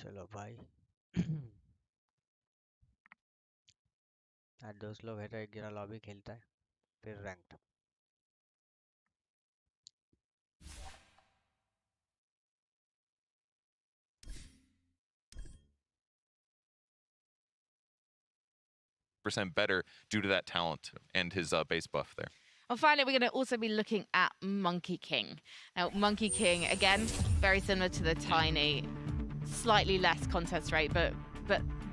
चलो भाई आज दोस्त लोग है तो एक जना लॉबी खेलता है फिर ranked % better due to that talent and his base buff there. And finally, we're going to also be looking at Monkey King. Now, Monkey King, again, very similar to the Tiny, slightly less contest rate, but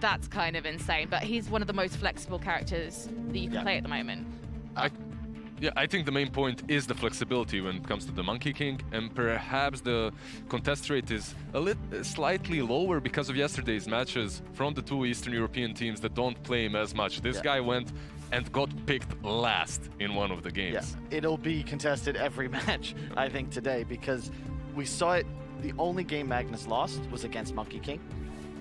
that's kind of insane. But he's one of the most flexible characters that you can play at the moment. I think the main point is the flexibility when it comes to the Monkey King, and perhaps the contest rate is slightly lower because of yesterday's matches from the two Eastern European teams that don't play him as much. This guy went and got picked last in one of the games. Yeah, it'll be contested every match, I think, today, because we saw it. The only game Magnus lost was against Monkey King,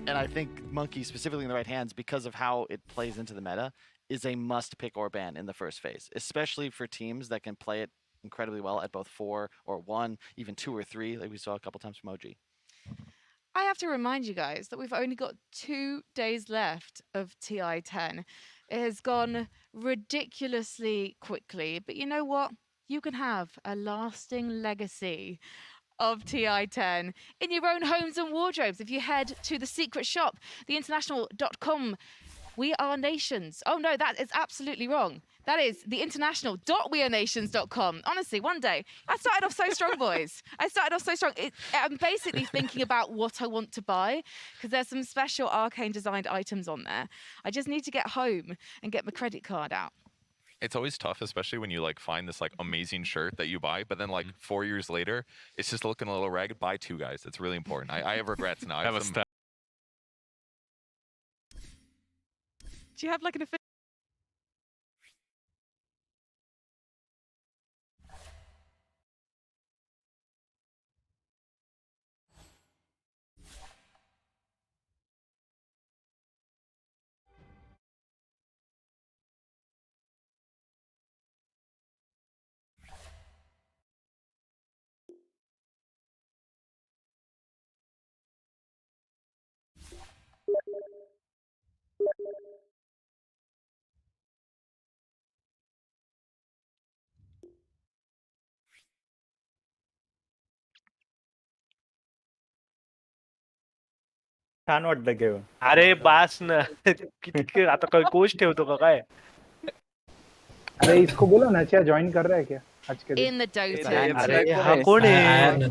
and I think Monkey, specifically in the right hands, because of how it plays into the meta, is a must pick or ban in the first phase, especially for teams that can play it incredibly well at both 4 or 1, even 2 or 3, like we saw a couple times from OG. I have to remind you guys that we've only got 2 days left of TI-10. It has gone ridiculously quickly, but you know what? You can have a lasting legacy of TI-10 in your own homes and wardrobes if you head to the secret shop, theinternational.com. We Are Nations. Oh no, that is absolutely wrong. That is theinternational.wearenations.com. Honestly, one day, I started off so strong, boys. I started off so strong. I'm basically thinking about what I want to buy because there's some special Arcane designed items on there. I just need to get home and get my credit card out. It's always tough, especially when you find this amazing shirt that you buy, but then 4 years later, it's just looking a little ragged. Buy 2, guys. It's really important. I have regrets now. I have some... Do you have an official? छान वाटलं घेऊन. अरे बास ना किती आता काय coach ठेवतो का काय अरे इसको बोलो ना क्या ज्वाइन कर रहा है क्या आज के दिन In the Dota. अरे हा कोण आहे and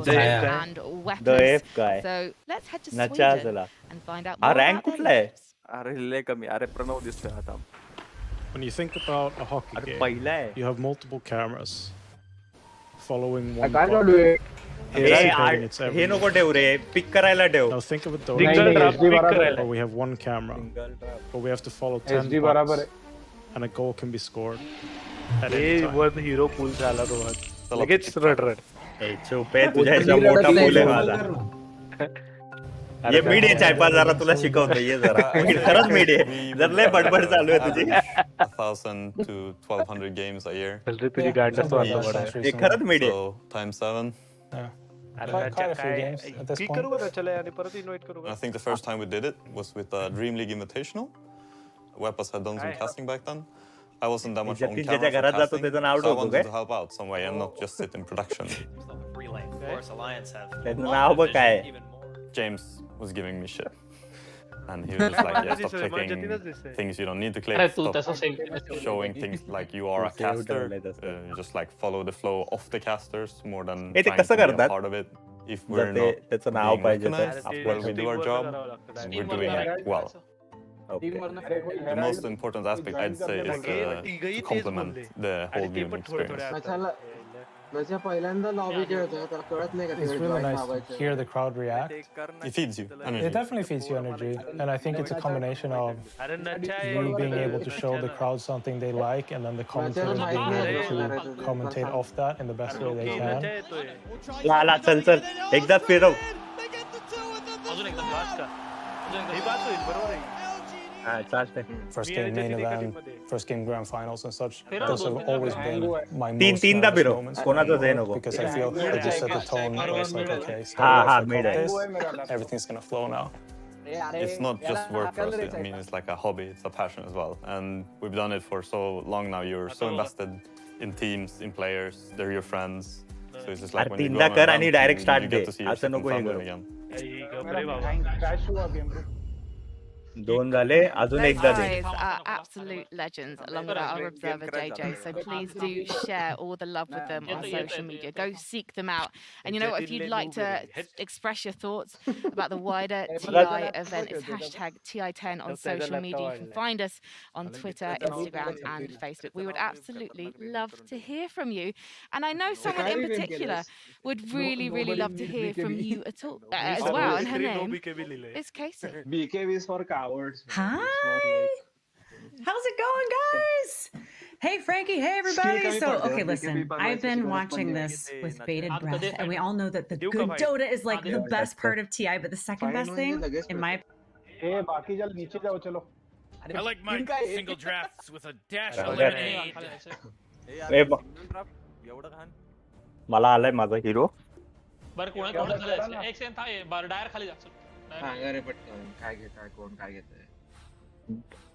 weapons. The F guy. So let's head to नचा Sweden चला. and find out हा more रँक about their कुठला आहे? lives. अरे लय कमी अरे प्रणव दिसतोय आता When you think about a hockey अरे game, पहिला आहे. you have multiple cameras following I one can't puck. do it. Executing its hey every नको move. ठेव रे, पिक करायला ठेव. Now think of it though. Single drop SD pick बराबर करायला Or we have one camera, but we have to follow 10 SD बराबर pucks, है. and a goal can be scored at हे any time. वर hero पूल झाला रोहन लगेच rod ए चुप आहे, तुझ्या इथला मोठा पूल आहे माझा. ये मीड आहे चायपा, जरा तुला शिकवतो ये जरा. खरंच मीड आहे, जर लय बडबड चालू आहे तुझी. 1,000 to 1,200 games a year. तुझी गांड स्वाद बडा हे खरंच मीड आहे. So times 7. अरे Quite a few काय games at this की point. करू का चला आणि परत इन्व्हाइट करू I का think the first time we did it was with the Dream League Invitational. Weapons had done some casting back then. I wasn't that much on ज्याच्या camera घरात for जातो casting, त्याचं नाव so I ठेवतो wanted काय? to help out some way and not just sit in production. त्याचं नाव बघ काय आहे? James was giving me shit. And he was just like, yeah, stop clicking things you don't need to click. Stop showing things like you are a caster. Just follow the flow of the casters more than ते trying कसं to be a करतात? part of it. If we're जर ते not त्याचं नाव being पाहिजे तर recognized while we do our job, we're doing it well. The most important aspect I'd say is to complement the whole viewing experience. वैसे पहिल्यांदा lobby खेळतोय तर कळत नाही का It's really nice to hear the crowd react. It feeds you It energy. definitely feeds you energy, and I think it's a combination of you being able to show the crowd something they like, and then the commentators being able to commentate off that in the best way they can. ला चल चल एकदाच फिरव. हा चालतंय. First game main event, first game grand finals and such. Those have always been my most तीनदा nervous फिरव, moments कोणाचंच हे नको. because I feel it just set the tone. Where it's like, okay, हा start हा off mid like आहे. this, everything's gonna flow now. it's not just work for us. I mean, it's like a hobby, it's a passion as well. And we've done it for so long now. You're so invested in teams, in players, they're your friends. So it's just like when you go on a run, you get to see your second family again. Crash हुआ game bro. दोन झाले अजून Those एकदा दे. guys are absolute legends, along with our observer JJ. So please do share all the love with them on social media. Go seek them out. And you know what? If you'd like to express your thoughts about the wider TI event, it's hashtag TI10 on social media. You can find us on Twitter, Instagram, and Facebook. We would absolutely love to hear from you. And I know someone in particular would really, really love to hear from you at all as well. And her name is Casey. BKB is for cowards. Hi. How's it going, guys? Hey, Frankie. Hey, everybody. So, okay, listen. I've been watching this with bated breath, and we all know that the good Dota is like the best part of TI, but the second best thing, in my ए बाकी चल नीचे जाओ चलो. I like my single drafts with a dash of lemonade. मला आलाय माझा हिरो. बरं कोणा एक सेकंड थांब बार डायर खाली जा चल. अरे पटकन काय घेताय कोण काय घेताय.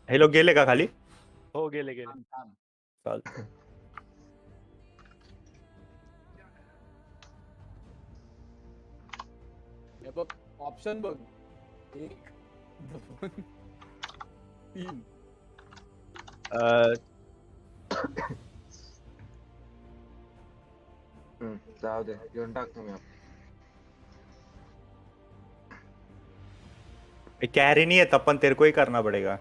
हे लोक गेले का खाली? हो गेले गेले. चालतं. हे बघ ऑप्शन बघ. 1 2 3 जाऊ दे घेऊन टाकतो मी. कैरी नहीं है तब अपन तेरे को ही करना पड़ेगा.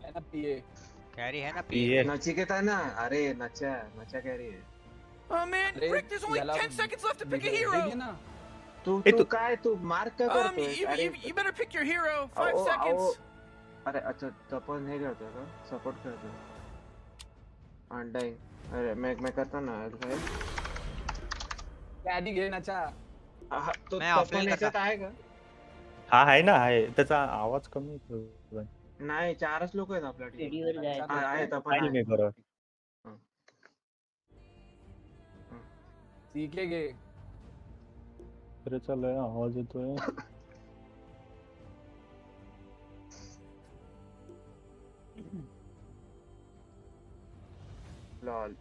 है ना पीए. कैरी है ना पीए. नचिकेता है ना. अरे नचा कैरी है. Oh man, Rick, there's only 10 seconds left to pick a hero. तू काय तू मार्क का करतोय. You better pick your hero. 5 seconds. अरे अच्छा तपन हे करतोय का सपोर्ट करतोय. अंडाई. अरे मैं करता ना भाई. कैरी घे नचा. तो तपन याच्यात आहे का? हा आहे ना आहे. त्याचा आवाज कमी येतो. नाही 4च लोक आहेत आपल्या टीम. आहेत आपण. नाही मी बरोबर. सीके घे. अरे चल आवाज येतोय. लॉल.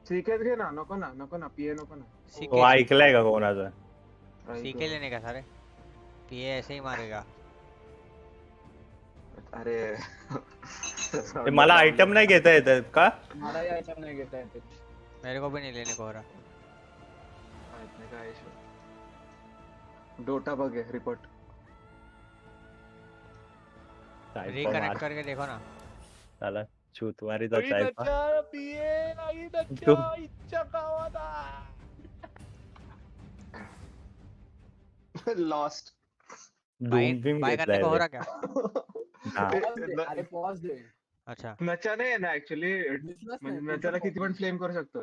सीके घे ना. नको ना पीए नको ना. वो ऐकलंय का कोणाचं? सीके लेने का सारे पीए ऐसे ही मारेगा. अरे मला आइटम नहीं घेता येत का? मला ये आइटम नहीं घेता येत. मेरे को भी नहीं लेने को हो रहा. इतने का इशू. डोटा बग है रिपोर्ट. रिकनेक्ट करके देखो ना. साला छू तुम्हारी तो चाय पा. पीए नाही नचा इच्छा कावादा. लॉस्ट. बाय करने को हो रहा क्या? अरे पॉज दे. अच्छा नचा नाही आहे ना ऍक्च्युअली. म्हणजे नचाला किती पण फ्लेम करू शकतो.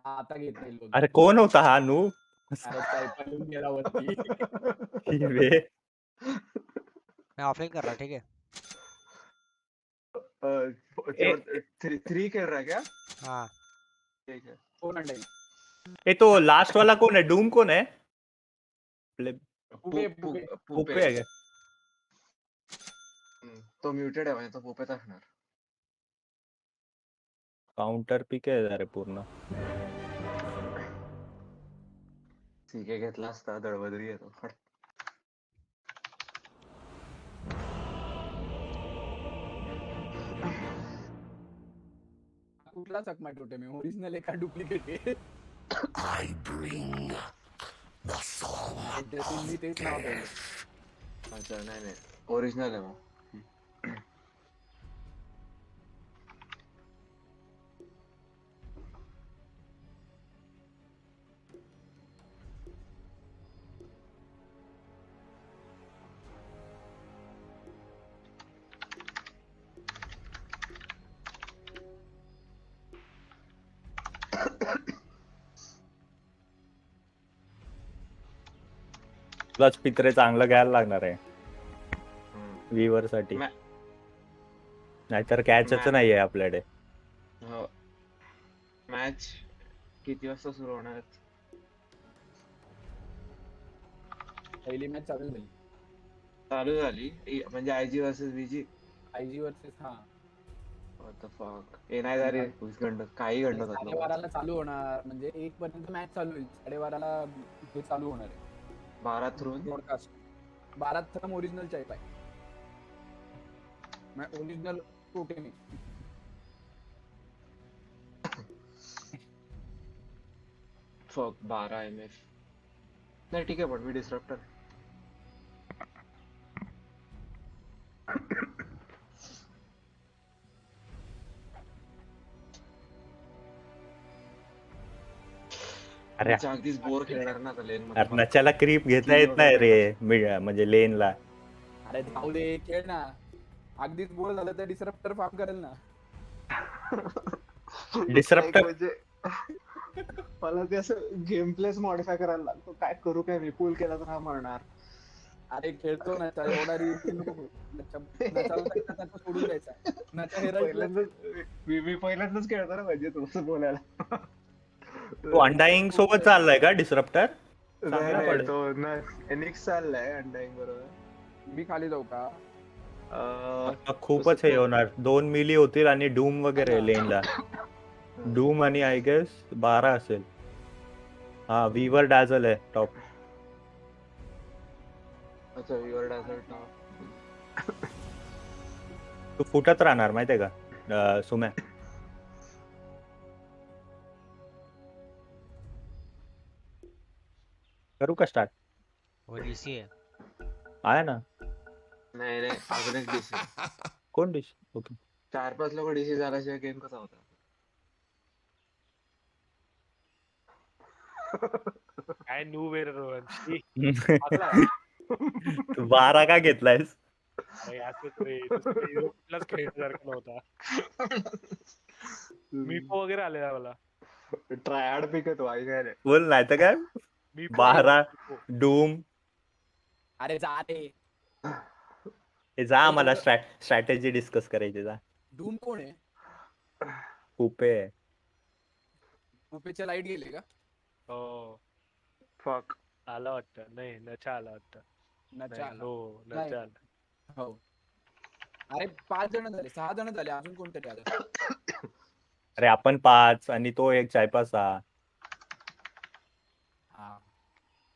आता घेतले लोक. अरे कोण होता हा नू? गेला वरती. मैं ऑफलाइन कर रहा. ठीक है. 3 खेल रहा है क्या? हाँ ठीक है. कौन है? ये तो लास्ट वाला कौन है? डूम कौन है? पुपे है क्या? तो म्यूटेड आहे म्हणजे तो पुपेच असणार. काउंटर पिक आहे अरे पूर्ण. सीके घेतला असता दळबदरी येतो. कुठला चकमा टोटे मी ओरिजिनल आहे का डुप्लिकेट आहे? I bring the soul. तेच नाव आहे. अच्छा नाही ओरिजिनल आहे मग. तुलाच पित्रे चांगलं घ्यायला लागणार आहे वीवर साठी. नाहीतर कॅचच नाहीये आपल्याकडे. मॅच किती वाजता सुरू होणार आहेत? पहिली मॅच चालू झाली. चालू झाली म्हणजे IG versus BG. IG versus हा. What the fuck. हे नाही झाले काही घडलं होतं. 12:30ला चालू होणार म्हणजे 1 पर्यंत मॅच चालू होईल. 12:30ला हे चालू होणार आहे. 12 थ्रून ब्रॉडकास्ट. 12 थ्रून ओरिजिनल टाईप आहे. ओरिजिनल टोटेमी. Fuck 12 MF. नाही ठीक आहे पण मी डिस्ट्रप्टर. अरे अगदीच बोर खेळणार ना आता लेन मध्ये. अर्नाच्याला क्रीप घेता येत नाही रे म्हणजे लेनला. अरे जाऊ दे खेळ ना. अगदीच बोर झालं तर डिस्ट्रप्टर फार्म करेल ना. डिस्ट्रप्टर म्हणजे मला ते असं गेम प्लेस मॉडिफाय करायला लागतो. काय करू काय मी पूल केला तर हा मरणार. अरे खेळतो ना एवढा सोडून द्यायचा. मी पहिल्यांदाच खेळतो ना म्हणजे तुमचं बोलायला. तू अंडाईंग सोबत चाललाय का डिस्ट्रप्टर? तो ना एनिक्स चाललाय अंडाईंग बरोबर. मी खाली जाऊ का? खूपच हे होणार. 2 मिली होतील आणि डूम वगैरे लेनला. डूम आणि आय गेस 12 असेल. हा वीवर डॅझल आहे टॉप. अच्छा वीवर डॅझल टॉप. तू फुटत राहणार माहितीये का सुम्या. करू का स्टार्ट? डीसी आहे ना. नाही अजून एक डीसी. कोण डीसी? ओके 4-5 लोक डीसी झाल्याशिवाय गेम कसा होता? काय न्यू वेर रोहन. तू 12 का घेतलायस? अरे असंच रे कुठलाच खेळण्यासारखा नव्हता. मीपो वगैरे आलेला मला. ट्रायहार्ड पिक आहे तो. आई काय रे बोल नाही तर काय. 12 डूम. अरे जा रे. जा आम्हाला स्ट्रॅटेजी डिस्कस करायची. जा. डूम कोण आहे? कुपे. कुपेच्या लाईट गेले का? हो फक आला वाटतं. नाही नचा आला वाटतं. नचा आला. हो नचा आला. हो अरे 5 जण झाले 6 जण झाले. अजून कोणतरी आलं. अरे आपण 5 आणि तो एक चायपा 6.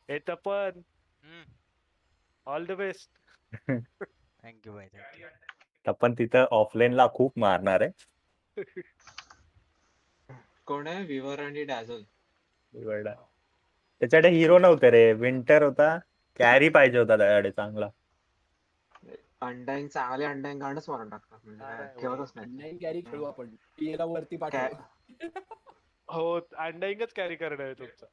हे तपन ऑल द बेस्ट. थँक्यू भाई थँक्यू. आपण तिथं ऑफलाईनला खूप मारणार आहे. कोण आहे? विवर आणि डॅझल. त्याच्याकडे हिरो नव्हते रे. विंटर होता. कॅरी पाहिजे होता त्याच्याकडे चांगला. अंडाईंग चांगले अंडाईंग गाणंच मारून टाकतात म्हणजे ठेवतच नाही. कॅरी खेळू आपण. पीएला वरती पाठव. हो अंडाईंगच कॅरी करणार आहे तुमचं.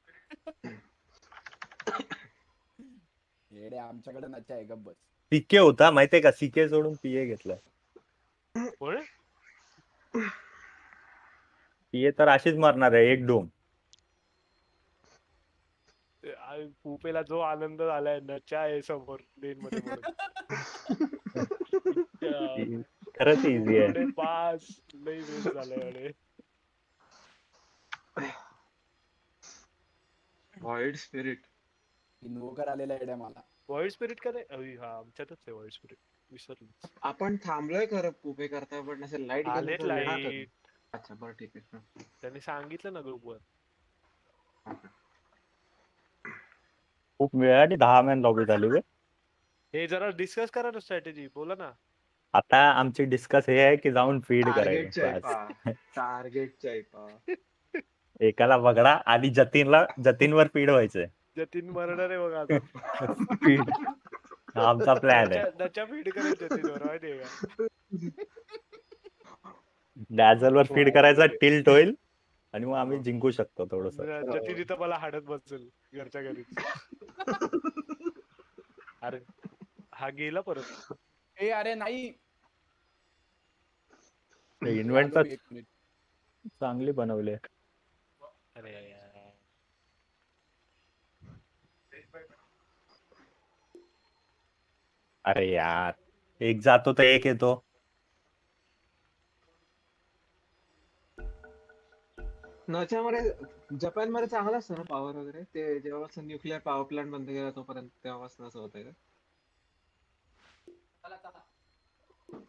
येडे आमच्याकडे नचा आहे. गब्बस. सीके होता माहितीये का? सीके सोडून पीए घेतलाय. पीए तर अशीच मारणार आहे. एक डोम. पुपेला जो आनंद झालाय नचा आहे समोर लेन मध्ये. खरंच इझी आहे. पास लई वेस्ट झालाय. व्हाईट स्पिरिट इन्व्होकर आलेला आहे मला. व्हाईट स्पिरिट का नाही? हा आमच्यातच आहे व्हाईट स्पिरिट. विसरलो. आपण थांबलोय खरं पुपे करता पण असेल लाईट लाईट. अच्छा बरं ठीक आहे. त्यांनी सांगितलं ना ग्रुपवर. खूप वेळाने 10 मॅन लॉबी झाली. हे जरा डिस्कस करा ना स्ट्रॅटेजी. बोला ना. आता आमची डिस्कस हे आहे की जाऊन फीड करायचं. टार्गेट एकाला बघडा आणि जतीनवर फीड व्हायचंय. जतीन मरणार आहे बघा आता. फीड आमचा प्लॅन आहे. नचा फीड करायचं जतीनवर माहिती आहे का? डॅझलवर फीड करायचा. टिल्ट होईल आणि मग आम्ही जिंकू शकतो थोडस. जतीन तर मला हाडत बसेल घरच्या घरी. अरे हा गेला परत. अरे नाही. इन्व्हेंट चांगली बनवली. अरे अरे यार एक जातो तर एक येतो. नच्यामध्ये जपानमध्ये चांगलं असतं ना पॉवर वगैरे ते जेव्हापासून न्यूक्लिअर पॉवर प्लांट बंद केला तोपर्यंत तेव्हापासून असं होतंय का?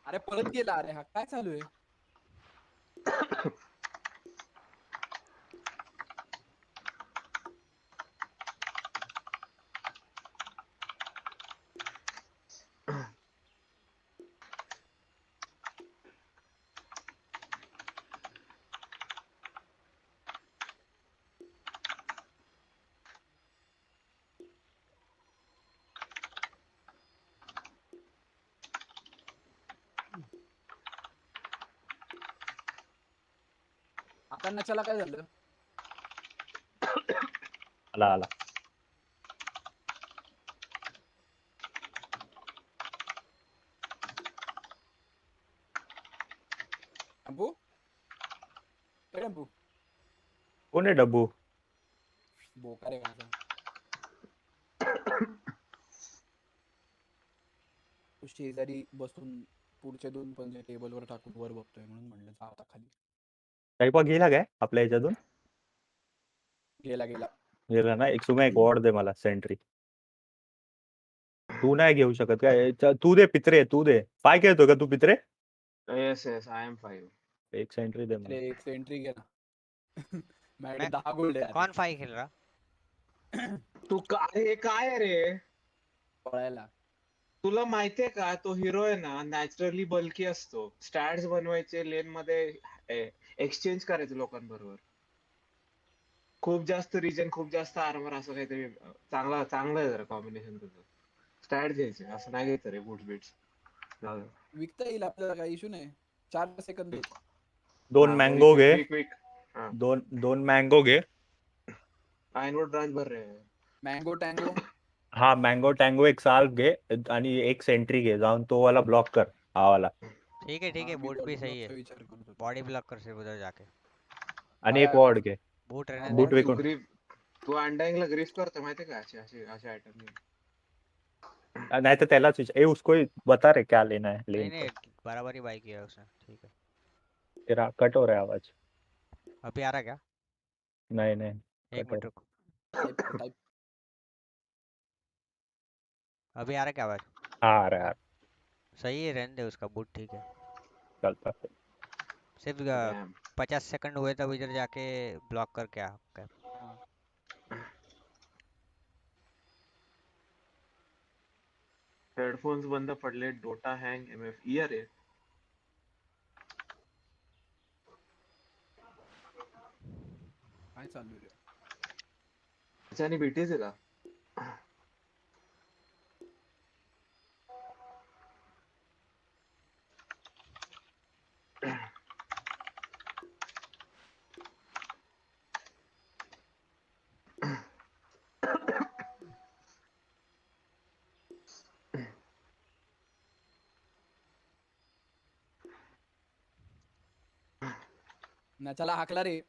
अरे पळत गेला अरे हा काय चालू आहे. आता नच्याला काय झालं. आला आला. डब्बू ए डब्बू कोण आहे डब्बू? बोका रे माझा. तो शेजारी बसून पुढचे 2 पंजे टेबलवर टाकून वर बघतोय म्हणून म्हणलं जा आता खाली. टाईपा गेला काय आपल्या ह्याच्यातून? गेला गेला. गेला ना. एक वॉर्ड दे मला सेंट्री. तू नाही घेऊ शकत काय? तू दे पित्रे, तू दे. काय खेळतो का तू Pitre? Yes yes I am 5. एक सेंट्री दे मला. एक सेंट्री गेला. मॅडम 10 गोल्ड आहे. कौन 5 खेल रहा? तू काय काय रे पळायला. तुला माहितीये का तो हिरो आहे ना नॅचरली बल्की असतो. स्टॅट्स बनवायचे लेन मध्ये एक्सचेंज करायचे लोकांबरोबर. खूप जास्त रिजन खूप जास्त आर्मर असं काहीतरी चांगलं आहे जरा कॉम्बिनेशन तुझं. स्टॅट घ्यायचे असं नाही घ्यायचं रे बूट्स बीट्स. विकता येईल आपल्याला काही इशू नाही. 4 सेकंद. 2 मँगो घे. क्विक. दोन मँगो घे. आयनवुड ब्रांच भर रे. Mango tango. हा मँगो टँगो एक साल घे आणि एक सेंट्री घे. जाऊन तो वाला ब्लॉक कर. हा वाला. ठीक है बूट भी सही है. बॉडी ब्लॉक कर सिर्फ उधर जाके. आणि एक वॉर्ड घे. बूट रहने बूट दे. विकून. तू अंडाईंगला ग्रिफ करतो माहितीये का असे आयटम. नहीं तो तेला ए उसको ही बता रहे क्या लेना है. नहीं बराबर ही बाई किया है उसने. ठीक है. तेरा कट हो रहा है आवाज. अभी आ रहा क्या? नहीं एक मिनट रुको. अभी आ रहा क्या आवाज? हाँ आ रहा है. सही है रहने दे उसका बूट ठीक है. चलता है. सिर्फ 50 सेकंड हुए तब इधर जाके ब्लॉक करके आ. हेडफोन्स बंद पडले. डोटा हँग MF इयर आहे. काय चालू आहे. त्याच्याने बीटीच आहे का? नच्याला हाकला रे.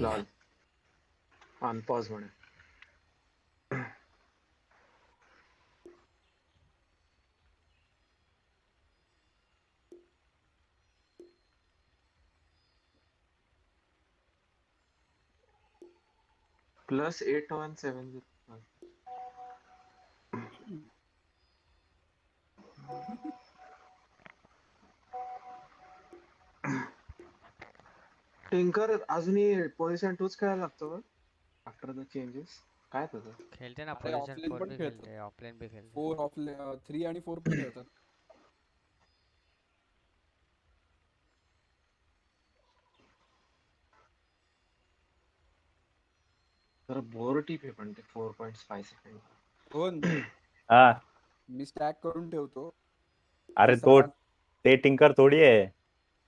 लॉल अनपॉज म्हणे. +8170. टिंकर अजूनही पोझिशन 2च खेळायला लागतो का आफ्टर द चेंजेस? काय होतं? खेलते ना पोजीशन 4 भी खेलते हैं. ऑफलाइन भी खेलते. 4 ऑफलाइन 3 आणि 4 पण खेळतात. जरा बोर टीप आहे पण ते 4.5 सेकंड. कोण? हाँ. मी स्टॅक करून ठेवतो. अरे तो ते टिंकर थोडी आहे.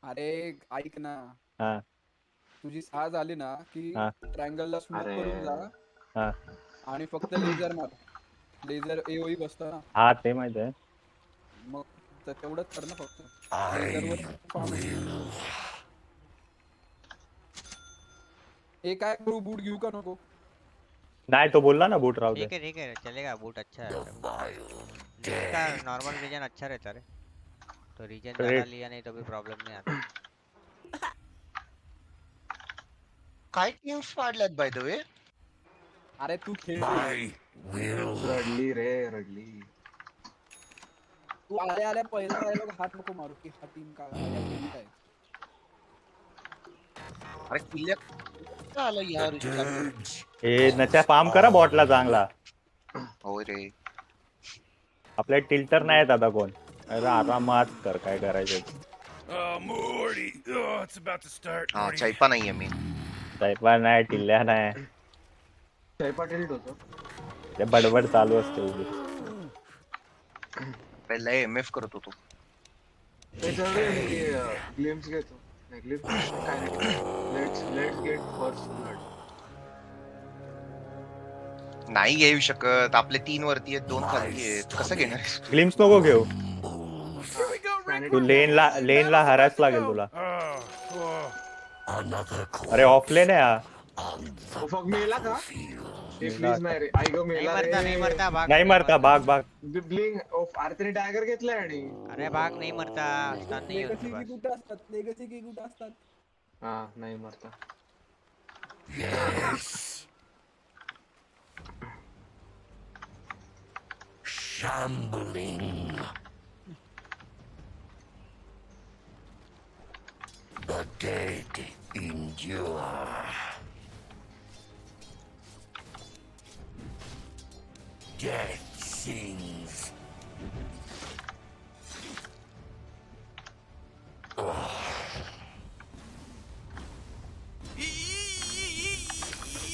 अरे ऐक ना. हाँ. तुझी 6 झाली ना की हाँ. ट्रायंगलला स्मोक करून जा. हाँ. आणि फक्त लेझर मार. लेझर AOE बसतो ना. हा ते माहित आहे. मग तेवढंच कर ना फक्त. हे काय करू बूट घेऊ का नको? नहीं तो बोलना ना बूट राव दे। ठीक है चलेगा, बूट अच्छा है। इसका नॉर्मल रीजन अच्छा रहता है, तो रीजन ज्यादा लिया नहीं तो भी प्रॉब्लम नहीं आता। काय टीम्स पाडल्यात बाय द वे? अरे तू खेळ रडली रे रडली. तू आल्या आल्या पहिला डायलॉग हात नको मारू की हा टीम का काय. अरे किल्ल्या आलं यार. ए नच्या फार्म करा बॉटला चांगला. हो रे. आपल्या टिल्टर नाही येत आता कोण. अरे आरामात कर काय करायचं. Morty. Oh, it's about to start. हां चैपा नाहीये मी. चैपा नाही, टिल्ल्या नाही. चैपा टिल्ट होतो. ते बडबड चालू असते उभी. पहिला एमएफ करत होतो. त्याच्यावर ग्लिम्स घेतो. नाही ग्लिम्स काय नाही. Let's get first blood. नाही घेऊ शकत. आपले 3 वरती आहेत, 2 खाली आहेत. कसं घेणार? ग्लिम्स नको घेऊ. तू लेनला हरायच लागेल तुला. अरे ऑफलेन आहे हा. फक मेला का? प्लीज नाही रे. आई गो मेला रे. नाही मरता भाग भाग. ब्लिंक ऑफ आरती डॅगर घेतलाय आणि अरे भाग नाही मरता. स्टन नाही होत. लेगसी की कुठे असतात? लेगसी की कुठे असतात? हां नाही मरता. Shambling. The dead endure. Death sings.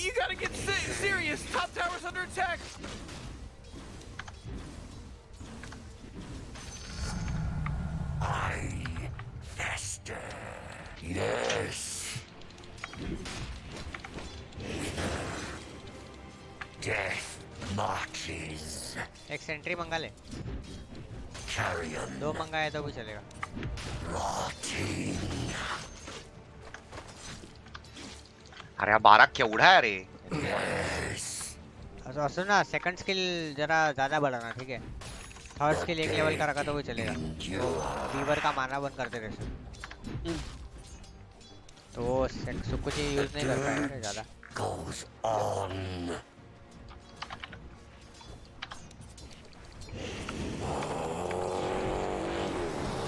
You gotta get serious. Top tower's under attack. I fester. Yes. Death marches. एक सेंट्री मंगा ले. Carrion. 2 मंगाए तो भी चलेगा. Rotting. अरे हा 12 केवढा आहे रे. असं ना सेकंड स्किल जरा ज्यादा बढ़ाना, ठीक है. थर्ड स्किल एक लेवल का रखा तो भी चलेगा. तो वीवर का माना बंद करते रहे. तो वो कुछ यूज नहीं कर पाएगा ज्यादा. Goes on.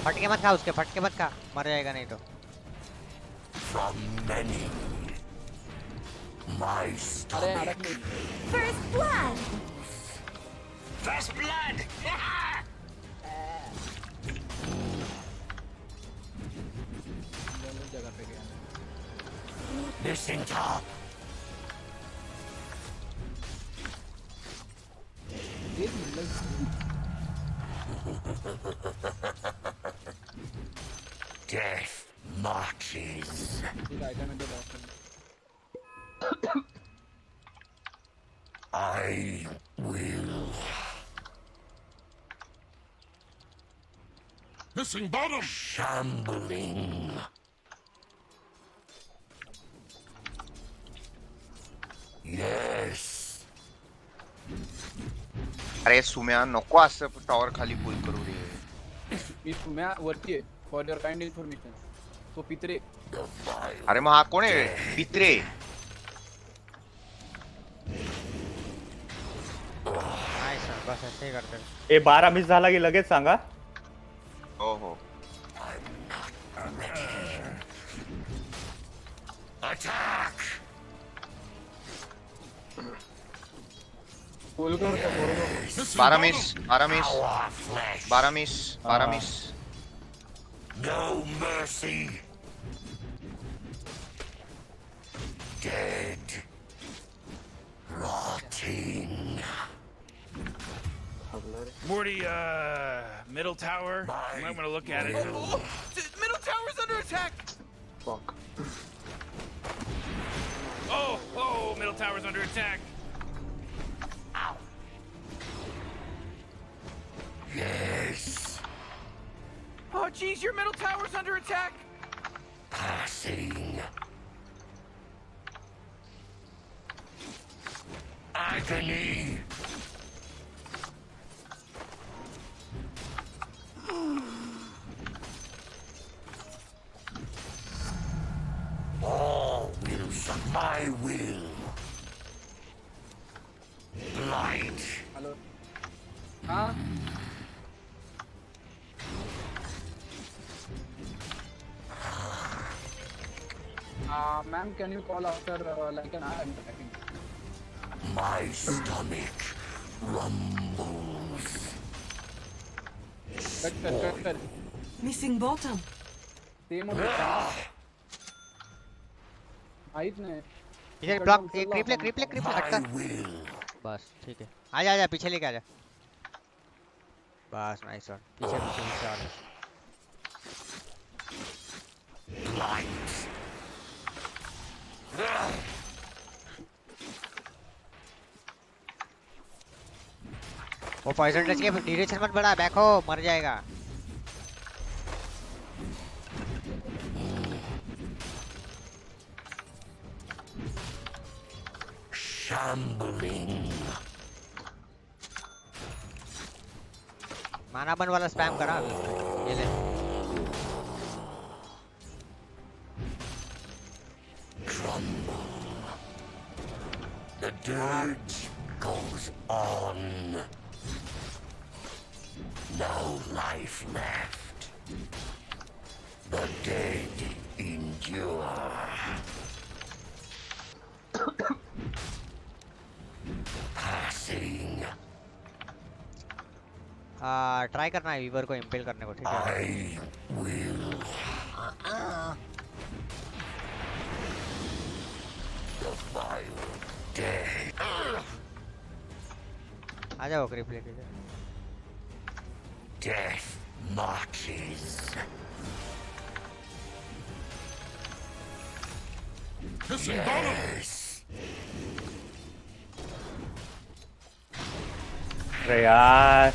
फटके मत खा उसके, फटके मत खा, मर जाएगा नहीं तो. From many. My stomach. First blood. First blood. Missing top. Death marches. I will. Missing bottom. Shambling. Yes. अरे सुम्या नको असं टॉवर खाली पुल करू रे. मी सुम्या वरती आहे. For your kind information. तो पित्रे. अरे मग हा कोण आहे? पित्रे. नाही सर, बस ऐसे ही करते. ए 12 मिस झाला की लगेच सांगा. हो हो. Attack. फुल करतो बरोबर. 12 miss. 12 miss. No mercy. Dead. Rotting. Morty, middle tower. You might want to look at it. Oh, middle tower's under attack. Fuck. Oh, middle tower's under attack. Ow. Yes. Oh, geez, your middle tower's under attack. Passing. agony. All will suck my will. Light. Hello. Huh? Ma'am, can you call after like an hour? My stomach rumbles. Cut. Missing bottom. Same होता height ने इधर block एक क्रिप ले हट कर बस ठीक है आजा पीछे लेके आजा बस नाइस वन पीछे आ वो पॉइजन टच के ड्यूरेशन मत बढ़ा बैक हो मर जाएगा Shambling. माना बन वाला स्पैम करा अभी ये ले The dirge goes on. No life left. The dead endure. Passing. Try करना है वीवर को इम्पेल करने को ठीक है I will. The vile dead. आ जाओ क्रिप लेके जा Death marches. Yes. अरे यार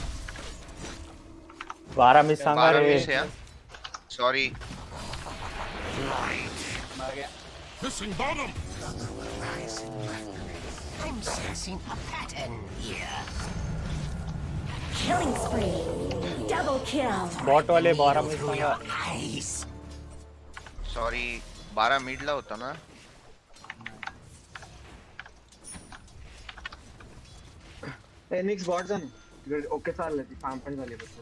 12 मिस सांगा रे sorry Missing bottom. I'm sensing a pattern here. Killing spree. Double kill. Bot वाले 12 मिस सांगा सॉरी 12 मिडला होता ना एनिक्स बॉट जा ना ओके चाललं ती फार्म पण झाली बस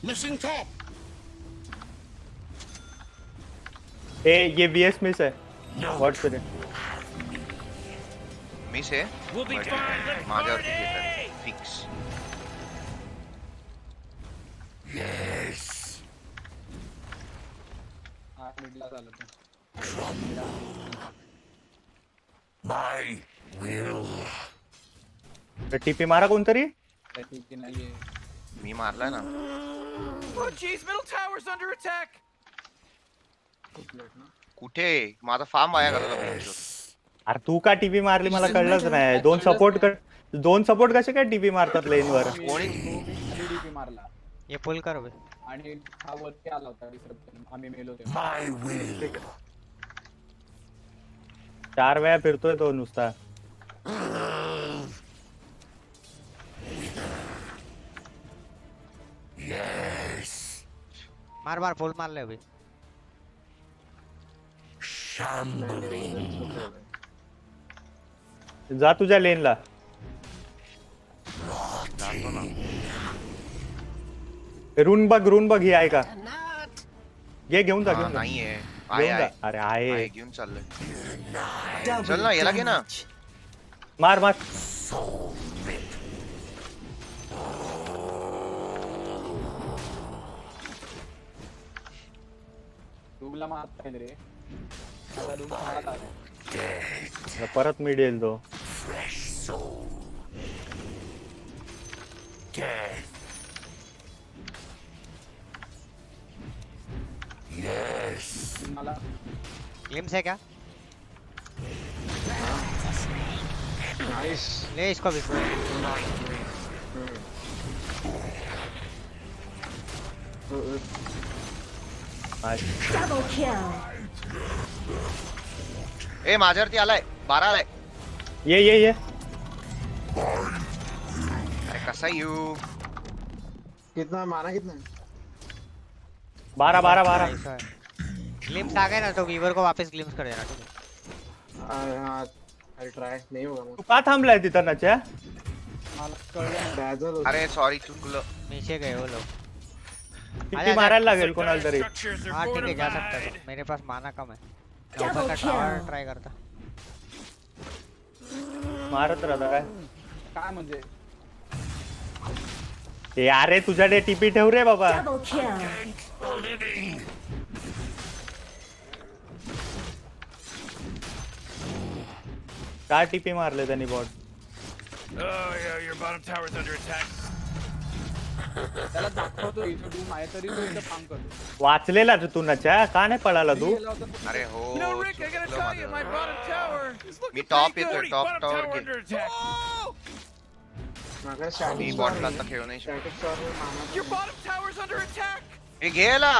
Missing top. ए ये वीएस मिस है व्हाट फिर मिस है माजर फिक्स Yes. मिडला झालं ते My will. टीपी मारा कोणतरी ठीक नाहीये मी मारलाय ना Oh jeez, middle tower's under attack. कुठे माझा फार्म वाया घालवला अरे तू का टीपी मारली मला कळलंच नाही दोन सपोर्ट कसे काय टीपी मारतात लेन वर डीपी मारला ये पुल कर बे आणि हा वरती आला होता डिस्टर्ब आम्ही मेलो ते My will. 4 वेळा फिरतोय तो नुसता Yes. मार फुल मार ले अभी Shambling. जा तुझ्या लेनला रून बघ ही आहे का घेऊन जा नाही आहे अरे आहे घेऊन चाललोय चल ना याला घे ना मार रूमला मारता रे परत मिड येईल तो Fresh soul. Death. Yes. Glimpse है क्या नाइस ले इसको भी Double kill. ए माझ्यावरती आलाय 12 आलाय. ये अरे कसा येऊ? कितना माना कितना? 12. ग्लिम्स आ गए ना तो वीवर को वापस ग्लिम्स कर देना, ठीक है? हाँ, I'll try. नहीं होगा तू का थांबलाय तिथं नच्या? अरे सॉरी चुकलं. नीचे गए वो लोग. किती मारायला लागेल कोणाला तरी. हाँ ठीक है, जा सकता है. मेरे पास माना कम है. ऊपर का टावर ट्राय करता. मारत राहता काय? काय म्हणजे ए अरे तुझ्याकडे टीपी ठेव रे बाबा. काय टीपी मारले त्यांनी bot. Oh yeah, your bottom tower's under attack. त्याला दाखवतो इथं डूम आहे तरी तो इथं काम करतो. वाचलेला रे तू नच्या, का नाही पळाला तू? अरे हो. You know, Rick, I gotta tell you, my bottom tower is me looking top pretty येतोय, good. Top Bottom tower tower घे. under attack. मी बॉटला आता खेळू नाही शकत. Your bottom tower's under attack. हे घ्यायला.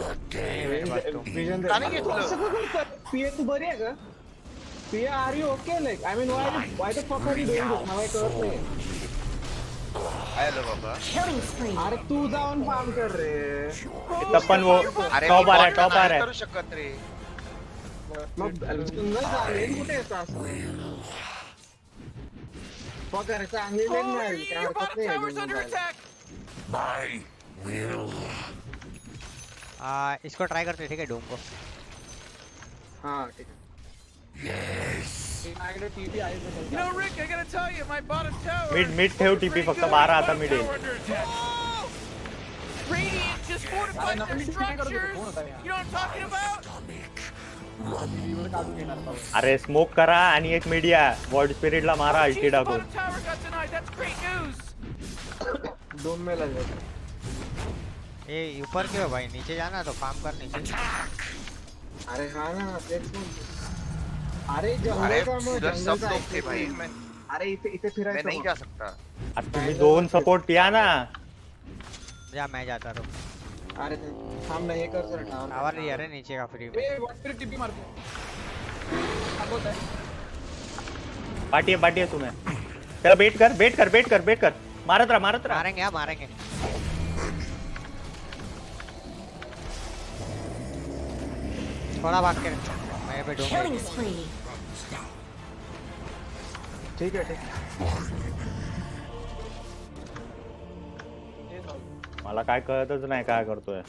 का नाही घेतलं? पिये तू बरी आहे का? पिये are you okay? Like I mean why the fuck are you doing this? मला कळत नाही. आलो बाबा. अरे तू जाऊन फार्म कर रे. इथं पण वो टॉप आ रहा है. करू शकत रे. मग चालेल कुठे येतो असं? पगार चांगली लेन मिळाली, काय हरकत नाही. इसको ट्राय करते, ठीक है? डूम को. हाँ ठीक है. माझ्याकडे टीव्ही आहे. You know, Rick, I gotta tell you, my bottom tower. Mid ठेव टीपी फक्त 12 आता मिड येईल. Radiant just fortified their structures. You know what I'm talking about? अरे स्मोक करा आणि एक मीडिया वॉर्ड स्पिरिटला मारा अल्टी टाकून. Bottom tower got denied. That's great news. Doom में लग गया. ए ऊपर क्यों भाई? नीचे जाना तो फार्म कर नीचे. अरे हाँ ना, तेच म्हणतो. अरे अरे उधर सब लोग थे भाई. अरे इथे फिरायचं. मैं नहीं जा सकता. आता तुम्ही दोन सपोर्ट या ना. जा मैं जाता हूँ. अरे हम नहीं कर सकते. टावर नहीं आ रहे नीचे का फ्री में. ए वॉटर टीपी मारतो. पार्टी है तुम्हें. चल वेट कर. मारत रहा. मारेंगे. थोड़ा भाग के मैं पे डूम. ठीक है. मला काय कळतच नाही काय करतोय.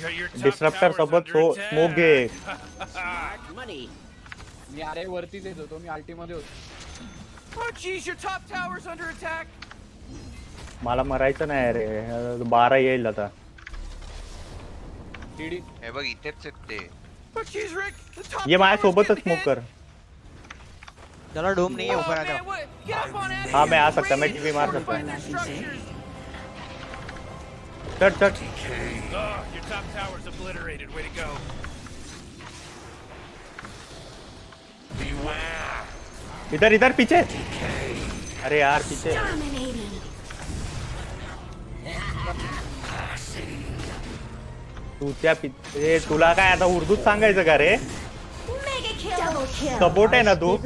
Your top डिस्ट्रप्टर tower's सोबत under स्मोक घे. मी अरे वरतीच येत होतो. मी आल्टी मध्ये होतो. Oh jeez, your top tower's under attack. मला मरायचं नाही रे. 12 येईल आता. हे बघ इथेच आहेत ते. Oh jeez, Rick, the top ये माझ्या tower's सोबतच getting स्मोक hit. कर. चलो डूम नहीं है, ऊपर आ Man, जाओ. what? Get up on it. हाँ मैं आ सकता. मैं टीपी मार सकता. Fortified their structures. चढ़. Oh, your top tower's obliterated. Way to go. इधर पीछे. अरे यार पीछे. तू त्या तुला काय आता उर्दूत सांगायचं का रे? सपोर्ट आहे ना तू.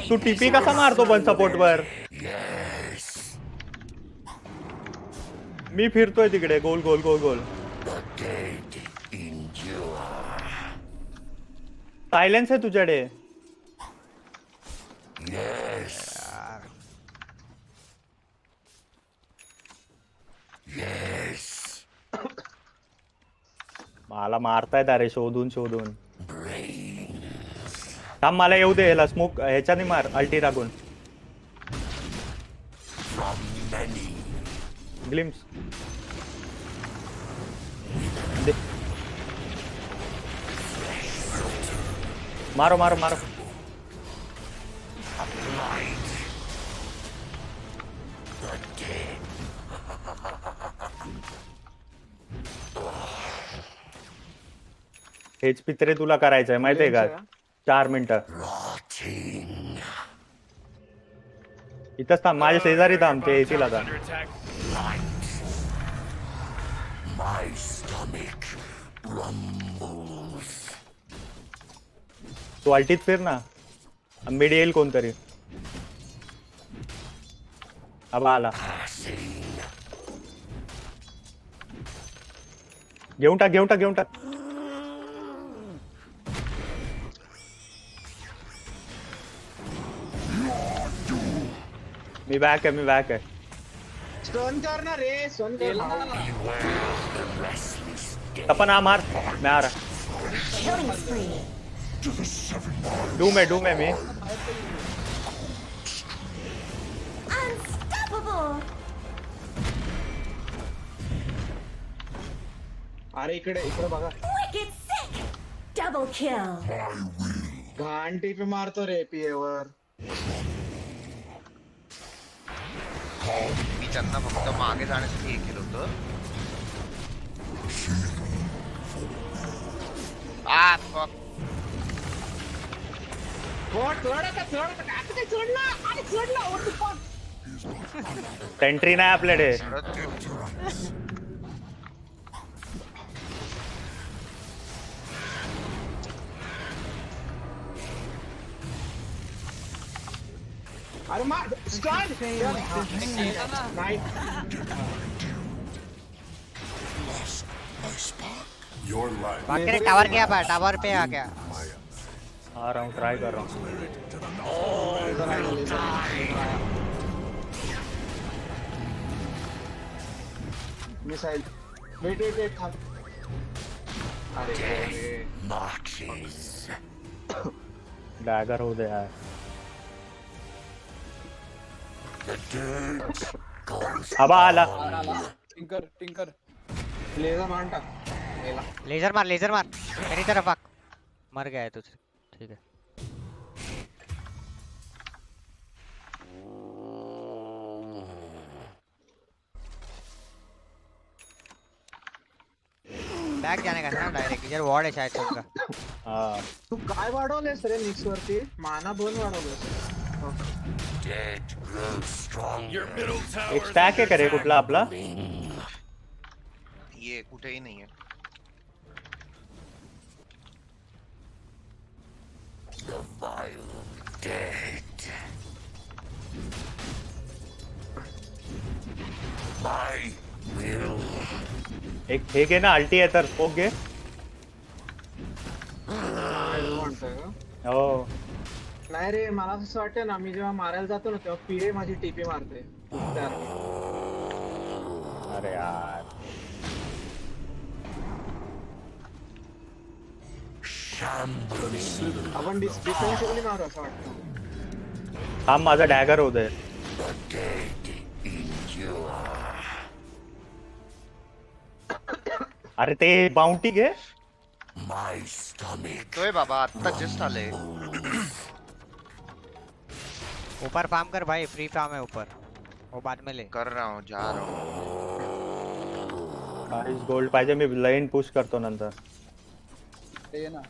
तू टीपी कसा मारतो पण सपोर्ट वर? मी फिरतोय तिकडे गोल. सायलेन्स आहे तुझ्याकडे. मला मारतायत अरे शोधून. थांब मला येऊ दे. याला स्मोक ह्याच्याने मार अल्टी टाकून. ग्लिम्स दे. मारो. हेच पित्रे तुला करायचंय माहितीये का? 4 मिनिटं इथंच थांब. माझ्या शेजारी थांब. ते येतील आता. My stomach rumbles. तू अल्टीत फिर ना मिड येईल कोणतरी अब आला घेऊन टाक मी बॅक आहे स्टोन कर ना रे स्टोन कर अपन आ मार मैं आ रहा Killing spree. डूम है मैं Unstoppable. अरे इकडे बघा Wicked sick. Double kill. घाण टीपी मारतो रे पीए वर मी त्यांना फक्त मागे जाण्यासाठी हे केलं होतं सेंट्री नाही आपल्याकडे अरे मार स्टॉप नाही Your life. बाकी टावर क्या पर टावर पे आ गया आ रहा हूँ ट्राई कर रहा हूँ मिसाइल वेट थांब अरे डैगर हो गया है अब आला टिंकर लेजर मार टाक लेजर मार मेरी तरफ आक मर गया है तुझे ठीक है बैक जाने का ना डायरेक्ट इधर वॉर्ड है शायद से उनका हाँ तू काय वाढवलेस रे मिक्स वरती माना बोल वाढवलेस Dead grows stronger. एक स्टॅक आहे करे कुठला आपला ये कुठेही नाहीये The vile dead. My will. एक हे घे ना अल्टी आहे तर स्पोक घे हो नाही रे मला असं वाटतं ना मी जेव्हा मारायला जातो ना तेव्हा पीए माझी टीपी मारते अरे यार आपण डिफेन्सिव्हली मारू असं वाटतं हा माझा डॅगर होत आहे अरे ते बाउंटी घे My stomach. तोय बाबा आता जस्ट आले ऊपर फार्म कर भाई फ्री फार्म है ऊपर वो बाद में ले कर रहा हूँ जा रहा हूँ गाइस गोल्ड पाहिजे मी लाईन पुश करतो नंतर ये ना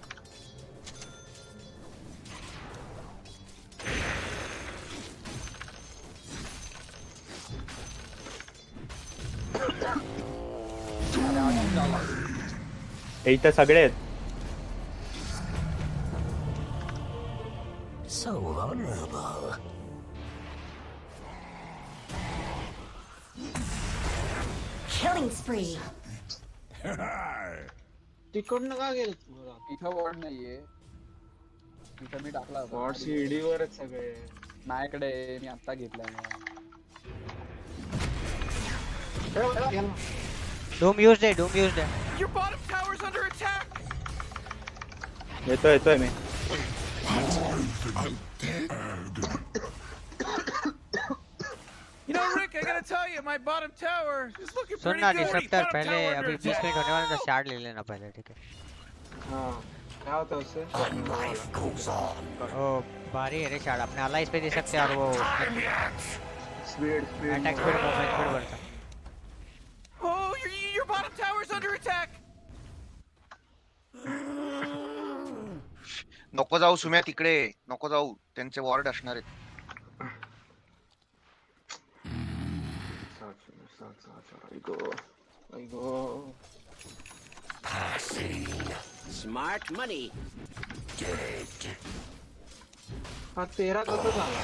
इथं सगळे आहेत So honorable. Killing spree. तिकडनं का गेलं तू इथं वॉर्ड नाहीये इथं मी टाकला होता वॉर्ड सीडी वरच सगळे माझ्याकडे मी आता घेतलाय Doom use they Your bottom tower's under attack. येतोय मी You know, Rick, I gotta tell you, my bottom tower is looking soon pretty ना good. डिसरप्टर Bottom पहले tower अभी under 20 मिनट attack. होने वाले तो शार्ड ले लेना पहले ठीक है हाँ क्या होता है उससे ओ भारी है रे शार्ड अपने अलाइज पे दे सकते हैं और वो speed attack speed movement speed बढ़ता Oh, your bottom tower's under attack. नको जाऊ सुम्या तिकडे नको जाऊ त्यांचे वॉर्ड असणार आहेत Passing. Smart money. dead. हा 13 कसं झाला?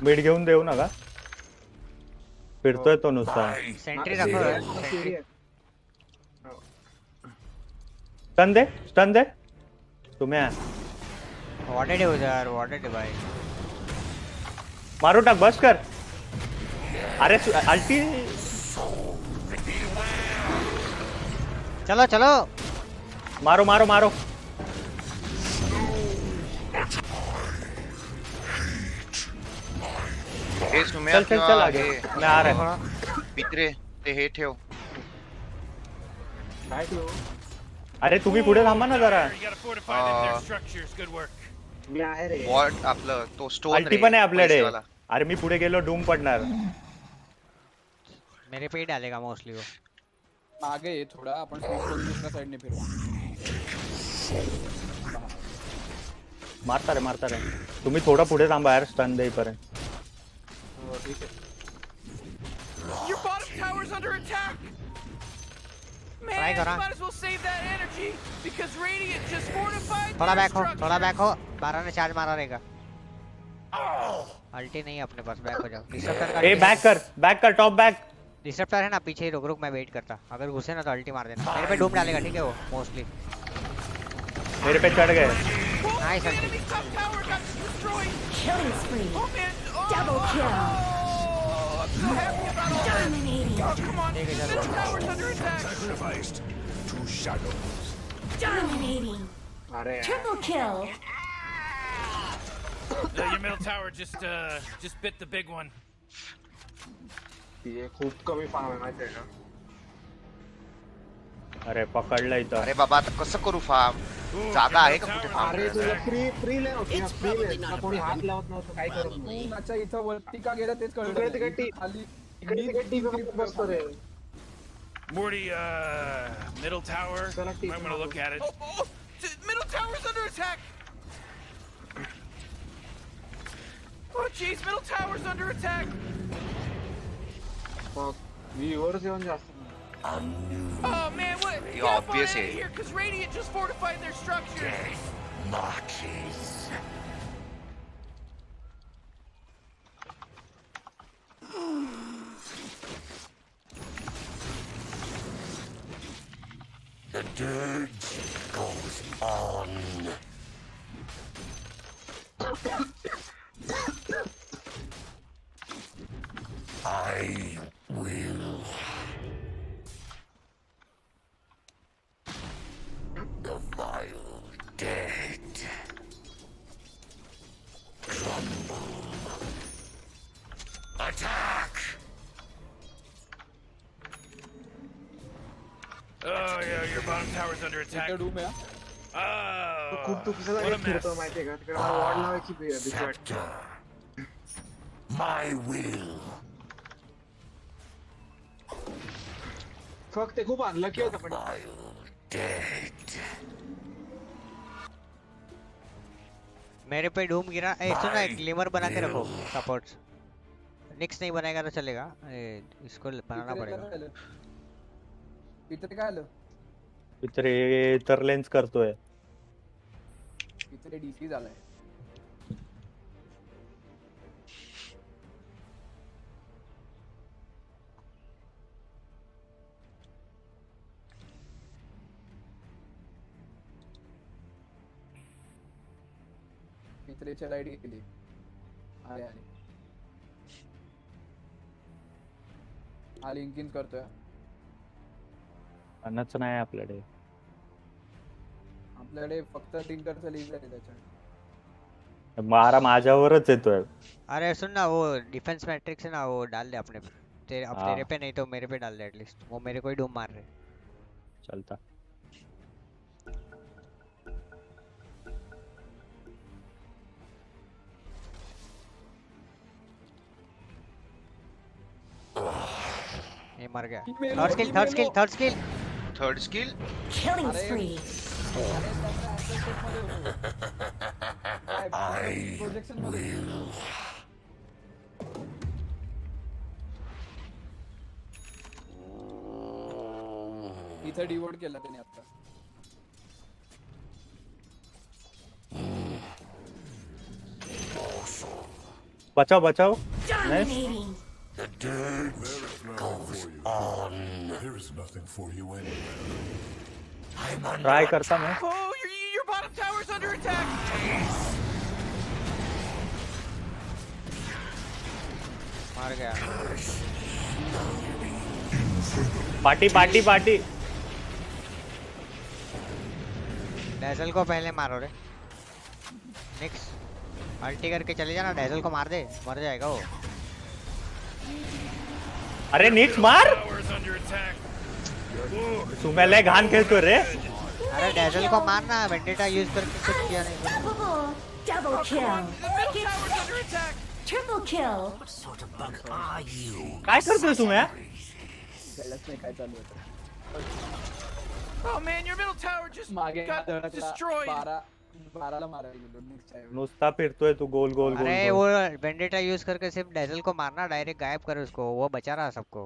मिड घेऊन देऊ नका. फिरतोय तो नुसता. सेंट्री रखो है. स्टन दे तुम्हें. वॉटेड है उधर, वॉटेड है भाई. मारो टाक बस कर. अरे अल्टी. चलो चलो मारो मारो मारो. हे सुम्या चल चल चल आगे. मैं आ रहा है. पित्रे ते हे ठेव. काय ठेवू? अरे तुम्ही पुढे थांबा ना जरा. मी आहे रे. वॉट आपलं तो स्टोन अल्टी पण आहे आपल्याकडे. अरे मी पुढे गेलो डूम पडणार. मेरे पे ही डालेगा मोस्टली वो. आगे ये थोड़ा अपन स्मोक को दूसरा साइड ने फिरो. मारता रे. तुम्ही थोडा पुढे थांबा यार स्टन देईपर्यंत. ठीक आहे. Your bottom tower's under attack. Man, you might as well save that energy because Radiant just fortified. थोड़ा बैक हो. 12 ने चार्ज मारा रहेगा. अल्टी नहीं अपने पास. बैक हो जाओ. डिस्ट्रप्टर का. ए बैक कर टॉप बैक. डिस्ट्रप्टर है ना पीछे ही. रुक मैं वेट करता. अगर घुसे ना तो अल्टी मार देना. मेरे पे डूम डालेगा ठीक है वो मोस्टली. मेरे पे चढ़ गए. Nice अल्टी. Killing spree. Double kill. Dominating. Come on, this tower's under attack. Sacrificed to shadows. Dominating. Triple kill. Your middle tower just bit the big one. ये खूप कमी फार्म आहे माहिती आहे का? अरे पकडलं इथं. अरे बाबा आता कसं करू फार्म? जागा आहे का कुठे फार्म? अरे तुला फ्री ले होती ना. फ्री ले. कोणी हात लावत नव्हतं. काय करत नाही. अच्छा इथं वरती का गेला तेच कळलं. खाली इकडे टीव्ही बसतो रे. Morty, middle tower. I'm gonna look at it. Oh, middle tower's under attack. Oh jeez, middle tower's under attack. Viewers येऊन जास्त. Oh man, what? Yeah, Get obvious out of here, because Radiant just fortified their structures. Marches. The dirge goes on. I will. The vile dead crumble. Attack! Oh yeah, your bottom tower's under attack. खूप चुकीचं what a जागी mess. फिरतो माहिती आहे का? तिकडे मला ward लावायची भीती वाटते. My will. फक्त ते खूप अनलकी होतं पण. Dead. मेरे पे डूम गिरा. ए सुनो एक ग्लिमर बना के रखो सपोर्ट्स. निक्स नहीं बनाएगा तो चलेगा. इसको बनाना पड़ेगा. पित्रे काय आलं. पित्रे तर लेन्स करतोय. पित्रे डीसी झालाय. पित्रेच्या लाईट गेली. आले लिंकिंग करतोय. अन्नच नाही आपल्याकडे. आपल्याकडे फक्त टिंकरचं लिंक आहे त्याच्यात. मारा माझ्यावरच येतोय. अरे सुन ना वो डिफेंस मैट्रिक्स है ना वो डाल दे अपने पे. तेरे पे नहीं तो मेरे पे डाल दे एटलीस्ट. वो मेरे को ही डूम मार रहे. चलता. ये मर गया. Third skill. Killing spree. I will. इथं डिवोट केला त्याने आता. बचाओ बचाओ. Dominating. The dirt goes on. There is nothing for you anywhere. Try करता मैं. Oh, your bottom tower's under attack. मार गया. Party party party. डैजल को पहले मारो रे. निक्स अल्टी करके चले जाना. डैजल को मार दे, मर जाएगा वो. अरे निक्स मार. सुमेल है घान खेलतो रे. अरे डैजल को मारना. वेंडेटा यूज करके कुछ किया नहीं. Double kill. Triple kill. काय करतोय सुमे? Oh man, your middle tower just got destroyed. नुसता फिरतोय तू गोल गोल गोल. अरे वो वेंडेटा यूज करके सिर्फ डैजल को मारना. डायरेक्ट गायब कर उसको. वो बचा रहा सबको.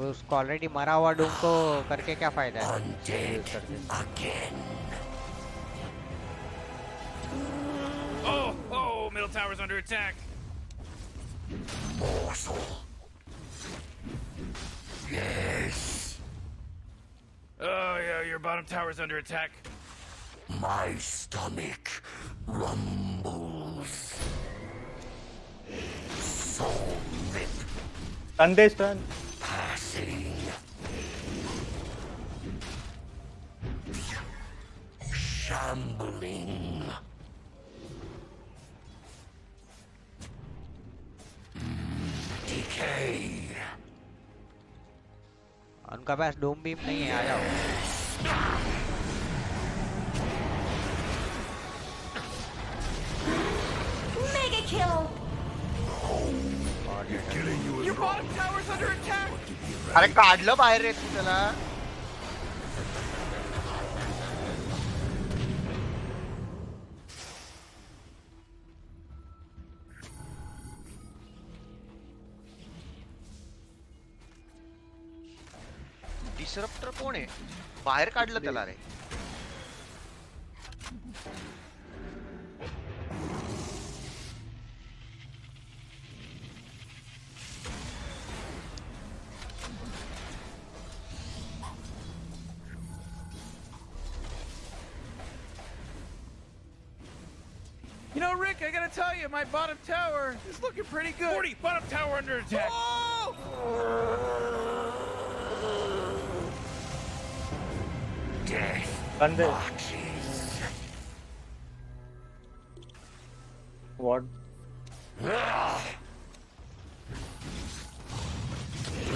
उसको ऑलरेडी मरा हुआ डूम को करके क्या फायदा है यूज करके. Oh, middle tower's under attack. Yes. Oh yeah, your bottom tower's under attack. My stomach rumbles. So rip. Sundays turn. Passing. Shambling. Decay. उनका पास डूम बीम नहीं है. आ जाओ. Mega kill. Your bottom tower's under attack. अरे काढलं बाहेर रे तू त्याला. डिसरप्टर कोण आहे? बाहेर काढलं त्याला रे. You know, Rick, I gotta tell you, my bottom tower is looking pretty good. 40, bottom tower under attack. Oh! Death marches. What?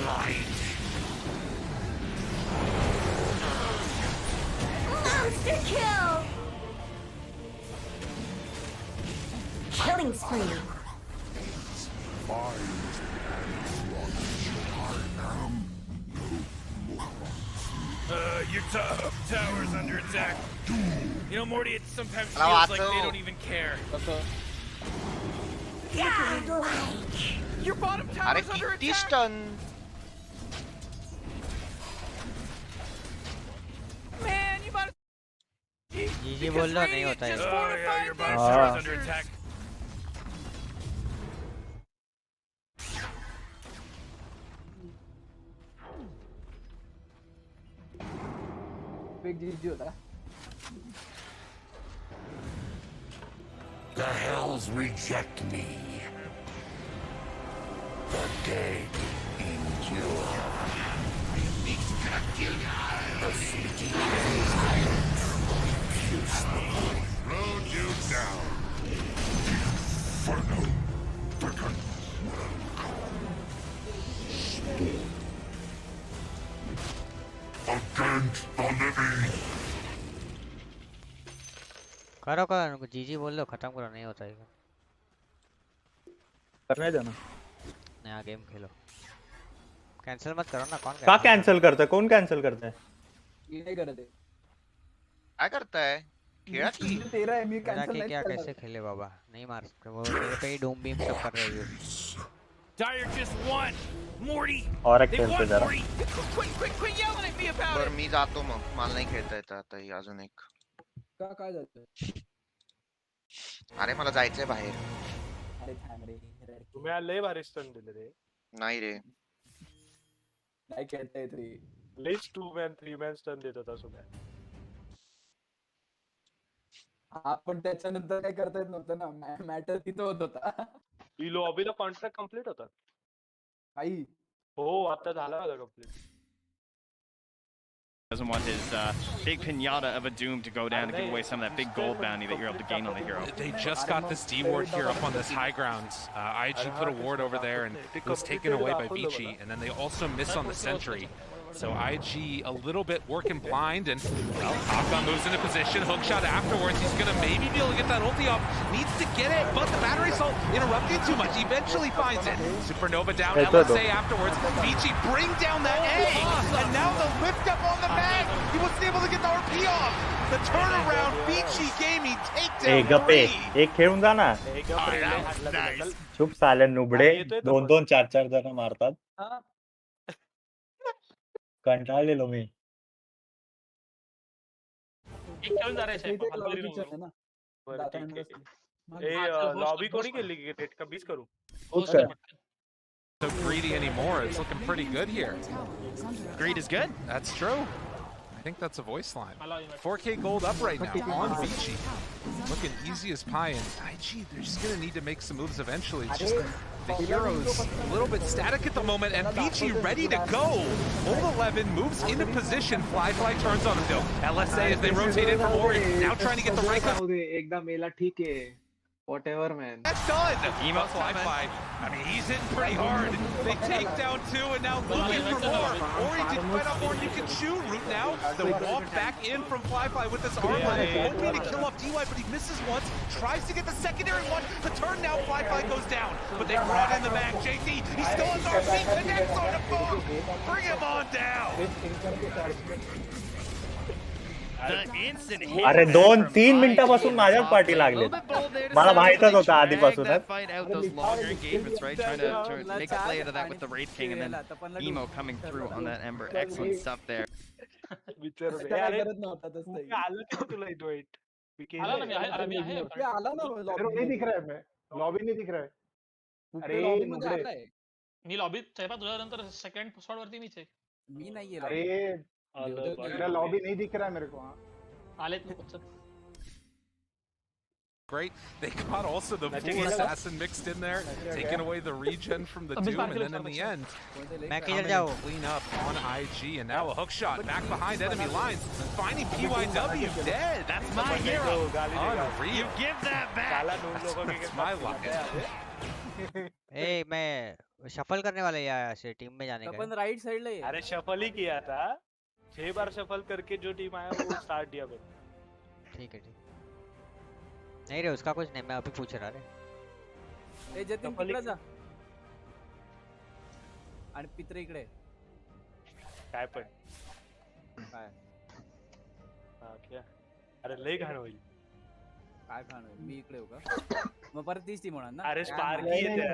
Light. Monster kill. Killing spree. Your top tower's under attack. You know, Morty, it sometimes feels like they don't even care. Godlike. Your bottom tower's under attack. stun. Man, you bought जीजी बोल लो नहीं होता है. your bottom tower's under attack. The hells reject me. The dead endure. The fleeting pierce me. Rode you down. Inferno beckons. Against the living. करो करो. जीजी बोल लो. खत्म करो. नहीं होता है. करने जाना. नया गेम खेलो. कैंसिल मत करो ना. क्या कैंसिल करता है? कौन कैंसिल करता है? ये नहीं करते. क्या करता है? खेला की तेरा है मैं कैंसिल नहीं क्या कैसे खेले बाबा. नहीं मार सकते. वो तेरे पे ही डूम बीम सब कर रहे हैं. Dire just won. Morty. और एक खेलते जरा. Quit yelling at me about it. बरं मी जातो मग. मला नाही खेळता येत आता ही अजून एक. काय जातं? अरे मला जायचंय बाहेर. अरे थांब रे तुम्ही लय भारी स्टन दिले रे. नाही रे. काय खेळताय तरी लईच 2 मॅन 3 मॅन स्टन देत होता सुम्या. हा पण त्याच्यानंतर काय करता येत नव्हतं ना. मॅटर तिथं होत होता. ही लॉबीला कॉन्ट्रॅक्ट कम्प्लीट होता. आई हो आता झाला होता complete. Doesn't want his big pinata of a Doom to go down to give away some of that big gold bounty that you're able to gain on the hero. They just got this D ward here up on this high ground. IG put a ward over there and it was taken away by Vici, and then they also miss on the sentry. So IG a little bit working blind, and well, Akon moves into position, hook shot afterwards. He's gonna maybe be able to get that ulti off. Needs to get it, but the battery assault interrupting too much. Eventually finds it. Supernova down, LSA afterwards. Vici bring down that A, and now the lift up on the bag. He wasn't able to get the RP off. The turnaround, Vici Gaming takedown. गप्पे एक खेळून जा ना. चुप साले नुबडे 2-2 4-4 जण मारतात. कंटाळलेलो मी. Lobby कोणी केली क्रिकेट का 20 करू. So greedy anymore. It's looking pretty good here. Greed is good. That's true. I think that's a voice line. 4K gold up right now on Vici. Looking easy as pie, and IG, they're just going to need to make some moves eventually. It's just the hero's a little bit static at the moment, and Vici ready to go. Hold 11, moves into position. Fly turns on him though. LSA as they rotate in from Ori, now trying to get the rank up. एकदा मेला ठीक आहे. Whatever, man. That's done. Emo Fly. I mean, he's hitting pretty hard. They take down 2, and now looking for more. Ori didn't find out more. You can shoot. Root now. The walk back in from Fly with this armor. Hoping to kill off DY, but he misses once. Tries to get the secondary one. The turn now. Fly goes down. But they brought in the back. JT, he still has RP. Connects on the phone. Bring him on down. अरे 2-3 मिनिटापासून माझ्याच पाठी लागले. मला माहितच होतं आधीपासूनच. Fight out those longer engagements, right? Trying to make a play out of that with the Wraith King, and then Emo coming through on that Ember. Excellent stuff there. नहीं दिख रहा है. मैं लॉबी नहीं दिख रहा है. अरे मी लॉबीत आहे पा तुझ्या नंतर सेकंड स्पॉट वरती मीच आहे. मी नाहीये. अरे मेरा लॉबी नहीं दिख रहा है मेरे को. आलेत ना. Great. They got also the full assassin mixed in there, taking away the regen from the Doom, and then in the end, coming to clean up on IG, and now a hook shot back behind enemy lines, finding PYW dead. That's my hero. Unreal. You give that back. That's my luck. ए मैं shuffle करने वाला यार ऐसे team में जाने का. अपन right side ले. अरे शफल ही किया था. 6 बार शफल करके जो टीम आया वो स्टार्ट दिया मैंने. ठीक है. नहीं रे उसका कुछ नहीं, मैं अभी पूछ रहा रे. ए जतिन तिकडे जा. आणि पित्र इकडे. काय पण. काय. हा क्या. अरे लय घाण होईल. काय घाण होईल. मी इकडे येऊ का. मग परत तीच टीम होणार ना. अरे स्पार्की येते.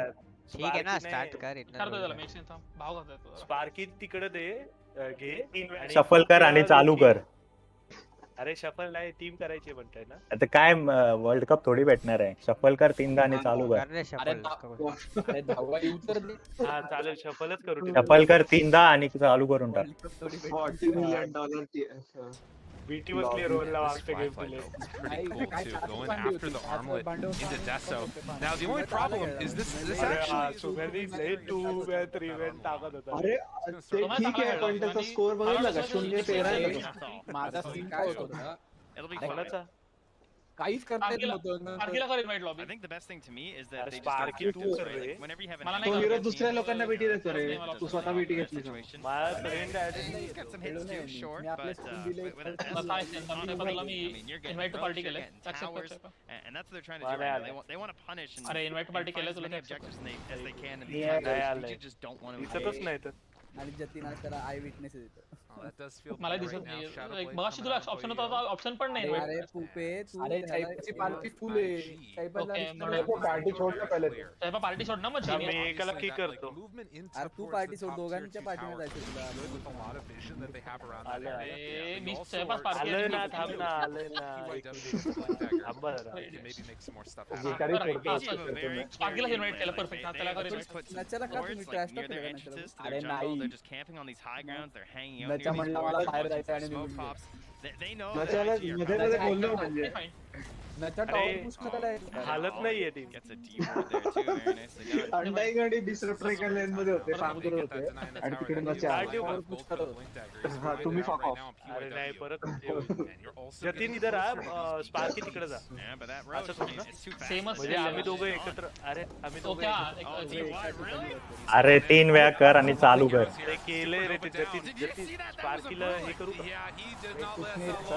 ठीक आहे ना स्टार्ट कर. इतना करतो त्याला मेक्सिन थांब. भाव करतो. स्पार्की तिकडे दे. घे. शफल कर आणि चालू कर. अरे शफल नाही टीम करायची म्हणताय ना. आता काय वर्ल्ड कप थोडी भेटणार आहे. शफल कर 3दा आणि चालू कर. अरे धावा येऊ तर दे. हा चालेल शफलच करू. शफल कर 3दा आणि चालू करून टाक. $40 million. BT was clear on last game play. Pretty cool too, going after the armlet into Deso. Now the only problem is this actually so many late 2-3 went टाकत होता. अरे ते ठीक आहे पण त्याचा स्कोर बघितला का 0-13. माझा सीन काय होत होता. कोणाचा काहीच करता येत नव्हतं. पार्कीला कर invite lobby. I think the best thing to me is that they Sparky just too, like, whenever you have तो हिरो दुसऱ्या लोकांना बीटी देतो रे. तू स्वतः बीटी घेतली. माझा friend he's got some hits too, short, but with an invite party केले. towers, and that's what they're trying to do right now. They want to punish and अरे इनवाइट पार्टी केले as तुला many objectives as they can in these times. You just don't want to engage. आणि जतीन आज त्याला आय witness देतो. मला दिसत नाही लाईक मगाशी तुला ऑप्शन होता ऑप्शन पण नाही अरे पुपे तू सायपाची पार्टी फुल आहे. पार्टी छोड़ पहले तू. सायपा पार्टी सोड ना मग मी एकाला किक करतो. अरे तू पार्टी सोड दोघांच्या पार्टीने जायचं तुला. मी सायपाच पार्टी आलोय ना थांब ना आलोय ना. स्पार्कीला इन्व्हाइट केलं परफेक्ट त्याला कर इन्व्हाइट. नच्याला का तुम्ही ट्रॅश टॉक केलं नच्याला? अरे नाही they're just camping on these high grounds they're hanging out नच्या म्हणला मला बाहेर जायचं आणि smoke pops they know नच्याला मध्ये बोललो म्हणजे नच्या टॉवर पुश करायला हालत नाहीये team. gets a D4 there too very nicely done अंडाई गाडी डिसरप्टर एका लेन मध्ये होते काम करत होते आणि तिकडे नच्या पुश करत होते. तुम्ही फक ऑफ. अरे नाही परत जतीन इधर आ स्पार्की तिकडे जा. yeah but that असं road थोडी it's too fast म्हणजे आम्ही दोघं एकत्र अरे आम्ही दोघं अरे 3 वेळा कर आणि चालू कर. ते केलंय रे ते जतीन स्पार्कीला हे करू का?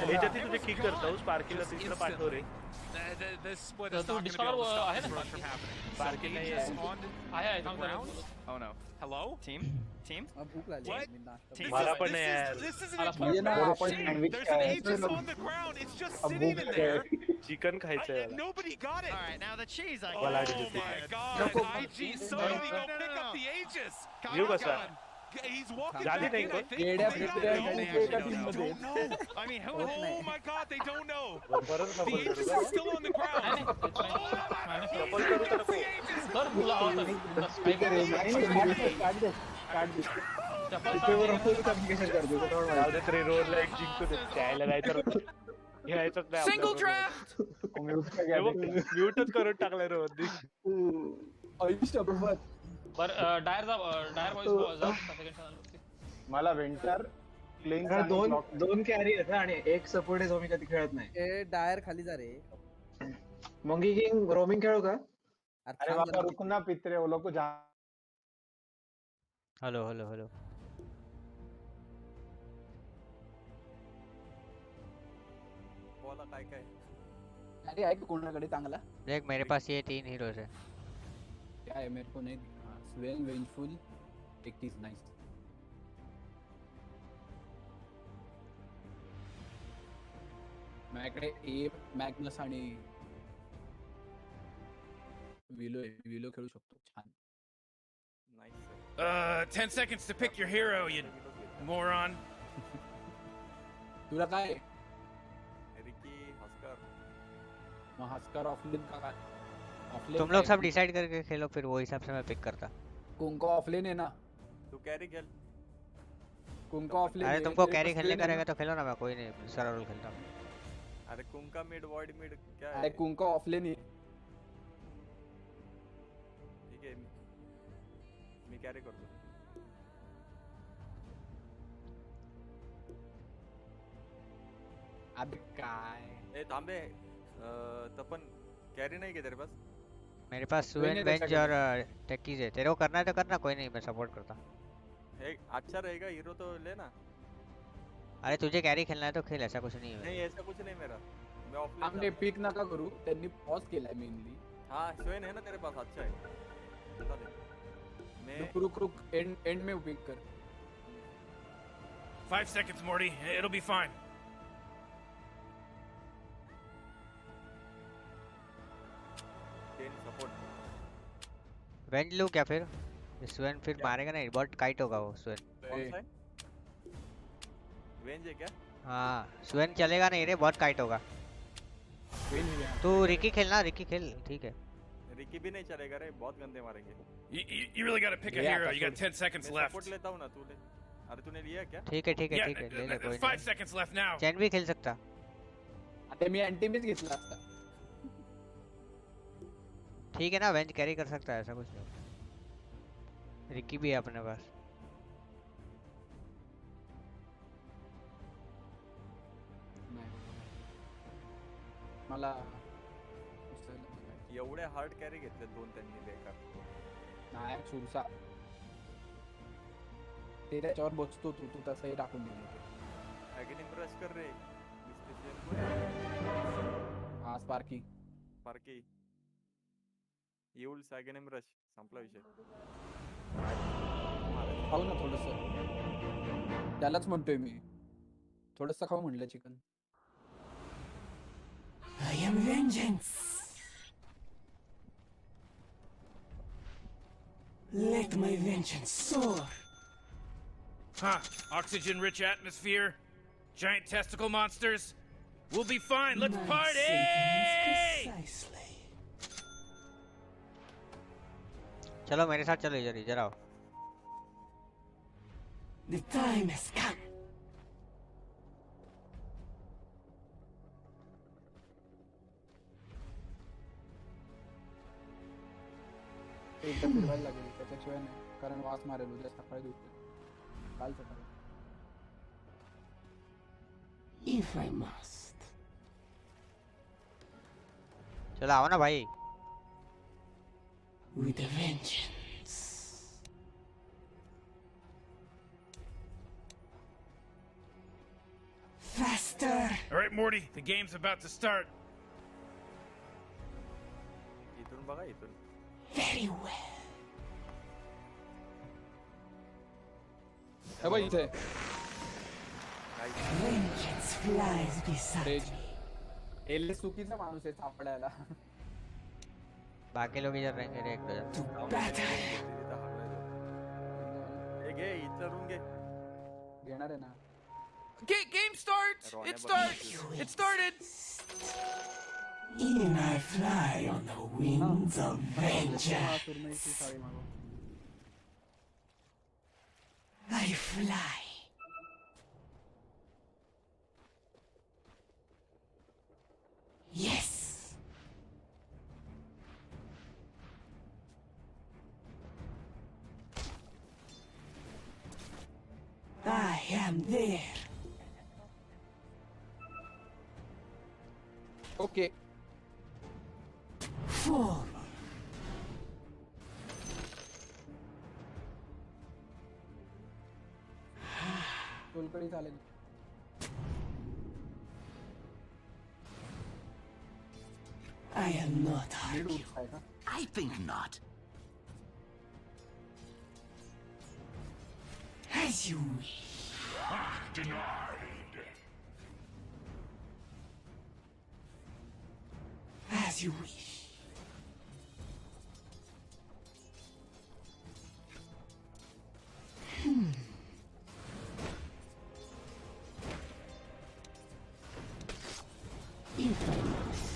हे जतीन तुझे किक करतो स्पार्कीला तिकडे पाठव रे. तू डिस्कवर आहे ना स्पार्की नाही आहे. आहे थांब oh no hello team भूक लागली मी नाश्ता. मला पण आहे यार. ये ना आपण सँडविच चिकन खायचंय मला. nobody got it all right now the cheese I मला got आधी IG so you go pick up the Aegis येऊ कसा he's walking झाली नाही कोण? येड्या फिरत्या एका टीम मध्ये. I mean oh my god they don't know परत the Aegis is still on the ground सफल करू तर नको. कर तुला काढ दे. तिथेवर असं कम्युनिकेशन करतो जाऊ दे तरी रोडला एक जिंकतो ते द्यायला नाही तर घ्यायचंच नाही. single draft म्यूटच करून टाकलाय रोडनी. बर डायर वॉइस जा सेकंड. मला वेंटर प्लेइंग दोन कॅरी आहेत आणि एक सपोर्ट आहे जो मी कधी खेळत नाही. ए डायर खाली जा रे. मंगी किंग रोमिंग खेळू का? अरे बाबा रुक ना पित्रे वो लोग को जा. हेलो बोला काय अरे आहे का कोणाकडे चांगला? देख मेरे पास ये 3 हीरोज है. क्या है मेरे को नहीं दिखा. स्वेन वेंजफुल इट इज नाइस. माझ्याकडे ए मॅग्नस आणि विलो खेळू शकतो. छान. 10 seconds to pick your hero, you moron. तुला काय रिकी हस्कर मग हस्कर ऑफलेन का काय? तुम लोग सब डिसाइड करके खेलो फिर वो हिसाब से मैं पिक करता. कुंको ऑफलेन है ना. तू कैरी खेल. कुंको ऑफलेन. अरे तुमको कैरी खेलने का रहेगा तो खेलो ना. मैं कोई नहीं दूसरा रोल खेलता हूँ. अरे कुंका मिड वॉइड मिड क्या है? अरे कुंको ऑफलेन है. ठीक है मी कैरी करतो. अबे काय ए थांबे तपन कैरी नहीं क्या तेरे पास? मेरे पास सुवेन बेंच और टेकीज है. तेरे को करना है तो करना. कोई नहीं मैं सपोर्ट करता. अच्छा रहेगा हीरो तो लेना. अरे तुझे कैरी खेलना है तो खेल. ऐसा कुछ नहीं है. नहीं ऐसा कुछ नहीं मेरा. मैं ऑफलाइन हमने पिक नका करू. त्यांनी पॉज केलाय मेनली. हां स्वेन है ना तेरे पास. अच्छा है बता दे. मैं रुक एंड में पिक कर. 5 seconds Morty it'll be fine. वेंज लूं क्या फिर? स्वेन फिर मारेगा नहीं. बहुत काइट होगा वो स्वेन. कौन सा है? वेंज है क्या? हाँ स्वेन चलेगा नहीं रे. बहुत काइट होगा. तू रिकी खेलना. रिकी खेल ठीक है. रिकी भी नहीं चलेगा रे. बहुत गंदे मारेंगे. You really got to pick a hero. You got 10 seconds left. Support लेता हूं ना तू ले. अरे तूने लिया क्या? ठीक है ले ले कोई 5 seconds left now. चैन भी खेल सकता. आता मी एंटी मिस घेतला असता. ठीक है ना. वेंज कैरी कर सकता है. ऐसा कुछ नहीं. रिकी भी है अपने पास. मला एवढे हार्ड कॅरी घेतले 2 त्यांनी बेकार. नाही सुरसा ते त्याच्यावर बसतो. तू तसंही टाकून दिलं. अगेन ब्रश कर रे. हा स्पार्की येऊल सॅगेनेम रश संपला विषय. खाऊ ना थोडंसं. त्यालाच म्हणतोय मी. थोडंसं खाऊ म्हणलं chicken. I am vengeance. Let my vengeance soar. Huh. Oxygen-rich atmosphere. Giant testicle monsters. We'll be fine. Let's My party! precisely. चलो मेरे साथ चलो इधर इधर आओ. The time has come. एकदा फिरवायला लागेल त्याच्याशिवाय नाही कारण वास मारेल उद्या सकाळी दुखते. काल सकाळी. If I must. चलो आओ ना भाई. With a vengeance. Faster. All right, Morty. The game's about to start. इथून बघा इथून. Very well. हे बघ इथे. Vengeance flies beside me. L चुकीचा माणूस आहे सापडायला. बाकी लोग इधर रहेंगे रे एक दो. घे इथून घे. घेणार आहे ना. Game starts. It starts. It started. Even I fly on the wings of vengeance. I fly. Yes. I am there. Okay. Forward. Solkadhi चालेल. I am not hurt. I think not. As you wish. Denied. As you wish. If I must.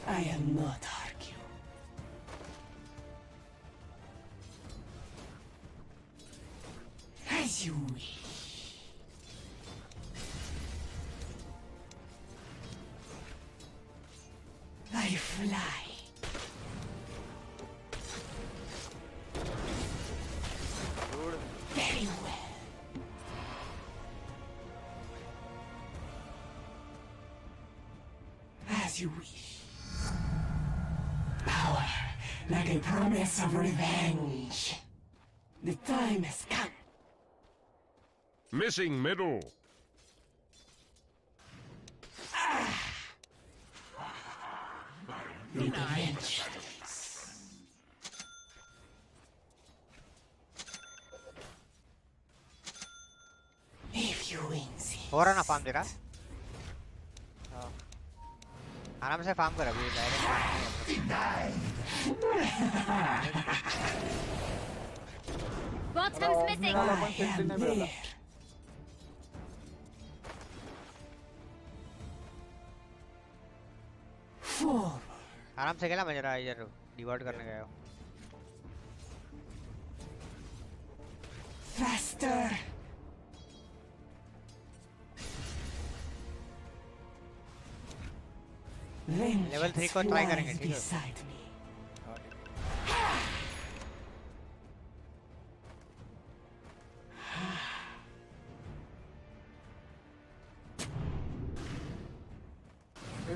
I am not argue. As you wish. I fly. Very well. As you wish. Power, like a promise of revenge. The time has come. Missing middle. Vengeance. If you insist. हो रहा ना farm तेरा. आराम से farm कर अभी Bottom's missing. I am there. Forward. आराम से खेला मैं जरा इधर डिवर्ट करने गया हूँ. Faster. लेवल 3 को ट्राई करेंगे ठीक है. Beside me.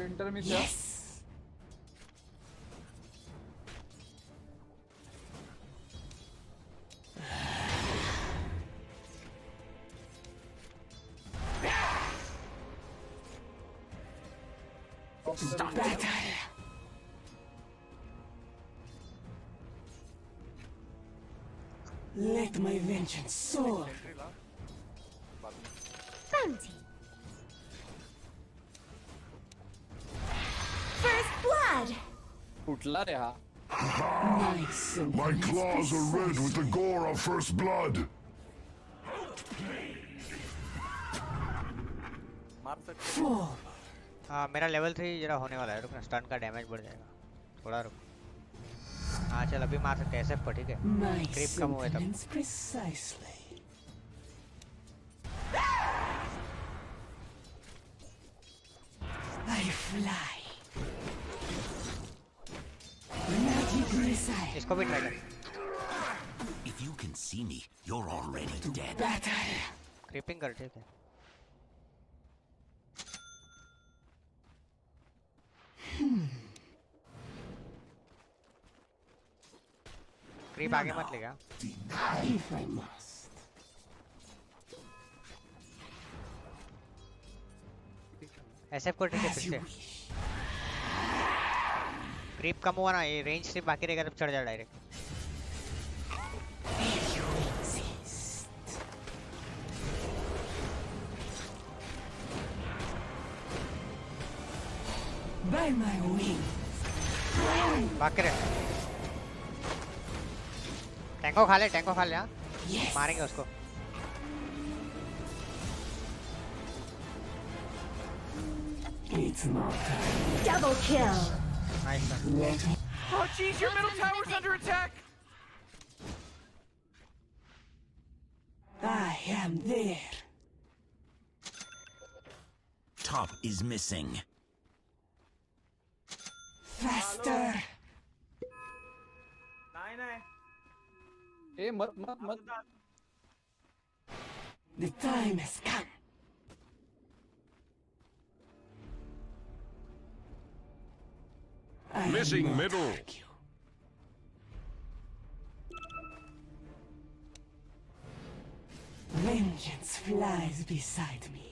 इंटरमिट. Yes. Stop Battle. Let my vengeance soar. Bounty. First blood. फुटला रे हा. My claws are red with the gore of first blood. हाँ मेरा लेवल 3 जरा होने वाला है, रुक ना, स्टन का डैमेज बढ़ जाएगा, थोड़ा रुक। हाँ चल अभी मार सकते हैं SF पर, ठीक है, क्रीप कम हुए तब। I fly. इसको भी ट्राई कर। If you can see me, you're already dead. Creeping कर, ठीक है। क्रीप आगे मत लेगा। SF को ठीक है, फिर से क्रीप कम हुआ ना, ये रेंज से बाकी रहेगा तब चढ़ जाए डायरेक्ट। By my wings. बाकी रहे। टैंको खा ले, टैंको खा ले, हाँ मारेंगे उसको। It's not time. Double kill. Nice. Oh jeez, your middle tower's under attack. I am there. Top is missing. Faster. ए मत मत मत. The time has come. Missing middle. Vengeance flies beside me.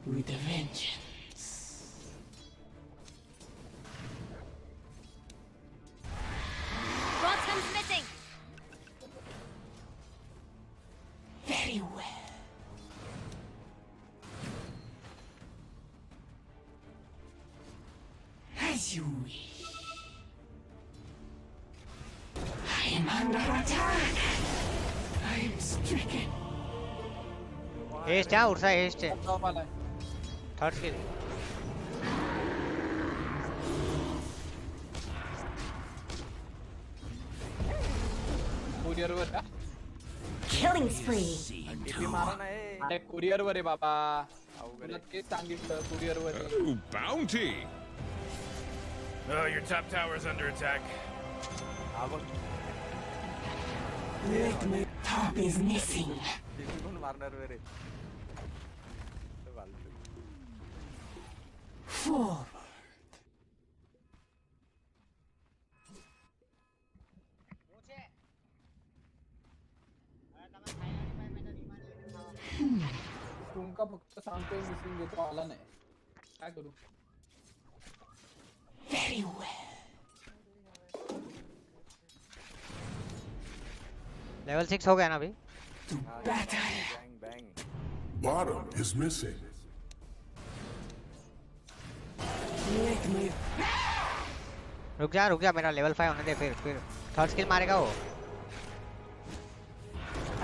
With a vengeance. Bottom's missing. Very well. As you wish. I am under attack. I am stricken. Haste है, Ursa haste है। Third skill. Courier वर का? Killing spree. किती मारा नाही. अरे courier वर आहे बाबा. तुला तेच सांगितलं courier were. Oh, bounty. Oh, your top tower's under attack. Let my top is missing. Forward. तुमका फक्त सांगतोय मिसिंग देतो आला नाही. काय करू? Very well. लेवल 6 हो गया ना अभी। Bottom is missing. रुक जा, मेरा लेवल 5 होने दे, फिर थर्ड स्किल मारेगा वो।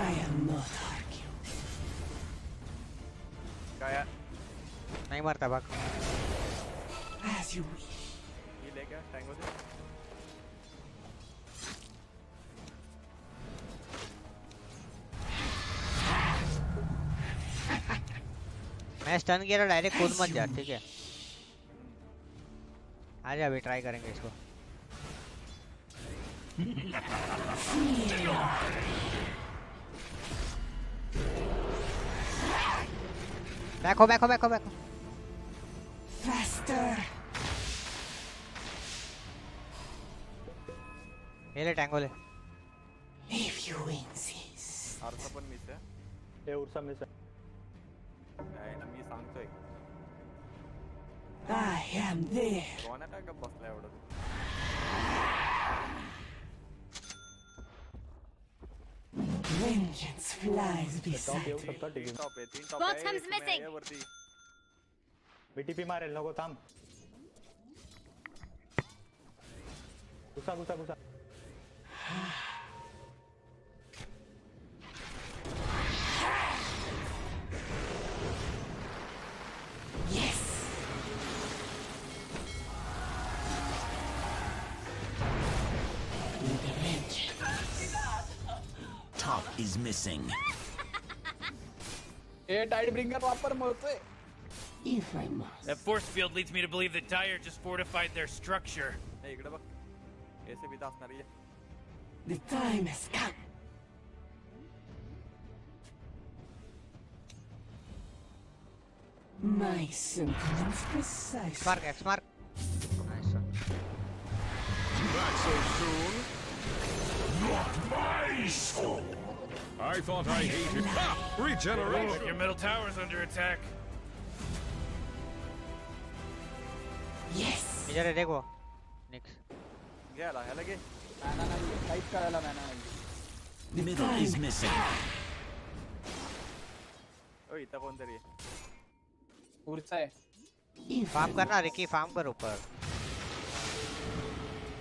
I am not arguing. नहीं मरता भाग। As you wish. ये लेगा टैंगो से। मैं स्टन किया तो डायरेक्ट कूद मत जा, ठीक है। आजा अभी ट्राई करेंगे इसको। बैको। Faster. ये ले टैंगो ले। If you insist. आरसा पण मिस आहे. हे उर्सा मिस आहे. नाही ना, मी सांगतोय. I am there. कोणा काय का बसला एवढं? Vengeance flies beside me. Bottom's missing. BTP मारेल नको थांब. घुसा. Yes. Top is missing. Tide bringer वापर मरतोय. If I must. That force field leads me to believe that Dire just fortified their structure. इकडे बघ. ऐसे भी असणार आहे. The time has come. My sentiments precise. Mark, X mark. Nice one. Not so soon. Not my soul. I thought I hated. Regeneration. Your middle tower's under attack. Yes. इधर है देखो. Next. गेला ह्याला घे. मॅना नाही काहीच करायला मॅना नाही. The middle is missing. ओ इथं कोणतरी आहे. पुढचा आहे. फार्म करना रिकी फार्म कर ऊपर.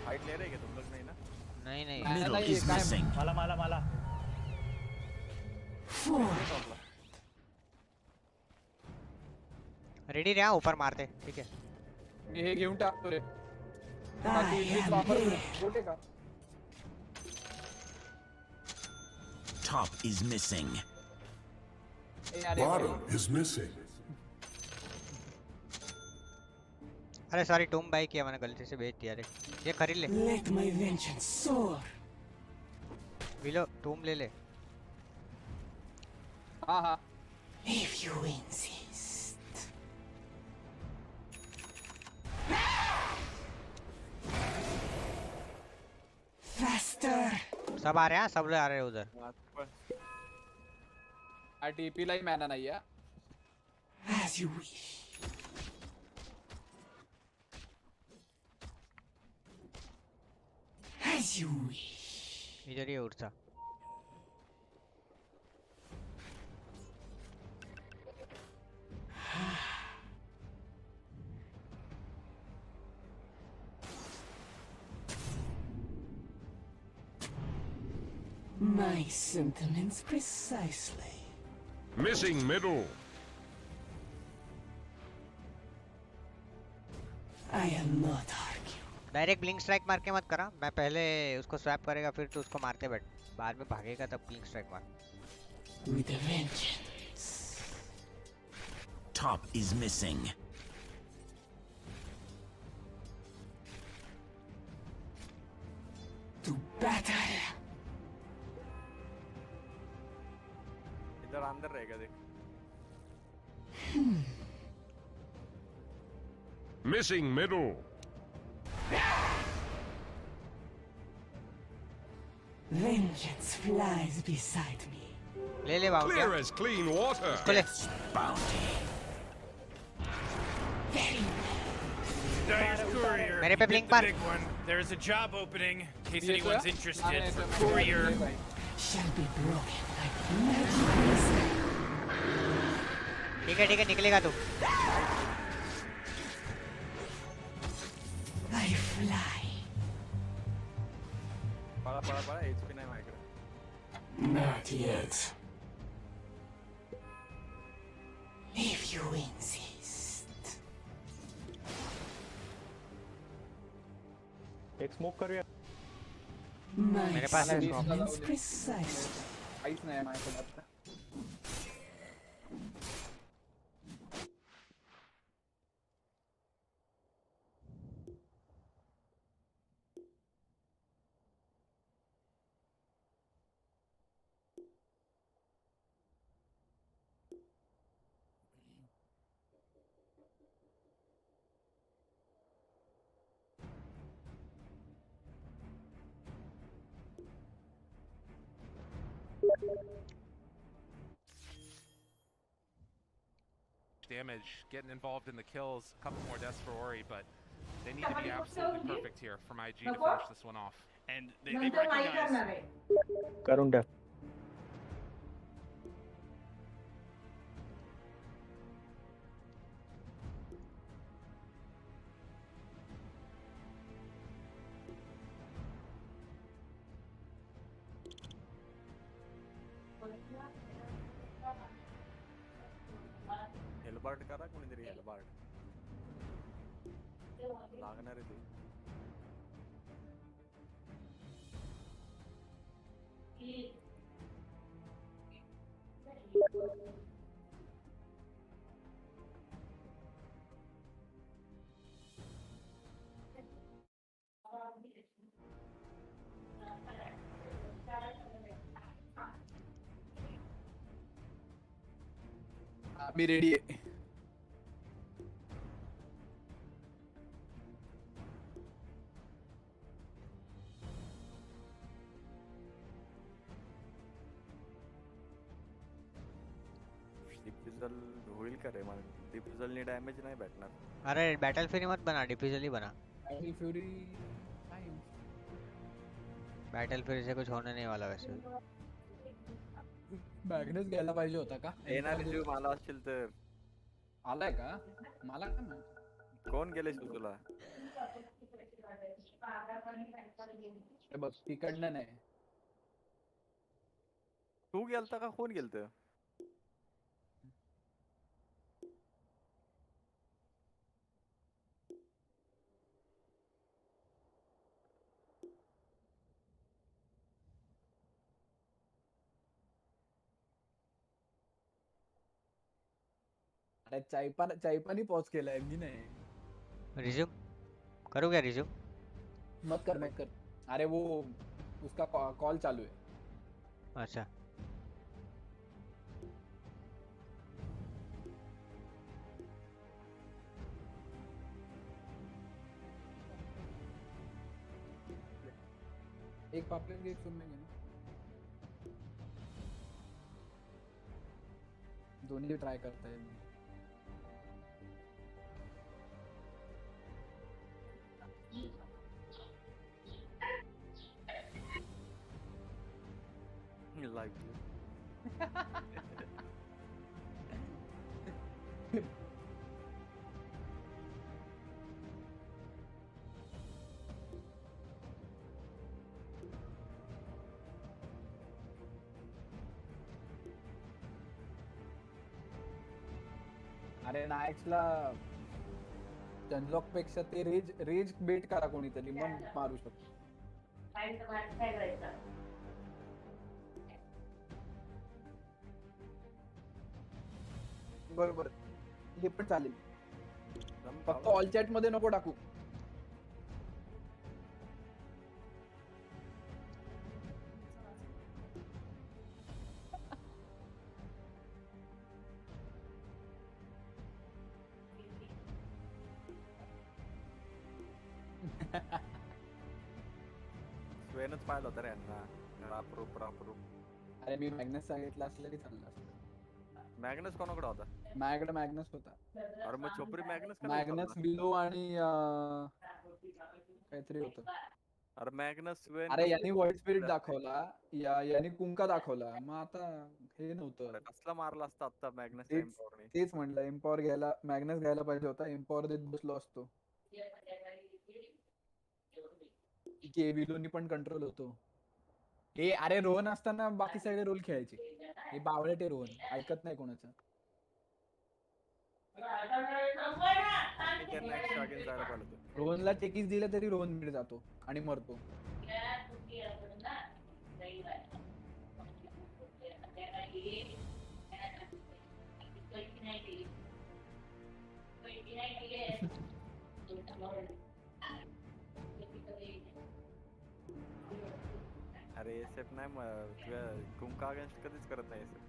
फाइट ले रहे क्या तुम लोग नहीं ना? नहीं. Middle is missing. Mala. Ready रहा ऊपर मारते ठीक है. हे घेऊन टाकतो रे. बाकी इनविट वापर बोलते का? Top is missing. Bottom is missing. अरे सॉरी टूम बाई किया मैंने गलती से भेज दिया रे. ये खरीद ले. Let my vengeance soar. विलो टूम ले ले. हाँ. If you insist. Faster. सब आ रहे हैं सब लोग आ रहे हैं उधर. टीपी ला ही मॅना नाही आहे. As you wish. As you wish. इधर ही उड़ता. My sentiments precisely. Missing middle. I am not arguing. Direct blink strike मार के मत करा. मैं पहले उसको स्वैप करेगा फिर तू उसको मारते बैठ. बाद में भागेगा तब ब्लिंक स्ट्राइक मार. With a vengeance. Top is missing. To battle. इधर अंदर रहेगा देख. Missing middle. Vengeance flies beside me. ले बाबू. Clear as clean water. इसको ले. Bounty. Dire's courier. मेरे पे blink the मार. big one. There's a job opening in case anyone's interested. For courier. Shall be broken like magic. ठीक है निकलेगा तू. I fly. पड़ा HP नाही माझ्याकडे. Not yet. If you insist. एक स्मोक करूया. मेरे पास है sentiments precisely. काहीच नाही माझ्याकडे आता. Damage, getting involved in the kills, a couple more deaths for Ori, but they need to be absolutely perfect here from IG to finish this one off. And they recognize करून द्या. हेलबार्ट करा कोणीतरी हेलबार्ट लागणार आहे ते. मी रेडी आहे. डिफ्युजल होईल का रे? मला डिफ्युजलनी डॅमेज नाही भेटणार. अरे बैटल फ्यूरी मत बना, डिफ्यूजल ही बना. बैटल फ्यूरी बैटल फ्यूरी से कुछ होने नहीं वाला वैसे भी. मॅग्नेस घ्यायला पाहिजे होता का? येणार जीव मला असेल तर. आलाय का? मला काय माहिती. कोण गेले तुला? बघ तिकडनं नाही. तू गेलता का कोण गेलत? अरे चायपानी पॉज केलाय मी नाही. रिज्यूम करो क्या रिज्यूम? मत कर. अरे वो उसका कॉल चालू है. अच्छा एक पापलेट गेट सुनने ना. दोन्ही ट्राय करताय. लाइक अरे नायक्सला जनलॉक पेक्षा ते रेज बेट करा कोणीतरी, मग मारू शकतो. बरोबर हे पण चालेल, फक्त ऑल चॅट मध्ये नको टाकू. स्वेनच पाहिलं होतं रे यांना. रापरूप अरे मी मॅग्नस सांगितलं असलं की चाललं असतं. मॅग्नस कोणाकडे होता? माझ्याकडे मॅग्नस होता. अरे मग चोपरी मॅग्नस का मॅग्नस विलो आणि काहीतरी होतं. अरे मॅग्नस स्वेन. अरे यांनी व्हाईट स्पिरिट दाखवला, यांनी कुंका दाखवला, मग आता हे नव्हतं. कसला मारला असता आता मॅग्नस? तेच म्हणलं, एम्पॉवर घ्यायला मॅग्नस घ्यायला पाहिजे होता. एम्पॉवर देत बसलो असतो. विलोनी पण कंट्रोल होतो. हे अरे रोहन असताना बाकी सगळे रोल खेळायचे. हे बावळटे रोहन ऐकत नाही कोणाचं. रोहनला टेकीस दिलं तरी रोहन मिळ जातो आणि मरतो. अरे एसएफ नाही मग कुंका अगेन्स्ट कधीच करत नाही एसएफ.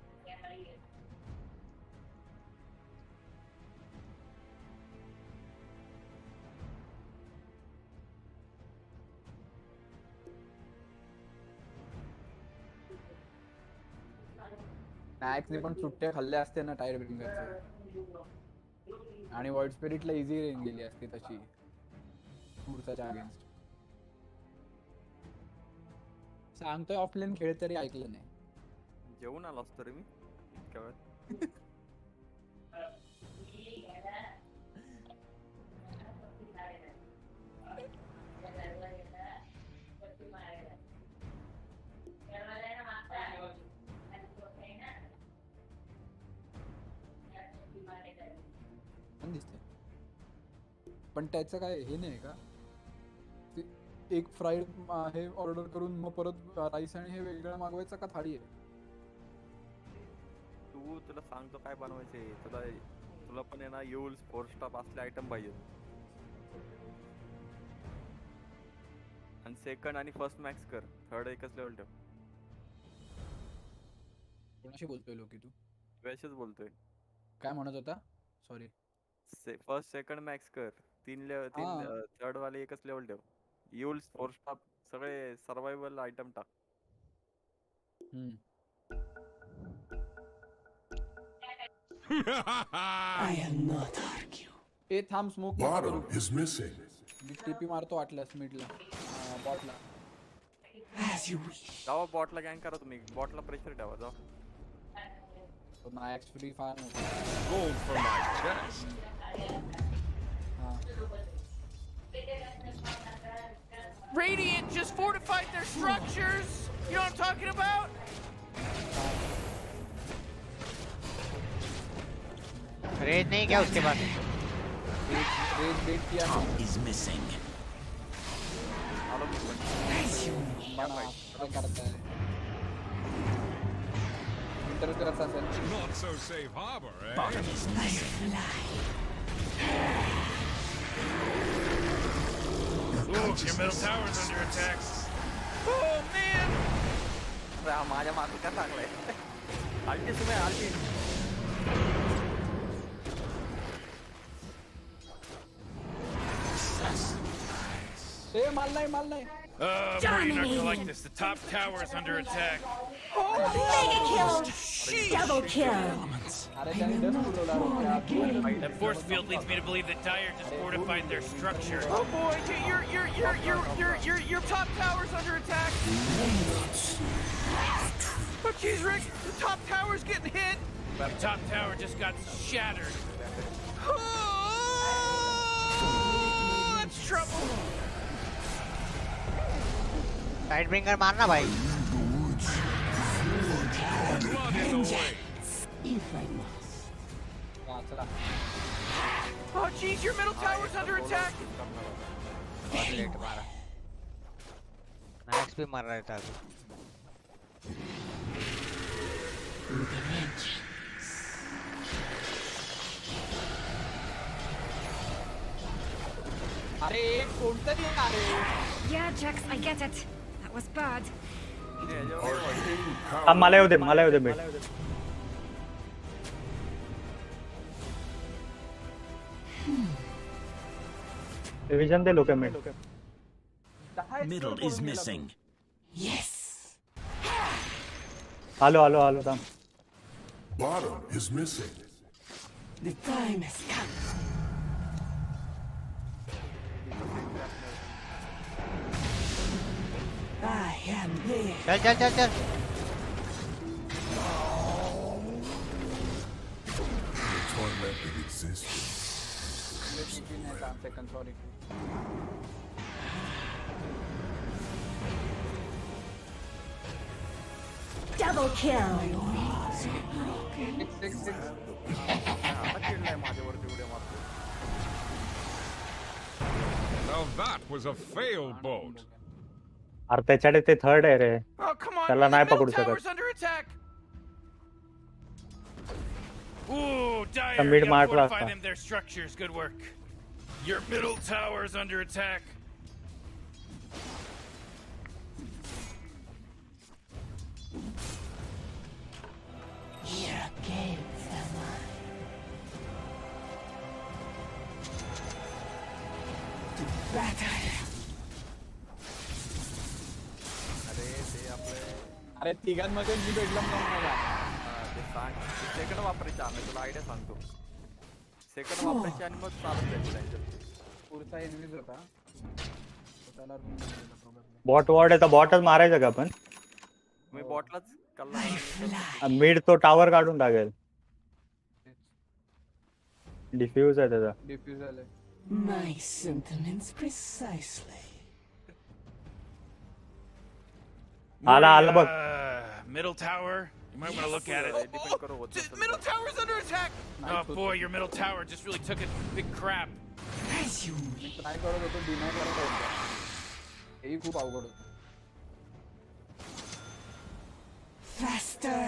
नायक्सने पण सुट्ट्या खाल्ल्या असते ना टायर ब्रिंगरचे, आणि व्हाईट स्पिरिटला इझी रेंज गेली असती तशी पुढच्या अगेन्स्ट. सांगतोय ऑफलाईन खेळ तरी ऐकलं नाही. जेवून आलो असतो रे मी इतक्या वेळ. पण त्याचं काय हे नाही का ते एक फ्राईड हे ऑर्डर करून मग परत राईस आणि हे वेगळं मागवायचं का थाळी आहे? तू तुला सांगतो काय बनवायचे तुला पण आहे ना युल्स 4 स्टार असले आयटम पाहिजे आणि सेकंड आणि फर्स्ट मॅक्स कर थर्ड एकच लेवल ठेव. कोणाशी बोलतोय लोकी तू? वेशच बोलतोय. काय म्हणत होता? सॉरी. फर्स्ट सेकंड मॅक्स कर तीन थर्ड वाले एकच लेवल ठेव. युल्स 4 स्टार सगळे सर्वायवल आयटम टाक. I am not argue. ए थांब स्मोक Bottom is missing. मी टीपी मारतो वाटल्यास मिडला बॉटला. As you wish. जावा बॉटला गँग करा तुम्ही बॉटला प्रेशर ठेवा जावा. ना actually far Gold for my chest. Radiant just fortified their structures. You know what I'm talking about? रेज नहीं क्या उसके पास? रेज किया is missing. करता है इंटर करता है. Not so safe harbor, eh? Bottom is missing. Ooh, your middle tower's under attack. Oh man! माझ्या मागे काय टाकलंय? आलटी तुम्ही आलटी. ए माल नाही. Marine, not gonna like this. The top tower is under attack. Mega kill. Double kill. That force field leads me to believe that Dire just fortified their structure. Oh boy, your top tower's under attack. Oh jeez, Rick, the top tower's getting hit. The top tower just got shattered. Oh, it's trouble. Side bringer मारना भाई. Oh jeez, your middle tower's under attack. बहुत late मारा. Max भी मर रहा था. अरे कोणतरी अरे. Yeah, Jax, I get it. That was bad. मला येऊ दे मिड. रिविजन दे लोक mid. Middle is missing. Yes. आलो थांब. Bottom is missing. The time has come. I am there. चल. The torment that exists. Sorry. Double kill. Now that was a failed boat. अरे त्याच्याकडे ते third आहे रे. Oh come on, त्याला नाही middle पकडू tower's शकत. under attack. Ooh, Dire, The you mid gotta mark fortify last them, their structures. Good work. Your middle tower's under attack. Here again, someone. To battle. अरे तिघांमध्ये मी भेटला मला. ते सांग second वापरायचे आम्ही तुला आयडिया सांगतो. सेकंड वापरायचे आणि मग चालत जायचं. पुढचा एनिमीज होता. त्याला बॉट वॉर्ड आहे तर बॉटच मारायचं का आपण? मी बॉटलाच कल्ला. मिड तो टावर काढून टाकेल. डिफ्यूज आहे त्याचा. डिफ्यूज झाले. My sentiments precisely. आला बघ. Middle tower. You might want to look at it. Middle tower's under attack. Oh boy, your middle tower just really took a big crap. As you me try करत होतो deny करता येतं. हेही खूप अवघड होतं. faster.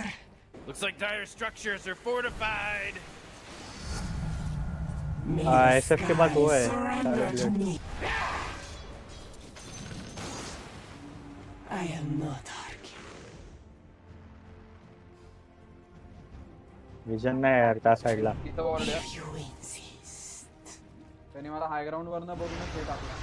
Looks like dire structures are fortified. SF के पास वो है Surrender to me. I am not arguing. Vision नाही यार त्या साईडला. इथं वॉर्ड आहे. त्यांनी मला हाय ग्राउंड वरनं बघूनच हे टाकलं.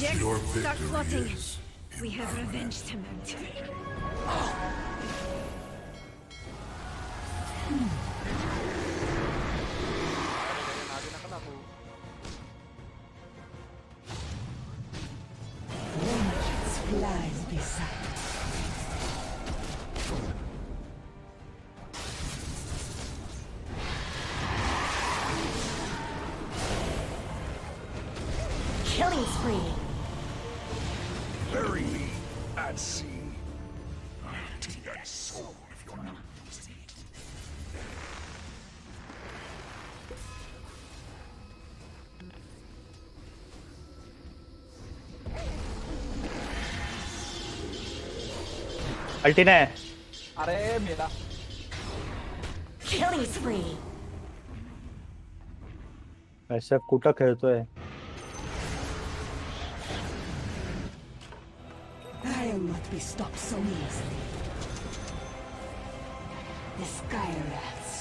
Jax, Your start victory plotting. is We have revenge to mount. Vengeance flies beside. Killing spree. bury me at sea. Take that soul if you're not using it. अल्टी नाही. अरे मेला. Killing spree. SF कुठं खेळतोय? I am not be stopped so easily. The sky rats.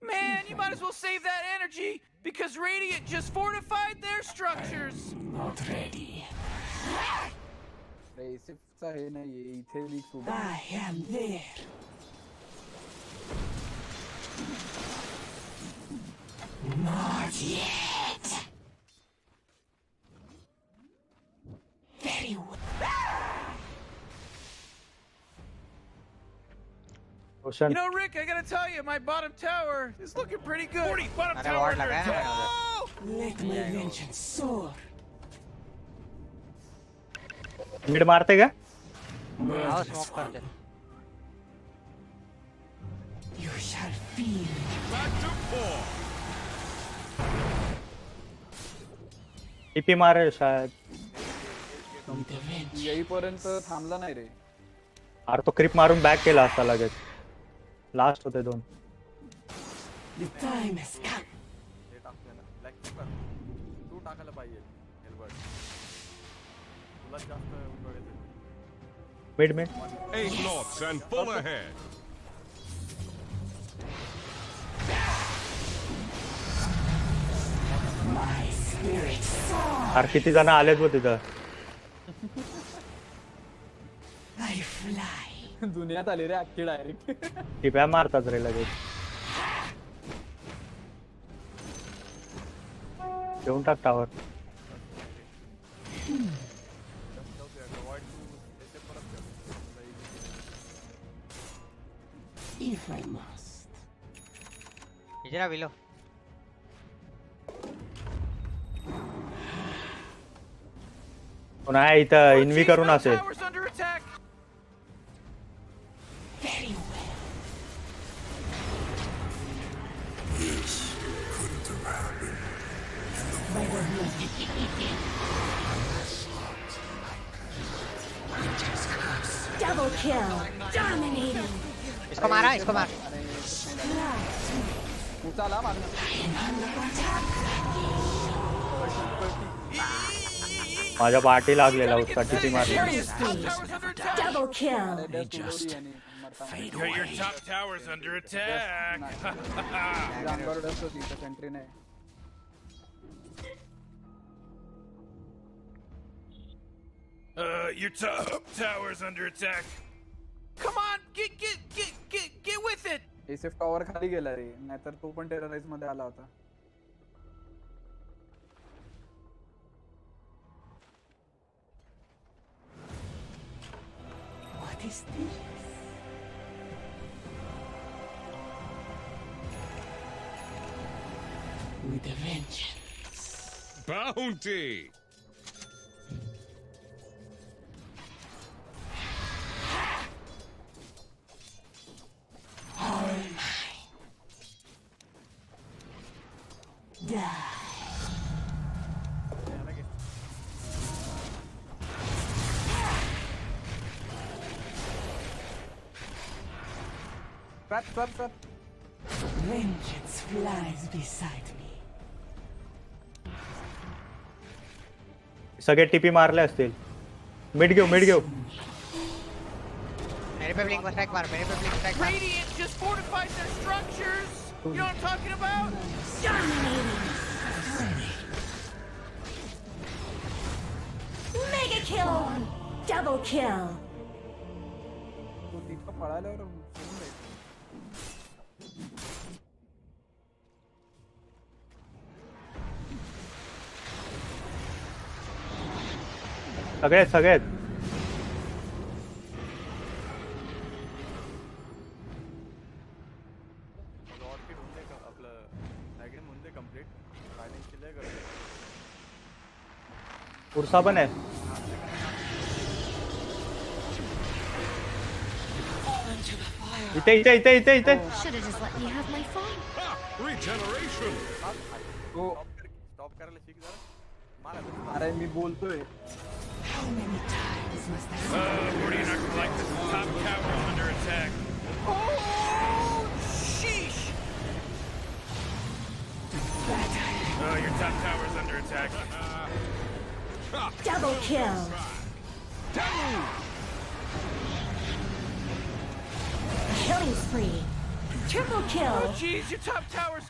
Man, you might as well save that energy because Radiant just fortified their structures. Not ready. रेसिपचा हे नाहीये इथे leak सुद्धा. I am there. Not yet. Very well. You know, Rick, I gotta tell you, my bottom tower is looking pretty good. Bottom tower under attack. Let my vengeance soar. Mid मारते का? आओ smoke कर दे. You shall feel. TP मारे शायद. येईपर्यंत थांबला नाही रे. अरे तो क्रिप मारून बॅक केला असता लगेच. लास्ट होते दोन. The time has come. तू टाकायला पाहिजे एल्बर्ट. तुला जास्त बघायचं. Mid mid. 8 knots and full ahead. My spirit soars. अरे किती जण आलेत बघ तिथं. I fly. दुनियात आली रे अख्खी डायरेक्ट. टिप्या मारतात रे लगेच. घेऊन टाक टावर. If I must. इजरा बिलो. पुन्हा इथं इन्व्ही करून असेल. Tower's under attack. Very well. This couldn't have happened. Double kill. Dominating. इसको मारा, इसको मार. उचला मारना. माझ्या पाठी लागलेला उसका टीपी मारली. Double kill. Got your top towers under attack. Sentry नाही. Your top tower's under attack. Come on, get with it. SF tower खाली गेला रे. नाहीतर तो पण टेरराइज मध्ये आला होता. What is this? with a vengeance. Bounty! All mine. Die. Trap. Vengeance flies beside me. सगळे टीपी मारले असतील. मिड घेऊ मेरे पे ब्लिंक स्ट्राइक मार. Radiant just fortified their structures. You know what I'm talking about? Mega kill! Double kill! तो तिथं पळाल्यावर सोडून द्यायचं. सगळ्यात उर्सा पण आहे. इथे Should have just let me have my fun. Regeneration! हो. स्टॉप करायला शिक जरा. मारा. अरे मी बोलतोय. How many times must I What are you not gonna like this top tower under attack? Oh, sheesh! Oh, your top tower's under attack. Double kill! Killing spree! Triple kill! Oh, jeez, your top tower's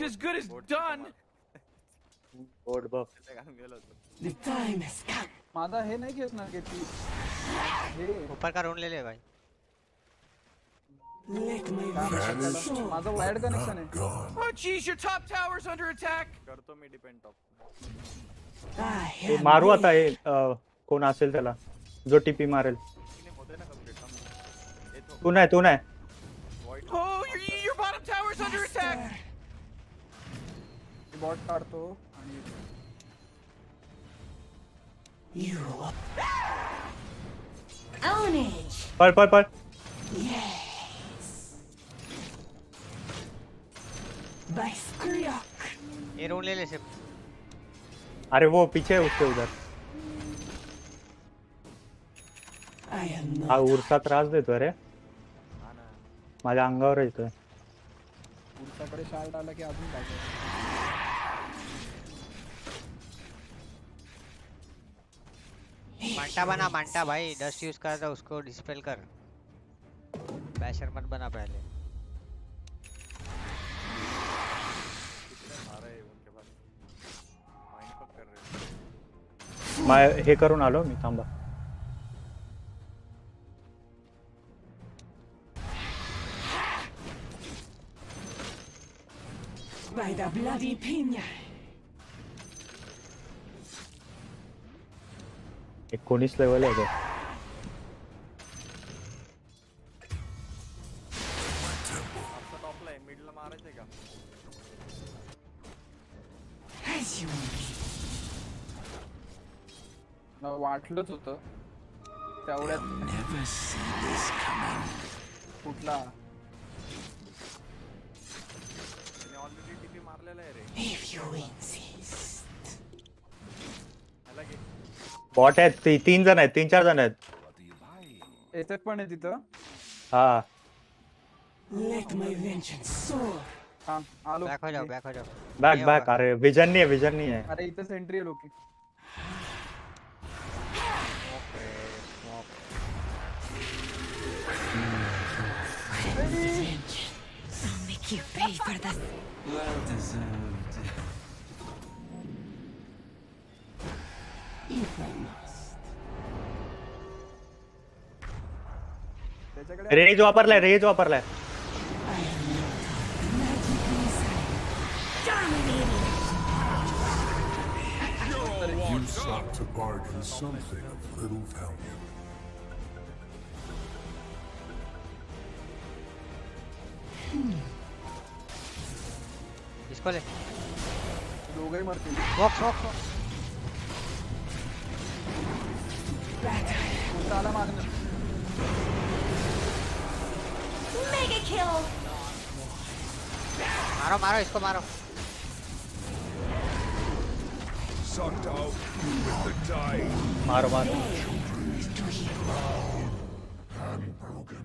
just good as done. Board बघ. The time has come. माझा हे नाही घेत ना किती. ऊपर का room ले ले भाई. Let my माझा वायर्ड कनेक्शन आहे. Oh, jeez, your top tower's under attack. करतो मी डिपेंड टॉप. मारू आता हे कोण असेल त्याला जो टीपी मारेल. तू नाही. Oh, your bottom tower's under attack. Bot काढतो आणि Ownage! पळ. Yes. By Skryok. ये रूम ले सिर्फ. अरे वो पीछे है उसके उधर. हा उर्सा त्रास देतोय रे. माझ्या अंगावर येतोय. उर्साकडे शार्ट आला की अजून काय. मांटा भाई. डस्ट यूज कर रहा उसको डिस्पेल कर. बैशर मत बना पहले. हे करून आलो मी. थांबा. By the bloody pina. 19 level आहे. टॉपला आहे. मिडला मारायचंय का? As you wish. वाटलंच होतं तेवढ्यात. Never see this coming. कुठला ऑलरेडी टीपी मारलेला आहे रे. If you insist. ह्याला घे. बॉट आहेत. 3 जण आहेत. 3-4 जण आहेत. याच्यात पण आहे तिथं. हा. Let my vengeance soar. हां आलो. बैक हो जाओ. बॅक. अरे विजन नाही आहे. अरे इथं सेंट्री आहे लोकी. I'll make you pay for this. Well deserved. If I must. Rage वापरलाय. You sought to bargain something of little value. इसको ले. दोघंही मरतील. बॉक्स उलटा आला मागणं. Mega kill. मारो इसको मारो. Sucked out with the tide. मारो. I'm broken.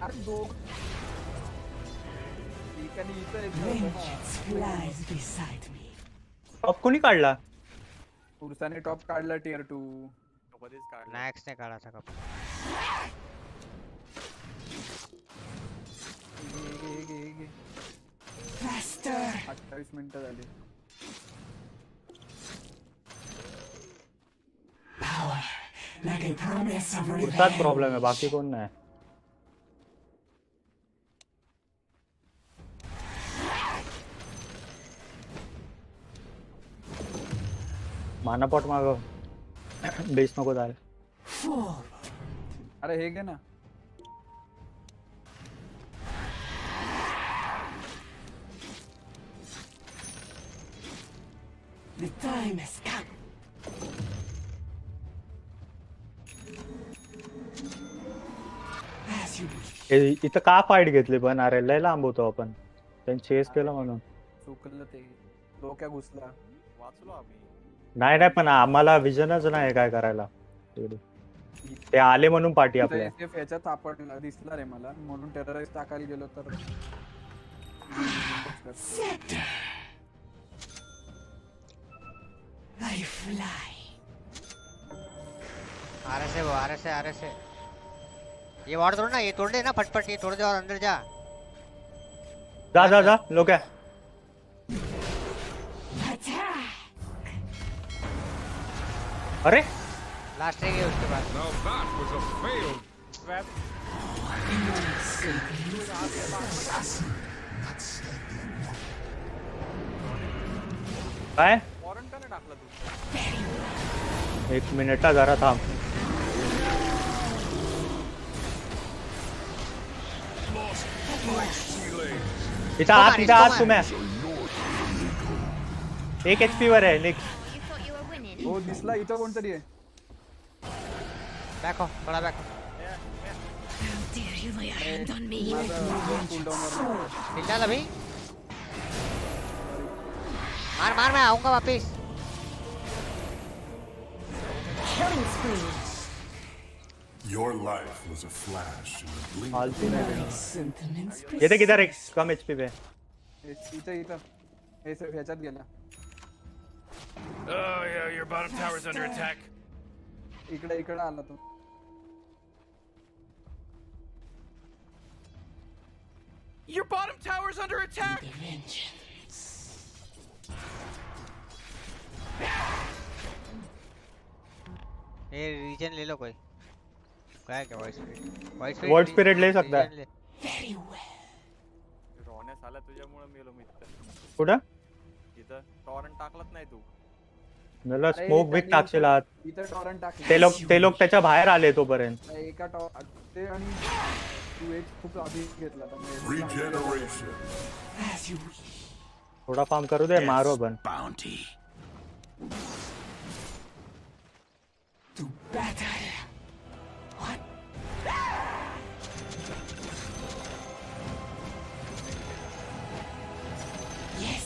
अरे दो. Vengeance flies beside me. Top कोणी काढला? पुरुषाने टॉप काढला tier 2. नॅक्स ने काढा था कप. Faster. 28 मिनिटं झाली. Power, like a promise of revenge. पुरुषात प्रॉब्लेम आहे, बाकी कोण नाही. मानापॉट मागव. बेस नको जायला. अरे हे घे ना. The time has come. As you wish. इथं का फाईट घेतली पण? अरे लय लांब होतो आपण. त्यांनी चेस केलं म्हणून. चुकलं ते. डोक्या घुसला. वाचलो आम्ही. नाही पण आम्हाला विजनच नाही काय करायला. ते आले म्हणून पाठी आपल्या. याच्यात आपण दिसला रे मला म्हणून टेररिस्ट टाकायला गेलो तर. I fly. RS. ये वार तोड़ ना, ये तोड़ दे ना फटफट, ये तोड़ दे और अंदर जा. जा लोग है. अरे लास्ट है उसके बाद. Now that was a failed trap. काय? फॉरेन का नाही टाकला तू? 1 मिनिट जरा थांब. इथं आत तुम्ही. 1 HP वर आहे निक. हो दिसला इथं कोणतरी आहे. बॅक हो, बडा back. How dare you lay a hand on me? चल अभी. मार मैं आऊंगा वापस. Killing spree. Your life was a flash in the blink. ये तो किधर है? कम HP पे. इथं हे सर ह्याच्यात गेला. Oh yeah, your bottom tower's under attack. इकडे आला तो. Your bottom tower's under attack. ये रीजन ले लो कोई. क्या क्या वॉइस स्पिरिट ले सकता है. Very well. रोहने साला तुझ्यामुळे मेलो मी इथं. कुठं? इथं टॉरंट टाकलत नाही तू. मला स्मोक बिक टाकशील आत. इथं टॉरंट टाकले. ते लोक त्याच्या बाहेर आले तोपर्यंत. एका ते आणि तू एक खूप आधी घेतला था. Regeneration. As you wish. थोड़ा फार्म करू दे, मारो अपन. Bounty. To battle. What? Yes.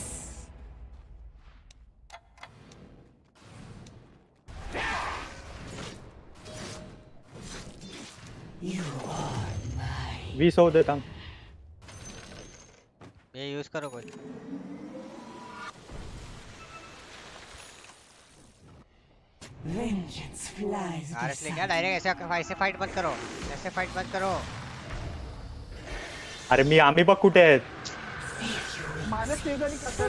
You are mine. 20 देता हूँ. ये यूज करो कोई. Vengeance flies. आरएस ले क्या डायरेक्ट ऐसे फाइट मत करो. ऐसे फाइट मत करो. अरे आम्ही बघ कुठे आहेत. माझ्या शेजारी कसं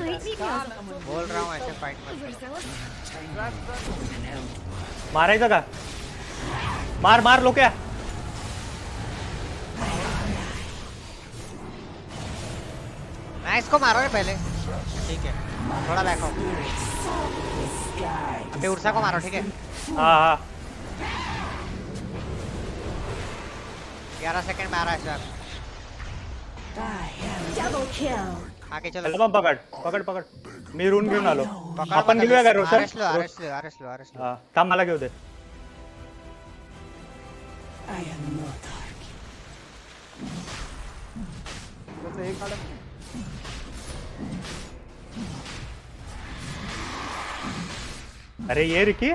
बोल रहा हूँ ऐसे फाइट मत करो. मारायचं का? मार लोक्या. मैं इसको मारो रे पहले. ठीक है, थोड़ा बैक हो. अबे उर्सा को मारो, ठीक है. हाँ 11 सेकंड में आ रहा है सर. Double kill. आगे चलो त्याला पण पकड मी रून घेऊन आलो पकड़ आपण मतलब घेऊया का रोसर आरएस लो हा थांब मला घेऊ दे I am no अरे ये रिकी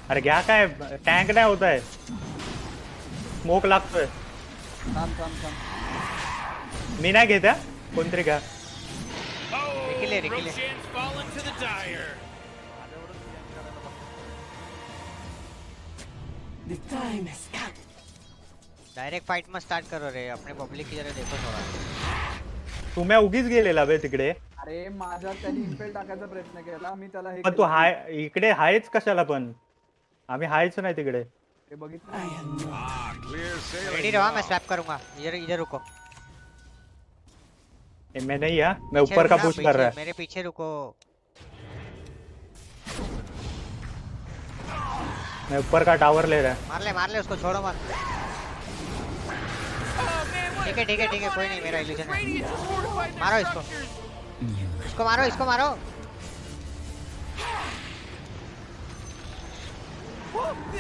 अरे घ्या काय टँक नाही होत आहे स्मोक लागतोय मी नाही घेत कोणतरी घ्या Roshan's fallen to the dire. The time has come. Direct fight में स्टार्ट करो रे अपने पब्लिक की जरा देखो थोड़ा तुम्ही उगीच गेलेला बे तिकडे अरे माझा त्यांनी इम्पेल टाकायचा प्रयत्न केला मी त्याला हे पण तू हाय इकडे हायच कशाला पण आम्ही हायच नाही तिकडे ते बघितलं रेडी रहो मैं स्वैप करूंगा इधर रुको मैं नहीं है मैं ऊपर का पुश कर रहा है मेरे पीछे रुको मैं ऊपर का टावर ले रहा है मार ले उसको छोड़ो मत ठीक है कोई नहीं मेरा इल्यूजन है मारो इसको मारो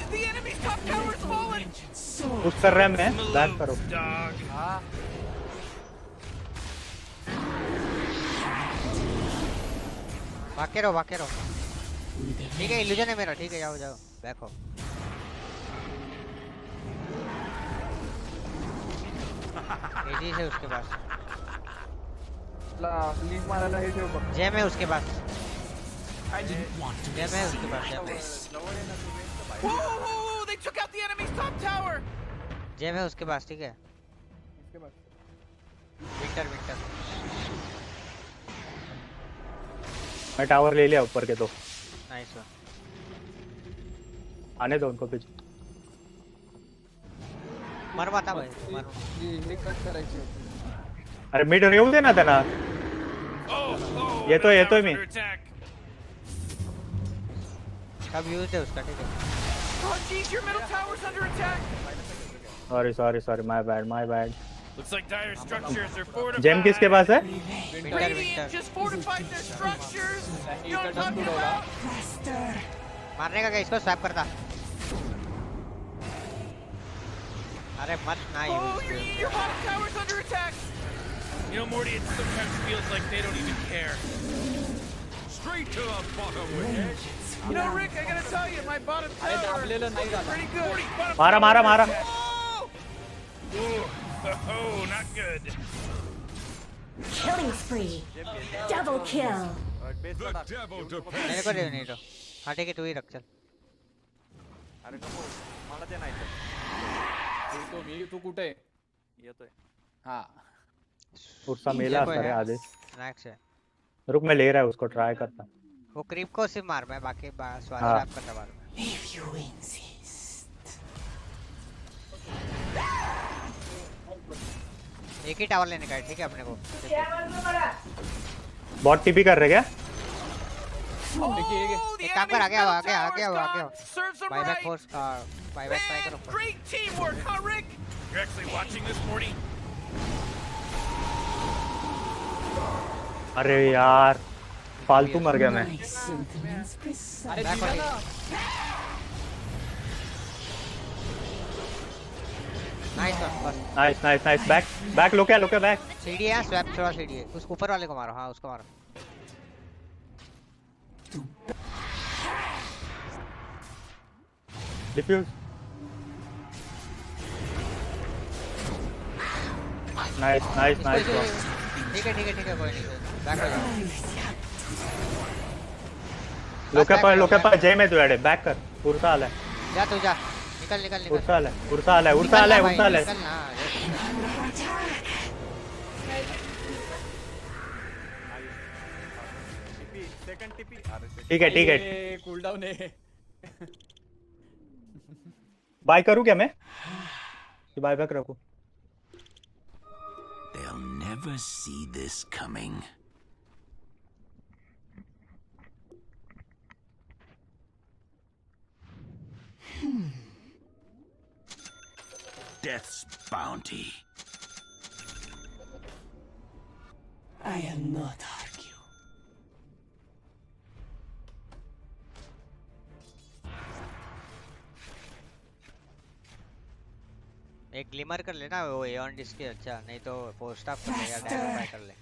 The enemy's top tower is fallen. Push कर रहा है मैं बैक करो भाग के रहो ठीक है इल्यूजन है मेरा ठीक है जाओ बैक हो एजी है उसके पास लीव मारायला हे ठेव बघ जेम है उसके पास जेम है उसके पास Whoa, they took out the enemy's top tower. Gem है उसके पास ठीक है इसके पास विंटर मैं टावर ले लिया ऊपर के तो नाइस आने दो उनको पीछे मर मत भाई मर हे कट करायची होती अरे मिड येऊ दे ना त्यांना येतोय मी सब यूज है उसका ठीक है Oh jeez, your middle tower's under attack. Sorry my bad Looks like dire structures are fortified. Gem किसके पास है Radiant just fortified their structures. You know what I'm talking about? मारने का क्या इसको स्वैप करता अरे मत ना Your bottom tower's under attack. You know, Morty, it sometimes feels like they don't even care. Straight to the bottom with it. You know, Rick, I gotta tell you, my bottom tower is pretty good. मारा Oh, not good. Killing spree. Double kill. मेरे को दे नहीं तो हाँ ठीक है तू ही रख चल अरे नको मला ते नाही तो मी तू कुठे येतोय हां उसका मेला असता रे आधे नेक्स्ट है रुक मैं ले रहा है उसको ट्राई करता वो क्रीप को सिर्फ मार मैं बाकी स्वैप करता बाद में If you insist. एक ही टावर लेने का है ठीक है अपने को बॉट टीपी कर रहे क्या एक काम कर आगे बायबैक फोर्स बायबैक ट्राई करो Great teamwork, huh, Rick? You're actually watching this, Morty? अरे यार फालतू मर गया मैं नाइस बैक लो क्या बैक सीडी है स्वैप थोड़ा सीडी है उस ऊपर वाले को मारो हाँ उसको मारो डिफ्यूज नाइस ठीक है कोई नहीं बैक हो जाओ लोके पर जय में तू याडे बैक कर उड़ता आला जा तू जा निकल उड़ता आला ठीक है कूल डाउन है बाय करूं क्या मैं कि बाय बैक रखूं They'll never see this coming. Death's bounty. I am not argue. एक ग्लिमर कर लेना वो एऑन डिस्क अच्छा, नहीं तो पोस्ट ऑफ कर ले या डैगर बाय कर ले।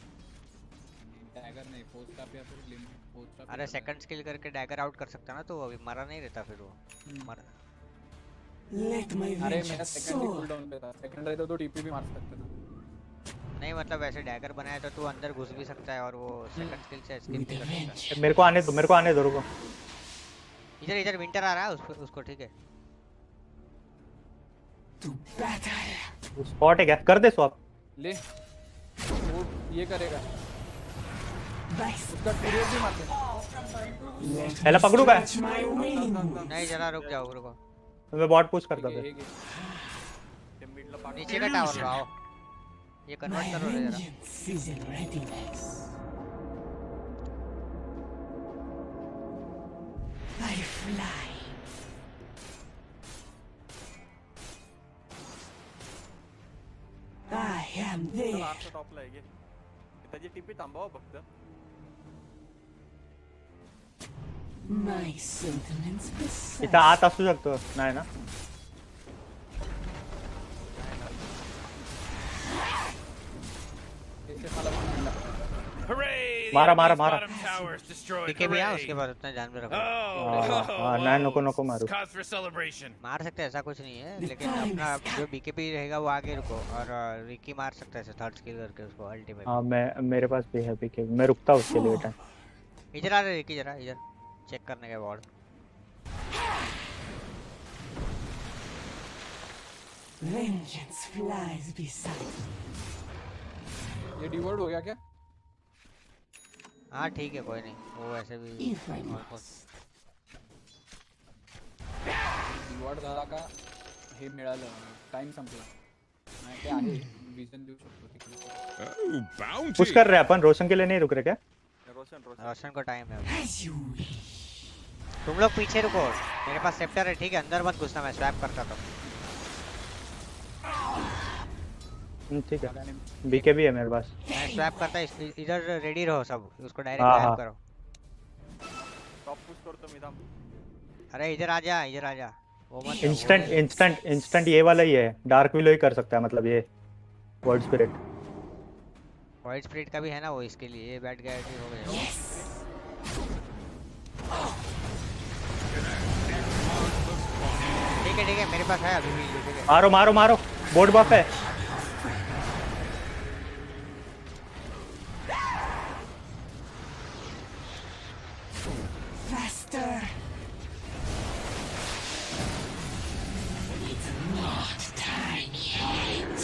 डैगर नहीं, पोस्ट ऑफ या फिर ग्लिमर, पोस्ट ऑफ। अरे सेकंड स्किल करके डैगर आउट कर सकता ना, तो अभी मरा नहीं रहता फिर वो मर। अरे मेरा सेकंड ही कूल डाउन पे था, सेकंड रहता तो टीपी भी मार सकता था। नहीं मतलब वैसे डैगर बनाया तो तू अंदर घुस भी सकता है और वो सेकंड स्किल से एस्केप भी कर सकता है। मेरे को आने दो रुको। इधर विंटर आ रहा है उसको ठीक है। स्पॉट है क्या? कर दे स्वैप। ले वो ये करेगा, उसका पीरियड भी मारते हैं। पहला पकड़ू क्या? नहीं जरा रुक जाओ रुको, मैं बॉट पुश करता था। नीचे का टावर लाओ, ये कन्वर्ट करो जरा। I fly. I am there. टॉपला आहे त्याची टीपी थांबवा फक्त। My sentiments इथं आत असू शकतो नाही ना? Hooray! मारा मारा Enemy's मारा। bottom tower is destroyed. पीके भी आ Hooray! उसके बाद उतना जान में रखो। Oh, नहीं नको मारो। cause for celebration. मार सकते हैं ऐसा कुछ नहीं है, लेकिन अपना जो बीकेपी रहेगा वो आगे रुको और रिकी मार सकता है थर्ड स्किल करके उसको अल्टीमेट। हाँ मेरे पास भी है बीके, मैं रुकता हूँ उसके लिए बेटा। इधर आ रहे रिकी जरा इधर चेक करने के बाद। Vengeance flies beside me. ये डिवोर्ड हो गया क्या? हाँ ठीक है कोई नहीं, वो वैसे भी डिवोर्ड झाला का हे मिळालं, टाइम संपला नाही ते आहे विजन देऊ शकतो तिकडे। पुश कर रहे हैं अपन, रोशन के लिए नहीं रुक रहे क्या? रोशन को टाइम है। तुम लोग पीछे रुको, मेरे पास सेप्टर है ठीक है, अंदर मत घुसना, मैं स्वैप करता था। ठीक है, बीके भी है मेरे पास। मैं स्वैप करता, इधर रेडी रहो सब, उसको डायरेक्ट स्वैप करो। टॉप पुश करतो मी थांब। अरे इधर आ जा वो मत। इंस्टेंट ये वाला ही है, डार्क विलो ही कर सकता है, मतलब ये वर्ड स्पिरिट का भी है ना वो, इसके लिए ये बैठ गया हो गया। ठीक है मेरे पास है अभी भी, ठीक है। मारो बोर्ड बफ है। Faster. It's not time yet.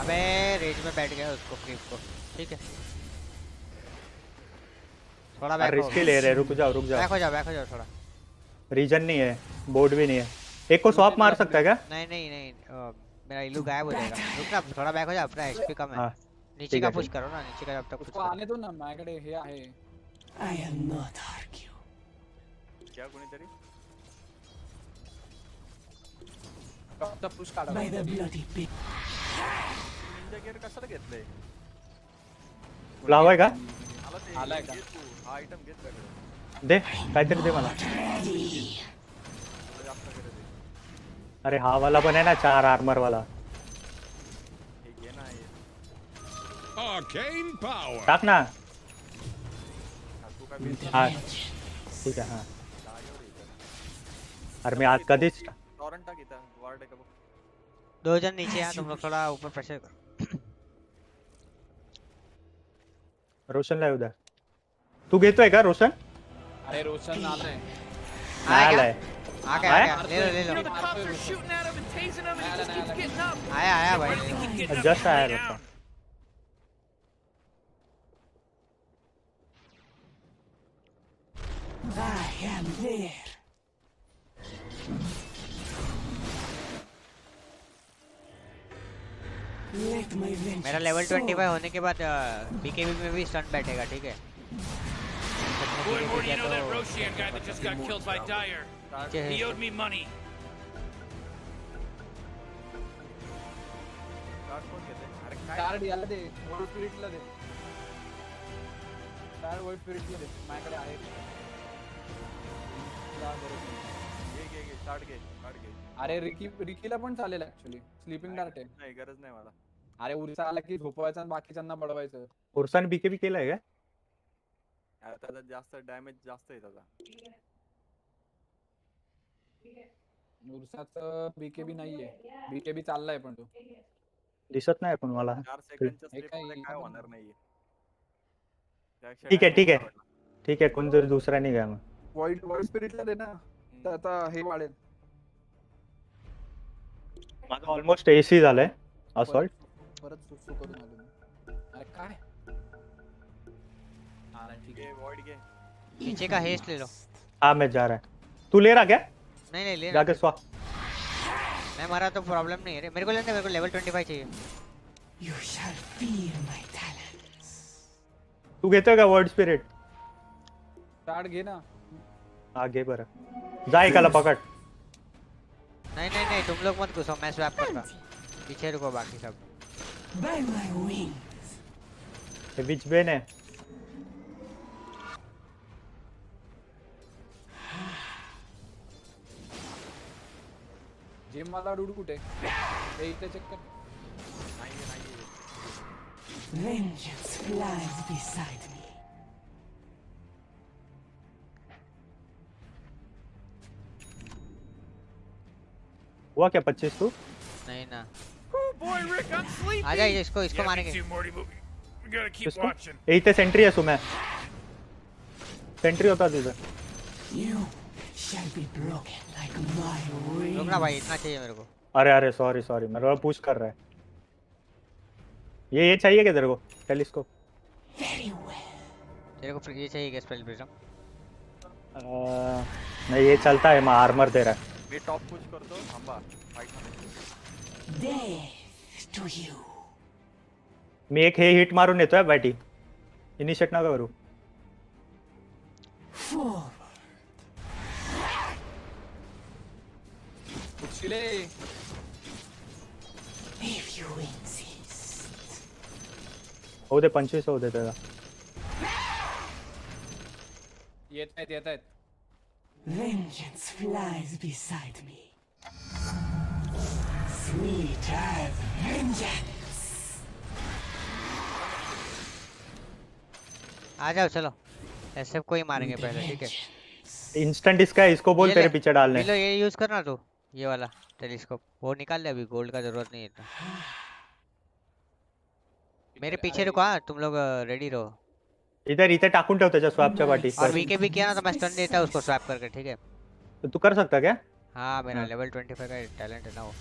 अबे रेंज में बैठ गया उसको क्रीप को, ठीक है। थोड़ा बैक रिस्क ले रहे, रुक जाओ बैक हो जाओ थोड़ा। रीजन नहीं है, बोर्ड भी नहीं है। एक को स्वैप मार सकता है क्या? नहीं मेरा इलू गायब हो जाएगा, रुकना थोड़ा बैक हो जा, अपना एचपी कम है। नीचे का पुश करो ना, नीचे का जब तक उसको आने दो ना, माझ्याकडे हे आहे। I am not argue. क्या कोणीतरी टॉपचा पुश काढा। By the bloody pig. Ninja gear कशाला घेतलंय? लावाय का? आलाय का? हा आयटम घेत सगळं दे, काहीतरी दे मला। अरे हा वाला पण है ना, 4 आर्मर वाला। Arcane power. टाक ना। हाँ ठीक है। हाँ अरे मैं आज कधीच टॉरेंट टाक इथं, वार्ड आहे का बघ। 2 जन नीचे हैं, तुम लोग थोड़ा ऊपर प्रेशर करो। रोशन लाय उधर, तू घेतोय का रोशन? अरे रोशन आलाय। आ गया ले लो। आया भाई, जस्ट आया रोशन। I am there. Let my vengeance. मेरा लेवल 25 होने के बाद बीकेबी में भी स्टंट बैठेगा, ठीक है। Boy, Morty, you know that Roshan guy that just got killed by Dyer? He owed me money. कोण घेते? अरे काय कार्ड याला दे, वर्ल्ड स्पिरिटला दे. कार्ड वर्ल्ड स्पिरिटला दे. माझ्याकडे आहे. घे कार्ड घे. अरे रिकीला पण चालेल ऍक्च्युअली. स्लीपिंग डार्ट आहे. नाही गरज नाही मला. अरे उरसा आला की झोपवायचा आणि बाकीच्यांना बडवायचं. उरसान बीकेबी केलाय का? त्याचा जास्त डॅमेज जास्त आहे त्याचा. उरसाचं बीकेबी नाहीये. बीकेबी चाललाय पण तो दिसत नाही पण मला. 4 सेकंडच्या स्लिप मध्ये काय होणार नाहीये. ठीक आहे कोण जर दुसरा नाही घ्या मग. वर्ल्ड स्पिरिटला दे ना. तर आता हे वाढेल. माझं ऑलमोस्ट एसी झालंय असॉल्ट. परत सुसू करून आलो मी. अरे काय ठीक है वॉइड घे. नीचे का हेस्ट ले लो. हाँ मैं जा रहा है. तू ले रहा क्या? नहीं ले जाके स्वा. मैं मरा तो प्रॉब्लम नहीं है रे. मेरे को लेने, मेरे को लेवल 25 चाहिए. You shall feel my talents. तू घेतोय का वर्ड स्पिरिट? कार्ड घे ना. हाँ घे बरं. जा एकाला पकड. नहीं तुम लोग मत घुसो, मैं स्वैप कर रहा. पीछे रुको बाकी सब. By my wings. ये बीच बेन है. जिम वाला डूड कुठे? हे इथे चेक कर. Vengeance flies beside me. हुआ क्या 25 तू? नहीं ना. Oh boy, Rick, I'm sleepy. आजा इसको मारेंगे. We gotta keep watching. इथे सेंट्री है सुमे. सेंट्री होता तुझे. You shall be broken like my wings. रुकना भाई, इतना चाहिए मेरे को. अरे सॉरी मेरे को पुश कर रहा है. ये चाहिए क्या तेरे को? टेलीस्कोप. Very well. तेरे को ये चाहिए क्या स्पेल प्रिज्म? नहीं ये चलता है. मैं आर्मर दे रहा है. मी टॉप पुश करतो. थांबा फाइट मध्ये. Death to you. मी एक हे हिट मारून येतोय बॅटी. इनिशिएट नका करू. उचले. If you insist. हो दे 25 हो दे त्याला. येत आहेत. Vengeance flies beside me. Sweet as vengeance. आ जाओ चलो. एसएफ को ही मारेंगे पहले, ठीक है? इंस्टेंट इसका है, इसको बोल तेरे पीछे डालने. लो ये यूज करना तू, ये वाला टेलीस्कोप. वो निकाल ले, अभी गोल्ड का जरूरत नहीं है इतना. मेरे पीछे रुको. हाँ तुम लोग रेडी रहो. इथे टाकून ठेव त्याच्या स्वॅपच्या पाठी. और वीके किया ना तो मैं स्टन देता उसको स्वैप करके, ठीक है? तो तू कर सकता क्या? हाँ मेरा लेवल 25 का टैलेंट है ना वो.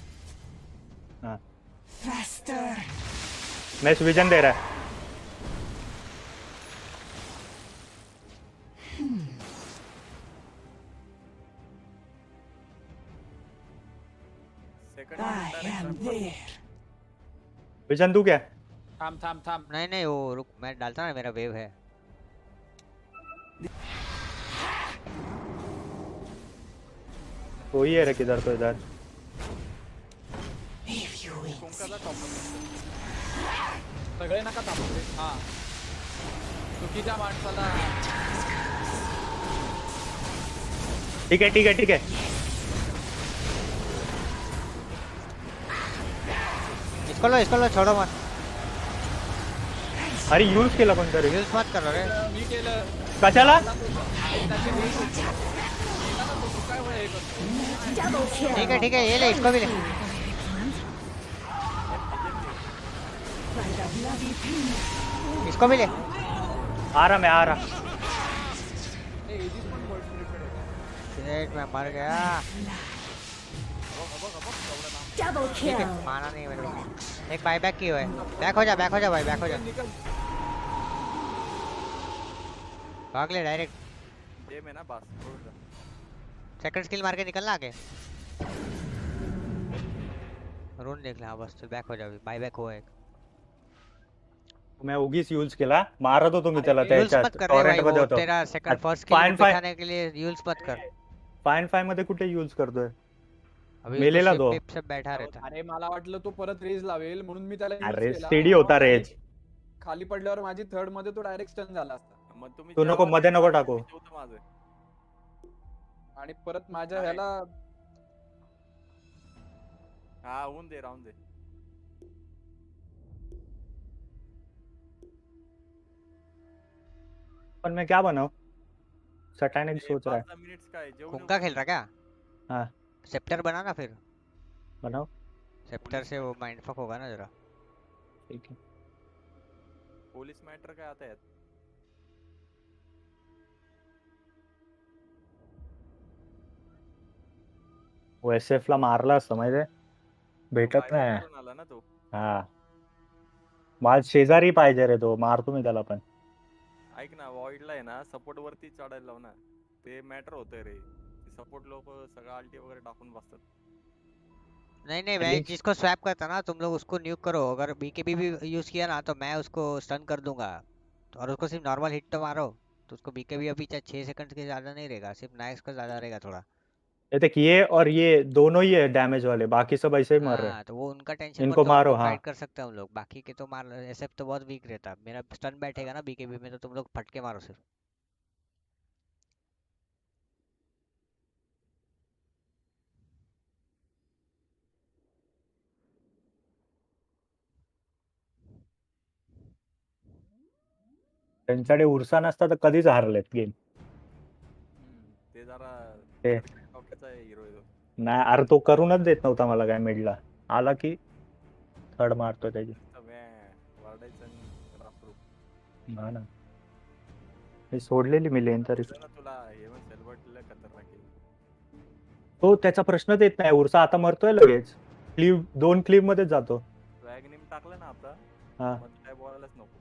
हाँ Faster. मैं विजन दे रहा है. I am there. विजन तू क्या? थांब. नहीं वो रुक, मैं डालता ना, मेरा वेव है. वही है रे किधर तो इधर. सगळे नका थांबू रे. हा चुकीच्या माणसाला. ठीक है. इसको लो छोड़ो मत. अरे यूज केला पण तरी. यूज मत करो रे. मी केलं. कशाला? ठीक है ये ले, इसको भी ले. इसको भी ले. आ रहा. मैं मर गया. ठीक है, माना नहीं मेरे को. एक बायबैक की हुआ है. बैक हो जा भाई, बैक हो जा. भाग ले डायरेक्ट. ये में ना बस. सेकंड स्किल मार के निकलना आगे. रून देख ले. हाँ बस चल, बैक हो जा. बायबैक हो एक. मैं उगीच यूज केला. मारत होतो मी त्याला यूज मत कर रे भाई, मध्ये वो होतो. तेरा सेकंड फर्स्ट स्किल दिखाने के लिए यूज मत कर. फाइन 5 मध्ये कुठे यूज करतोय? अभी मेलेला तो तो. शिप से बैठा रहता. अरे मला वाटलं तो परत रेज लावेल म्हणून मी त्याला use अरे केला. सीडी होता रेज. खाली पडल्यावर माझी थर्ड मध्ये तो डायरेक्ट स्टन झाला असता. मग तुम्ही तू नको मध्ये नको टाकू. माझं आणि परत माझ्या ह्याला हा होऊन दे राहून दे. पण मैं क्या बनाऊं? सटानिक सोच रहा है. 5 मिनिट्स काय जेवू कुंका खेल रहा क्या? हाँ सेप्टर बना ना फिर. बनाओ. सेप्टर से वो माइंडफक होगा ना जरा. ठीक है. पोलीस मॅटर काय आता यात? वो SF ला मारला असतं माहितीये. भेटत नाही. करून आला ना तो. हा माझ शेजारी पाहिजे रे तो. मारतो मी त्याला पण. ऐक ना वॉइडला आहे ना सपोर्ट वरती चढायला लाव ना. ते मॅटर होतंय रे. सपोर्ट लोक सगळं आल्टी वगैरे टाकून बसतात. नहीं मैं जिसको स्वैप करता ना तुम लोग उसको न्यूक करो. अगर BKB भी यूज किया ना तो मैं उसको स्टन कर दूंगा. और उसको सिर्फ नॉर्मल हिट तो मारो तो उसको BKB अभी 6 सेकंड के ज्यादा नहीं रहेगा. सिर्फ नाइक्स का ज्यादा रहेगा थोड़ा. ये देख ये और ये दोनों ही है डैमेज वाले. बाकी सब ऐसे ही मर रहे. हाँ तो वो उनका टेंशन इनको मारो. हाँ फाइट कर सकते हैं हम लोग. बाकी के तो मार. SF तो बहुत वीक रहता. मेरा स्टन बैठेगा ना BKB में तो तुम लोग फटके मारो सिर्फ. त्यांच्याकडे उरसा नसता तर कधीच हारलेत गेम. ते जरा ते डोक्याचा हिरो आहे तो. नाही अरे तो करूनच देत नव्हता मला काय मिडला. आला की थर्ड मारतो त्याची. वाढायचं आणि राफरू. हा ना मी सोडलेली मी लेन तरी. तुला हेवन सेल्वर्टला खतरनाक आहे. तो त्याचा प्रश्नच येत नाही. उरसा आता मरतोय लगेच. क्लिप 2 क्लिप मध्येच जातो. वॅगनिम टाकलं ना आता. हा मग काय बोलायलाच नको.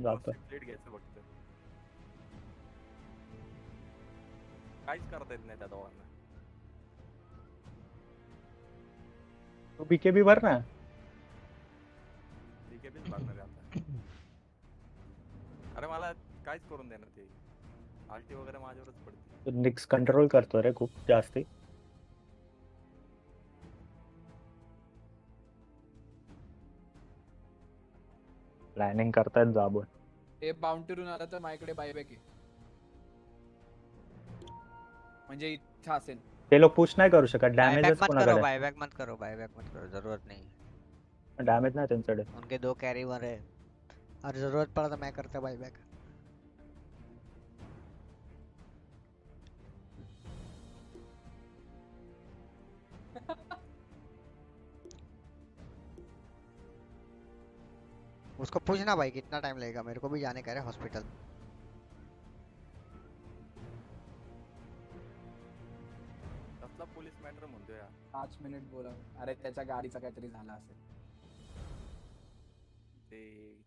जातो. प्लेट घ्यायचं फक्त. काहीच करता येत नाही त्या दोघांना. तू BKB भर ना. BKBच भरणार आहे आता. अरे मला काहीच करून देणार ते. आल्टी वगैरे माझ्यावरच पडते. निक्स कंट्रोल करतो रे खूप जास्ती. प्लॅनिंग करतायत जाबून. ते बाउंटीवरून आला तर माझ्याकडे बायबॅक आहे. म्हणजे इच्छा असेल. ते लोग पुश नाही करू शकत. डॅमेजच कोणाकडे. बायबॅक मत करो जरूरत नहीं. डॅमेज नाही त्यांच्याकडे. उनके 2 कैरी वर है और जरूरत पड़ा तो मैं करता बायबैक. उसको पूछना भाई कितना टाइम लगेगा. मेरे को भी जाने का है हॉस्पिटल. कसला पोलीस मॅटर म्हणतोय यार. 5 मिनिट बोला. अरे त्याच्या गाडीचा काहीतरी झाला असेल. ते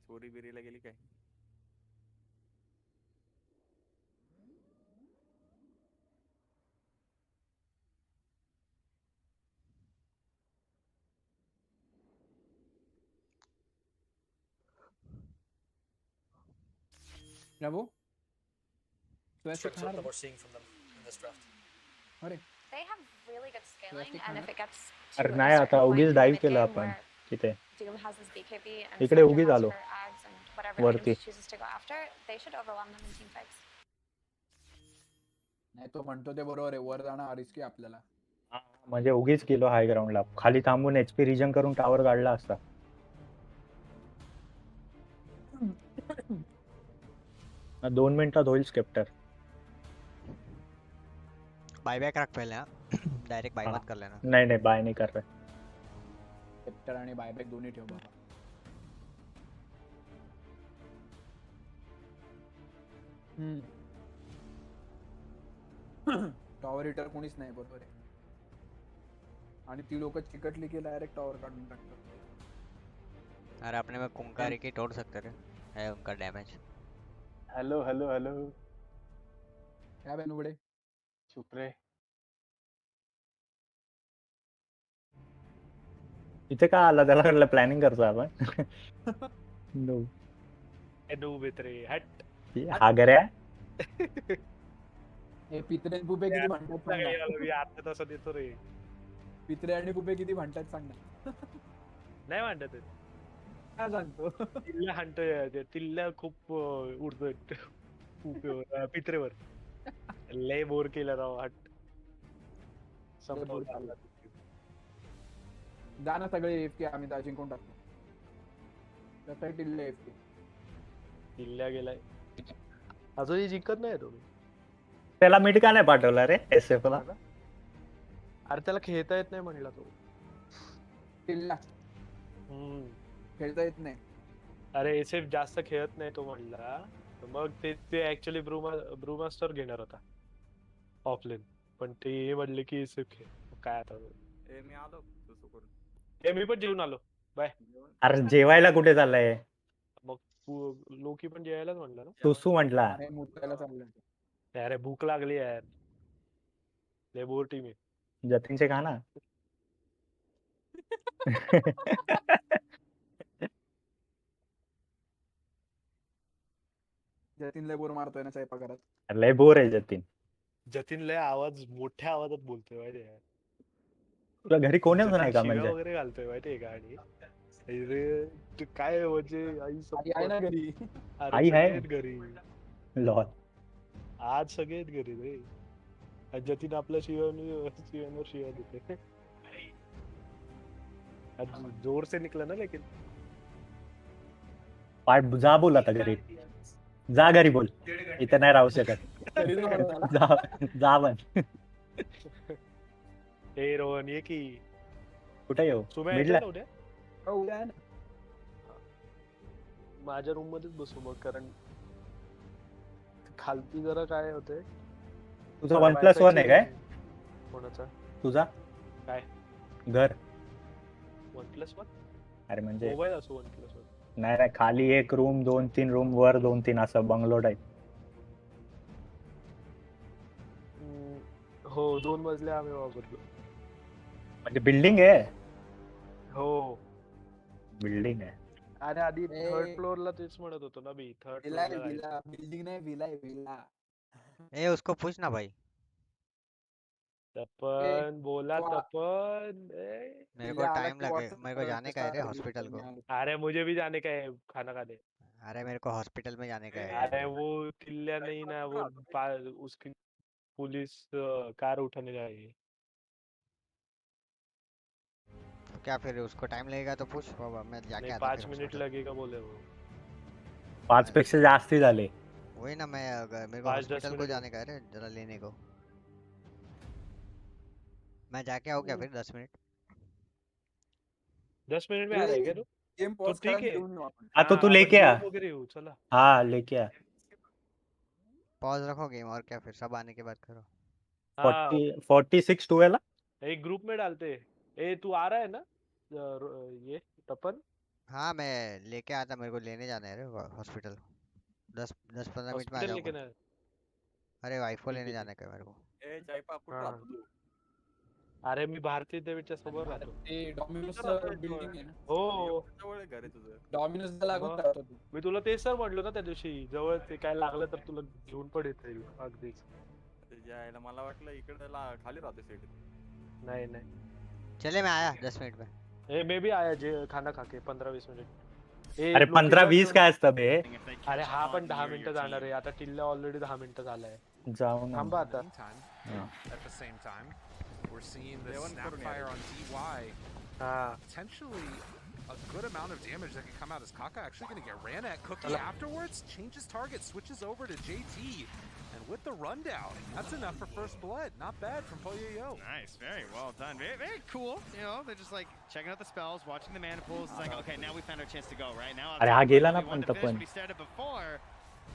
चोरी बिरीला गेली काय. Bravo. Tricks that we're seeing from them in this draft. अरे They have really good scaling, and if it gets अरे to a नाही आता certain point उगीच in डाईव्ह the केलं mid-game आपण where तिथे. Doom has this BKB and इकडे Spectre उगीच has Alo her ags and whatever वरती. items she chooses to go after, they should overwhelm them in team fights. नाही तो म्हणतो ते बरोबर आहे. वर जाणं रिस्की आपल्याला. म्हणजे उगीच गेलो हाय ग्राउंडला. खाली थांबून HP रिजन करून टावर काढला असता. 2 मिनिटात होईल स्केप्टर. बायबैक रख पहले. हाँ डायरेक्ट बाय मत कर लेना. नहीं बाय नहीं कर रहे. स्केप्टर आणि बायबॅक दोन्ही ठेव बाबा. टॉवर हिटर कोणीच नाही बरोबर आहे. आणि ती लोक चिकटली की डायरेक्ट टॉवर काढून टाकतात. अरे अपने में कुंकारी की तोड़ सकते थे. है उनका डैमेज. Hello hello hello. क्या बेनू बड़े. चुप रे. इथे का आला. त्याला वाटलं प्लॅनिंग करतो आपण. नो नो बेतरे हट. हा गऱ्या. हे पितरेन पुपे किती म्हणतात. मी अर्धा तास देतो रे. पित्रे आणि कुपे किती म्हणतात सांग ना. नाही म्हणतात काय सांगतो. तिल्ल्या हाणतोय तिल्ल्या खूप उडतोय कुपेवर पित्रेवर. लय बोर केलं राव हट. संपवला आला. जा ना सगळे एफके आम्ही तर जिंकून टाकतो. त्यासाठी टिल्ले एफके. किल्ल्या गेलाय अजूनही जिंकत नाही तो. त्याला मिड का नाही पाठवला रे SF ला. अरे त्याला खेळता येत नाही म्हणला तो. टिल्ला खेळता येत नाही. अरे SF जास्त खेळत नाही तो म्हणला. मग ते ऍक्च्युली ब्रूमास्टर घेणार होता ऑफलाईन. पण ते म्हणले की SF खेळ. काय आता मी आलो तसं करून. मी पण जेवून आलो. बाय. अरे जेवायला कुठे चाललंय. मग लोकी पण जेवायलाच म्हणला ना. सुसू म्हटला. अरे भूक लागली यार. लय बोर टीम आहे. जतीनचे खा ना. जतीन लय बोर मारतोय ना स्वयंपाकघरात. लय बोर आहे जतीन. जतीन लय आवाज मोठ्या आवाजात बोलतोय माहितीये का. तुला घरी कोणच नाही का शिव्या म्हणजे. वगैरे घालतोय माहितीये का. आणि अरे तू काय म्हणजे आई आहे ना घरी. आई आहे घरी. लॉल. आज सगळे आहेत घरी रे. जतीन आपल्या शिव्यांवर शिव्या देते. जोर से निकला ना लेकिन. पाठ जा बोल आता घरी. जा घरी बोल. इथं नाही राहू शकत. जा पण. ए रोहन ये की. कुठे येऊ. मिडला उद्या आहे ना. माझ्या रूम मध्येच बसू मग. कारण खालती जरा काय होतंय. तुझा 1+1 आहे काय. कोणाचा. तुझा काय घर. 1+1 अरे म्हणजे मोबाईल असो 1+1. नाही रे खाली एक रूम 2-3 रूम वर 2-3 असं बंगलो टाईप. हो 2 मजले आम्ही वापरलो. म्हणजे बिल्डिंग आहे. हो बिल्डिंग आहे. आणि आधी 3rd फ्लोअरला तेच म्हणत होतो ना मी. 3rd फ्लोअरला बिल्डिंग नाही विला. ए उसको पूछ ना भाई. तपन बोला तपन. मेरे को टाइम लगे. मेरे को जाने का है रे हॉस्पिटल को. अरे मुझे भी जाने का है खाना खाने. अरे मेरे को हॉस्पिटल में जाने का है. अरे वो किल्ल्या नहीं ना वो उसकी पुलिस कार उठाने जाएगी. तो क्या फिर उसको टाइम लगेगा तो पूछ बाबा. मैं जाके आता. 5 मिनिट लगेगा बोले वो. 5 पेक्षा जास्ती झाले. वही ना मैं मेरे को हॉस्पिटल को जाने का है रे जरा लेने को. मैं जाके आऊँ क्या फिर 10 मिनट. 10 मिनट में आ जाएगा तू. गेम तो पॉज ठीक करा. है. हाँ तो तू लेके आ. चला. हाँ लेके आ. पॉज रखो गेम और क्या फिर सब आने के बाद करो. 46 12 एक ग्रुप में डालते. ए तू आ रहा है ना ये तपन. हाँ मैं लेके आता. मेरे को लेने जाना है रे हॉस्पिटल. 10-15 मिनट में आ जाऊंगा. अरे वाइफ को लेने जाने का मेरे को. ए जयपा कुठं राहतो तू. अरे मी भारतीय देवीच्या समोर राहतो. ते डॉमिनोज बिल्डिंग आहे ना. हो जवळ आहे घर आहे तुझं. डॉमिनोजला लागून राहतो तू. मी तुला तेच सर म्हटलो ना त्या दिवशी. जवळ ते काय लागलं तर तुला घेऊन पण येता येईल अगदीच. जायला मला वाटलं इकडे खाली राहतो सीट. नहीं नहीं. चले मैं आया 10 मिनट में. ए मैं भी आया जे खाना खा के 15-20 मिनिट. अरे 15-20 काय असतं बे. अरे हा पण 10 मिनिटं जाणार आहे. आता टिल्ला ऑलरेडी 10 मिनिटं झालाय. जाऊ ना. थांबा आता. At the same time, we're seeing the snapfire on DY. Potentially a good amount of damage that can come out. Is Kaka actually going to get ran at? Cookie afterwards changes target, switches over to JT. And with the rundown, that's enough for first blood. Not bad from Polyo. Nice, very well done. Very, very cool. You know, they're just like checking out the spells, watching the mana pools. It's like, okay, now we found our chance to go. Right now, अरे हा गेला ना पण तपन. we started before.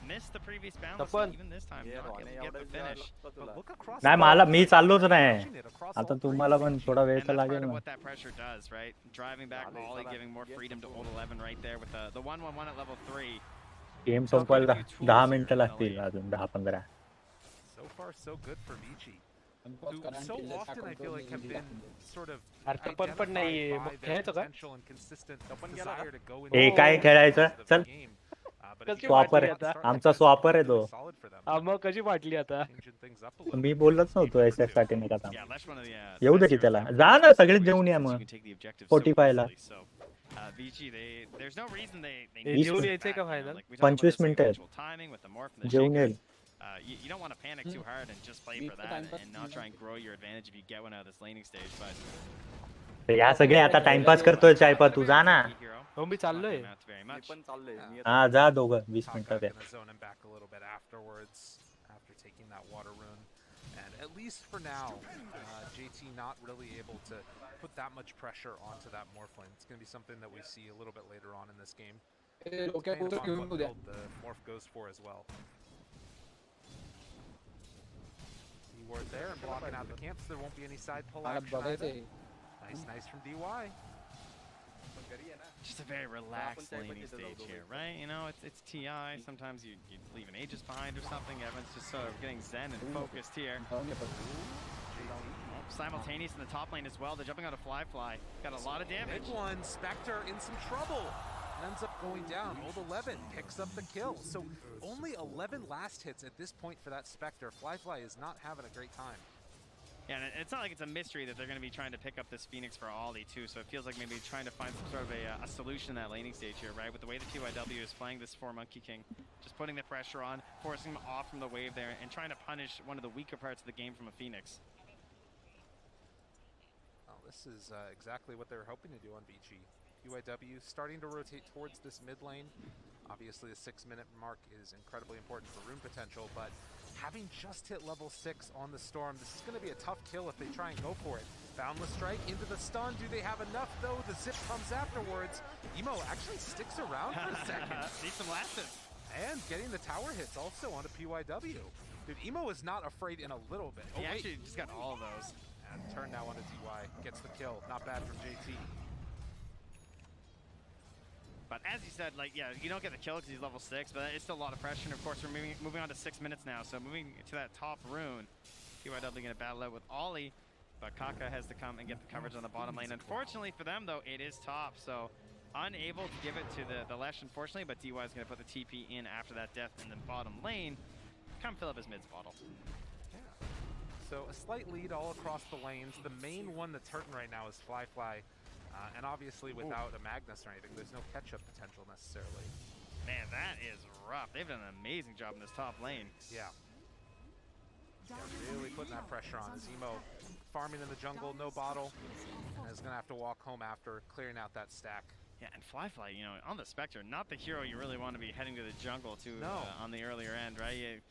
Missed the previous bounce. Even this time, not able to get the finish. But look across. नाही मला मी चाललोच नाही. आता तुम्हाला पण थोडा वेळ तर लागेल ना. What that pressure does, right? Driving back Molly, giving more freedom to old 11 right there with the 1-1-1 at level 3. Game संपवायला 10 मिनिटं लागतील अजून 10-15. So far, so good for Vici. Who so often I feel like have been sort of identified by their potential and consistent desire to go ए काय खेळायचं चल. स्वॉपर आहे आमचा स्वॉपर आहे तो. मग कशी वाटली आता? मी बोललोच नव्हतो SF साठी नाही का येऊ दे की त्याला. जा ना सगळेच जेवून या मग 45 ला. जेवून यायचंय का फायनल? 25 मिनिटं आहेत जेवून येईल. You don't want to panic too hard and just play for that and not try and grow your advantage if you get one out of this laning stage, but या सगळे आता टाइमपास करतोय चायपा तू जा ना. हो मी चाललोय. हा जा दोघं 20 मिनिटात आहे. And at least for now, JT not really able to put that much pressure onto that Morphling. It's going to be something that we see a little bit later on in this game. Depends on what build the Morph goes for as well. Ward there and blocking out the camp, so there won't be any side pull action either. Nice from DY. just a very relaxed laning stage here, right? You know, it's TI. Sometimes you leave an Aegis behind or something. Everyone's just sort of getting zen and focused here. Simultaneous in the top lane as well. They're jumping out of Fly. Got a lot of damage. Big one. Spectre in some trouble. Ends up going down. Old 11 picks up the kill. So only 11 last hits at this point for that Spectre. Fly is not having a great time. Yeah, and it's not like it's a mystery that they're going to be trying to pick up this Phoenix for Ollie too, so it feels like maybe trying to find some sort of a solution in that laning stage here, right? With the way the PYW is playing this 4 Monkey King, just putting the pressure on, forcing him off from the wave there, and trying to punish one of the weaker parts of the game from a Phoenix. Well, this is exactly what they were hoping to do on BG. PYW starting to rotate towards this mid lane. Obviously, the 6-minute mark is incredibly important for rune potential, but having just hit level 6 on the Storm, this is going to be a tough kill if they try and go for it. Boundless Strike into the stun. Do they have enough, though? The zip comes afterwards. Emo actually sticks around for a second. Need some lasses. And getting the tower hits also onto PYW. Dude, Emo is not afraid in a little bit. He actually just got all of those. And turn now onto DY. Gets the kill. Not bad from JT. But as you said, like, yeah, you don't get the kill because he's level 6, but it's still a lot of pressure. And of course, we're moving on to 6 minutes now. So moving to that top rune, PYW going to battle out with Ollie, but Kaka has to come and get the coverage on the bottom lane. Unfortunately for them, though, it is top. So unable to give it to the Lesh, unfortunately, but DY is going to put the TP in after that death in the bottom lane. Come fill up his mids bottle. Yeah. So a slight lead all across the lanes. The main one that's hurting right now is Fly. And obviously without a Magnus or anything, there's no catch-up potential necessarily. Man, that is rough. They've done an amazing job in this top lane. Yeah. Really putting that pressure on. Zemo farming in the jungle, no bottle, and is going to have to walk home after clearing out that stack. Yeah, and Fly, you know, on the Spectre, not the hero you really want to be heading to the jungle to on the earlier end, right?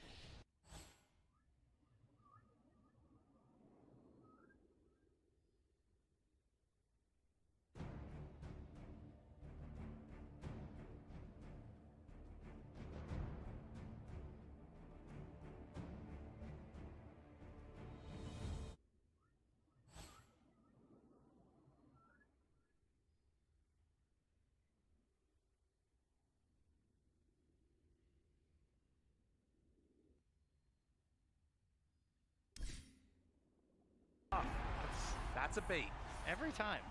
That's a bait. Every time.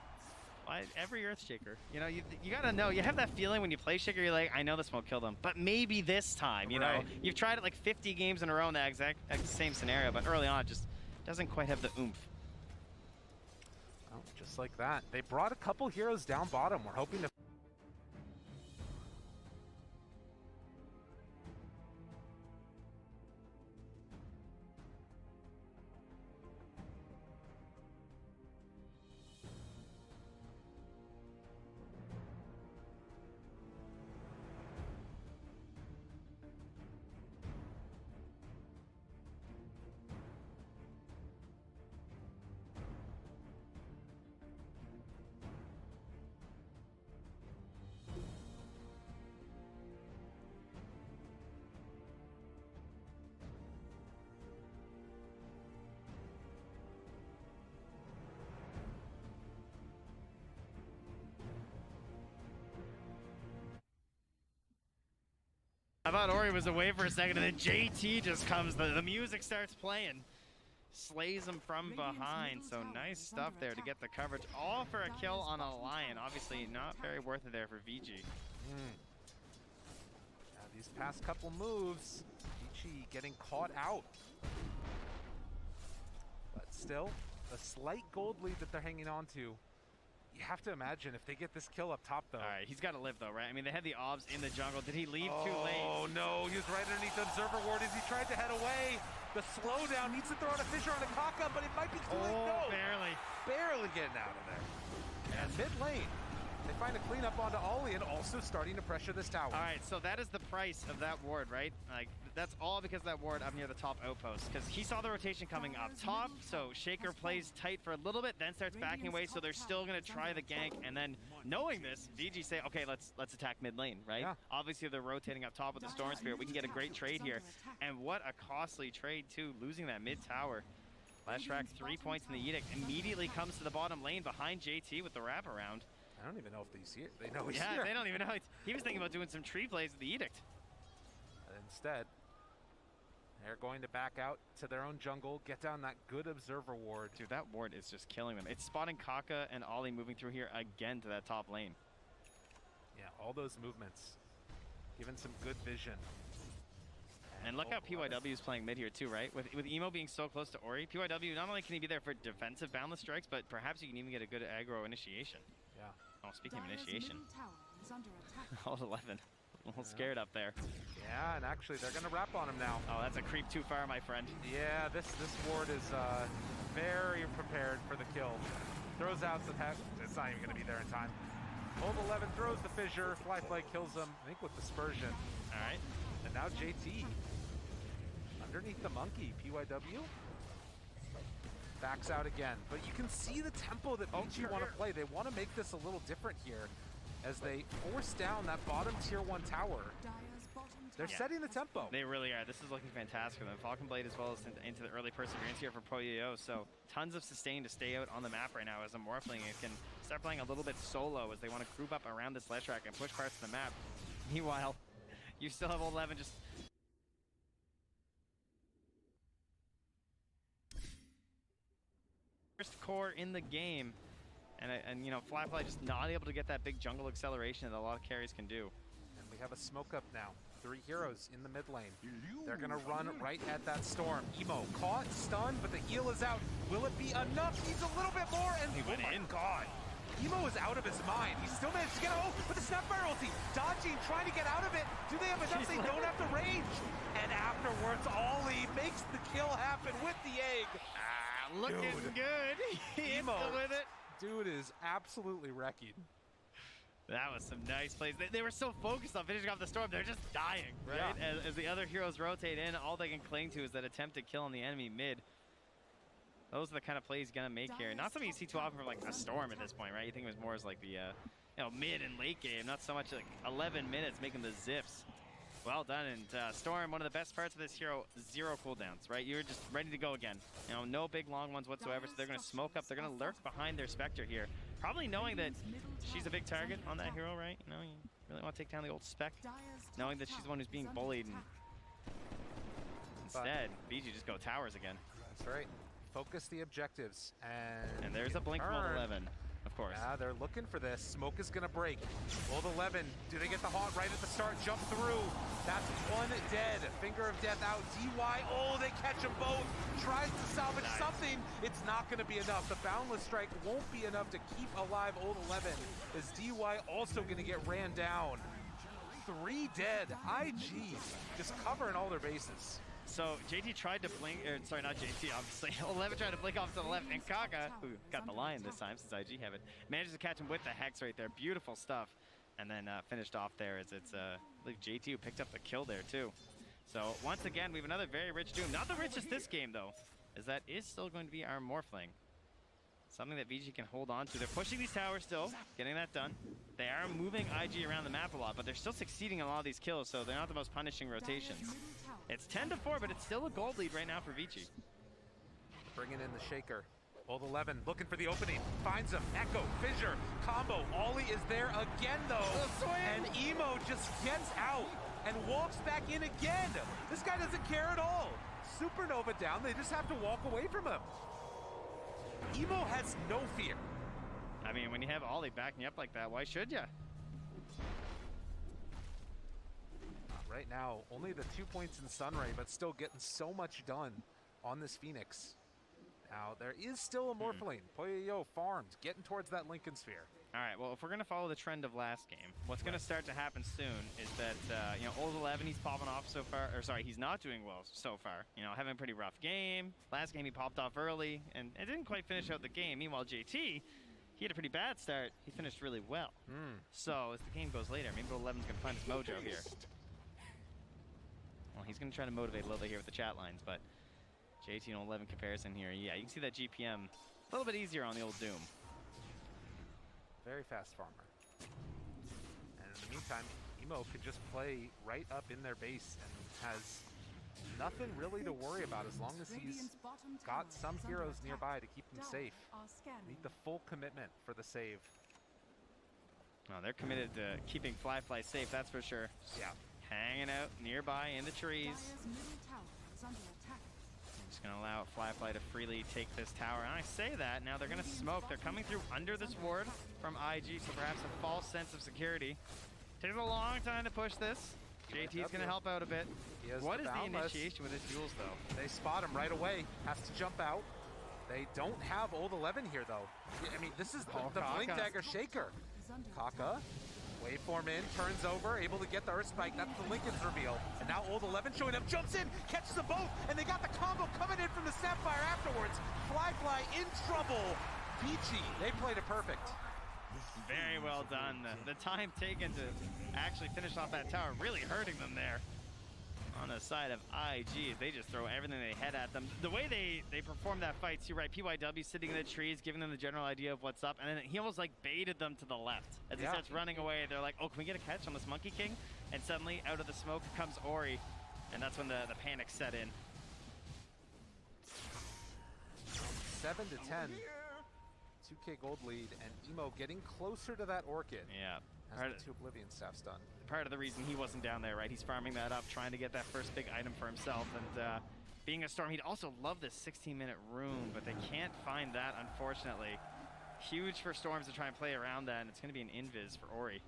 Every Earthshaker. You know, you gotta know, you have that feeling when you play Shaker, you're like, I know this won't kill them, but maybe this time, you know? You've tried it like 50 games in a row in that exact same scenario, but early on it just doesn't quite have the oomph. Oh, just like that. They brought a couple heroes down bottom. We're hoping to... I thought Ori was away for a second, and then JT just comes. The music starts playing. Slays him from behind. So nice stuff there to get the coverage. All for a kill on a Lion. Obviously not very worth it there for VG. These past couple moves, Vici getting caught out. But still, a slight gold lead that they're hanging on to. You have to imagine if they get this kill up top, though. All right, he's got to live, though, right? I mean, they had the obs in the jungle. Did he leave too late? Oh, no. He was right underneath the observer ward as he tried to head away. The slowdown needs to throw out a fissure on a Kaka, but it might be too late. No. Barely. Barely getting out of there. And mid lane, they find a cleanup onto Ollie and also starting to pressure this tower. All right, so that is the price of that ward, right? Like, that's all because of that ward up near the top outpost. Because he saw the rotation coming up top, so Shaker plays tight for a little bit, then starts backing away, so they're still going to try the gank. And then, knowing this, VG say, okay, let's attack mid lane, right? Yeah. Obviously, they're rotating up top with the Storm Spirit. We can get a great trade here. And what a costly trade, too, losing that mid tower. Last track, 3 points in the Edict. Immediately comes to the bottom lane behind JT with the wraparound. I don't even know if they see it. They know he's yeah, here. They don't even know. He was thinking about doing some tree plays with the Edict. Instead, they're going to back out to their own jungle, get down that good observer ward. Dude, that ward is just killing them. It's spotting Kaka and Ollie moving through here again to that top lane. Yeah, all those movements. Giving some good vision. And look how PYW is playing mid here too, right? With Emo being so close to Ori, PYW, not only can he be there for defensive boundless strikes, but perhaps you can even get a good aggro initiation. Yeah. Oh, speaking of initiation. Hold 11. A little scared up there. Yeah, and actually they're gonna wrap on him now. Oh, that's a creep too far, my friend. Yeah, this ward is very prepared for the kill. Throws out the heck. It's not even gonna be there in time. Hold 11 throws the fissure. Flyfly kills him, I think with dispersion. All right. And now JT underneath the monkey. PYW backs out again, but you can see the tempo that VG want to play. They want to make this a little different here as they force down that bottom tier 1 tower. They're setting the tempo. They really are. This is looking fantastic for them. Falcon Blade as well as into the early perseverance here for ProYo. So tons of sustain to stay out on the map right now as a Morphling. It can start playing a little bit solo as they want to group up around this ledge track and push parts of the map. Meanwhile, you still have old 11 just... First core in the game. And you know, Flyfly just not able to get that big jungle acceleration that a lot of carries can do. And we have a smoke up now. 3 heroes in the mid lane. They're gonna run right at that storm. Emo caught, stunned, but the heal is out. Will it be enough? Needs a little bit more, and he went in. God. Emo is out of his mind. He still managed to get out with the Snapfire ulti. Dodging, trying to get out of it. Do they have enough? They don't have the range. And afterwards, Ollie makes the kill happen with the egg. Looking good. He Emo with it. Dude is absolutely wrecking. That was some nice plays. They were so focused on finishing off the storm, they're just dying, right? Yeah. As the other heroes rotate in, all they can cling to is that attempted kill on the enemy mid. Those are the kind of plays you're gonna make here. Not something you see too often from like a storm at this point, right? You think it was more as like the you know, mid and late game, not so much like 11 minutes making the zips. Well done, and Storm, one of the best parts of this hero, 0 cooldowns, right? You're just ready to go again. You know, no big long ones whatsoever, so they're gonna smoke up, they're gonna lurk behind their Spectre here. Probably knowing that she's a big target on that hero, right? You know, you really want to take down the old Spec, knowing that she's the one who's being bullied, and instead, VG just go towers again. That's right. Focus the objectives, and there's a blink from old 11. Of course. Yeah, they're looking for this. Smoke is gonna break. Old 11, do they get the haunt right at the start? Jump through. That's 1 dead. Finger of death out. DY, oh, they catch them both. Tries to salvage something. It's not gonna be enough. The boundless strike won't be enough to keep alive Old 11. Is DY also gonna get ran down? 3 dead. IG just covering all their bases. So JT tried to blink, sorry, not JT, obviously. 11 tried to blink off to the left, and Kaka, who got the lion this time since IG have it, manages to catch him with the Hex right there. Beautiful stuff. And then finished off there as it's like JT who picked up the kill there too. So once again, we have another very rich Doom. Not the richest this game though, as that is still going to be our Morphling. Something that VG can hold on to. They're pushing these towers still, getting that done. They are moving IG around the map a lot, but they're still succeeding in a lot of these kills, so they're not the most punishing rotations. It's 10-4, but it's still a gold lead right now for VG. Bringing in the Shaker. Old 11 looking for the opening. Finds him. Echo, Fissure, combo. Ollie is there again, though. And Emo just gets out and walks back in again. This guy doesn't care at all. Supernova down. They just have to walk away from him. Emo has no fear. I mean, when you have Ollie backing you up like that, why should ya? right now, only the 2 points in Sunray, but still getting so much done on this Phoenix. Now, there is still a Morphling. Poyo farmed, getting towards that Lincoln Sphere. All right, well, if we're going to follow the trend of last game, what's going to start to happen soon is that, you know, Old 11, he's popping off so far, or sorry, he's not doing well so far. You know, having a pretty rough game. Last game he popped off early, and it didn't quite finish out the game. Meanwhile, JT, he had a pretty bad start. He finished really well. So as the game goes later, maybe Old 11's going to find his mojo here. Well, he's going to try to motivate a little bit here with the chat lines, but JT and Old 11 comparison here. Yeah, you can see that GPM a little bit easier on the old Doom. Very fast farmer. And in the meantime, Emo could just play right up in their base and has nothing really to worry about as long as he's got some heroes nearby to keep him safe. Need the full commitment for the save. Well, they're committed to keeping Fly safe, that's for sure. Yeah. Hanging out nearby in the trees. Just gonna allow Fly to freely take this tower. And I say that, now they're gonna smoke. They're coming through under this ward from IG, so perhaps a false sense of security. Takes a long time to push this. JT's gonna help out a bit. What is the initiation with his duels, though? They spot him right away. Has to jump out. They don't have Old 11 here, though. I mean, this is the Blink Dagger Shaker. Kaka, waveform in, turns over, able to get the Earth Spike. That's the Lincoln's reveal. And now Old 11 showing up, jumps in, catches them both, and they got the combo coming in from the Snapfire afterwards. Fly in trouble. Beachy, they played it perfect. Very well done. The time taken to actually finish off that tower really hurting them there. On the side of IG, they just throw everything they had at them. The way they perform that fight, you're right, PYW sitting in the trees, giving them the general idea of what's up, and then he almost like baited them to the left. As he starts running away, they're like, oh, can we get a catch on this Monkey King? And suddenly, out of the smoke comes Ori, and that's when the panic set in. 7 to 10. 2K gold lead, and Emo getting closer to that Orchid. Yeah. As the 2 Oblivion staff's done. Part of the reason he wasn't down there, right? He's farming that up, trying to get that first big item for himself. And being a Storm, he'd also love this 16-minute rune, but they can't find that, unfortunately. Huge for Storms to try and play around that, and it's going to be an invis for Ori.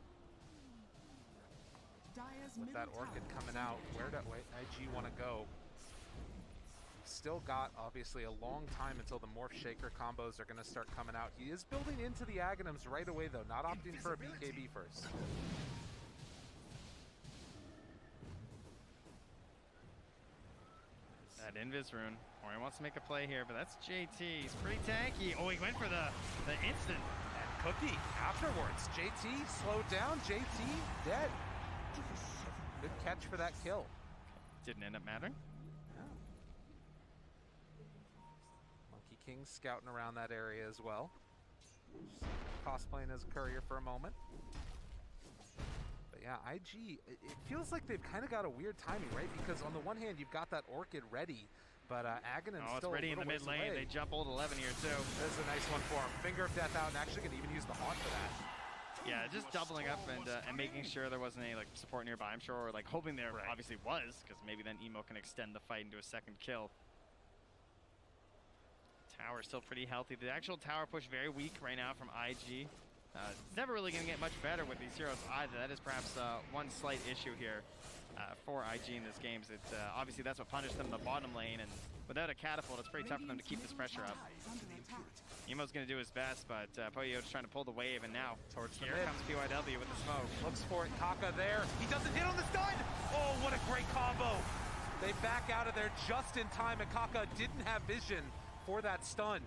With that Orchid coming out, where do IG want to go? Still got, obviously, a long time until the Morph Shaker combos are going to start coming out. He is building into the Aghanims right away, though, not opting for a BKB first. That Invis rune. Ori wants to make a play here, but that's JT. He's pretty tanky. Oh, he went for the instant. And Cookie afterwards. JT slowed down. JT dead. Good catch for that kill. Didn't end up mattering. King scouting around that area as well. Just cosplaying as a courier for a moment. But yeah, IG, it feels like they've kind of got a weird timing, right? Because on the one hand, you've got that Orchid ready, but Aghanim's still ready in the mid lane. They jump Old 11 here too. This is a nice one for him. Finger of Death out, and actually can even use the Haunt for that. Yeah, just doubling up and making sure there wasn't any like support nearby, I'm sure, or like hoping there obviously was, because maybe then Emo can extend the fight into a second kill. Tower still pretty healthy. The actual tower push very weak right now from IG. It's never really going to get much better with these heroes either. That is perhaps one slight issue here for IG in this game. It's obviously that's what punished them in the bottom lane, and without a catapult, it's pretty tough for them to keep this pressure up. Emo's going to do his best, but Poyo's trying to pull the wave, and now here comes PYW with the smoke. Looks for it. Kaka there. He doesn't hit on the stun. Oh, what a great combo. They back out of there just in time, and Kaka didn't have vision for that stun.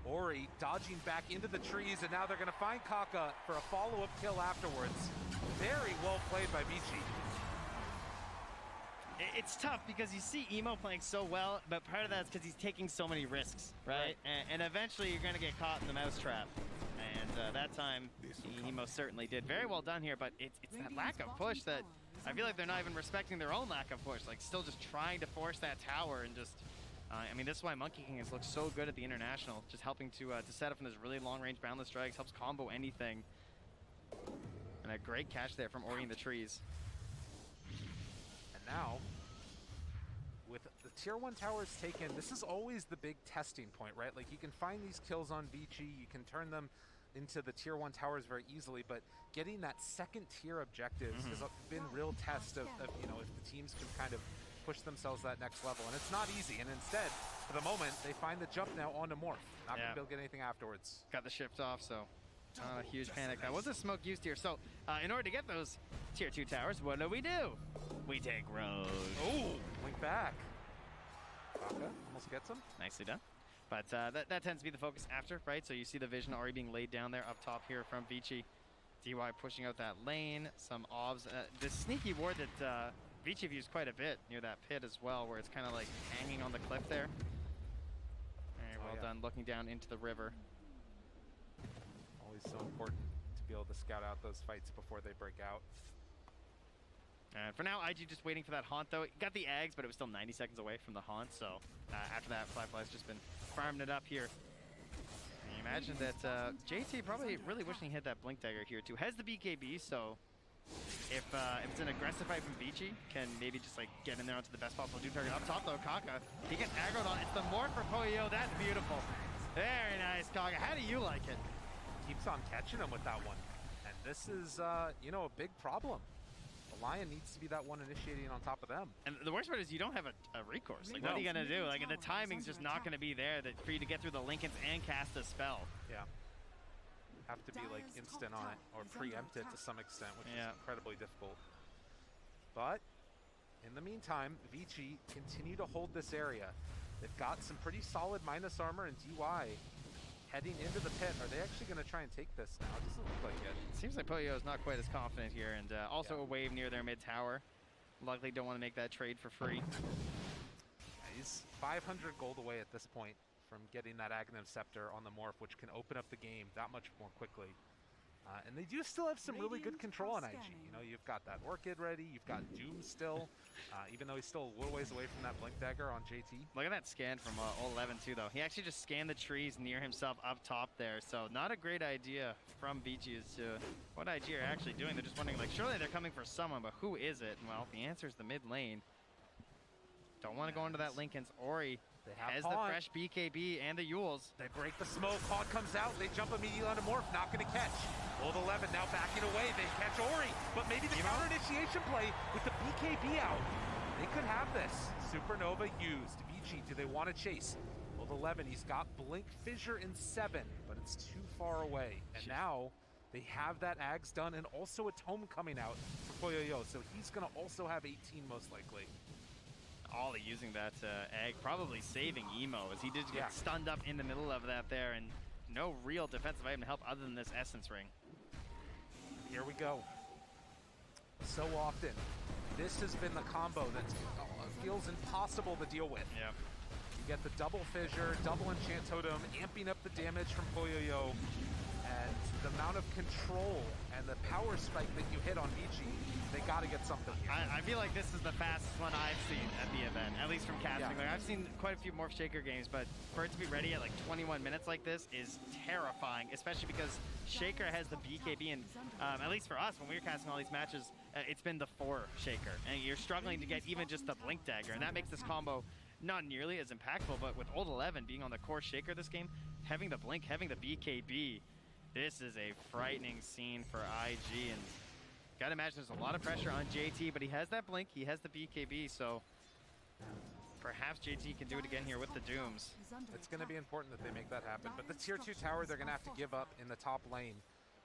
Ori dodging back into the trees, and now they're going to find Kaka for a follow-up kill afterwards. Very well played by Vici. It's tough because you see Emo playing so well, but part of that is because he's taking so many risks, right? And eventually you're going to get caught in the mousetrap. And that time, he most certainly did. Very well done here, but it's that lack of push that I feel like they're not even respecting their own lack of push. Like, still just trying to force that tower and just... I mean, this is why Monkey King has looked so good at the International, just helping to set up from those really long-range boundless strikes, helps combo anything. And a great catch there from Ori in the trees. And now, with the tier 1 towers taken, this is always the big testing point, right? Like, you can find these kills on Vici, you can turn them into the tier 1 towers very easily, but getting that second tier objectives has been real test of, you know, if the teams can kind of push themselves that next level, and it's not easy. And instead, for the moment, they find the jump now onto Morph. Not gonna be able to get anything afterwards. Got the shift off, so not a huge panic. That was a smoke used here. So in order to get those tier 2 towers, what do? We take Rogue. Oh, link back. Kaka almost gets him. Nicely done. But that tends to be the focus after, right? So you see the vision already being laid down there up top here from Vici. DY pushing out that lane, some obs. The sneaky ward that Vici used quite a bit near that pit as well, where it's kind of like hanging on the cliff there. Very well done, looking down into the river. Always so important to be able to scout out those fights before they break out. And for now, IG just waiting for that haunt, though. Got the Ags, but it was still 90 seconds away from the haunt, so after that, Firefly's just been farming it up here. And you imagine that JT probably really wishing he hit that Blink Dagger here, too. Has the BKB, so if it's an aggressive fight from Vici, can maybe just like get in there onto the best possible Doom target. Up top, though, Kaka, he gets aggroed on. It's the Morph for Poyo. That's beautiful. Very nice, Kaka. How do you like it? Keeps on catching him with that one. And this is, you know, a big problem. The Lion needs to be that one initiating on top of them. And the worst part is you don't have a recourse. Like, what are you going to do? Like, the timing's just not going to be there for you to get through the Lincolns and cast a spell. Yeah. Have to be, like, instant on it or preempt it to some extent, which is incredibly difficult. But in the meantime, Vici continue to hold this area. They've got some pretty solid minus armor, and DY heading into the pit. Are they actually going to try and take this now? It doesn't look like it. Seems like Poyo is not quite as confident here, and also a wave near their mid tower. Luckily, don't want to make that trade for free. He's 500 gold away at this point from getting that Aghanim Scepter on the Morph, which can open up the game that much more quickly. And they do still have some really good control on IG. You know, you've got that Orchid ready, you've got Doom still, even though he's still a little ways away from that Blink Dagger on JT. Look at that scan from 11 too, though. He actually just scanned the trees near himself up top there, so not a great idea from Vici as to what IG are actually doing. They're just wondering, like, surely they're coming for someone, but who is it? And, well, the answer is the mid lane. Don't want to go into that Lincoln's. Ori has the fresh BKB and the Yules. They break the smoke, Haunt comes out, they jump immediately onto Morph, not going to catch. Old 11 now backing away, they catch Ori, but maybe the counter initiation play with the BKB out. They could have this. Supernova used. Vici, do they want to chase? Old 11, he's got Blink Fissure in 7, but it's too far away. And now they have that Ags done and also a Tome coming out for Poyoyo, so he's going to also have 18 most likely. Ollie using that egg, probably saving Emo as he did get stunned up in the middle of that there, and no real defensive item to help other than this Essence Ring. Here we go. So often, this has been the combo that feels impossible to deal with. Yep. You get the double Fissure, double Enchant Totem, amping up the damage from Poyoyo, and the amount of control and the power spike that you hit on Vici, they got to get something here. I feel like this is the fastest one I've seen at the event, at least from casting. Like, I've seen quite a few Morph Shaker games, but for it to be ready at like 21 minutes like this is terrifying, especially because Shaker has the BKB, and at least for us, when we were casting all these matches, it's been the 4 Shaker, and you're struggling to get even just the Blink Dagger, and that makes this combo not nearly as impactful. But with Old 11 being on the core Shaker this game, having the Blink, having the BKB, this is a frightening scene for IG, and gotta imagine there's a lot of pressure on JT, but he has that Blink, he has the BKB, so perhaps JT can do it again here with the Dooms. It's gonna be important that they make that happen, but the tier 2 tower they're gonna have to give up in the top lane,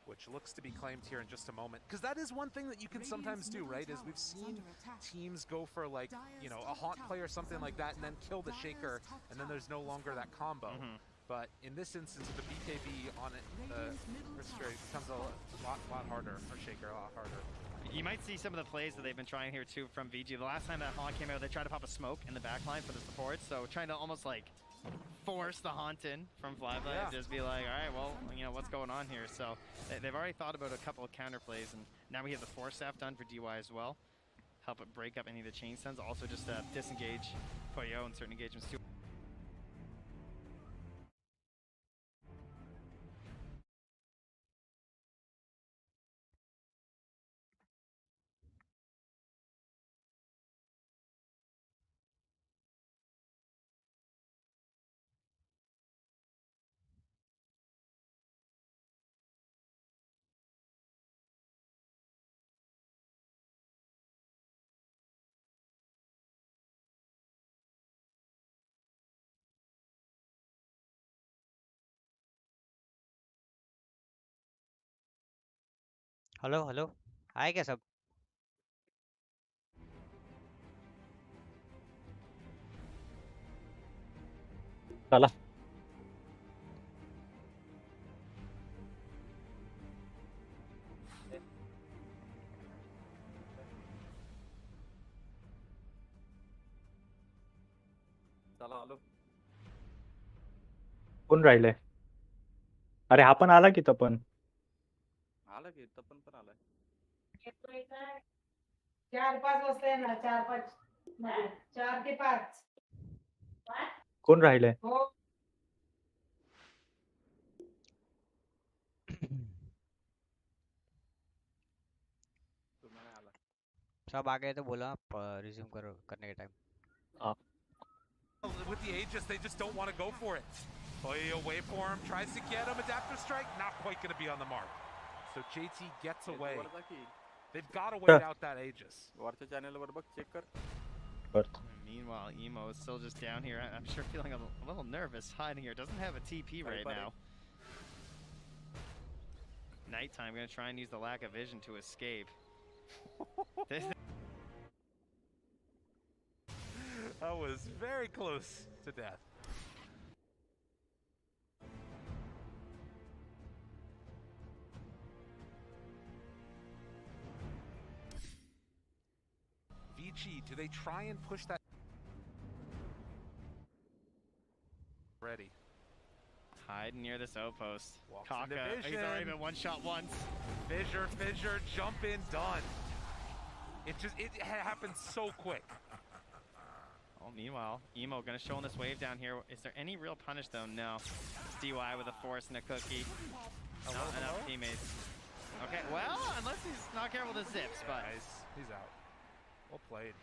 which looks to be claimed here in just a moment. Because that is one thing that you can sometimes do, right? Is we've seen teams go for, like, you know, a Haunt play or something like that and then kill the Shaker, and then there's no longer that combo. But in this instance, with the BKB on it, it becomes a lot harder, or Shaker a lot harder. You might see some of the plays that they've been trying here too from VG. The last time that Haunt came out, they tried to pop a smoke in the backline for the support, so trying to almost like force the Haunt in from Flyby, just be like, all right, well, you know, what's going on here? So they've already thought about a couple of counter plays, and now we have the Force Staff done for DY as well. Help it break up any of the chain stuns, also just disengage Poyo in certain engagements too. Hello hello, आए क्या सब? चला चला आलो. कोण राहिले? अरे हा पण आला की तपन. आला की तपन पण आलाय. 4-5 वाजता येणार 4-5 4 ते 5. कोण राहिले? हो तुम्हाला आला. सब आ गए तो बोला रिज्यूम करो करने के time. With the Aegis, they just don't want to go for it. Boyo away for him, tries to get him. Adaptive strike, not quite going to be on the mark. So JT gets away. They've got to wait out that Aegis. वरच्या channel वर बघ, check कर. Meanwhile, Emo is still just down here. I'm sure feeling a little nervous hiding here. Doesn't have a TP right now. Nighttime, gonna try and use the lack of vision to escape. That was very close to death. VG, do they try and push that? Ready. Hide near this outpost. Walks Kaka, into he's vision. already been one shot once. Fissure, jump in, done. It happened so quick. Oh, meanwhile, Emo gonna show on this wave down here. Is there any real punish though? No. It's DY with a force and a cookie. Not enough teammates. Okay, well, unless he's not careful with the zips, but he's out. Well played.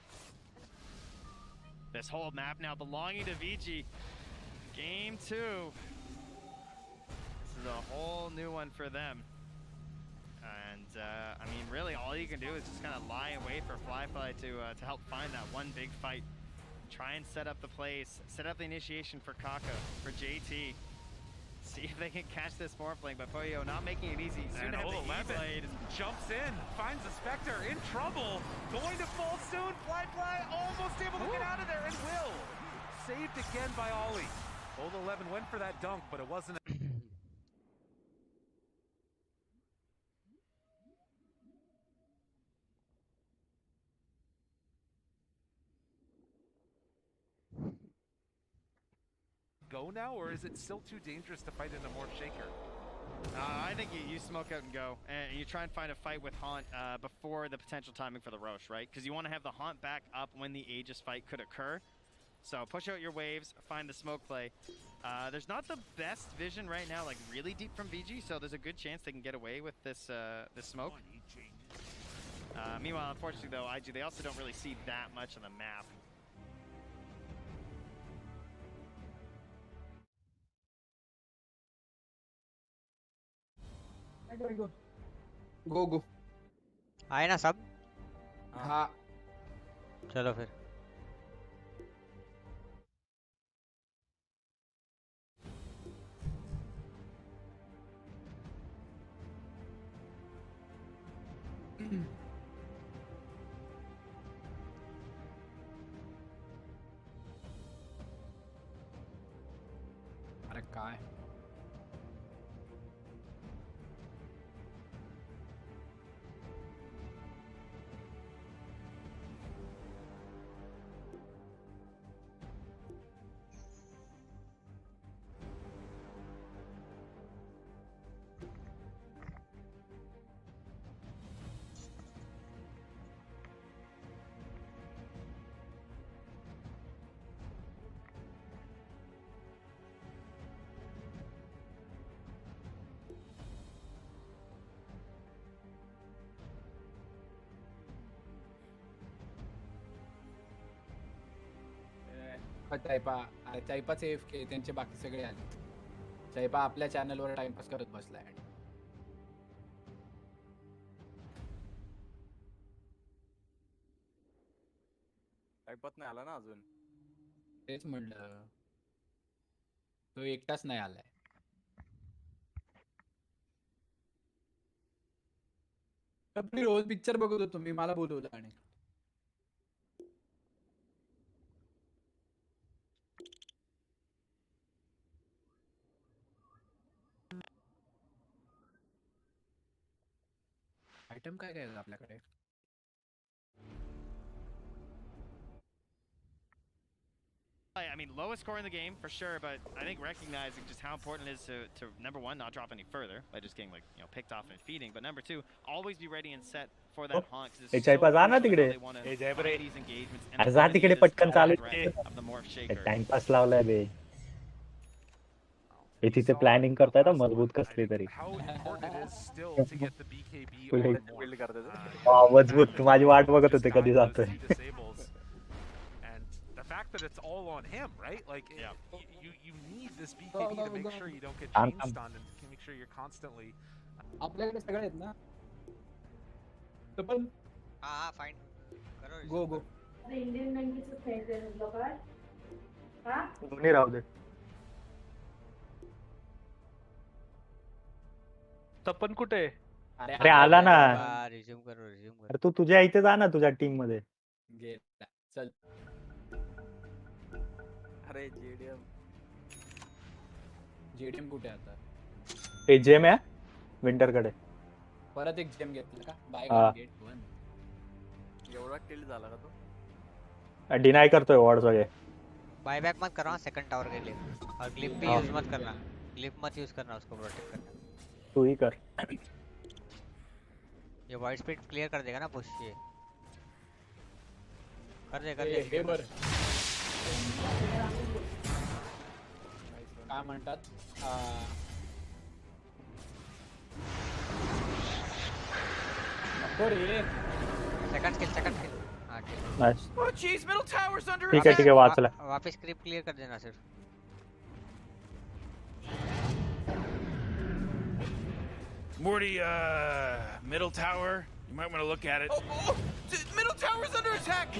This whole map now belonging to VG. Game 2. This is a whole new one for them. And I mean, really, all you can do is just kind of lie and wait for Flyfly to help find that one big fight. Try and set up the plays, set up the initiation for Kaka, for JT. See if they can catch this Morphling, but Poyo not making it easy. Soon And to have the O11 jumps in, finds the Spectre, in trouble, going to fall soon. Flyfly almost able to get out of there, and will. Saved again by Ollie. O11 went for that dunk, but it wasn't. Go now, or is it still too dangerous to fight in a Morph Shaker? I think you smoke out and go, and you try and find a fight with Haunt before the potential timing for the Roche, right? Because you want to have the Haunt back up when the Aegis fight could occur. So push out your waves, find the smoke play. There's not the best vision right now, like really deep from VG, so there's a good chance they can get away with this this smoke. Meanwhile, unfortunately though, IG, they also don't really see that much on the map. गो आए ना सब? हाँ चलो फिर. अरे काय चायपा safe के त्यांचे बाकी सगळे आले. चायपा आपल्या चॅनलवर टाइमपास करत बसलाय. टाइपात नाही आला ना अजून. तेच म्हणलं, तो एकटाच नाही आलाय. मी रोज पिक्चर बघत होतो, मी मला बोलवलं आणि आयटम काय काय आहे आपल्याकडे? I mean, lowest score in the game for sure, but I think recognizing just how important it is to number one, not drop any further by just getting picked off and feeding, but number two, always be ready and set for that haunt. 'Cause it's so crucial how they wanna find these engagements and अरे जा तिकडे पटकन चालू of the morph shaker. Timepass लावलाय बे. हे तिथे planning करताय ना मजबूत कसली तरी. मजबूत माझी वाट बघत होते कधी जातोय. The fact that it's all on him, right? Like, you need this BKB to make sure you don't get chain stunned and to make sure you're constantly. आपल्याकडे सगळे आहेत ना? तर पण हां फाइन करो. गो इंडियन बँकेचं फेक आहे लोकांना. हां दोन्ही राहू दे. तपन कुठे? अरे आला ना. रिझ्यूम करो. अरे तू तुझ्या इथे जा ना तुझ्या टीम मध्ये. चल. अरे जेडीएम कुठे आता? हे जेम आहे विंटर कडे. परत एक जेम घेतला का? बाय गेट 1. एवढा किल झाला का तो? डिनाय करतोय वॉर्ड सगळे. बायबैक मत करो सेकंड टावर के लिए और ग्लिप भी यूज मत करना. ग्लिप मत यूज करना उसको प्रोटेक्ट करना. तू ही कर. ये वाइड स्पीड क्लियर कर देगा ना पुश ये. कर दे. हे बर. काय म्हणतात? सेकंड किल. हां ठीक. Nice. Oh jeez, middle tower's under ठीक है वाचला. वापस स्क्रिप्ट क्लियर कर देना सिर्फ. Morty, middle tower. You might want to look at it. Oh, middle tower's under attack.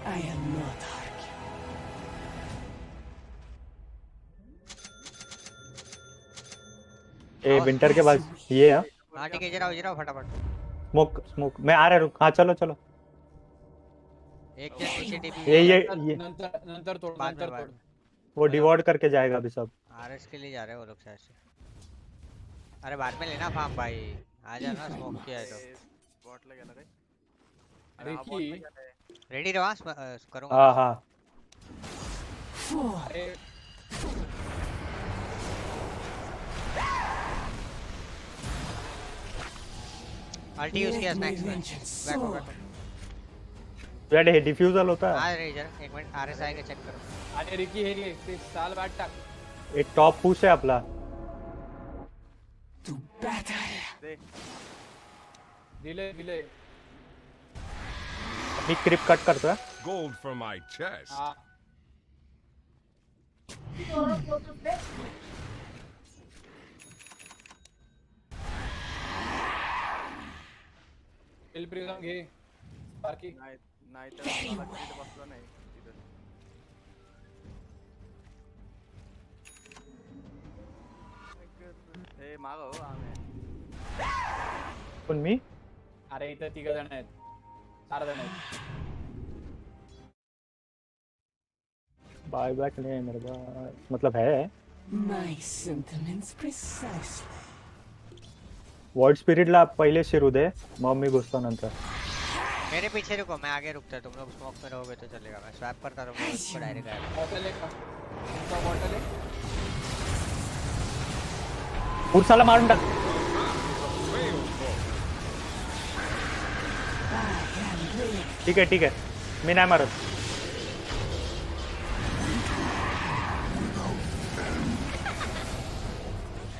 I am not arguing. A winter के पास ये है. हां ठीक है जरा फटाफट. स्मोक मैं आ रहा हूं. हां चलो. एक जन नीचे टीपी. ये नंतर तोड़. वो डिवॉर्ड करके जाएगा अभी सब. आरएस के लिए जा रहे हैं वो लोग शायद से. अरे बाद में लेना फार्म भाई. आ जाना स्मोक किया है तो. बॉट लगा ना रे. अरे की रेडी रहो. करूंगा. हां. अरे अल्टी यूज किया स्नैक्स में. बैक. रेड है डिफ्यूजल होता है. हां रे जरा एक मिनट आरएस आएगा चेक करो. अरे रिकी हे ते साल बाट टाक. एक टॉप पुश है आपला. To battle. दिले. मी क्रिप कट करतोय. Gold for my chest. हां. एल प्रिझम घे. बाकी नाही तर मला किती बसला नाही तिथं. हे मागव आम्ही. पण मी अरे इथं 3 जण आहेत. 4 जण आहेत. बायबैक नहीं है मेरे पास. मतलब है. My sentiments precisely. Ward spirit ला पहिले शिरू दे मग मी घुसतो नंतर. मेरे पीछे रुको. मैं आगे रुकता. तुम लोग स्मोक में रहोगे तो चलेगा. मैं स्वैप करता रहूंगा उसको डायरेक्ट आएगा. बॉटल है. पुरसाला मारून टाक. ठीक है मी नाही मारत.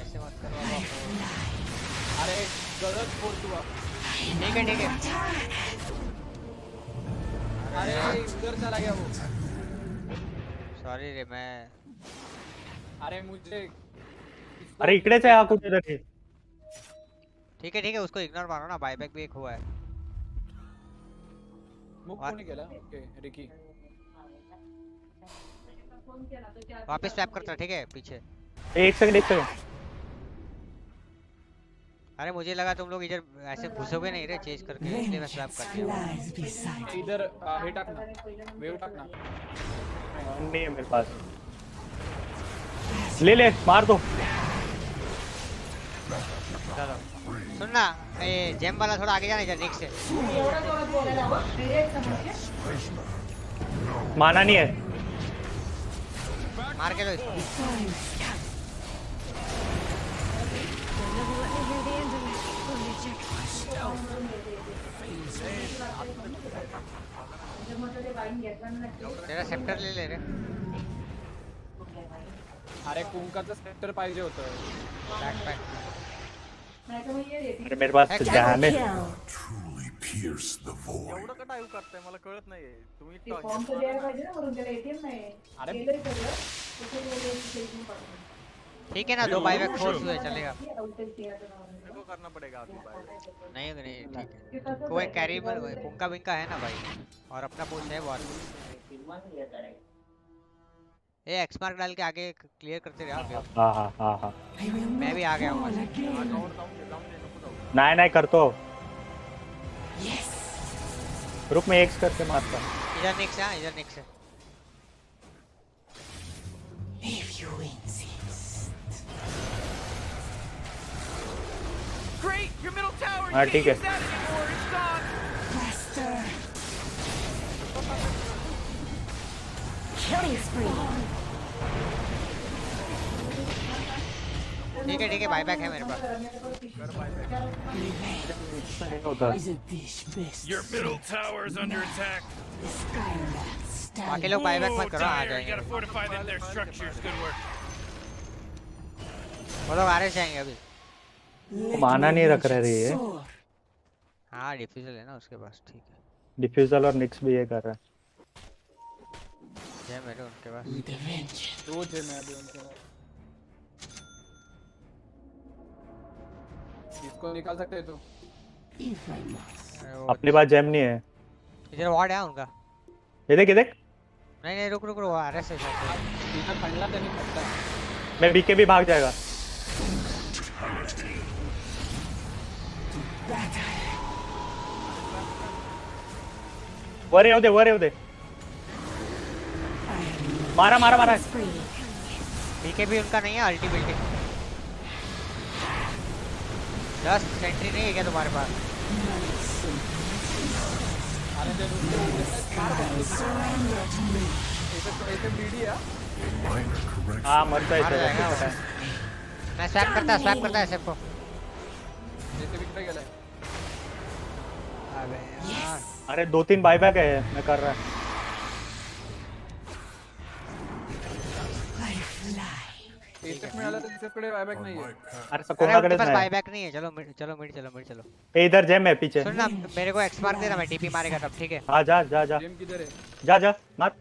ऐसे मत करो. अरे गलत बोल तू. ठीक है. अरे उधर चला गया वो. सॉरी रे मैं. अरे मुझे. अरे इकडेच आहे हा कुठेतरी. ठीक है उसको इग्नोर मारो ना. बायबैक भी एक हुआ है. मुक कोणी केला? Okay Ricky. वापस स्वैप करता. ठीक है पीछे. एक सेकंड. अरे मुझे लगा तुम लोग इधर ऐसे घुसोगे नहीं रे चेज करके, इसलिए मैं स्वैप कर दिया। इधर हे टाकना, वेव टाकना। नहीं है मेरे पास, ले ले मार दो। चलो सुनना, ये जेम वाला थोड़ा आगे जाना इधर निक से। माना नहीं है, मार के लो इसको। तेरा सेक्टर ले ले रे। अरे कुंकाचं सेक्टर पाहिजे होतं। अरे मेरे पास damage Truly pierce the void. एवढं का डाईव्ह करताय मला कळत नाहीये तुम्ही फॉर्म तो द्यायला पाहिजे ना, वरून त्याला एटीएम नाही। केलंय सगळं, ठीक है ना, 2 बाईबैक फोर्स हुए चलेगा। मेरे को करना पड़ेगा अभी बाय। नहीं ठीक है, कोई कैरी पुंका बिंका है ना भाई, और अपना पुश है बहुत। ये एक्स मार्क डाल के आगे क्लियर करते रहो। हाँ मैं भी आ गया हूँ। नहीं करतो, रुक मैं एक्स करके मारता। इधर निक से, इधर निक से। Great, your middle tower. हाँ ठीक है। Killing spree. ठीक है बाईबैक है मेरे पास। Your middle tower is under attack. बाकी लोग बाईबैक मत करो, आ जाएंगे। You gotta fortify their structures. Good work. वो लोग आ रहे जाएंगे अभी। माना नहीं रख रहे ये। हाँ डिफ्यूजल है ना उसके पास, ठीक है। डिफ्यूजल और निक्स भी ये कर रहा है। जय मेरे उनके पास। दो थे मैं अभी उनके पास। इसको निकाल सकते हैं तो। अपने पास जेम नहीं है। इधर वार्ड है उनका। ये देख नहीं रुक आरएस है शायद। इधर फंडला तो नहीं सकता। मैं बीके भी भाग जाएगा। वरे होते मारा बीके भी उनका नहीं है, अल्टीमेटली 10 सेंट्री नहीं है क्या तुम्हारे पास? हाँ मरता है। मैं स्वैप करता है सबको। अरे 2-3 बाईबैक है, मैं कर रहा है। अरे उनके पास बाईबैक नहीं है। चलो मिड चलो। इधर जेम है पीछे। सुन ना, मेरे को एक्स मार्क देना, मैं टीपी मारेगा तब, ठीक है? हाँ जा मार।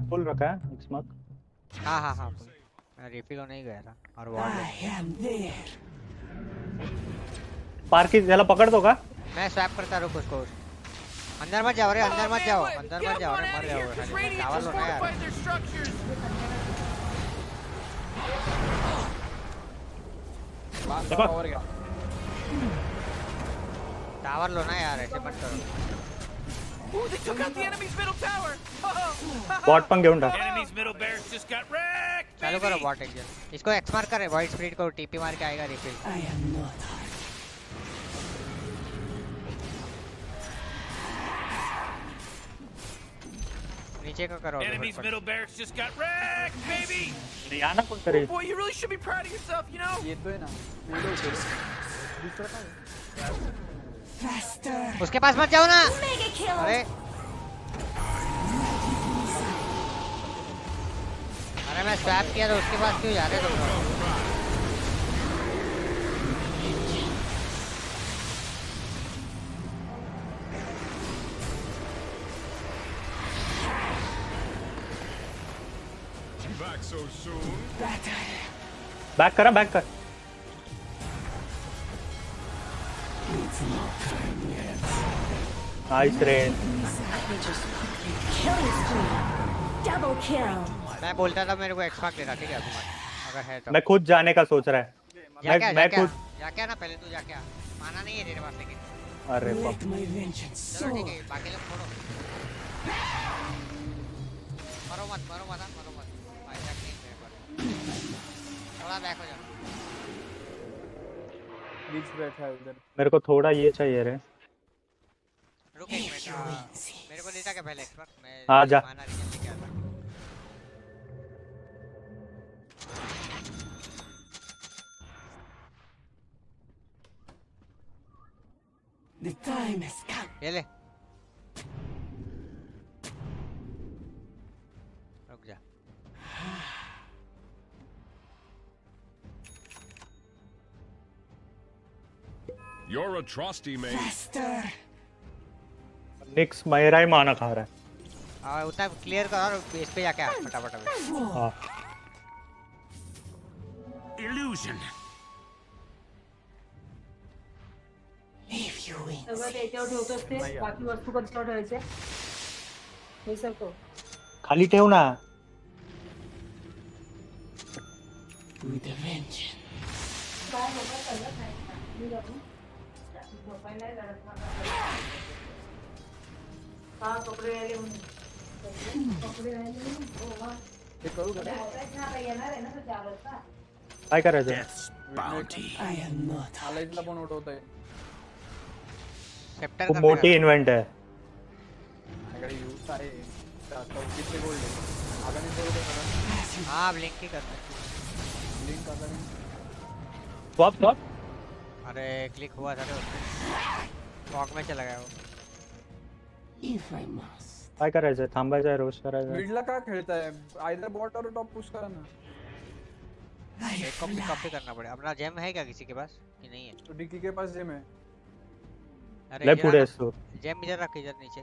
फुल रखा है एक्स मार्क। हाँ मैं रिफिल नहीं गया था। और वार्ड पार्क की जला पकड़ दो का? मैं स्वैप करता रुक उसको। अंदर मत जाओ रे, मर जाओगे। टावर लो ना यार। टावर लो ना यार, ऐसे मत करो। Ooh, they took out the enemy's middle tower. Bot पंग घेऊन टाक। Enemy's middle barracks just got wrecked. चालू करो बॉट एक्शन। इसको एक्स मार्क करे, वाइड स्प्लिट को टीपी मार के आएगा रिफिल। नीचे का करो। Enemy's middle barracks just got wrecked, baby. Riyana कौन करे? Boy, you really should be proud of yourself, you know. ये तो है ना। उसके पास मत जाओ ना। अरे मैं स्वैप किया तो उसके पास क्यों जा रहे तुम लोग? Back so soon. बैक कर। Nice rain. Killing spree. Double kill. मैं बोलता था मेरे को एक्सपार्क देना, ठीक है अभी मत, अगर है तो। मैं खुद जाने का सोच रहा है। मैं खुद जाके ना, पहले तू जाके आ, माना नहीं है तेरे पास लेकिन। अरे चलो ठीक है, बाकी लोग छोड़ो, मरो मत भाई, बैक नहीं मेरे पास, थोड़ा बैक हो जा। बीच बैठा है उधर। मेरे को थोड़ा ये चाहिए रे। रुक एक मिनट, मेरे को देता क्या पहले एक्सपार्क, मैं हाँ जा। माना रीजन लेके आता। The time has come. ये ले, रुक जा। Your atrocity may. निक्स मेरा ही माना खा रहा है। हाँ उतना क्लियर कर और बेस पे जाके आ फटाफट अभी। हाँ। Illusion. सगळं त्याच्यावर ठेवतोस ते, बाकी वस्तू कशावर ठेवायचे हे सरको खाली ठेव ना। With a vengeance. काय लोक सगळं खायचं मी जातो झोपायला नाही जात मला का कपडे राहिले म्हणून कपडे राहिले हो वा हे करू का येणार आहे ना तो 4 वाजता काय करायचं? I am not. कॉलेजला पण उठवतोय. खूप मोठी इन्व्हेंट आहे। माझ्याकडे यूज आहे 34 गोल्ड आहे. आगामी गोल्ड आहे हाँ ब्लिंक ही करते, लिंक आगामी स्वैप। अरे क्लिक हुआ था तो फॉग में चला गया वो। If I must. काय करायचं? थांबायचं, रोज करायचं। मिडला का खेळताय? आयदर बॉट और टॉप पुश करा ना। एक कॉपी करना पड़ेगा। अपना जेम है क्या किसी के पास कि नहीं है? तो डिकी के पास जेम है। अरे ले पुढे असतो। जेम इधर रख, इधर नीचे,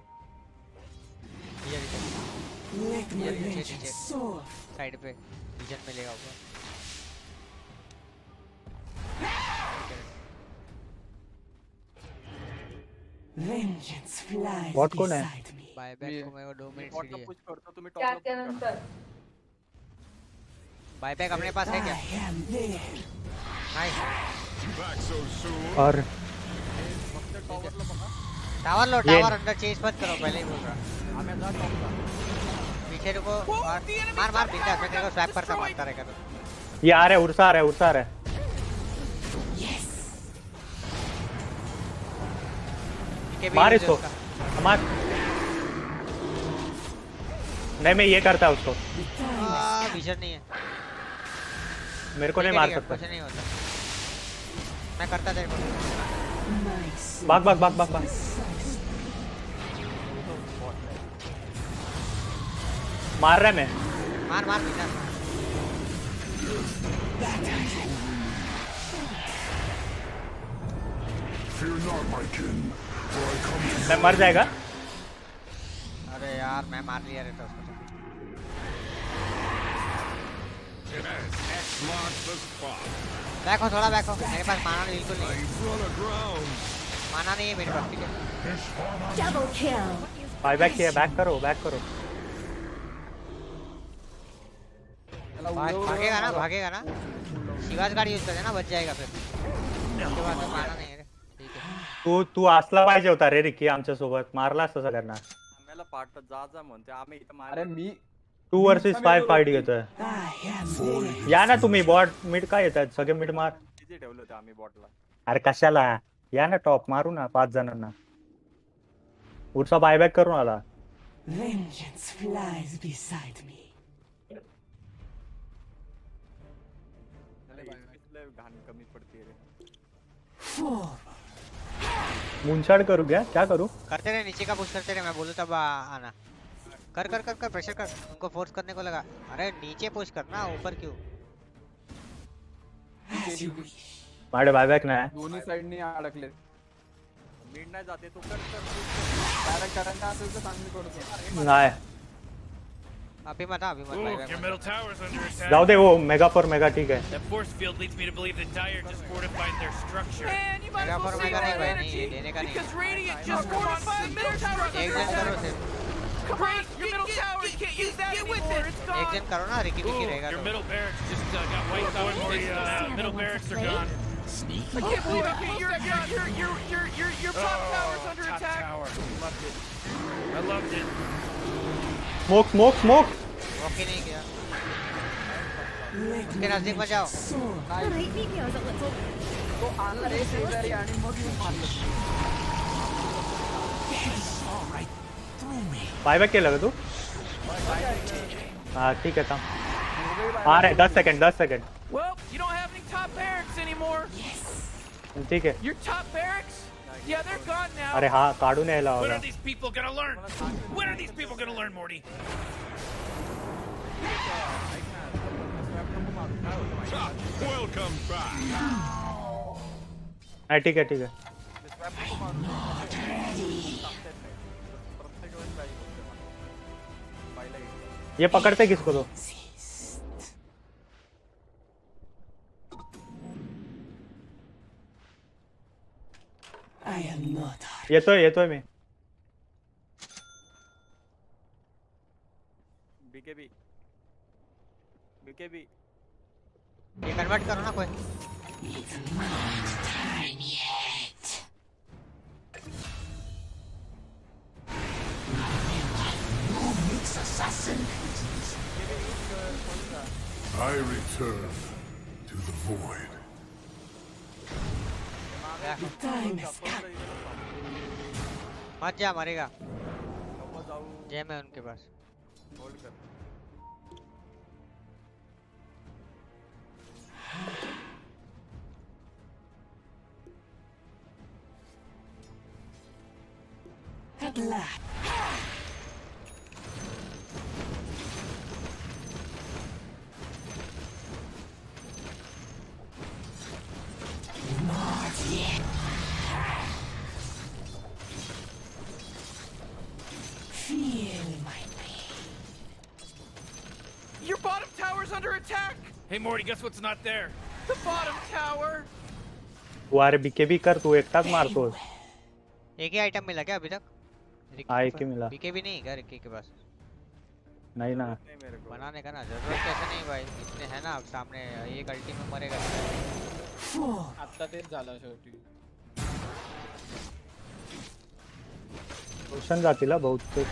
Let my vengeance नीचे soar. साइड पे रीजन में लेगा ऊपर। Vengeance flies Bot कौन है? beside me. बाय बैक को मेरे को 2 मिनट बॉटला चाहिए। पुश करतो तुम्ही चार टॉपला त्या नंतर बाय बैक अपने पास है क्या? I am there. Nice. Back so soon. और टावर लो, टावर अंदर चेस मत करो, पहले ही बोल रहा। आम्ही जा टॉपला। पीछे रुको, मार मार बिंदास, मैं तेरे को स्वैप करता मारता रहेगा तो। ये आ रहा है, उर्सा आ रहा है, उर्सा आ रहा है। मार इसको, मार। नहीं मैं ये करता है उसको। विजन नहीं है, मेरे को नहीं मार सकता। कुछ नहीं होता, मैं करता तेरे को। भाग भाग भाग भाग भाग। मार रहा है मैं। मार मार बिंदास। Fear not, my kin, for I come to. मैं मर जाएगा। अरे यार मैं मार लिया रहता उसको। X marks the spot. Back हो, थोड़ा बैक हो, मेरे पास माना बिल्कुल नहीं है। Brother ground. माना नहीं है मेरे पास, ठीक है। Double kill. बाय बैक किया, बैक करो, बैक करो। भागेगा ना, भागेगा ना। शिवाज गाड़ी यूज कर देना, बच जाएगा फिर। उसके बाद तो माना नहीं है रे, ठीक है। तू असला पाहिजे होता रे रिकी आमच्या सोबत, मारला असता सगळ्यांना। आम्हाला पार्ट जा म्हणते, आम्ही इथं मार। अरे मी 2 वर्सेस 5 फाइट घेतोय। या ना तुम्ही, बॉट मिड काय येतात, सगळे मिड मार। इथे ठेवलं होतं आम्ही बॉटला। अरे कशाला, या ना टॉप मारू ना 5 जणांना। उर्सा बायबॅक करून आला। Vengeance flies beside me. घाण कमी पडते रे। मुनशाड करू क्या, क्या करूं? करते रहे, नीचे का पुश करते रहे, मैं बोलूं तब आना। कर कर कर कर, प्रेशर कर, उनको फोर्स करने को लगा। अरे नीचे पुश करना, ऊपर क्यों? माझे बायबॅक नाही। दोन्ही साइडनी अडकले। मिड नाही जाते तो, कर डायरेक्ट करंट असेल तर चांगली करतो। नाही अभी मत Ooh, your middle tower's under attack. जाऊ दे, वो मेगा फॉर मेगा ठीक है। That force field leads me to believe that Dire just fortified their structure. Man, you might mega as for well mega save नहीं our भाई, energy नहीं देने का नहीं। because Radiant just fortified middle tower's एक under जन करो attack. सिर्फ। Come on, your middle tower, you can't use that anymore. It's gone. एक जन करो ना, रिकी विकी रहेगा Your तो। middle barracks just got wiped out. Middle barracks are gone. I can't believe your top tower's under attack. Tower. Loved it. I loved it. Smoke smoke smoke okay नहीं किया, उसके नजदीक में जाओ। तो आना रे शेजारी आणि मग येऊन मारलं. बायबॅक केलं का तू? हाँ ठीक है, थांब आ रहे 10 second 10 second. Well, you don't have any top barracks anymore. ठीक है। Your top barracks? Yeah, they're gone now. अरे हाँ काढून यायला When होगा। are these people gonna learn? When are these people gonna learn, Morty? Welcome back. हाँ ठीक है ठीक है। ये पकड़ते किसको तो? I am not. ये तो है मैं। बीकेबी ये कन्वर्ट करो ना कोई। It's not time yet. Optix assassin. I return to the void. The time has come. मत जा, मरेगा। जेम है उनके पास। At last. Not yet. Feel my pain. Your bottom tower's under attack. Hey, Morty, guess what's not there? The bottom tower. तू अरे BKB कर, तू एकटाच मारतो। एक ही आइटम मिला क्या अभी तक? हाँ एक ही मिला। बीकेबी नहीं क्या रिकी के पास? नहीं ना। बनाने का ना, जरूरत कैसे नहीं भाई, इतने हैं ना अब सामने, एक अल्टी में मरेगा। आता तेच झालं शेवटी. रोशन जातील बहुतेक।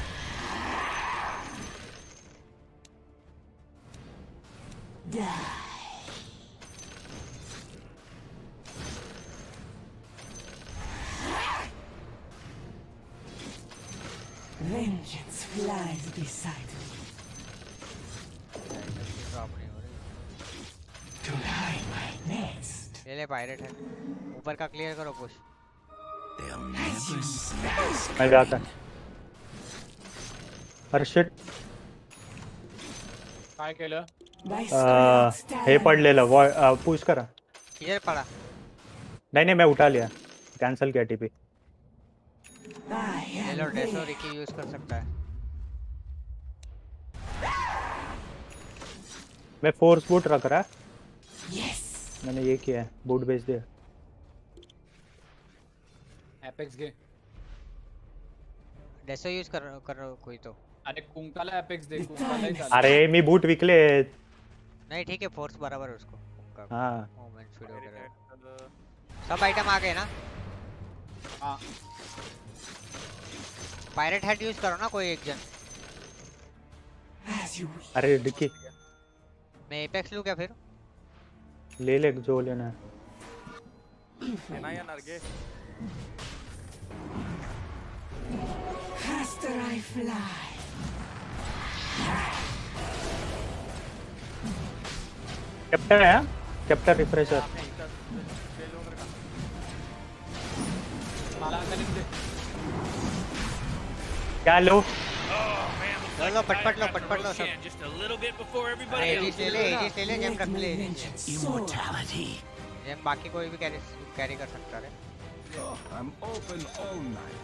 Vengeance flies beside me. To hide my nest. ले ले पायरेट है, ऊपर का क्लियर करो पुश। मैं जाता। अरे शिट। काय केलं? हे पडलेलं पुश करा। किधर पड़ा? नहीं मैं उठा लिया, कैंसिल किया टीपी। ले लो, डेसो रिकी यूज कर सकता है। मैं फोर्स बूट रख रहा। Yes. मैंने ये किया है, बूट बेच दिया। एपेक्स घे. डेसो यूज कर कोई तो। अरे कुंकाला एपेक्स दे, कुंकाला ही चालेल. अरे मी बूट विकले। नहीं ठीक है, फोर्स बराबर है उसको। हाँ। मोमेंट स्पीड वगैरह सब आइटम आ गए ना? हाँ। पायरेट हेड यूज करो ना कोई एक जन। अरे डिक्की मैं एपेक्स लूं क्या फिर? ले ले जो लेना है। Faster I fly. कैप्टन है, कैप्टन रिफ्रेशर। क्या लो? लो पटपट लो सब। Just a little bit before everybody aegis ले ले जेम रख ले। Immortality. जेम बाकी कोई भी कैरी कर सकता है। I'm open all night.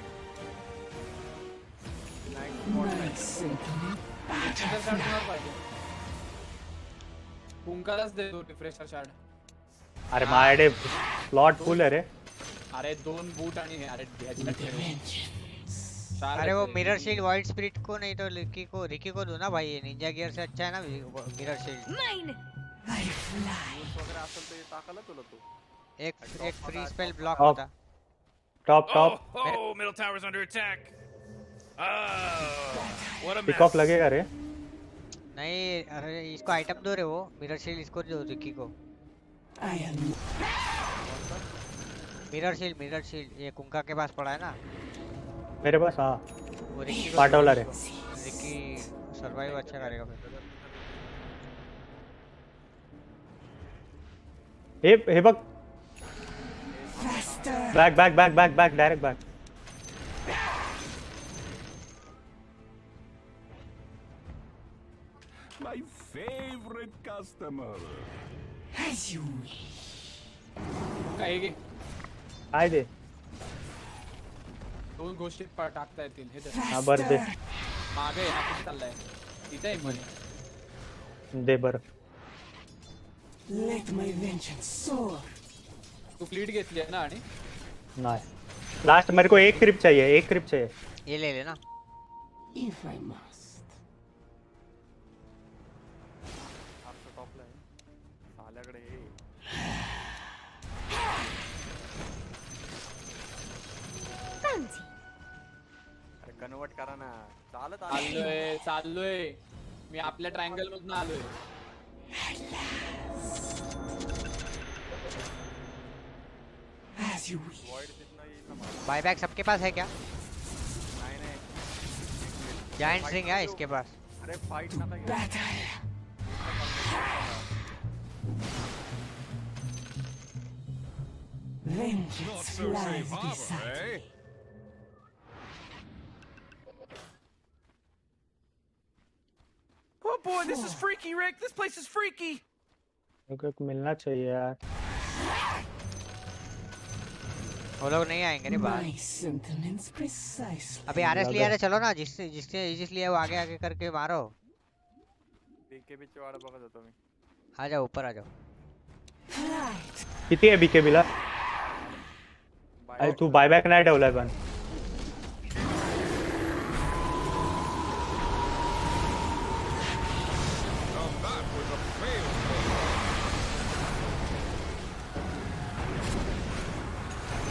कुंकालाच दे दो रिफ्रेशर शार्ड. अरे माझ्याकडे स्लॉट फुल आहे रे. अरे 2 बूट आणि अरे अरे वो मिरर शील्ड वाइट स्पिरिट को नहीं तो रिकी को दो ना भाई, ये निंजा गियर से अच्छा है ना मिरर शील्ड। वगैरे असेल तर टाकायला तुला तू एक फ्री स्पेल ब्लॉक होता। Top Oh, middle tower's under attack. What a mess. Peacock लगेगा रे। नहीं अरे इसको आइटम दो रे, वो मिरर शील्ड इसको दो रिकी को। मिरर शील्ड ये कुंका के पास पड़ा है ना मेरे पास। हाँ वो रिकी को पाटवला रे। रिकी सर्वाइव अच्छा करेगा फिर। हे बघ back direct back. My favorite customer. As you wish. काय दे 2 गोष्टी टाकता येतील हे तर. हा बर दे मागे हा कुठे चाललाय इथे आहे मनी. दे बर। Let my vengeance soar. तू फ्लीट घेतली आहे ना आणि नहीं लास्ट मेरे को एक क्रिप चाहिए। ये ले लेना। If I must. टॉपला आहे साल्याकडे हे अरे कन्वर्ट करा ना। चाललोय मी आपल्या ट्रायंगल मधून आलोय। As you wish. बायबैक सबके पास है क्या? नहीं जायंट रिंग है इसके पास। अरे फाइट ना Vengeance lies beside me. Oh boy, this is freaky, Rick. This place is freaky. मेरे को मिलना चाहिए यार। वो लोग नहीं आएंगे रे बाहर। My sentiments precisely. अभी आरएस लिया रे, चलो ना जिसलिए वो आगे करके मारो। बीके बीच वाला बघत होतो मी। आ जाओ ऊपर आ जाओ। किती आहे बीके बिला? तू बायबॅक नाही ठेवलाय पण।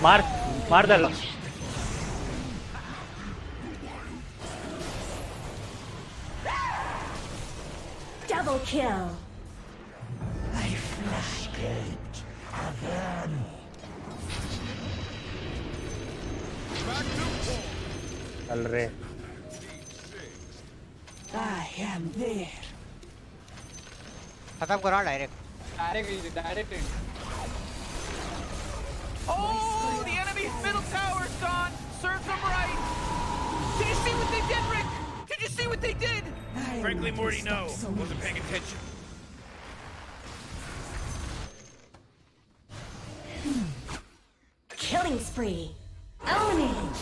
मार त्याला। Double kill. I escaped again. चल रे। I am there. खत्म करो direct. Oh, the enemy's middle tower's gone. Serves them right. Did you see what they did, Rick? Did you see what they did? Frankly, Morty, no. Wasn't paying attention. Killing spree. Own it.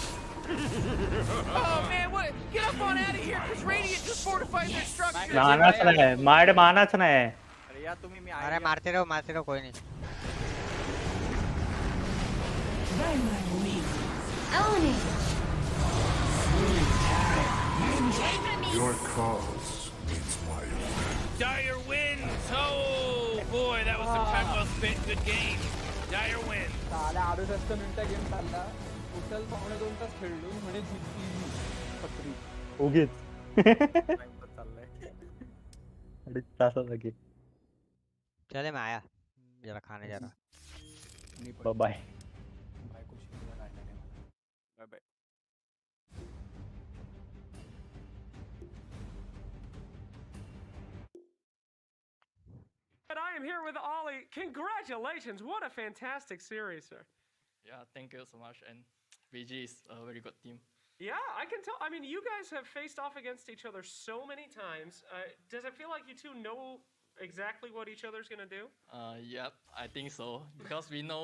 Oh man, what? Get up on out of here, because Radiant just fortified their structure. मानाच नाही माड मानाच नाही। अरे यार तुम्ही मी अरे मारते रहो कोई नहीं। Own it. Your cause needs my Dire wins. Oh boy, that was some time well spent. Good game. Dire wins. साला 68 मिनिटं गेम चालला। टोटल 2.5 तास खेळलो म्हणे जिंकली पत्री। उगीच चाललंय। 2.5 तासाचा गेम। चले मैं आया जरा खाने जा रहा। Bye bye. Bye bye. And I am here with Ollie. Congratulations! What a fantastic series, sir. Yeah, thank you so much. And VG is a very good team. Yeah, I can tell. I mean, you guys have faced off against each other so many times. Does it feel like you two know exactly what each other's gonna do? Yep, I think so. Because we know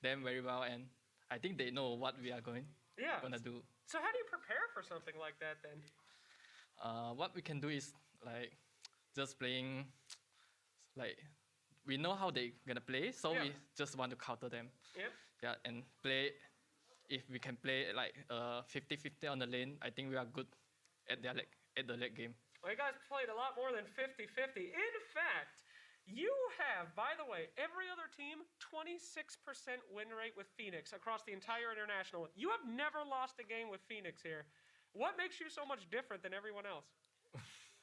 them very well, and I think they know what we are gonna do. So how do you prepare for something like that then? What we can do is like just playing. Like we know how they gonna play, so we just want to counter them. Yep. Yeah, and play if we can play like 50-50 on the lane, I think we are good at the late game. Well, you guys played a lot more than 50-50. In fact, you have, by the way, every other team, 26% win rate with Phoenix across the entire international. You have never lost a game with Phoenix here. What makes you so much different than everyone else?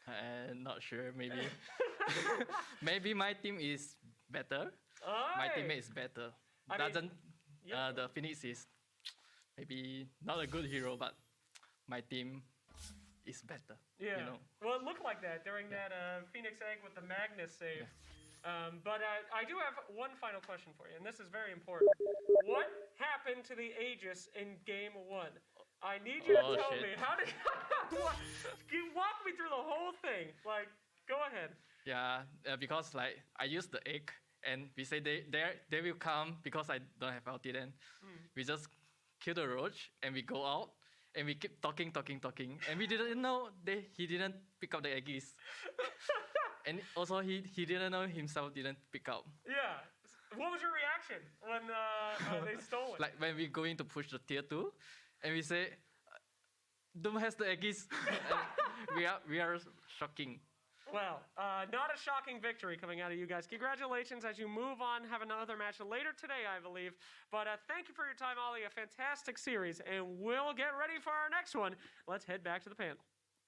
I'm not sure, maybe. Maybe my team is better. My teammate is better. The Phoenix is maybe not a good hero, but my team is better. Yeah. You know? Well, it looked like that during that Phoenix egg with the Magnus save. Yeah. But I do have one final question for you, and this is very important. What happened to the Aegis in game 1? I need you to tell me. How did you walk me through the whole thing? Like, go ahead. Yeah, because like I used the egg, and we say they will come because I don't have ulti then. We just kill the roach and we go out and we keep talking, and we didn't know he didn't pick up the Aegis. And also he didn't know himself didn't pick up. Yeah. What was your reaction when they stole it? Like when we going to push the tier 2, and we say, Doom has the Aegis. we are shocking. Well, not a shocking victory coming out of you guys. Congratulations as you move on, have another match later today, I believe. But thank you for your time, Ollie. A fantastic series, and we'll get ready for our next one. Let's head back to the panel.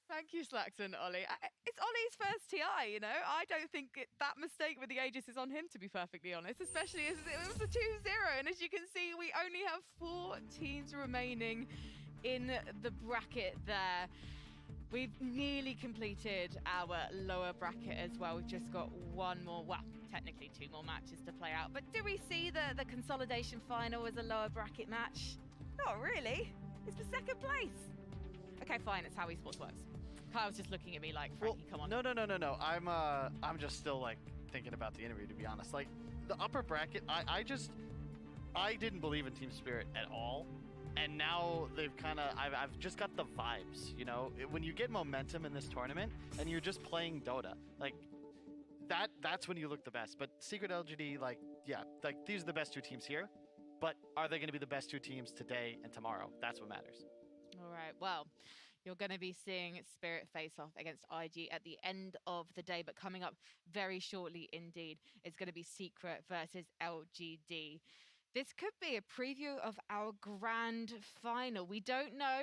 Thank you, Slaxon, Ollie. It's Ollie's first TI, you know. I don't think that mistake with the Aegis is on him, to be perfectly honest, especially as it was a 2-0. And as you can see, we only have 4 teams remaining in the bracket there. We've nearly completed our lower bracket as well. We've just got one more, well, technically 2 more matches to play out. But do we see the consolidation final as a lower bracket match? Not really. It's for second place. Okay, fine. It's how esports works. Kyle's just looking at me like, Frankie, come on. No. I'm just still like thinking about the interview, to be honest. Like the upper bracket, I didn't believe in team spirit at all. And now they've kind of, I've just got the vibes, you know? When you get momentum in this tournament and you're just playing Dota, like that's when you look the best. But Secret LGD, like, yeah, like these are the best 2 teams here. But are they going to be the best 2 teams today and tomorrow? That's what matters. All right, well, you're going to be seeing Spirit face off against IG at the end of the day, but coming up very shortly indeed, it's going to be Secret versus LGD. This could be a preview of our grand final. We don't know,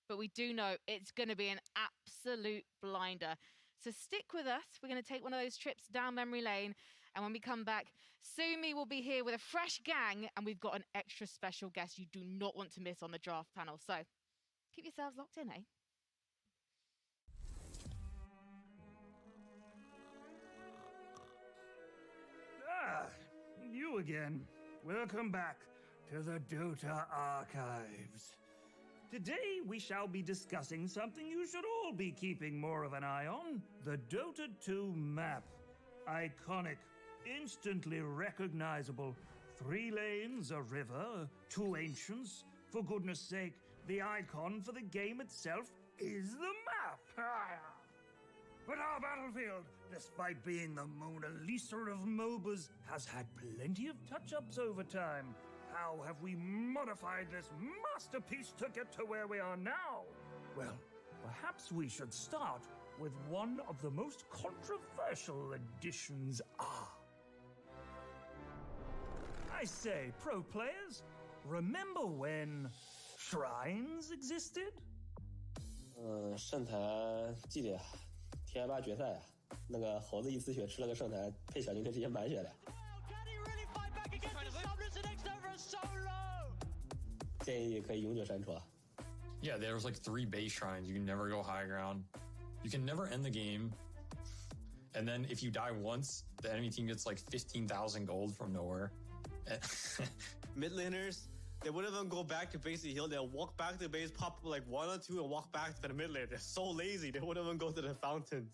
but we do know it's going to be an absolute blinder. So stick with us. We're going to take one of those trips down memory lane. And when we come back, Sumi will be here with a fresh gang. And we've got an extra special guest you do not want to miss on the draft panel. So keep yourselves locked in, eh? Ah, you again. Welcome back to the Dota archives. Today we shall be discussing something you should all be keeping more of an eye on, the Dota 2 map. Iconic, instantly recognizable. 3 lanes, a river, 2 ancients. For goodness sake, the icon for the game itself is the map. But our battlefield, despite being the Mona Lisa of MOBAs, has had plenty of touch-ups over time. How have we modified this masterpiece to get to where we are now? Well, perhaps we should start with one of the most controversial additions. I say, pro players, remember when shrines existed? 圣坛祭典 TI8 决赛啊，那个猴子一次血吃了个圣坛，配小金可以直接满血的。建议可以永久删除啊。Yeah, there's like 3 base shrines. You can never go high ground. You can never end the game. And then if you die once, the enemy team gets like 15,000 gold from nowhere. Mid laners, they wouldn't even go back to base to heal. They'll walk back to base, pop like 1 or 2, and walk back to the mid lane. They're so lazy. They wouldn't even go to the fountain.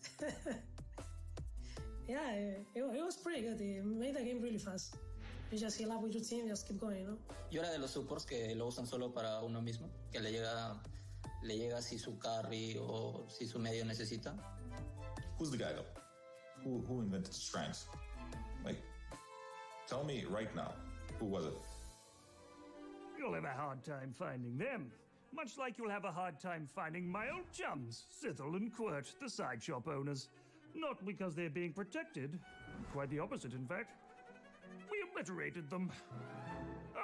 Yeah, it was pretty good. It made the game really fast. You just heal up with your team, just keep going, you know? Yo era de los supports que lo usan solo para uno mismo, que le llega si su carry o si su medio necesita. Who's the guy though? Who invented shrines? Like, tell me right now, who was it? You'll have a hard time finding them. Much like you'll have a hard time finding my old chums, Sithel and Quirt, the side shop owners. Not because they're being protected. Quite the opposite, in fact. We obliterated them.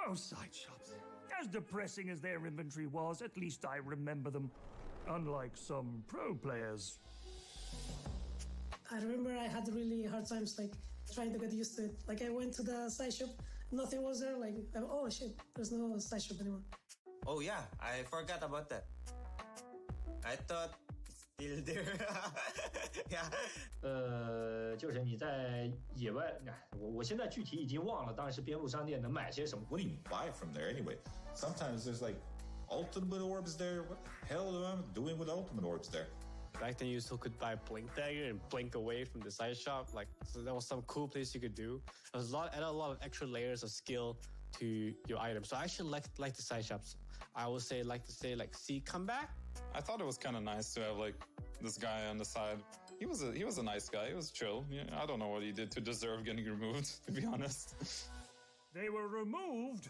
Oh, side shops. As depressing as their inventory was, at least I remember them. Unlike some pro players. I remember I had really hard times like trying to get used to it. Like I went to the side shop, nothing was there. Like, oh shit, there's no side shop anymore. Oh yeah, I forgot about that. I thought it's still there. Yeah. 就是你在野外，我现在具体已经忘了当时边路商店能买些什么。 What do you buy from there anyway? Sometimes there's like ultimate orbs there. What the hell am I doing with ultimate orbs there? Back then, you still could buy Blink Dagger and blink away from the side shop. Like, so that was some cool place you could do. There was added a lot of extra layers of skill to your item. So I actually like the side shops. I would say like see, come back. I thought it was kind of nice to have like this guy on the side. He was a nice guy. He was chill. Yeah, I don't know what he did to deserve getting removed, to be honest. They were removed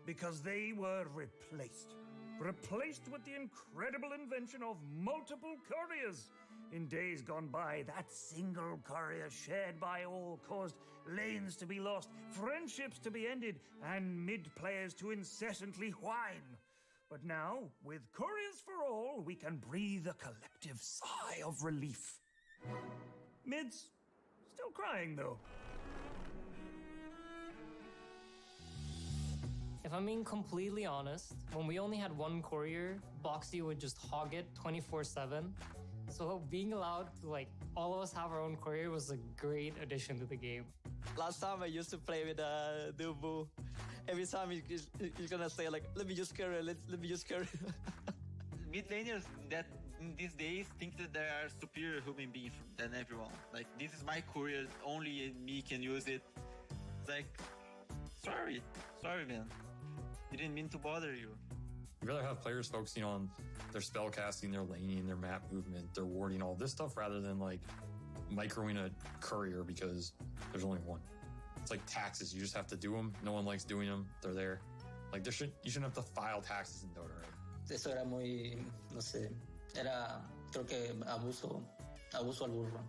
because they were replaced. Replaced with the incredible invention of multiple couriers. In days gone by, that single courier shared by all caused lanes to be lost, friendships to be ended, and mid-players to incessantly whine. But now, with couriers for all, we can breathe a collective sigh of relief. Mids, still crying though. If I'm being completely honest, when we only had one courier, Boxy would just hog it 24/7. So being allowed to like all of us have our own courier was a great addition to the game. Last time I used to play with Dubu. Every time he's gonna say like, let me just carry, let me just carry. Mid laners that in these days think that they are superior human beings than everyone. Like, this is my courier, only me can use it. It's like, sorry man. Didn't mean to bother you. You'd rather have players focusing on their spell casting, their laning, their map movement, their warding, all this stuff, rather than like microing a courier because there's only one. It's like taxes. You just have to do them. No one likes doing them. They're there. Like you shouldn't have to file taxes in Dota, right? Eso era muy, no sé, era creo que abuso al burro.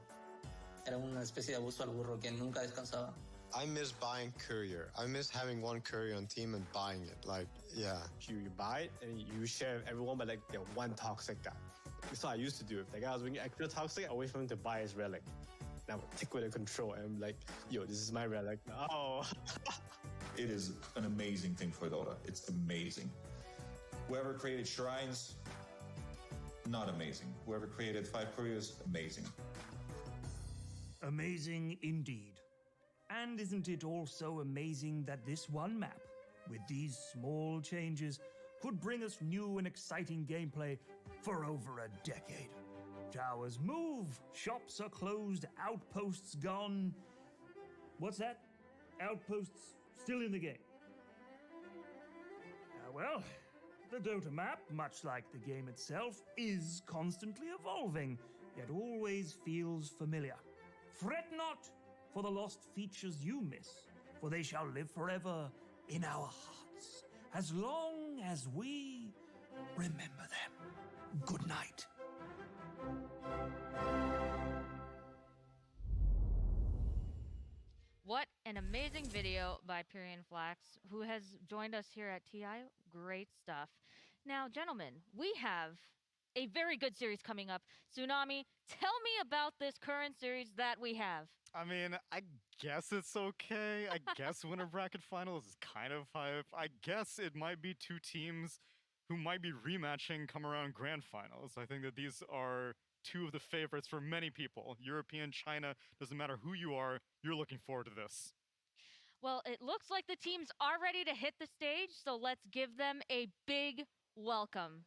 Era una especie de abuso al burro que nunca descansaba. I miss buying courier. I miss having one courier on team and buying it. Like, yeah. You buy it and you share with everyone, but like the one toxic guy. That's what I used to do. If the guy was being extra toxic, I wait for him to buy his relic. And I would take away the control and I'm like, yo, this is my relic. Oh. It is an amazing thing for Dota. It's amazing. Whoever created shrines, not amazing. Whoever created 5 couriers, amazing. Amazing indeed. And isn't it also amazing that this one map, with these small changes, could bring us new and exciting gameplay for over a decade? Towers move, shops are closed, outposts gone. What's that? Outposts still in the game. Well, the Dota map, much like the game itself, is constantly evolving, yet always feels familiar. Fret not for the lost features you miss, for they shall live forever in our hearts, as long as we remember them. Good night. What an amazing video by Pyrian Flax, who has joined us here at TI. Great stuff. Now, gentlemen, we have a very good series coming up. Tsunami, tell me about this current series that we have. I mean, I guess it's okay. I guess winner bracket finals is kind of hype. I guess it might be two teams who might be rematching come around grand finals. I think that these are two of the favorites for many people. European, China, doesn't matter who you are, you're looking forward to this. Well, it looks like the teams are ready to hit the stage, so let's give them a big welcome.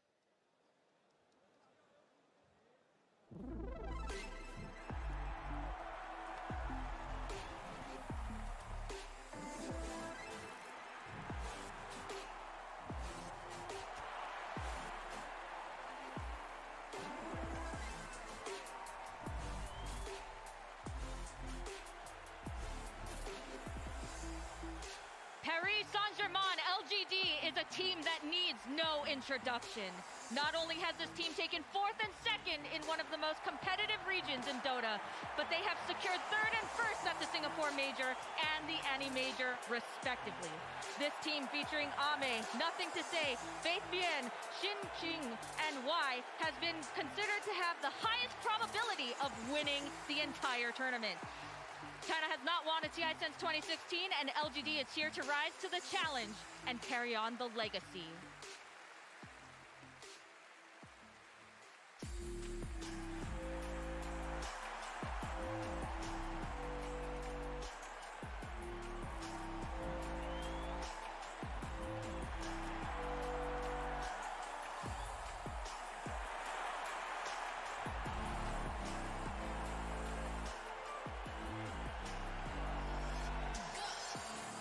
Paris Saint-Germain, LGD, is a team that needs no introduction. Not only has this team taken 4th and 2nd in one of the most competitive regions in Dota, but they have secured 3rd and 1st at the Singapore Major and the Annie Major, respectively. This team featuring Ame, Nothing to Say, Faith Bien, Shin Ching, and Y has been considered to have the highest probability of winning the entire tournament. China has not won a TI since 2016, and LGD is here to rise to the challenge and carry on the legacy.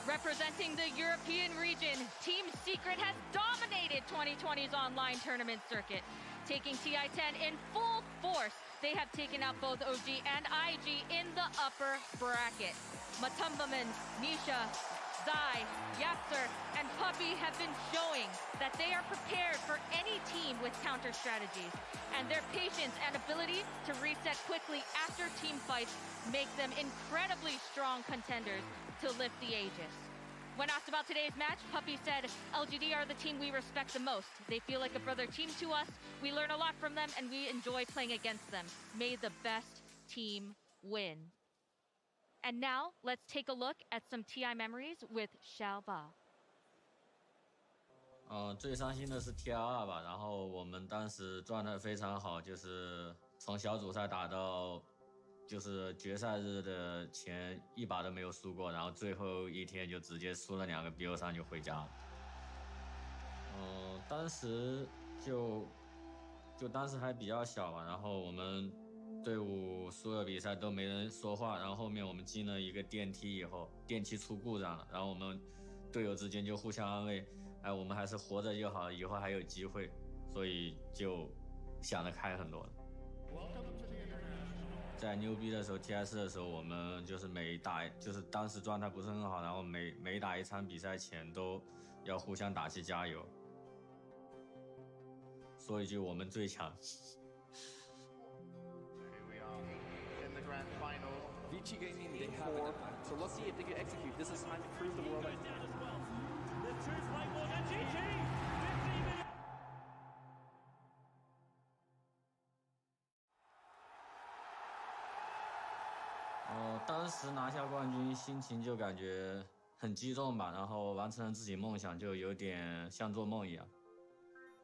Representing the European region, Team Secret has dominated 2020's online tournament circuit. Taking TI-10 in full force, they have taken out both OG and IG in the upper bracket. Matumbaman, Nisha, Zai, Yapser, and Puppy have been showing that they are prepared for any team with counter strategies, and their patience and ability to reset quickly after team fights make them incredibly strong contenders to lift the Aegis. When asked about today's match, Puppy said, LGD are the team we respect the most. They feel like a brother team to us. We learn a lot from them, and we enjoy playing against them. May the best team win. And now, let's take a look at some TI memories with Xiaoba. 最伤心的是 TR2吧，然后我们当时状态非常好，就是从小组赛打到就是决赛日的前一把都没有输过，然后最后一天就直接输了2个 BO 3就回家了。当时就当时还比较小嘛，然后我们队伍所有比赛都没人说话，然后后面我们进了一个电梯以后，电梯出故障了，然后我们队友之间就互相安慰，哎，我们还是活着就好，以后还有机会，所以就想得开很多了。在牛逼的时候 ，TS 的时候，我们就是就是当时状态不是很好，然后每打一场比赛前都要互相打气加油，说一句我们最强。In the grand final, Vici Gaming day 4. So let's see if they can execute. This is time to prove the world. The truth like more than GG. 50 minutes. 当时拿下冠军，心情就感觉很激动吧，然后完成了自己梦想，就有点像做梦一样。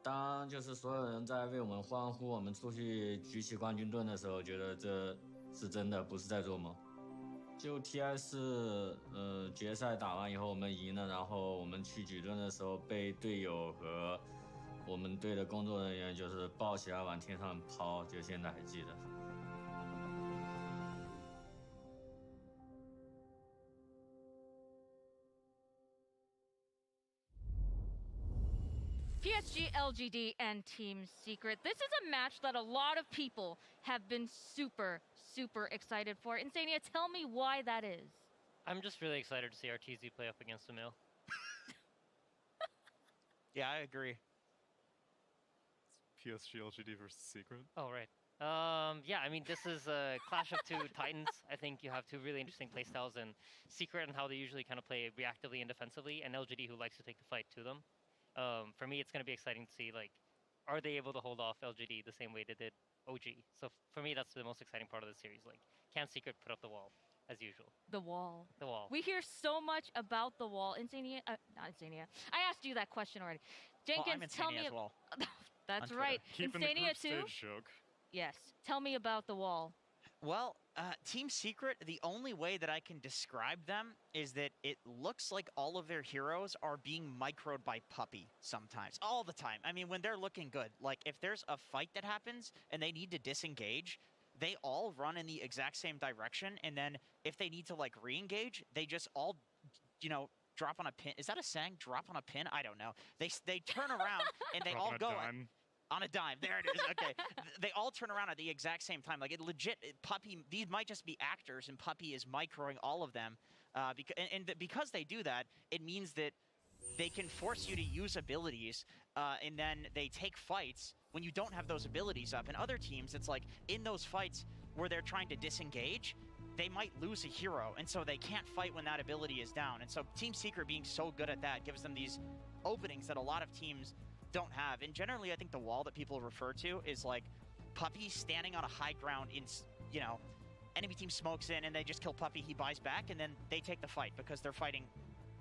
当就是所有人在为我们欢呼，我们出去举起冠军盾的时候，觉得这是真的，不是在做梦。就 TI4决赛打完以后，我们赢了，然后我们去举盾的时候，被队友和我们队的工作人员就是抱起来往天上抛，就现在还记得。PSGLGD and Team Secret. This is a match that a lot of people have been super excited for. Insania, tell me why that is. I'm just really excited to see RTZ play up against Emil. Yeah, I agree. PSGLGD versus Secret. Oh, right. Yeah, I mean, this is a clash of two titans. I think you have two really interesting playstyles in Secret and how they usually kind of play reactively and defensively, and LGD who likes to take the fight to them. For me, it's going to be exciting to see, like, are they able to hold off LGD the same way they did OG? So for me, that's the most exciting part of the series. Like, can Secret put up the wall, as usual? The wall. The wall. We hear so much about the wall. Insania, not Insania. I asked you that question already. Jenkins, well, tell me. As well. That's right. Keeping Insania the group too. stage joke. Yes. Tell me about the wall. Well, Team Secret, the only way that I can describe them is that it looks like all of their heroes are being microed by Puppy sometimes, all the time. I mean, when they're looking good, like if there's a fight that happens and they need to disengage, they all run in the exact same direction. And then if they need to like re-engage, they just all, you know, drop on a pin. Is that a saying? Drop on a pin? I don't know. They turn around and they all go on a dime. There it is. Okay. They all turn around at the exact same time. Like it legit, Puppy, these might just be actors and Puppy is microing all of them. Because they do that, it means that they can force you to use abilities, and then they take fights when you don't have those abilities up. And other teams, it's like in those fights where they're trying to disengage, they might lose a hero, and so they can't fight when that ability is down. And so Team Secret being so good at that gives them these openings that a lot of teams don't have. And generally, I think the wall that people refer to is like Puppy standing on a high ground in, you know, enemy team smokes in and they just kill Puppy, he buys back, and then they take the fight because they're fighting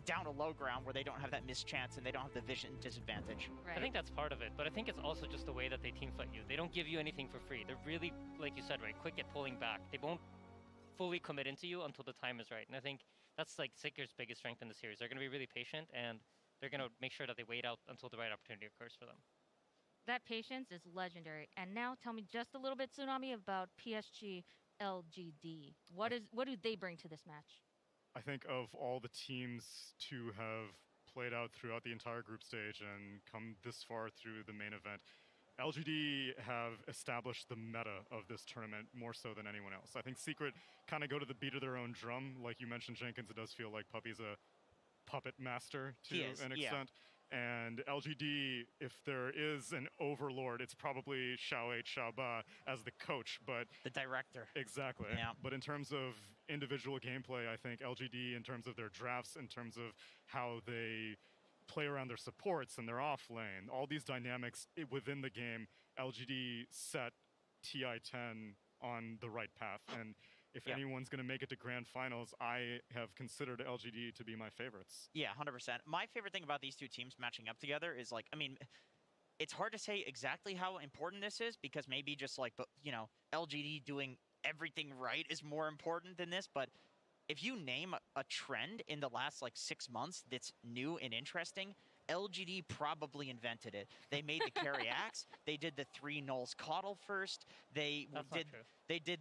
down a low ground where they don't have that mischance and they don't have the vision disadvantage. Right. I think that's part of it, but I think it's also just the way that they team fight you. They don't give you anything for free. They're really, like you said, right, quick at pulling back. They won't fully commit into you until the time is right. And I think that's like Secret's biggest strength in the series. They're going to be really patient, and they're going to make sure that they wait out until the right opportunity occurs for them. That patience is legendary. And now tell me just a little bit, Tsunami, about PSGLGD. What do they bring to this match? I think of all the teams to have played out throughout the entire group stage and come this far through the main event, LGD have established the meta of this tournament more so than anyone else. I think Secret kind of go to the beat of their own drum. Like you mentioned, Jenkins, it does feel like Puppy's a puppet master to an extent. And LGD, if there is an overlord, it's probably Xiao as the coach, but... The director. Exactly. Yeah. But in terms of individual gameplay, I think LGD, in terms of their drafts, in terms of how they play around their supports and their off lane, all these dynamics within the game, LGD set TI-10 on the right path. And if anyone's going to make it to grand finals, I have considered LGD to be my favorites. Yeah, 100%. My favorite thing about these two teams matching up together is, like, I mean, it's hard to say exactly how important this is because maybe just like, you know, LGD doing everything right is more important than this. But if you name a trend in the last like 6 months that's new and interesting, LGD probably invented it. They made the carry axe. They did the 3 Knowles Coddle first. They did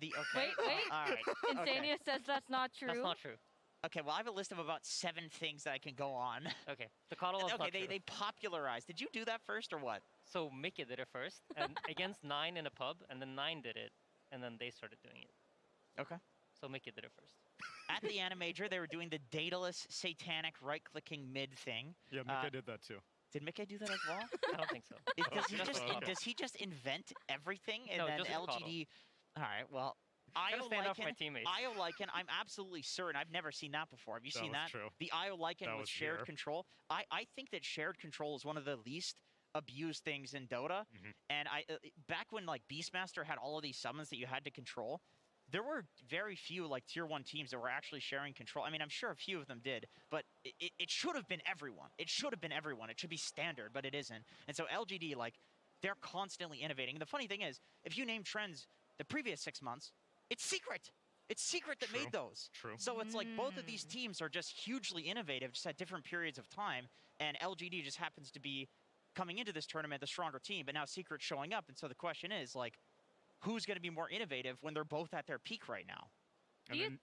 the okay. Wait. All right. Insania says that's not true. That's not true. Okay, well, I have a list of about 7 things that I can go on. Okay, the Coddle is not true. They popularized. Did you do that first or what? So Mickey did it first, and against 9 in a pub, and then 9 did it, and then they started doing it. Okay. So Mickey did it first. At the Animajor, they were doing the dataless, satanic, right-clicking mid thing. Yeah, Mickey did that too. Did Mickey do that as well? I don't think so. Does he just invent everything and No, then just LGD? All right, well, stand up for my teammates. Iolycan, I'm absolutely certain. I've never seen that before. Have you seen that? True. The Iolycan with shared here. control. I think that shared control is one of the least abused things in Dota. And back when like Beastmaster had all of these summons that you had to control, there were very few like tier 1 teams that were actually sharing control. I mean, I'm sure a few of them did, but it should have been everyone. It should have been everyone. It should be standard, but it isn't. And so LGD, like, they're constantly innovating. And the funny thing is, if you name trends the previous 6 months, it's Secret. It's Secret that made those. True. So it's like both of these teams are just hugely innovative, just at different periods of time. And LGD just happens to be coming into this tournament the stronger team, but now Secret showing up. And so the question is, like, who's going to be more innovative when they're both at their peak right now? And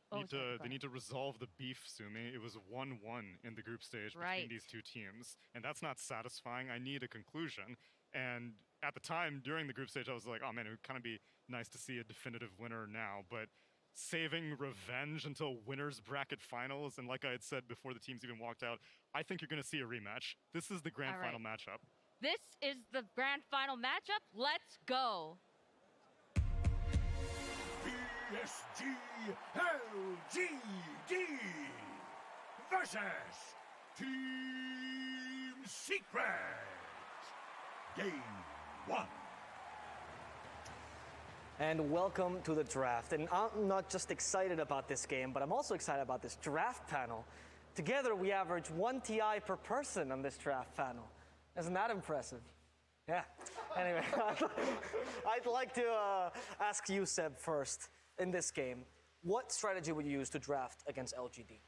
they need to resolve the beef, Sumi. It was 1-1 in the group stage between these two teams, and that's not satisfying. I need a conclusion. And at the time, during the group stage, I was like, oh man, it would kind of be nice to see a definitive winner now. But saving revenge until winners bracket finals, and like I had said before the teams even walked out, I think you're going to see a rematch. This is the grand final matchup. This is the grand final matchup. Let's go. PSGLGD versus Team Secret. Game 1. And welcome to the draft. And I'm not just excited about this game, but I'm also excited about this draft panel. Together, we average 1 TI per person on this draft panel. Isn't that impressive? Yeah. Anyway, I'd like to ask you, Seb, first. In this game, what strategy would you use to draft against LGD?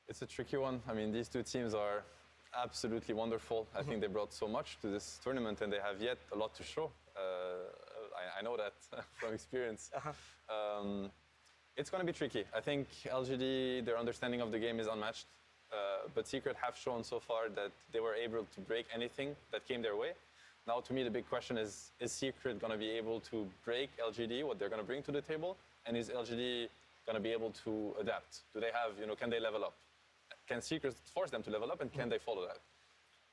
It's a tricky one. I mean, these two teams are absolutely wonderful. I think they brought so much to this tournament, and they have yet a lot to show. I know that from experience. It's going to be tricky. I think LGD, their understanding of the game is unmatched, but Secret have shown so far that they were able to break anything that came their way. Now, to me, the big question is Secret going to be able to break LGD, what they're going to bring to the table? And is LGD going to be able to adapt? Do they have, can they level up? can Secret force them to level up, and can they follow that?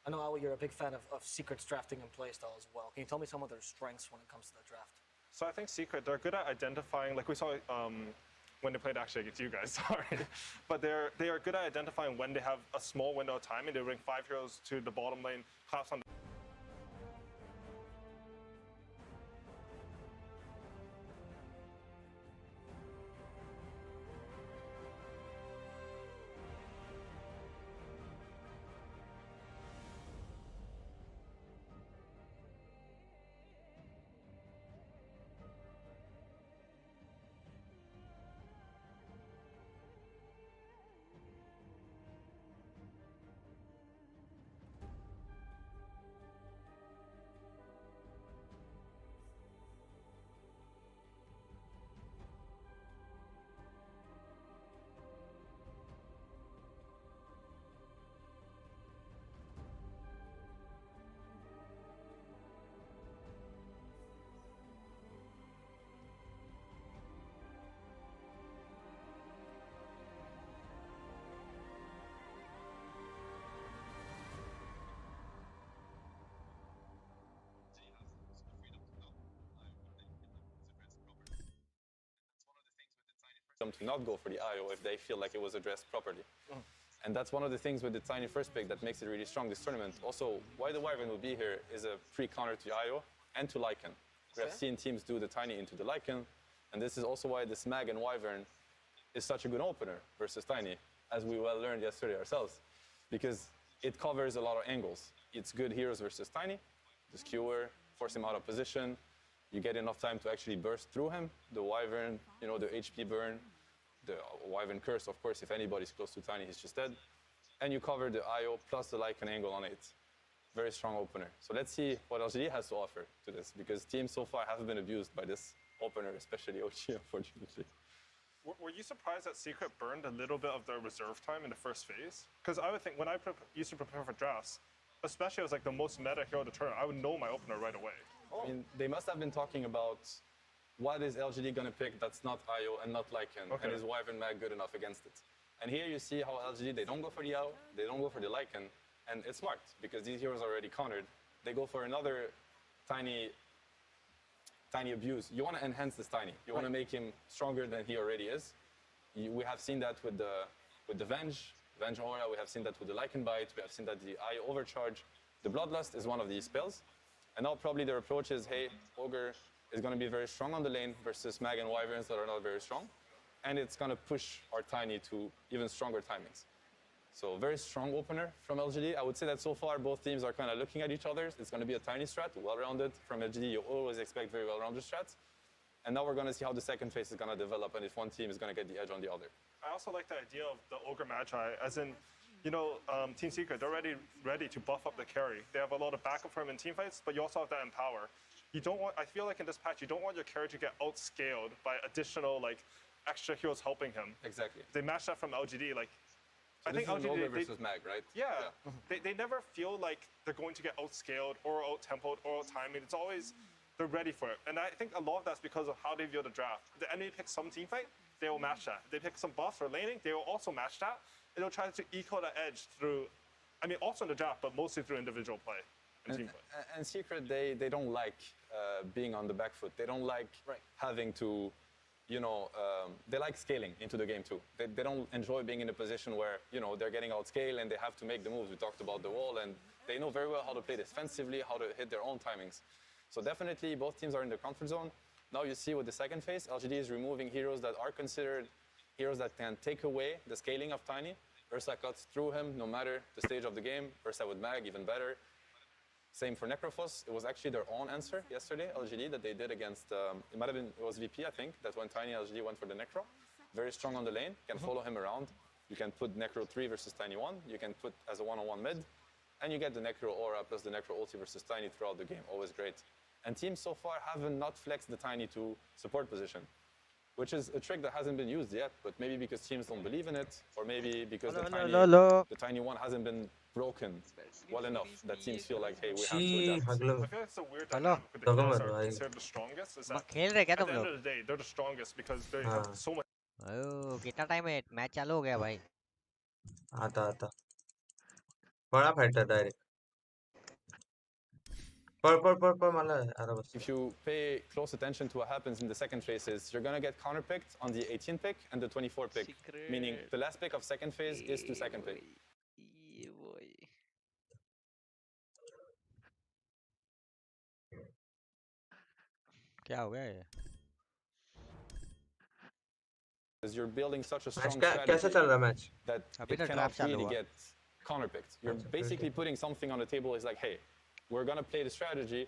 I know, Ali, you're a big fan of Secret's drafting and playstyle as well. Can you tell me some of their strengths when it comes to the draft? So I think Secret, they're good at identifying, like we saw when they played actually against you guys, sorry. But they are good at identifying when they have a small window of time and they bring 5 heroes to the bottom lane, collapse on them to not go for the IO if they feel like it was addressed properly. And that's one of the things with the Tiny first pick that makes it really strong this tournament. Also, why the Wyvern will be here is a free counter to IO and to Lycan. We have seen teams do the Tiny into the Lycan, and this is also why this Mag and Wyvern is such a good opener versus Tiny, as we well learned yesterday ourselves, because it covers a lot of angles. It's good heroes versus Tiny, the skewer, force him out of position, you get enough time to actually burst through him, the Wyvern, you know, the HP burn, the Wyvern curse, of course, if anybody's close to Tiny, he's just dead. And you cover the IO plus the Lycan angle on it. Very strong opener. So let's see what LGD has to offer to this, because teams so far haven't been abused by this opener, especially OG, unfortunately. Were you surprised that Secret burned a little bit of their reserve time in the first phase? Because I would think when I used to prepare for drafts, especially as like the most meta hero of the tournament, I would know my opener right away. I mean, they must have been talking about what is LGD going to pick that's not IO and not Lycan, and is Wyvern Mag good enough against it? And here you see how LGD, they don't go for the IO, they don't go for the Lycan, and it's smart, because these heroes are already countered. They go for another Tiny abuse. You want to enhance this Tiny. You want to make him stronger than he already is. We have seen that with the Venge Aura, we have seen that with the Lycan Bite, we have seen that the IO Overcharge. The Bloodlust is one of these spells. And now probably their approach is, hey, Ogre is going to be very strong on the lane versus Mag and Wyverns that are not very strong. And it's going to push our Tiny to even stronger timings. So very strong opener from LGD. I would say that so far both teams are kind of looking at each other. It's going to be a Tiny strat, well-rounded. From LGD, you always expect very well-rounded strats. And now we're going to see how the second phase is going to develop and if one team is going to get the edge on the other. I also like the idea of the Ogre Magi, as in, you know, Team Secret, they're ready to buff up the carry. They have a lot of backup for him in team fights, but you also have that empower. You don't want, I feel like in this patch, you don't want your carry to get outscaled by additional, like, extra heroes helping him. Exactly. They matched that from LGD, like, so I think LGD Ogre versus Mag, right? Yeah. They never feel like they're going to get outscaled or out-tempoed or out-timing. It's always, they're ready for it. And I think a lot of that's because of how they view the draft. The enemy picks some team fight, they will match that. If they pick some buffs or laning, they will also match that. It'll try to equal the edge through, I mean, also in the draft, but mostly through individual play and team play. And Secret, they don't like being on the back foot. They don't like having to, you know, they like scaling into the game too. They don't enjoy being in a position where, you know, they're getting outscaled and they have to make the moves. We talked about the wall, and they know very well how to play defensively, how to hit their own timings. So definitely both teams are in the comfort zone. Now you see with the second phase, LGD is removing heroes that are considered heroes that can take away the scaling of Tiny. Ursa cuts through him no matter the stage of the game. Ursa with Mag, even better. Same for Necrophos. It was actually their own answer yesterday, LGD, that they did against, it might have been, it was VP, I think, that when Tiny LGD went for the Necro. Very strong on the lane, can follow him around. You can put Necro 3 versus Tiny 1. You can put as a one-on-one mid. And you get the Necro Aura plus the Necro ulti versus Tiny throughout the game. Always great. And teams so far haven't not flexed the Tiny to support position, which is a trick that hasn't been used yet, but maybe because teams don't believe in it, or maybe because the Tiny one hasn't been broken well enough that teams feel like, hey, we have to adapt. I feel like it's a weird dynamic with the heroes are considered the strongest. Is that at the end of the day, they're the strongest because they have so much. कितना time है match चालू हो गया भाई आता बड़ा fighter direct पर मला अरे बस If you pay close attention to what happens in the second phase is you're gonna get counterpicked on the 18 pick and the 24 pick, meaning the last pick of second phase is to second pick. क्या हो गया ये? Because you're building such a strong कैसे चल रहा match that it cannot really get counterpicked. You're basically putting something on the table. It's like, hey, we're gonna play the strategy.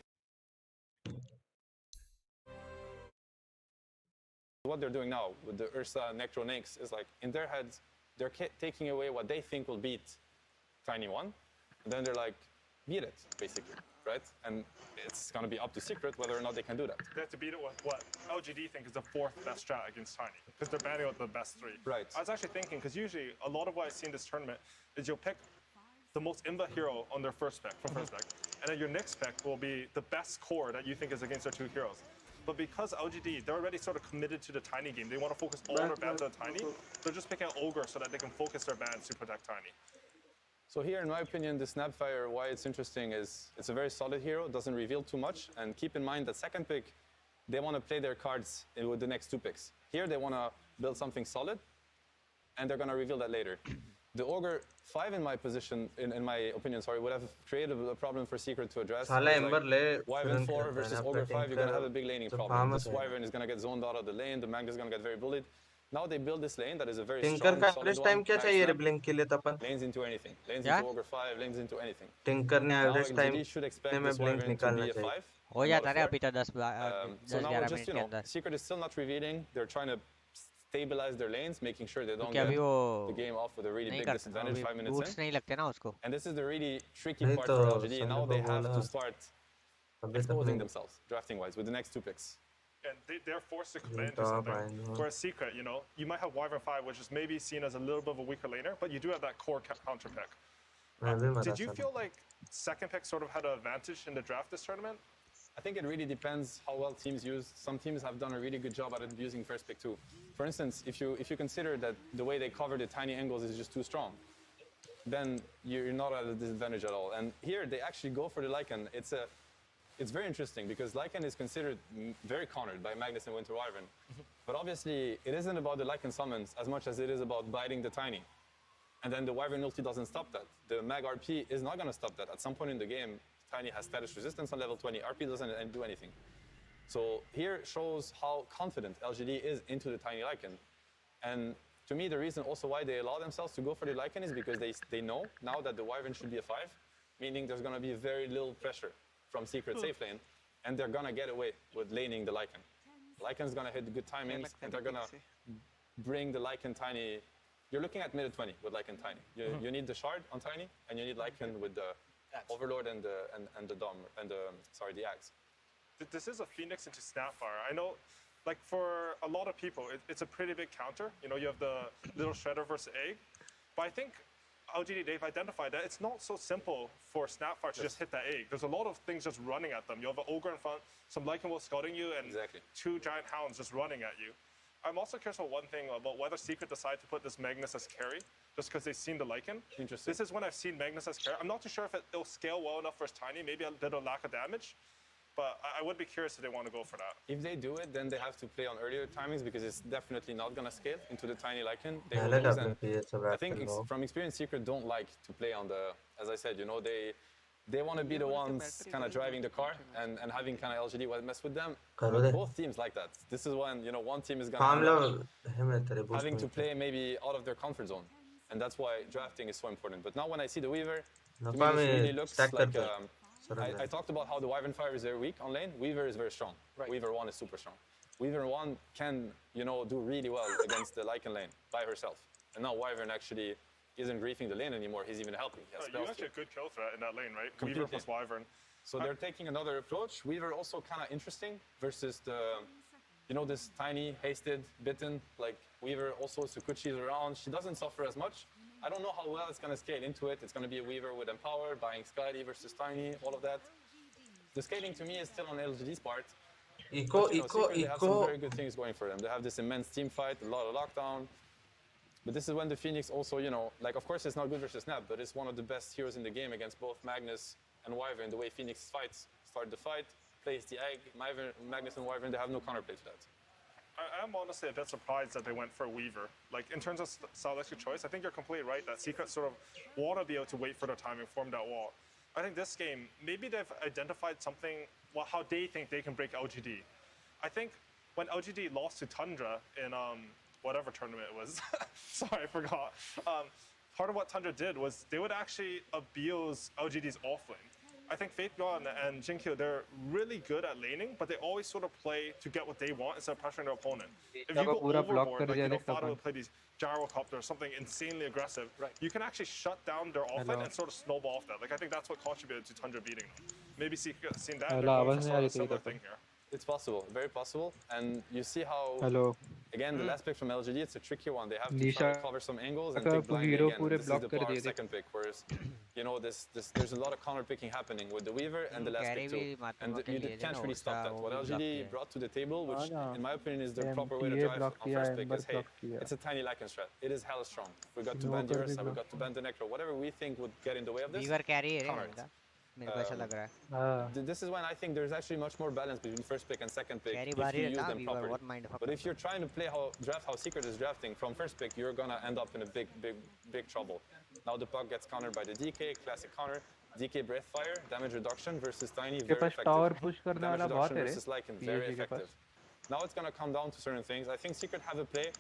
What they're doing now with the Ursa Necro Nix is like in their heads, they're taking away what they think will beat Tiny One, and then they're like, beat it, basically, right? And it's gonna be up to Secret whether or not they can do that. They have to beat it with what LGD think is the fourth best strat against Tiny, because they're banning out the best three. Right. I was actually thinking, because usually a lot of what I see in this tournament is you'll pick the most inva hero on their first pick, and then your next pick will be the best core that you think is against their two heroes. But because LGD, they're already sort of committed to the Tiny game, they want to focus all their bans on Tiny, they're just picking an Ogre so that they can focus their bans to protect Tiny. So here, in my opinion, the Snapfire, why it's interesting is it's a very solid hero, doesn't reveal too much, and keep in mind that second pick, they want to play their cards with the next two picks. Here, they want to build something solid, and they're going to reveal that later. The Ogre 5 in my position, in my opinion, sorry, would have created a problem for Secret to address. Wyvern 4 versus Ogre 5, you're going to have a big laning problem. This Wyvern is going to get zoned out of the lane, the Magnus is going to get very bullied. Now they build this lane that is a very strong, solid one. Lanes into anything. Lanes into Ogre 5, lanes into anything. Tinker ने average time should expect this Wyvern to be a 5. हो जाता है अभी तो 10 So now we're just, you know, Secret is still not revealing. They're trying to stabilize their lanes, making sure they don't get the game off with a really big disadvantage 5 minutes in. And this is the really tricky part for LGD. Now they have to start exposing themselves, drafting-wise, with the next two picks. And they're forced to commit into something. Whereas Secret, you know, you might have Wyvern 5, which is maybe seen as a little bit of a weaker laner, but you do have that core counter pick. Did you feel like second pick sort of had an advantage in the draft this tournament? I think it really depends how well teams use. Some teams have done a really good job at using first pick too. For instance, if you consider that the way they cover the tiny angles is just too strong, then you're not at a disadvantage at all. And here they actually go for the Lycan. It's very interesting because Lycan is considered very countered by Magnus and Winter Wyvern. But obviously, it isn't about the Lycan summons as much as it is about biting the Tiny. And then the Wyvern ulti doesn't stop that. The Mag RP is not going to stop that. At some point in the game, Tiny has status resistance on level 20. RP doesn't do anything. So here shows how confident LGD is into the Tiny Lycan. And to me, the reason also why they allow themselves to go for the Lycan is because they know now that the Wyvern should be a 5, meaning there's going to be very little pressure from Secret safe lane, and they're gonna get away with laning the Lycan. Lycan's gonna hit the good timings, and they're gonna bring the Lycan Tiny. You're looking at mid 20 with Lycan Tiny. You need the shard on Tiny, and you need Lycan with the Overlord and the Dom and the Axe. This is a Phoenix into Snapfire. I know, like for a lot of people, it's a pretty big counter. You know, you have the little Shredder versus Egg, but I think LGD, they've identified that it's not so simple for Snapfire to just hit that egg. There's a lot of things just running at them. You have an Ogre in front, some Lycan Wolf scouting you, and two giant hounds just running at you. I'm also curious about one thing about whether Secret decided to put this Magnus as carry, just because they've seen the Lycan. Interesting. This is when I've seen Magnus as carry. I'm not too sure if it'll scale well enough for his Tiny, maybe a little lack of damage. But I would be curious if they want to go for that. If they do it, then they have to play on earlier timings because it's definitely not going to scale into the Tiny Lycan. They will lose, and I think from experience, Secret don't like to play on the, as I said, you know, they want to be the ones kind of driving the car and having kind of LGD mess with them. But both teams like that. This is when, you know, one team is going to having to play maybe out of their comfort zone. And that's why drafting is so important. But now when I see the Weaver, to me this really looks like... I talked about how the Wyvern 5 is very weak on lane. Weaver is very strong. Right. Weaver 1 is super strong. Weaver 1 can, you know, do really well against the Lycan lane by herself. And now Wyvern actually isn't griefing the lane anymore. He's even helping. He has you actually a good kill threat in that lane, right? Completely. Weaver plus Wyvern. So they're taking another approach. Weaver also kind of interesting versus the, you know, this tiny, hasted, bitten. Like Weaver also, Sukuchi's around. She doesn't suffer as much. I don't know how well it's going to scale into it. It's going to be a Weaver with Empower, buying Skyly versus Tiny, all of that. The scaling to me is still on LGD's part. They have some very good things going for them. They have this immense team fight, a lot of lockdown. But this is when the Phoenix also, you know, like, of course it's not good versus Snap, but it's one of the best heroes in the game against both Magnus and Wyvern. The way Phoenix fights, start the fight, plays the egg, Magnus and Wyvern, they have no counterplay to that. I'm honestly a bit surprised that they went for Weaver. Like, in terms of stylistic choice, I think you're completely right that Secret sort of want to be able to wait for their timing, form that wall. I think this game, maybe they've identified something, well, how they think they can break LGD. I think when LGD lost to Tundra in whatever tournament it was, sorry, I forgot. Part of what Tundra did was they would actually abuse LGD's offlane. I think Faithgon and Jinkyo, they're really good at laning, but they always sort of play to get what they want instead of pressuring their opponent. If you go overboard, like, you know, Fado would play these gyrocopters, something insanely aggressive, you can actually shut down their offlane and sort of snowball off that. Like, I think that's what contributed to Tundra beating them. Maybe seeing that, they're going for sort of a similar thing here. It's possible, very possible. And you see how, again, the last pick from LGD, it's a tricky one. They have to try to cover some angles and take blind again. This is the Power second pick, whereas, you know, there's a lot of counter picking happening with the Weaver and the last pick too. And you can't really stop that. What LGD brought to the table, which in my opinion is the proper way to drive on first pick, is, hey, it's a tiny Lycan strat. It is hella strong. We got to bend Ursa, we got to bend the Necro. Whatever we think would get in the way of this, counter it. This is when I think there's actually much more balance between first pick and second pick if you use them properly. But if you're trying to play how Secret is drafting from first pick, you're gonna end up in a big trouble. Now the puck gets countered by the DK, classic counter, DK Breathfire, damage reduction versus Tiny, very effective. Damage reduction versus Lycan, very effective. Now it's gonna come down to certain things. I think Secret have a play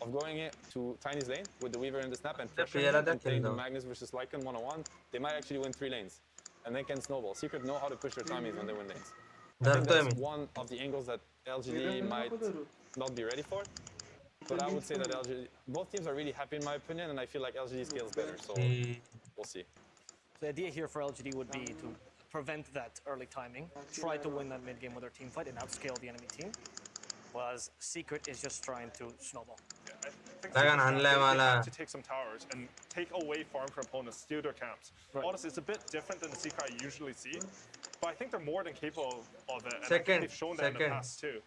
of going to Tiny's lane with the Weaver and the Snap and pressuring him and playing the Magnus versus Lycan one-on-one. They might actually win 3 lanes. And they can snowball. Secret know how to push their timings when they win lanes. I think that's one of the angles that LGD might not be ready for. But I would say that both teams are really happy in my opinion, and I feel like LGD scales better, so we'll see. The idea here for LGD would be to prevent that early timing, try to win that mid game with their team fight and outscale the enemy team, whereas Secret is just trying to snowball. They have to take some towers and take away farm from opponents, steal their camps. Honestly, it's a bit different than the Secret I usually see, but I think they're more than capable of it, and I think they've shown that in the past too.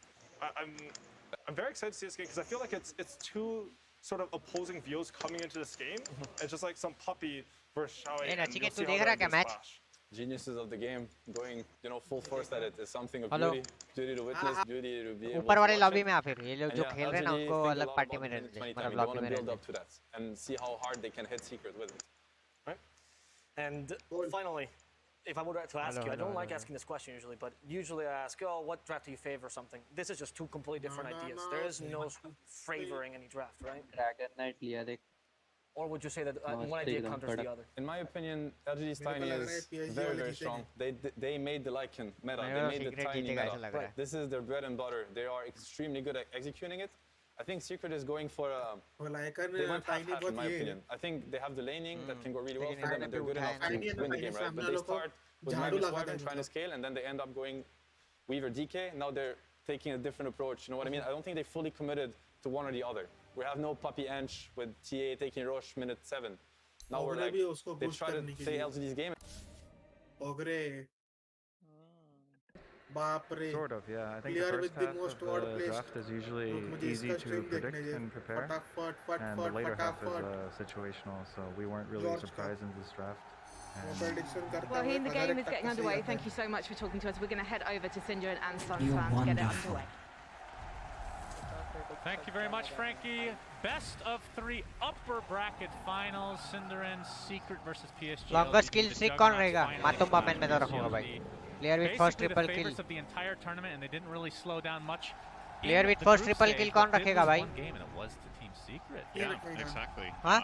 I'm very excited to see this game because I feel like it's two sort of opposing views coming into this game. It's just like some puppy versus Xiaoyi, and you'll see how that clash. Geniuses of the game going, you know, full force at it is something of beauty. Beauty to witness, beauty to be able to ऊपर वाले watch lobby it. में आ फिर ये लोग जो खेल रहे हैं ना उनको अलग पार्टी में रहने दे मतलब लॉबी में build up to that and see how hard they can hit Secret with it. Right. And finally, if I were to ask you, I don't like asking this question usually, but usually I ask, oh, what draft do you favor or something? This is just two completely different ideas. There is no favoring any draft, right? Dragon Knight लिया देख. Or would you say that one idea counters the other? In my opinion, LGD's Tiny is very strong. They made the Lycan meta. They made the Tiny meta. This is their bread and butter. They are extremely good at executing it. I think Secret is going for they went half-half in my opinion. I think they have the laning that can go really well for them and they're good enough to win the game, right? But they start with Magnus Wyvern trying to scale and then they end up going Weaver DK. Now they're taking a different approach. You know what I mean? I don't think they fully committed to one or the other. We have no Puppy Ench with TA taking Roche minute 7. Now we're like, they try to play LGD's game. Sort of, yeah. I think the first half of the draft is usually easy to predict and prepare, and the later half is situational, so we weren't really surprised in this draft. Well, here the game is getting underway. Thank you so much for talking to us. We're going to head over to Sinjo and Sun to get it underway. Thank you very much, Frankie. Best of 3 upper bracket finals. Cinderin, Secret versus PSG. Longest kill streak कौन रहेगा? मातुम्बा man में तो रखूँगा भाई. Player with first triple kill. Of the entire tournament, and they didn't really slow down much. Player with first triple kill कौन रखेगा भाई? One game, and it was the Team Secret. Yeah, exactly. Huh?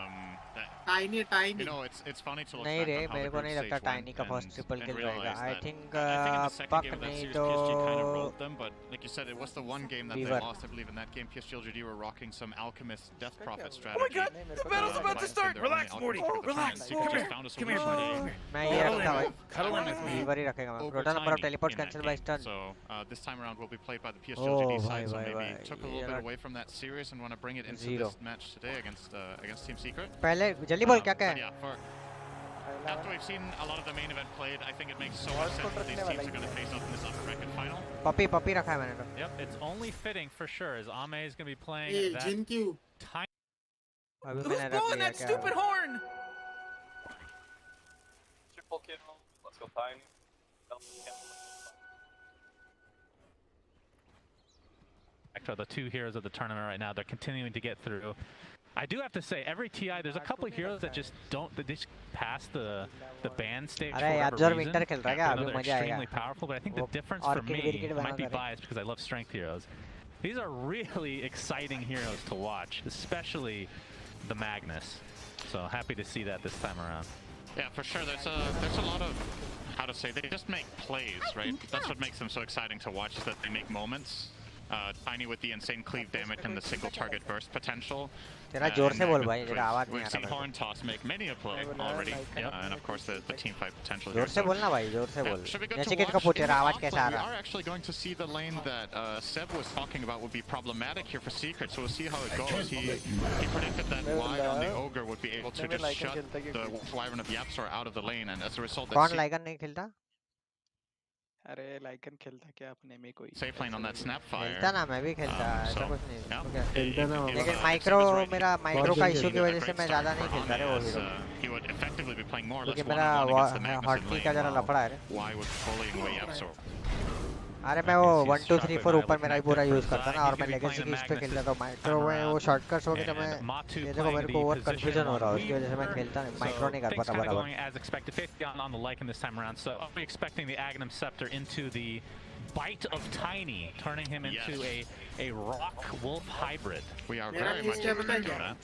Tiny. You know, it's funny to look नहीं back रे, on how मेरे the को group नहीं stage लगता went Tiny का first triple kill realize रहेगा. I that. think I think in the second Puck game of that नहीं series, तो PSG kind of rolled them, but like you said, it was the one game that they lost. I believe in that game, PSGLGD were rocking some Alchemist Death Prophet strategy. Oh my god, the battle's about to start! Relax, Morty! Relax! Come here! Come here, buddy! मैं ये रखता भाई. Weaver ही रखेगा मैं. Total number of teleports cancelled by stun. So this time around will be played by the PSGLGD side, so maybe took a little bit away from that series and want to bring it into this match today against Team Secret. पहले जल्दी बोल क्या क्या है? After we've seen a lot of the main event played, I think it makes so much sense that these teams are going to face up in this upper bracket final. Puppy रखा है मैंने तो. Yep, it's only fitting for sure as Ame is going to be playing that tiny. Who's blowing that stupid horn? Triple kill. Let's go Tiny. Are the two heroes of the tournament right now. They're continuing to get through. I do have to say, every TI, there's a couple of heroes that just don't, they just pass the ban stage for whatever reason. I know they're extremely powerful, but I think the difference for me might be biased because I love strength heroes. These are really exciting heroes to watch, especially the Magnus. So happy to see that this time around. Yeah, for sure. There's a lot of, how to say, they just make plays, right? That's what makes them so exciting to watch, is that they make moments. Tiny with the insane cleave damage and the single target burst potential. We've seen Horn Toss make many a play already, and of course the team fight potential here. So, should be good to watch. We are actually going to see the lane that Seb was talking about would be problematic here for Secret, so we'll see how it goes. He predicted that Y on the Ogre would be able to just shut the Wyvern of Yapsor out of the lane, and as a result, अरे lichen खेलता क्या अपने में कोई safe lane on that snapfire. खेलता ना मैं भी खेलता ऐसा कुछ नहीं लेकिन माइक्रो का इशू की वजह से मैं ज्यादा नहीं खेलता रे वो hero he would effectively be playing more or less क्योंकि मेरा हॉटकी का जरा लफड़ा है why would fully way Yapsor. अरे मैं वो 1 2 3 4 ऊपर मेरा ही पूरा यूज करता ना और मैं लेगेसी की इस पे खेलता तो माइक्रो में वो शॉर्टकट्स हो गए तो मैं ये देखो मेरे को और कंफ्यूजन हो रहा है उसकी वजह से मैं खेलता नहीं माइक्रो नहीं कर पाता बराबर as expected 50 on the Lycan this time around, so I'll be expecting the Aghanim Scepter into the bite of Tiny, turning him into a rock wolf hybrid. We are very much expecting that.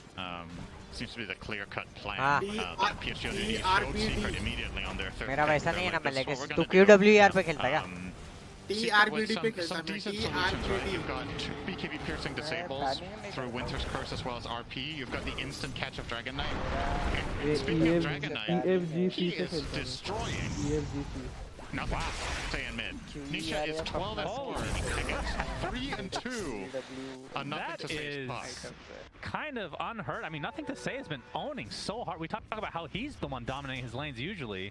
Seems to be the clear-cut plan. PSGLGD showed Secret immediately on their third. मेरा वैसा नहीं है ना मैं legacy तू QWER पे खेलता क्या TRBD पे खेलता मैं TRBD. You've got 2 BKB piercing disables through Winter's Curse as well as RP. You've got the instant catch of Dragon Knight. Speaking of Dragon Knight, he is destroying. Now, wow, stay in mid. Nisha is 12 and 4 against 3 and 2. Nothing to say is kind of unheard. I mean, nothing to say has been owning so hard. We talk about how he's the one dominating his lanes usually.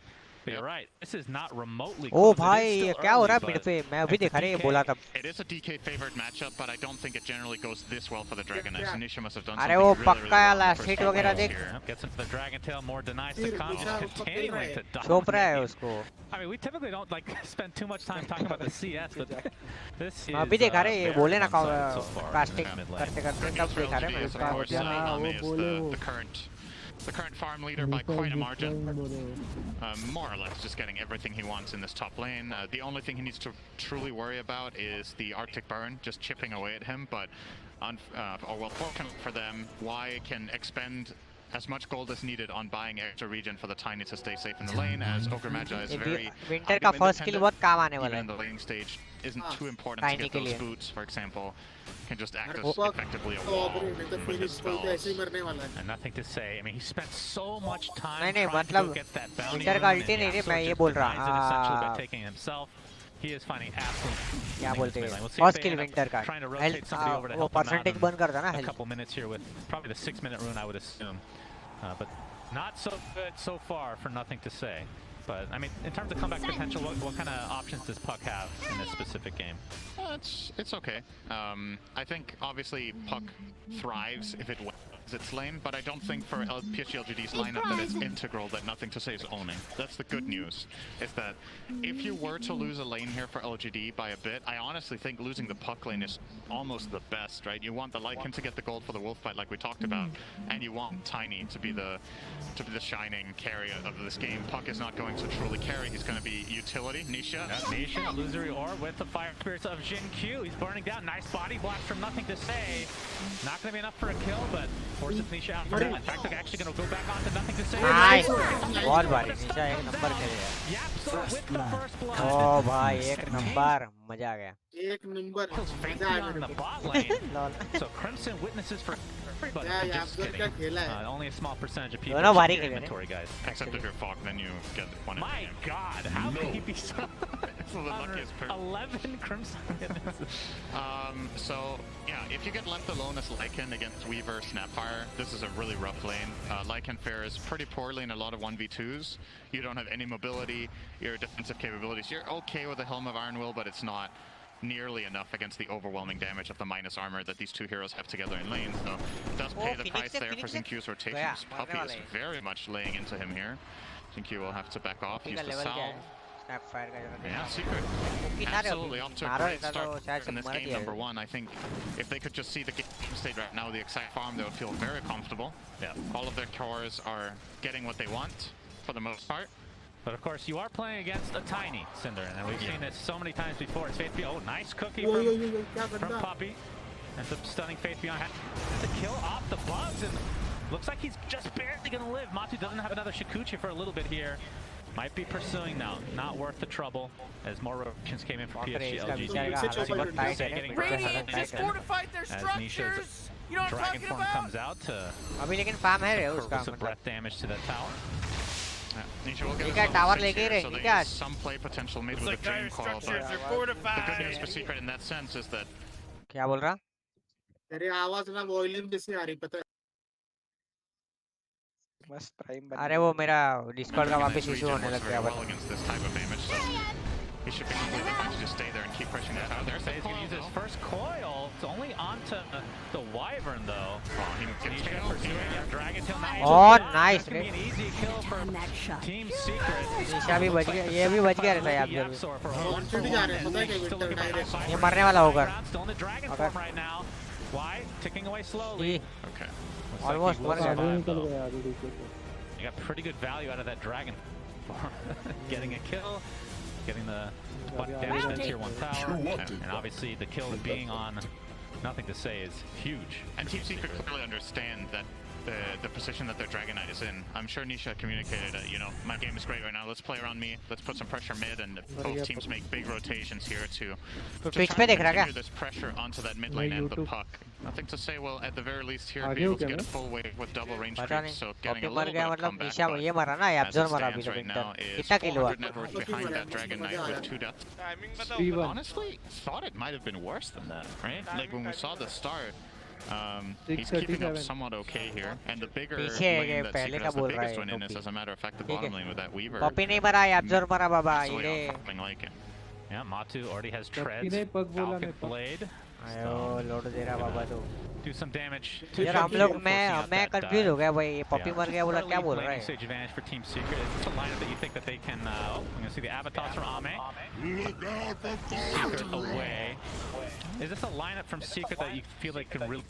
But you're right. This is not remotely close. Oh, भाई क्या हो रहा है mid पे मैं अभी देखा रहे ये बोला तब. It is a DK favored matchup, but I don't think it generally goes this well for the Dragon Knights. Nisha must have done something really, really well last hit वगैरह देख. Gets into the Dragon Tail, more denies to come, just continuing to dominate. Chop रहा है उसको. I mean, we typically don't like spend too much time talking about the CS, but this is अभी देखा रहे ये बोले ना casting करते करते तब देखा रहे मैं उसका. The current farm leader by quite a margin. More or less just getting everything he wants in this top lane. The only thing he needs to truly worry about is the Arctic Burn, just chipping away at him. But, fortunately for them, Y can expend as much gold as needed on buying extra regen for the Tiny to stay safe in the lane, as Ogre Magi is very Winter का first skill बहुत काम आने वाला है. Even the laning stage isn't too important to get those boots, for example. Can just act as effectively a wall with his spells. And nothing to say. I mean, he spent so much time नहीं trying to get that bounty on and essentially by taking himself. He is finding absolute क्या बोलते हैं we'll first skill Winter का trying to rotate somebody over to वो help him out percentage burn करता ना a couple minutes here with probably the 6-minute rune, I would assume. But not so good so far for nothing to say. But I mean, in terms of comeback potential, what kind of options does Puck have in this specific game? It's okay. I think obviously Puck thrives if it wins its lane, but I don't think for PSGLGD's lineup that it's integral that nothing to say is owning. That's the good news, is that if you were to lose a lane here for LGD by a bit, I honestly think losing the Puck lane is almost the best, right? You want the Lycan to get the gold for the wolf fight like we talked about, and you want Tiny to be the shining carry of this game. Puck is not going to truly carry, he's going to be utility. Nisha. Nisha, illusory ore with the fire spirits of Jin Q. He's burning down, nice body blast from nothing to say. Not going to be enough for a kill, but forces Nisha out for that. In fact, they're actually going to go back on to nothing to say. Nice! बहुत भारी निशा एक number खेले है. Yapsor with the first blood. Oh भाई एक number मजा आ गया. एक नंबर मजा आ गया. The bot lane. So Crimson witnesses for everybody. Just kidding. Only a small percentage of people in inventory, guys. Except if you're Fog, then you get one. My God, how could he be so? The luckiest person. 11 Crimson witnesses. So yeah, if you get left alone as Lycan against Weaver Snapfire, this is a really rough lane. Lycan fares pretty poorly in a lot of 1v2s. You don't have any mobility, your defensive capabilities. You're okay with the Helm of Iron Will, but it's not nearly enough against the overwhelming damage of the minus armor that these two heroes have together in lane. So it does pay the price there for Xinq's rotations. Puppey is very much laying into him here. Xinq will have to back off, use the salve. Yeah, Secret absolutely off to a great start in this game, number one. I think if they could just see the game state right now, the exact farm, they would feel very comfortable. Yeah. All of their cores are getting what they want, for the most part. But of course, you are playing against a tiny Cinder, and we've seen this so many times before. It's Faith Beyond. Oh, nice cookie from Puppey. And some stunning Faith Beyond. The kill off the bugs, and looks like he's just barely going to live. Matu doesn't have another Shikuchi for a little bit here. Might be pursuing now. Not worth the trouble, as more rotations came in for PSGLGD. Radiant just fortified their structures. You know what I'm talking about? Comes out to some breath damage to that tower. Nisha will get tower so there is some play potential made with the Dream Coil, but the good news for Secret in that sense is that क्या बोल रहा? तेरी आवाज ना volume जैसी आ रही पता है? अरे वो मेरा डिस्कॉर्ड का वापस इशू होने लग गया he should be completely fine to just stay there and keep pushing that tower. There's he's going to use his first coil. It's only onto the Wyvern though. Dragon Tail now. Oh, nice. Be an easy kill for Team Secret. निशा भी बच गया, ये भी बच गया रहता है आप जरूर. ये मरने वाला होगा. Still in the dragon form right now. Why? Ticking away slowly. Okay. Almost मर गया. You got pretty good value out of that dragon form. Getting a kill. Getting the butt damage to tier 1 tower, and obviously the kill being on Nothing to Say is huge. And Team Secret clearly understand that the position that their Dragon Knight is in. I'm sure Nisha communicated you know, my game is great right now, let's play around me, let's put some pressure mid, and both teams make big rotations here to try and continue this pressure onto that mid lane and the puck. Nothing to Say will at the very least here be able to get a full wave with double range creeps, so getting a little bit of comeback, but as it stands right now is 400 net worth behind that Dragon Knight with 2 deaths. Honestly, thought it might have been worse than that, right? Like when we saw the start, he's keeping up somewhat okay here, and the bigger lane that Secret has the biggest one in is, as a matter of fact, the bottom lane with that Weaver. Something like it. Yeah, Matu already has treads, Falcon Blade. Do some damage. यार हम लोग मैं confuse हो गया भाई ये Poppy मर गया बोला क्या बोल रहा है? Usage advantage for Team Secret. Is this a lineup that you think that they can? I'm gonna see the avatars from Ame. Secret away. Is this a lineup from Secret that you feel like could really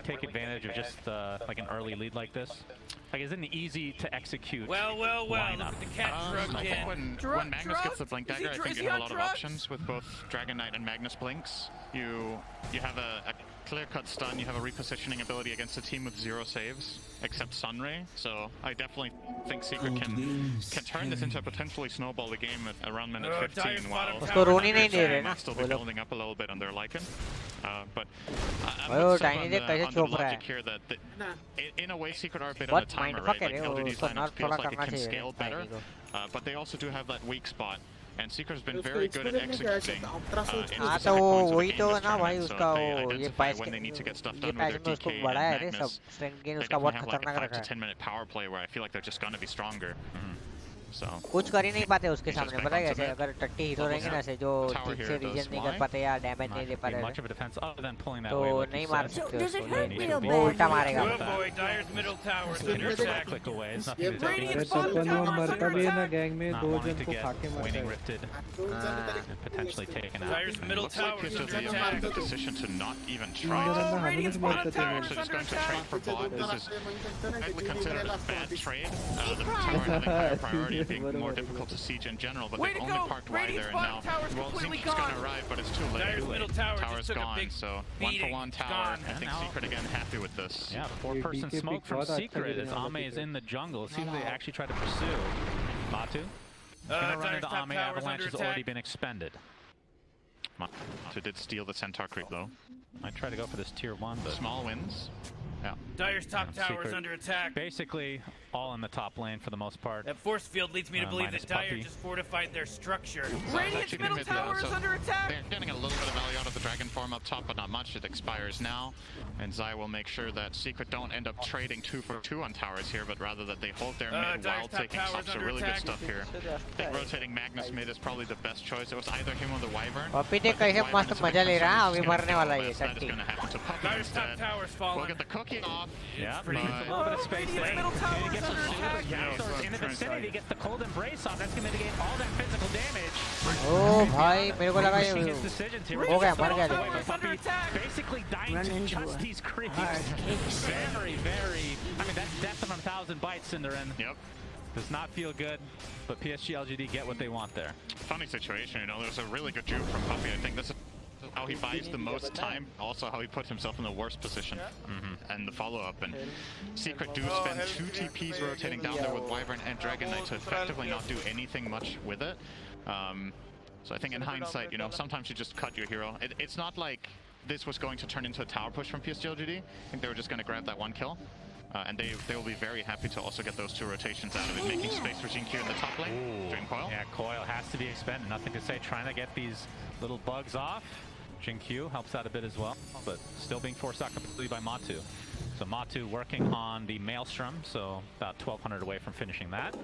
take advantage of just like an early lead like this? Like, is it an easy to execute lineup? The cat I think when Magnus gets the Blink Dagger, I think you have a lot of options with both Dragon Knight and Magnus Blinks. You have a clear-cut stun, you have a repositioning ability against a team with 0 saves, except Sunray. So I definitely think Secret can turn this into a potentially snowball the game at around minute 15 while still be building up a little bit on their Lycan. But I'm on the logic here that in a way Secret are a bit on a timer, right? Like LGD's lineup feels like it can scale better, but they also do have that weak spot. And Secret has been very good at executing in those points of the game with tournament, so they identify when they need to get stuff done with their DK and Magnus. They definitely have like a 5 to 10 minute power play where I feel like they're just going to be stronger. So कुछ कर ही नहीं पाते उसके सामने पता है कैसे अगर टट्टी हीरो रहेंगे ना ऐसे जो ठीक से रीजन नहीं कर पाते या डैमेज नहीं दे पा रहे तो नहीं मार सकते उसको वो उल्टा मारेगा मरता भी है ना गैंग में 2 जन को खाके मारता है potentially taken out. Looks like it's just the decision to not even try to. They're actually just going to trade for bot. This is technically considered a bad trade. The tower having higher priority being more difficult to siege in general, but they've only parked Y there and now. Well, Xinq's going to arrive, but it's too late. Tower's gone, so 1-for-1 tower. I think Secret again happy with this. Yeah, 4-person smoke from Secret as Ame is in the jungle. Let's see if they actually try to pursue. Matu? Gonna run into Ame, Avalanche has already been expended. Matu did steal the Centaur creep though. Might try to go for this tier 1, but small wins. Yeah. Dire's top tower is under attack. Basically, all in the top lane for the most part. That force field leads me to believe that Dire just fortified their structure. So Radiant's middle tower is under attack. They're getting a little bit of value out of the dragon farm up top, but not much. It expires now, and Zai will make sure that Secret don't end up trading 2 for 2 on towers here, but rather that they hold their mid while taking top. So really good stuff here. I think rotating Magnus mid is probably the best choice. It was either him or the Wyvern. Poppy देख कैसे मस्त मजा ले रहा है अभी मरने वाला है ये That is going to happen to Puppy instead. We'll get the cookie off. Yeah, a little bit of space there. He gets in the vicinity, he gets the cold embrace off. That's going to mitigate all that physical damage. Oh भाई मेरे को लगा ये हो गया मर गया Basically dying to just these creeps. Very, I mean that's death of 1,000 bites, Cinderin. Yep. Does not feel good, but PSGLGD get what they want there. Funny situation, you know, there's a really good juke from Puppy. I think this is how he buys the most time, also how he puts himself in the worst position. And the follow-up, and Secret do spend 2 TPs rotating down there with Wyvern and Dragon Knight to effectively not do anything much with it. So I think in hindsight, you know, sometimes you just cut your hero. It's not like this was going to turn into a tower push from PSGLGD. I think they were just going to grab that 1 kill. And they will be very happy to also get those 2 rotations out of it, making space for Jinq in the top lane. During Coil. Yeah, Coil has to be expended. Nothing to say. Trying to get these little bugs off. Jinq helps out a bit as well, but still being forced out completely by Matu. So Matu working on the Maelstrom, so about 1,200 away from finishing that.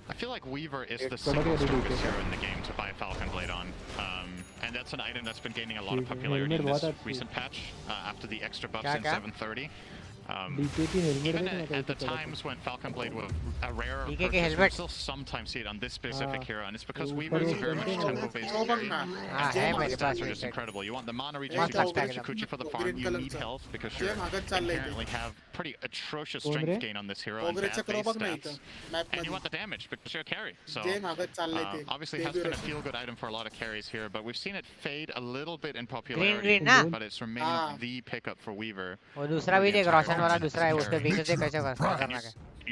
I feel like Weaver is the single strongest hero in the game to buy Falcon Blade on. And that's an item that's been gaining a lot of popularity in this recent patch after the extra buffs in 730. Even at the times when Falcon Blade was a rarer purchase, we still sometimes see it on this specific hero, and it's because Weaver is a very much tempo-based carry. And stats are just incredible. You want the mana regen to use Kuchi for the farm, you need health because you inherently have pretty atrocious strength gain on this hero and bad base stats. And you want the damage because you're a carry. So obviously it has been a feel-good item for a lot of carries here, but we've seen it fade a little bit in popularity, but it's remaining the pickup for Weaver. You're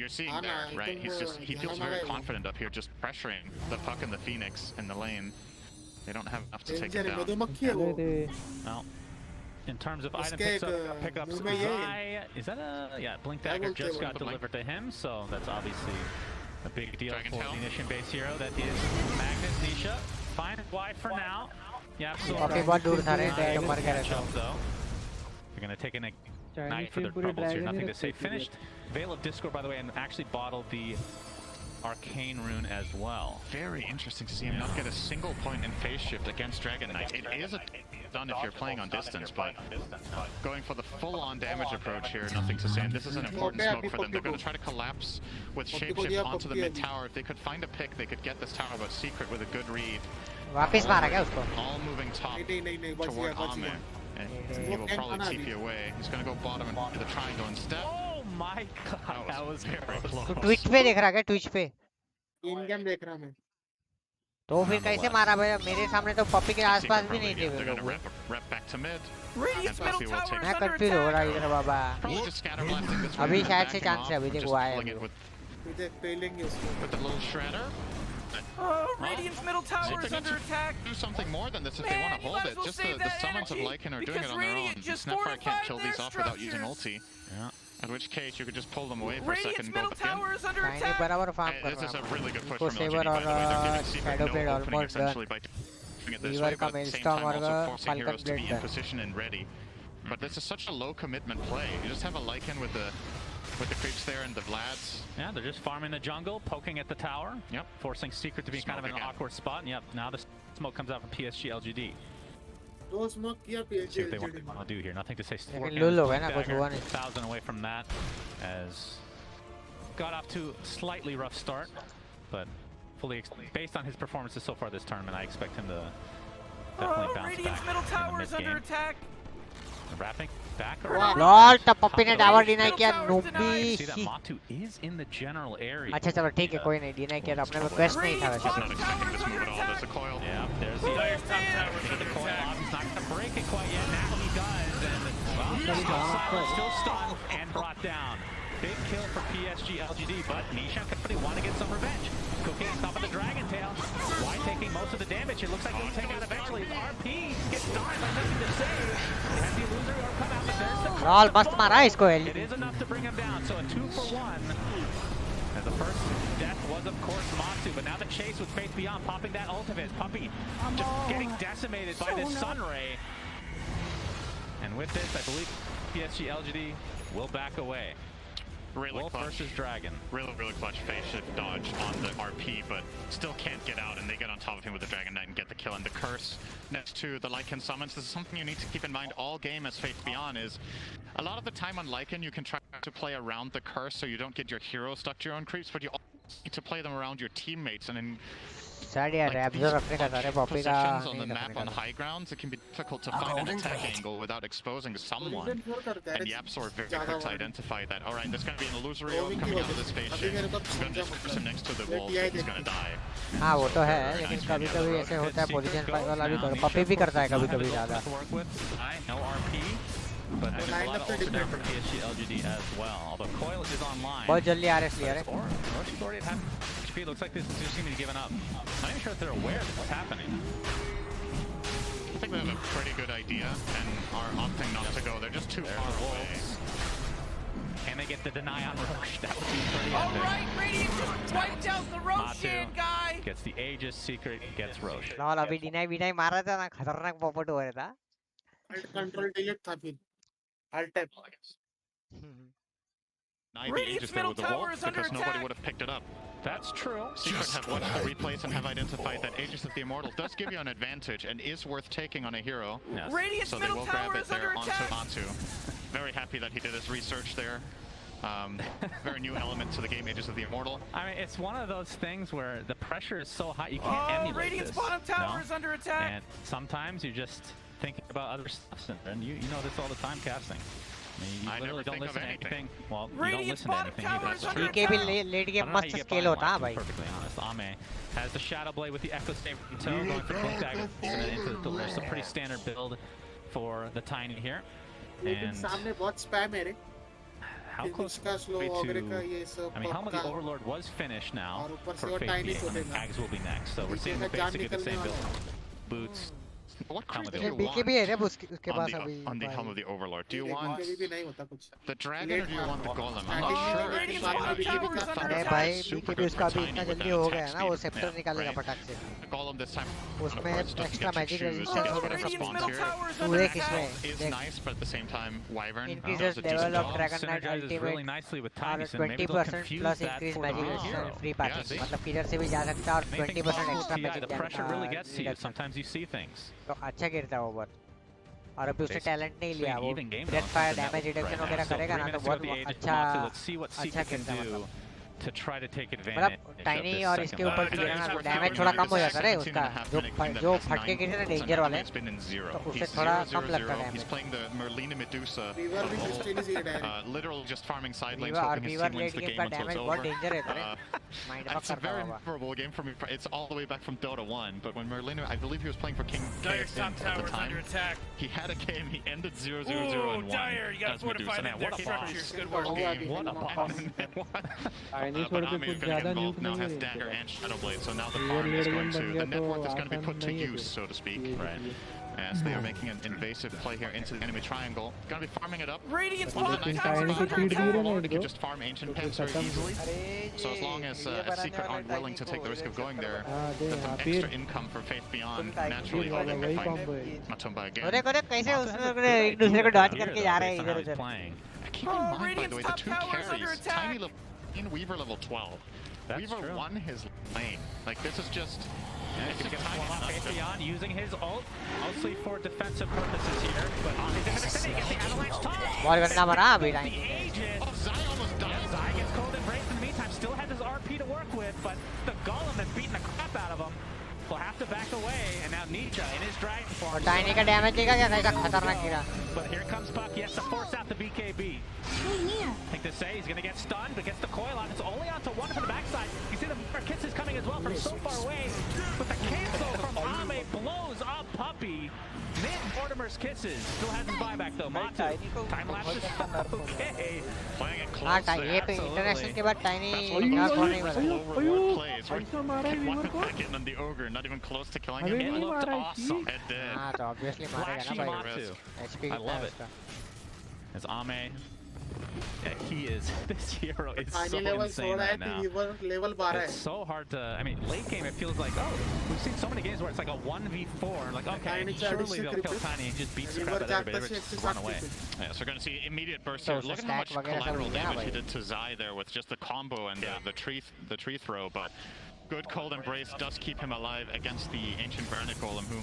seeing there, right? He feels very confident up here, just pressuring the puck and the Phoenix in the lane. They don't have enough to take it down. Well, in terms of item pickups, Zai, is that a Blink Dagger just got delivered to him, so that's obviously a big deal for the Initian base hero. That is Magnus Nisha. Fine wide for now. Yeah, so catch up though. They're gonna take an Ignite for their troubles here. Nothing to say. Finished Veil of Discord, by the way, and actually bottled the Arcane Rune as well. Very interesting to see him not get a single point in phase shift against Dragon Knight. It is done if you're playing on distance, but going for the full-on damage approach here, nothing to say. And this is an important smoke for them. They're going to try to collapse with shapeshift onto the mid tower. If they could find a pick, they could get this tower, but Secret with a good read. All moving top toward Ame. And he will probably TP away. He's going to go bottom and into the triangle instead. Oh my god, that was very close. Twitch पे देख रहा क्या? Twitch पे? इन game देख रहा मैं. तो फिर कैसे मारा भाई? मेरे सामने तो पप्पी के आसपास भी नहीं थे वो लोग. Rep back to mid. मैं कंफ्यूज हो रहा इधर बाबा. अभी शायद से चांस है. अभी देखो आया है. With the little shredder. Radiant's middle tower is under attack. Do something more than this if they want to hold it. Just the summons of Lycan are doing it on their own. Snapfire can't kill these off without using ulti. Yeah. In which case you could just pull them away for a second and go back in. This is a really good push from LGD, by the way. They're giving Secret no opening essentially by doing it this way, but at the same time also forcing heroes to be in position and ready. But this is such a low commitment play. You just have a Lycan with the creeps there and the Vlads. Yeah, they're just farming the jungle, poking at the tower. Yep. Forcing Secret to be kind of in an awkward spot. And yep, now the smoke comes out from PSGLGD. See what they want to do here. Nothing to say. 1,000 away from that, as got off to a slightly rough start, but fully based on his performances so far this tournament, I expect him to definitely bounce back. Middle tower is under attack. Wrapping back lol तब पप्पी ने tower deny किया noobie. See that Matu is in the general area. अच्छा चलो ठीक है कोई नहीं deny किया अपने को क्वेस्ट नहीं था वैसे. Not expecting this move at all. There's a coil. Yeah, there's the coil off. He's not going to break it quite yet. Now he does, and still stunned and brought down. big kill for PSGLGD, but Nisha and company want to get some revenge. Cooking on top of the Dragon Tail. Why taking most of the damage? It looks like he'll take out eventually. RP gets darned by missing the save. Has the illusory orb come out, but there's the Roll must mara isko. It is enough to bring him down, so a 2-for-1. As the first death was, of course, Matu, but now the chase with Faith Beyond, popping that ultimate. Puppey just getting decimated by this Sunray. And with this, I believe PSGLGD will back away. Really Wolf clutch. versus Dragon. Really clutch phase shift dodge on the RP, but still can't get out, and they get on top of him with the Dragon Knight and get the kill. And the curse next to the Lycan summons. This is something you need to keep in mind all game as Faith Beyond is. A lot of the time on Lycan, you can try to play around the curse so you don't get your hero stuck to your own creeps, but you also need to play them around your teammates. And in positions on the map on high grounds, it can be difficult to find an attack angle without exposing someone. And Yapsor very quick to identify that. Alright, there's going to be an illusory orb coming out of this phase shift. I'm going to just curse him next to the wall, so he's going to die. हाँ वो तो है, लेकिन कभी-कभी ऐसे होता है position fight वाला भी करो. पपी भी करता है कभी-कभी ज़्यादा. No RP, but there's a lot of ults now for PSGLGD as well. Although Coil is online. बहुत जल्दी RS लिया है. Roche's already at half HP. Looks like this just seems to be given up. I'm not even sure if they're aware of what's happening. I think they have a pretty good idea and are opting not to go. They're just too far away. Can they get the deny on Roche? That would be pretty epic. Alright, Radiant just wiped out the Roshan guy! Gets the Aegis secret, gets Roche. Lol अभी deny मारा था ना, खतरनाक पॉपट हो रहा था. Control delete था फिर. Alt tab. Radiant's middle tower is under attack! Because nobody would have picked it up. That's true. Secret have watched the replays and have identified that Aegis of the Immortal does give you an advantage and is worth taking on a hero. Yes. Radiant's So they middle will grab tower it is under there onto attack! Matu. Very happy that he did his research there. Very new element to the game, Aegis of the Immortal. I mean, it's one of those things where the pressure is so high you can't emulate Radiant's this. bottom tower is under attack! And sometimes you're just thinking about other stuff, and you know this all the time casting. I mean, you literally don't listen to anything. Well, you don't listen to anything either. So PK भी late game मस्त scale होता है भाई. Perfectly honest, Ame has the Shadow Blade with the Echo Stave toe, going for Cloak Dagger, and then into the Pillar. It's a pretty standard build for the Tiny here. And सामने बहुत spam है रे. how close are we to... I mean, Helm of the Overlord was finished now for Faith Beyond, and Ags will be next. So we're seeing basically the same build. Boots. What Helm of the creature Overlord. BK भी है रे उसके पास अभी. On the Helm of the Overlord. Do you want भी नहीं होता कुछ. the Dragon or do you want the Golem? I'm not sure. अरे भाई BK भी उसका भी इतना जल्दी हो गया ना, वो सेप्टर निकालेगा फटाक से. The Golem this time. उसमें extra magic resistance वगैरह सब पूरे किसमें is nice, but at the same time, Wyvern increases does a level decent of job. Dragon Knight Synergizes really ultimate nicely with और Tyson. Maybe they'll 20% confuse plus that increase for magic the resistance hero. free patches. Yeah, मतलब killer से भी जा सकता है और Anything 20% follows extra TI, magic the pressure really gets to you. reduction. Sometimes you see things. तो अच्छा गिरता है ओवर. और अभी उसने टैलेंट नहीं लिया, वो Even game death fire balance damage right reduction now. वगैरह So करेगा 3 ना तो minutes to बहुत go to the Aegis अच्छा Matu. Let's see what अच्छा Secret can खेलता है do मतलब. to try to take advantage मतलब of टाइनी this और second इसके level. ऊपर भी गिरा ना डैमेज थोड़ा कम हो जाता है उसका, जो फटके गिरते ना डेंजर वाले तो उससे थोड़ा कम लगता है He's damage. playing the Merlina Medusa. Weaver भी Christian ही है. Literally just farming side lanes, और hoping his Weaver team wins late the game game का until डैमेज it's बहुत over. डेंजर रहता है. माइंड It's a करता very होगा. memorable game for me. It's all the way back from Dota 1, but when Merlina, I believe he was playing for King Dire's KSN top at tower the is under time. attack. He had a game, he ended 0-0-0 Ooh, and 1. Dire, you gotta as fortify Medusa. them Man, what a structures. boss. Good work. Game. What a boss. But Ami is going to get involved now, has Dagger and Shadow Blade, so now the farm is going to, the net worth is going to be put to use, so to speak. Right. As they are making an invasive play here into the enemy triangle. Going to be farming it up. Radiant's One of the bottom nice tower things is about under the attack! Overlord, you can just farm ancient pens very easily. So as long as Secret aren't willing to take the risk of going there, that's some extra income for Faith Beyond. Naturally, they're going to find Matumba again. देखो देख कैसे उसने एक दूसरे को Dodge करके जा रहे हैं इधर उधर. Keep in mind, by the way, the two carries, Tiny level 9, Weaver level 12. Weaver won his lane. Like, this is just... It's just Faith Beyond using his ult, mostly for defensive purposes here, but on his infinity, he gets the avalanche toss. बहुत गंदा मरा अभी time. Oh, Zai almost died. Zai gets cold embraced in the meantime, still has his RP to work with, but the Golem has beaten the crap out of him. Will have to back away, and now Nietzsche in his dragon form. और tiny का damage देखा क्या कैसा खतरनाक गिरा. But here comes Puck, he has to force out the BKB. I think to say he's going to get stunned, but gets the coil on. It's only on to one from the backside. You see the kiss is coming as well from so far away. But the cancel from Ame blows up Puppey. Mid-border Mortimer's kisses. Still has his buyback though. Matu. Time lapse is okay. Playing it close. ये पे international के बाद tiny plays. One packet on the ogre, not even close to killing him. It looked awesome. It did. हाँ तो obviously मारेगा ना भाई. I love it. It's Ame. Yeah, he is. This hero is so insane right now. It's so hard to. I mean, late game it feels like, oh, we've seen so many games where it's like a 1v4. Like, okay, surely they'll kill Tiny and just beat the crap out of everybody, just run away. Yeah, so we're gonna see immediate burst here. Look at how much collateral damage he did to Zai there with just the combo and the tree throw. But good cold embrace does keep him alive against the ancient Granite Golem, who.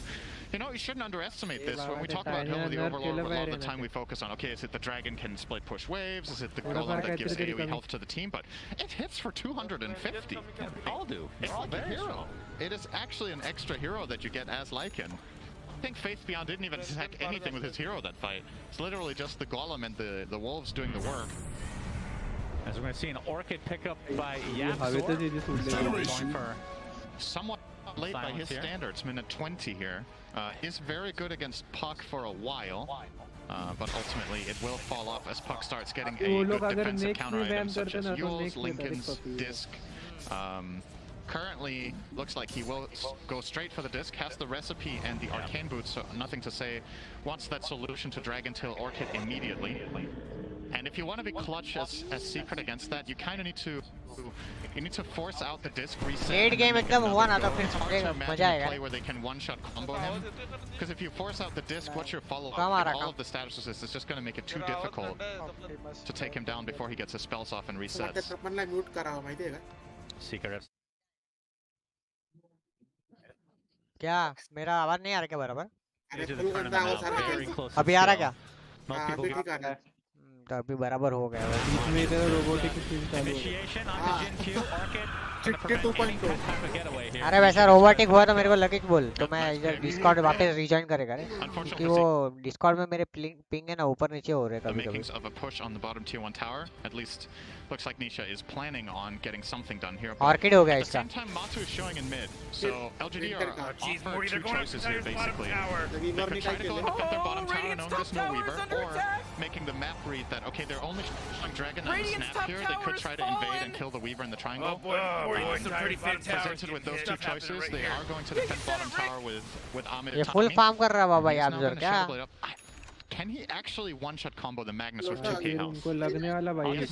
You know, you shouldn't underestimate this. When we talk about Hill of the Overlord, a lot of the time we focus on, okay, is it the dragon can split push waves? Is it the golem that gives AoE health to the team? But it hits for 250. They all do. It's like a hero. It is actually an extra hero that you get as Lycan. I think Faith Beyond didn't even attack anything with his hero that fight. It's literally just the golem and the wolves doing the work. As we're going to see an Orchid pickup by Yapzor. Somewhat late by his standards, minute 20 here. Is very good against Puck for a while, but ultimately it will fall off as Puck starts getting a good defensive counter items such as Yule's, Lincoln's, Disc. Currently, looks like he will go straight for the Disc, has the recipe and the Arcane Boots, so nothing to say. Wants that solution to Dragon Tail Orchid immediately. And if you want to be clutch as Secret against that, you kind of need to force out the disc reset. Late game एकदम हुआ ना तो फिर मजा आएगा. Play where they can one-shot combo him. Because if you force out the disc, what's your follow-up? All of the status resist is just going to make it too difficult to take him down before he gets his spells off and resets. Secret. क्या मेरा आवाज नहीं आ रहा क्या बराबर? अभी आ रहा क्या? तो अभी बराबर हो गया. इसमें इधर रोबोटिक सीन चालू है. अरे वैसा रोबोटिक हुआ तो मेरे को लगे बोल तो मैं इधर डिस्कॉर्ड वापस रिजॉइन करेगा रे क्योंकि वो डिस्कॉर्ड में मेरे पिंग है ना ऊपर नीचे हो रहे कभी-कभी. Looks like Nisha is planning on getting something done here. Orchid हो गया इसका. At the same time, Matu is showing in mid, so LGD are offered two choices here basically. They could try to go and defend their bottom tower, knowing there's no Weaver, or making the map read that okay, they're only showing Dragon on the snap here. They could try to invade and kill the Weaver in the triangle. Presented with those two choices, they are going to defend bottom tower with Ahmed. ये full farm कर रहा बाबा ये Abzor क्या? Can he actually one-shot combo the Magnus with 2k health? उनको लगने वाला भाई है.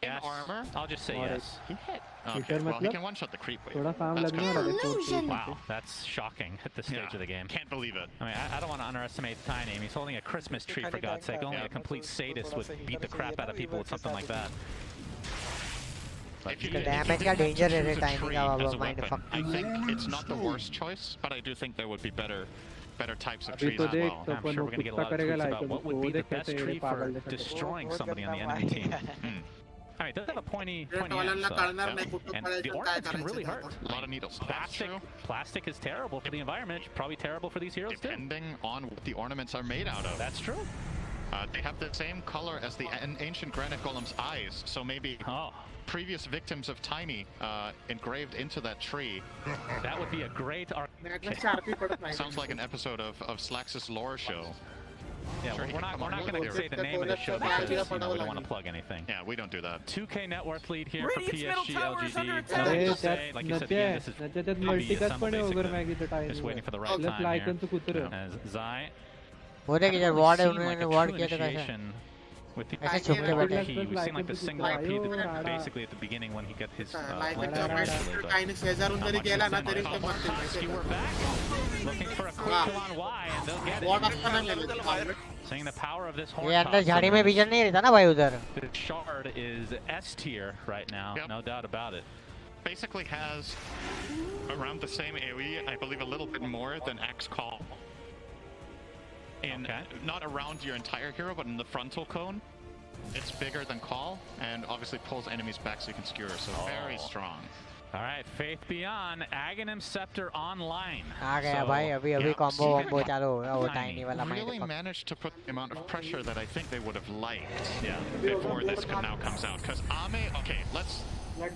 Yes. Armor? I'll just say yes. He hit. Okay, well, he can one-shot the creep wave. Wow, that's shocking at this stage of the game. Can't believe it. I mean, I don't want to underestimate Tiny. He's holding a Christmas tree, for God's sake. Only a complete sadist would beat the crap out of people with something like that. The damage का danger है Tiny का बाबा mind fuck. I think it's not the worst choice, but I do think there would be better types of trees as well. I'm sure we're going to get a lot of tweets about what would be the best tree for destroying somebody on the enemy team. I mean, it does have a pointy end, and the ornaments can really hurt. A lot of needles. Plastic is terrible for the environment. Probably terrible for these heroes too. Depending on what the ornaments are made out of. That's true. They have the same color as the ancient Granite Golem's eyes, so maybe previous victims of Tiny engraved into that tree. That would be a great Sounds like an episode of Slax's lore show. Yeah, sure, we're not going to say the name of the show because we don't want to plug anything. Yeah, we don't do that. 2K net worth lead here for PSGLGD. Nothing to say. Like you said, this is just waiting for the right time here. As Zai. वो देखिए जब ward है उन्होंने ward किया था कैसे? With the ऐसे छुप के बैठे. we've seen like the single RP basically at the beginning when he got his blink looking for a quick kill on Y and they'll get it. Seeing the power of this horn. ये अंदर झाड़ी में vision नहीं रहता ना भाई उधर. The shard is S tier right now, no doubt about it. Basically has around the same AoE, I believe a little bit more than Axe Call. Not around your entire hero, but in the frontal cone. It's bigger than Call, and obviously pulls enemies back so you can skewer, so very strong. All right, Faith Beyond, Aghanim Scepter online. आ गया भाई अभी combo वॉम्बो चालू हो गया वो Tiny वाला mind. Really managed to put the amount of pressure that I think they would have liked before this now comes out. Because Ame, okay, let's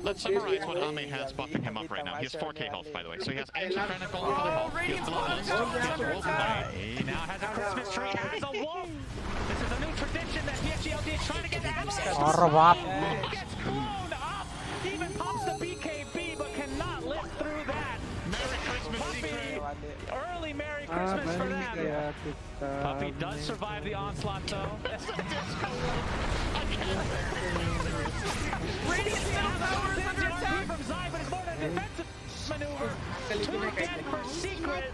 Let's summarize what Ame has buffing him up right now. He has 4k health, by the way. So he has ancient golden health. He has bloodlust. He has wolf bite. He now has a Christmas tree as a wolf. This is a new tradition that PSGLGD is trying to get to Avalanche. Wolf gets blown up. Even pops the BKB, but cannot live through that. Merry Christmas, Secret. Early Merry Christmas for them. Puppy does survive the onslaught, though. Radiant's middle tower is under attack! From Zai, but it's more than a defensive maneuver. 2 dead for Secret,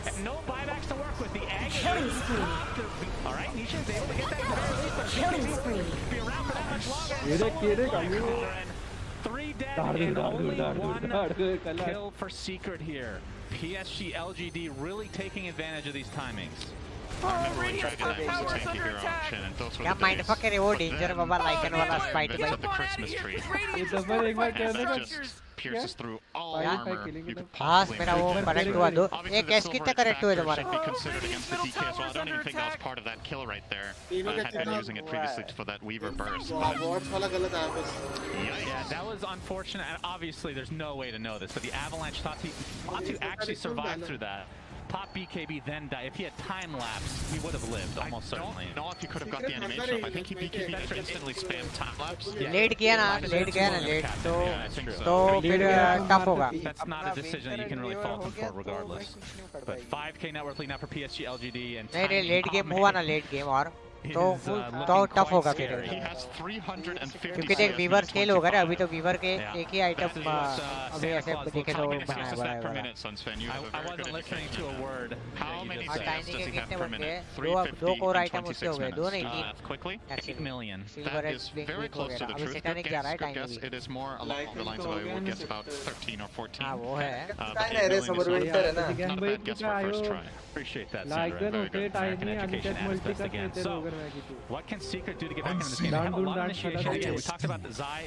and no buybacks to work with. The Aggie. All right, Nisha is able to get that to the release, but BKB be around for that much longer. 3 dead and only 1 kill for Secret here. PSGLGD really taking advantage of these timings. क्या माइंडफकर है वो danger बाबा lichen वाला spite भाई pierces through all armor you could हाँ possibly मेरा वो correct हुआ दो ये कैस कितना करेक्ट हुए तुम्हारे be considered against the DK as well. I don't even think that was part of that kill right there. Had been using it previously for that Weaver burst. Yeah, that was unfortunate, and obviously there's no way to know this, but the Avalanche thought to actually survive through that. Pop BKB then die. If he had time lapse, he would have lived almost certainly. I don't know if he could have got the animation up. I think he BKB instantly spammed time lapse. Late किया ना late तो फिर tough होगा. That's not a decision that you can really fault him for regardless. But 5k network lead now for PSGLGD and नहीं late game हुआ ना late game और तो टफ होगा फिर क्योंकि देख वीवर स्केल होगा ना अभी तो वीवर के एक ही आइटम अभी ऐसे देखे तो बनाया बड़ा है I wasn't listening to a word. How many tiny does के he have कितने per बन minute? गए दो कोर आइटम उसके हो गए दो नहीं quickly 8 million. That is very close to the truth. Good guess. It is more along the lines of I would guess about 13 or 14. हाँ वो है not a bad guess for first try. Appreciate that, Sandra. Very good. American education at its best again. So, what can Secret do to get back into this game? They have a lot of initiation. Again, we talked about the Zai.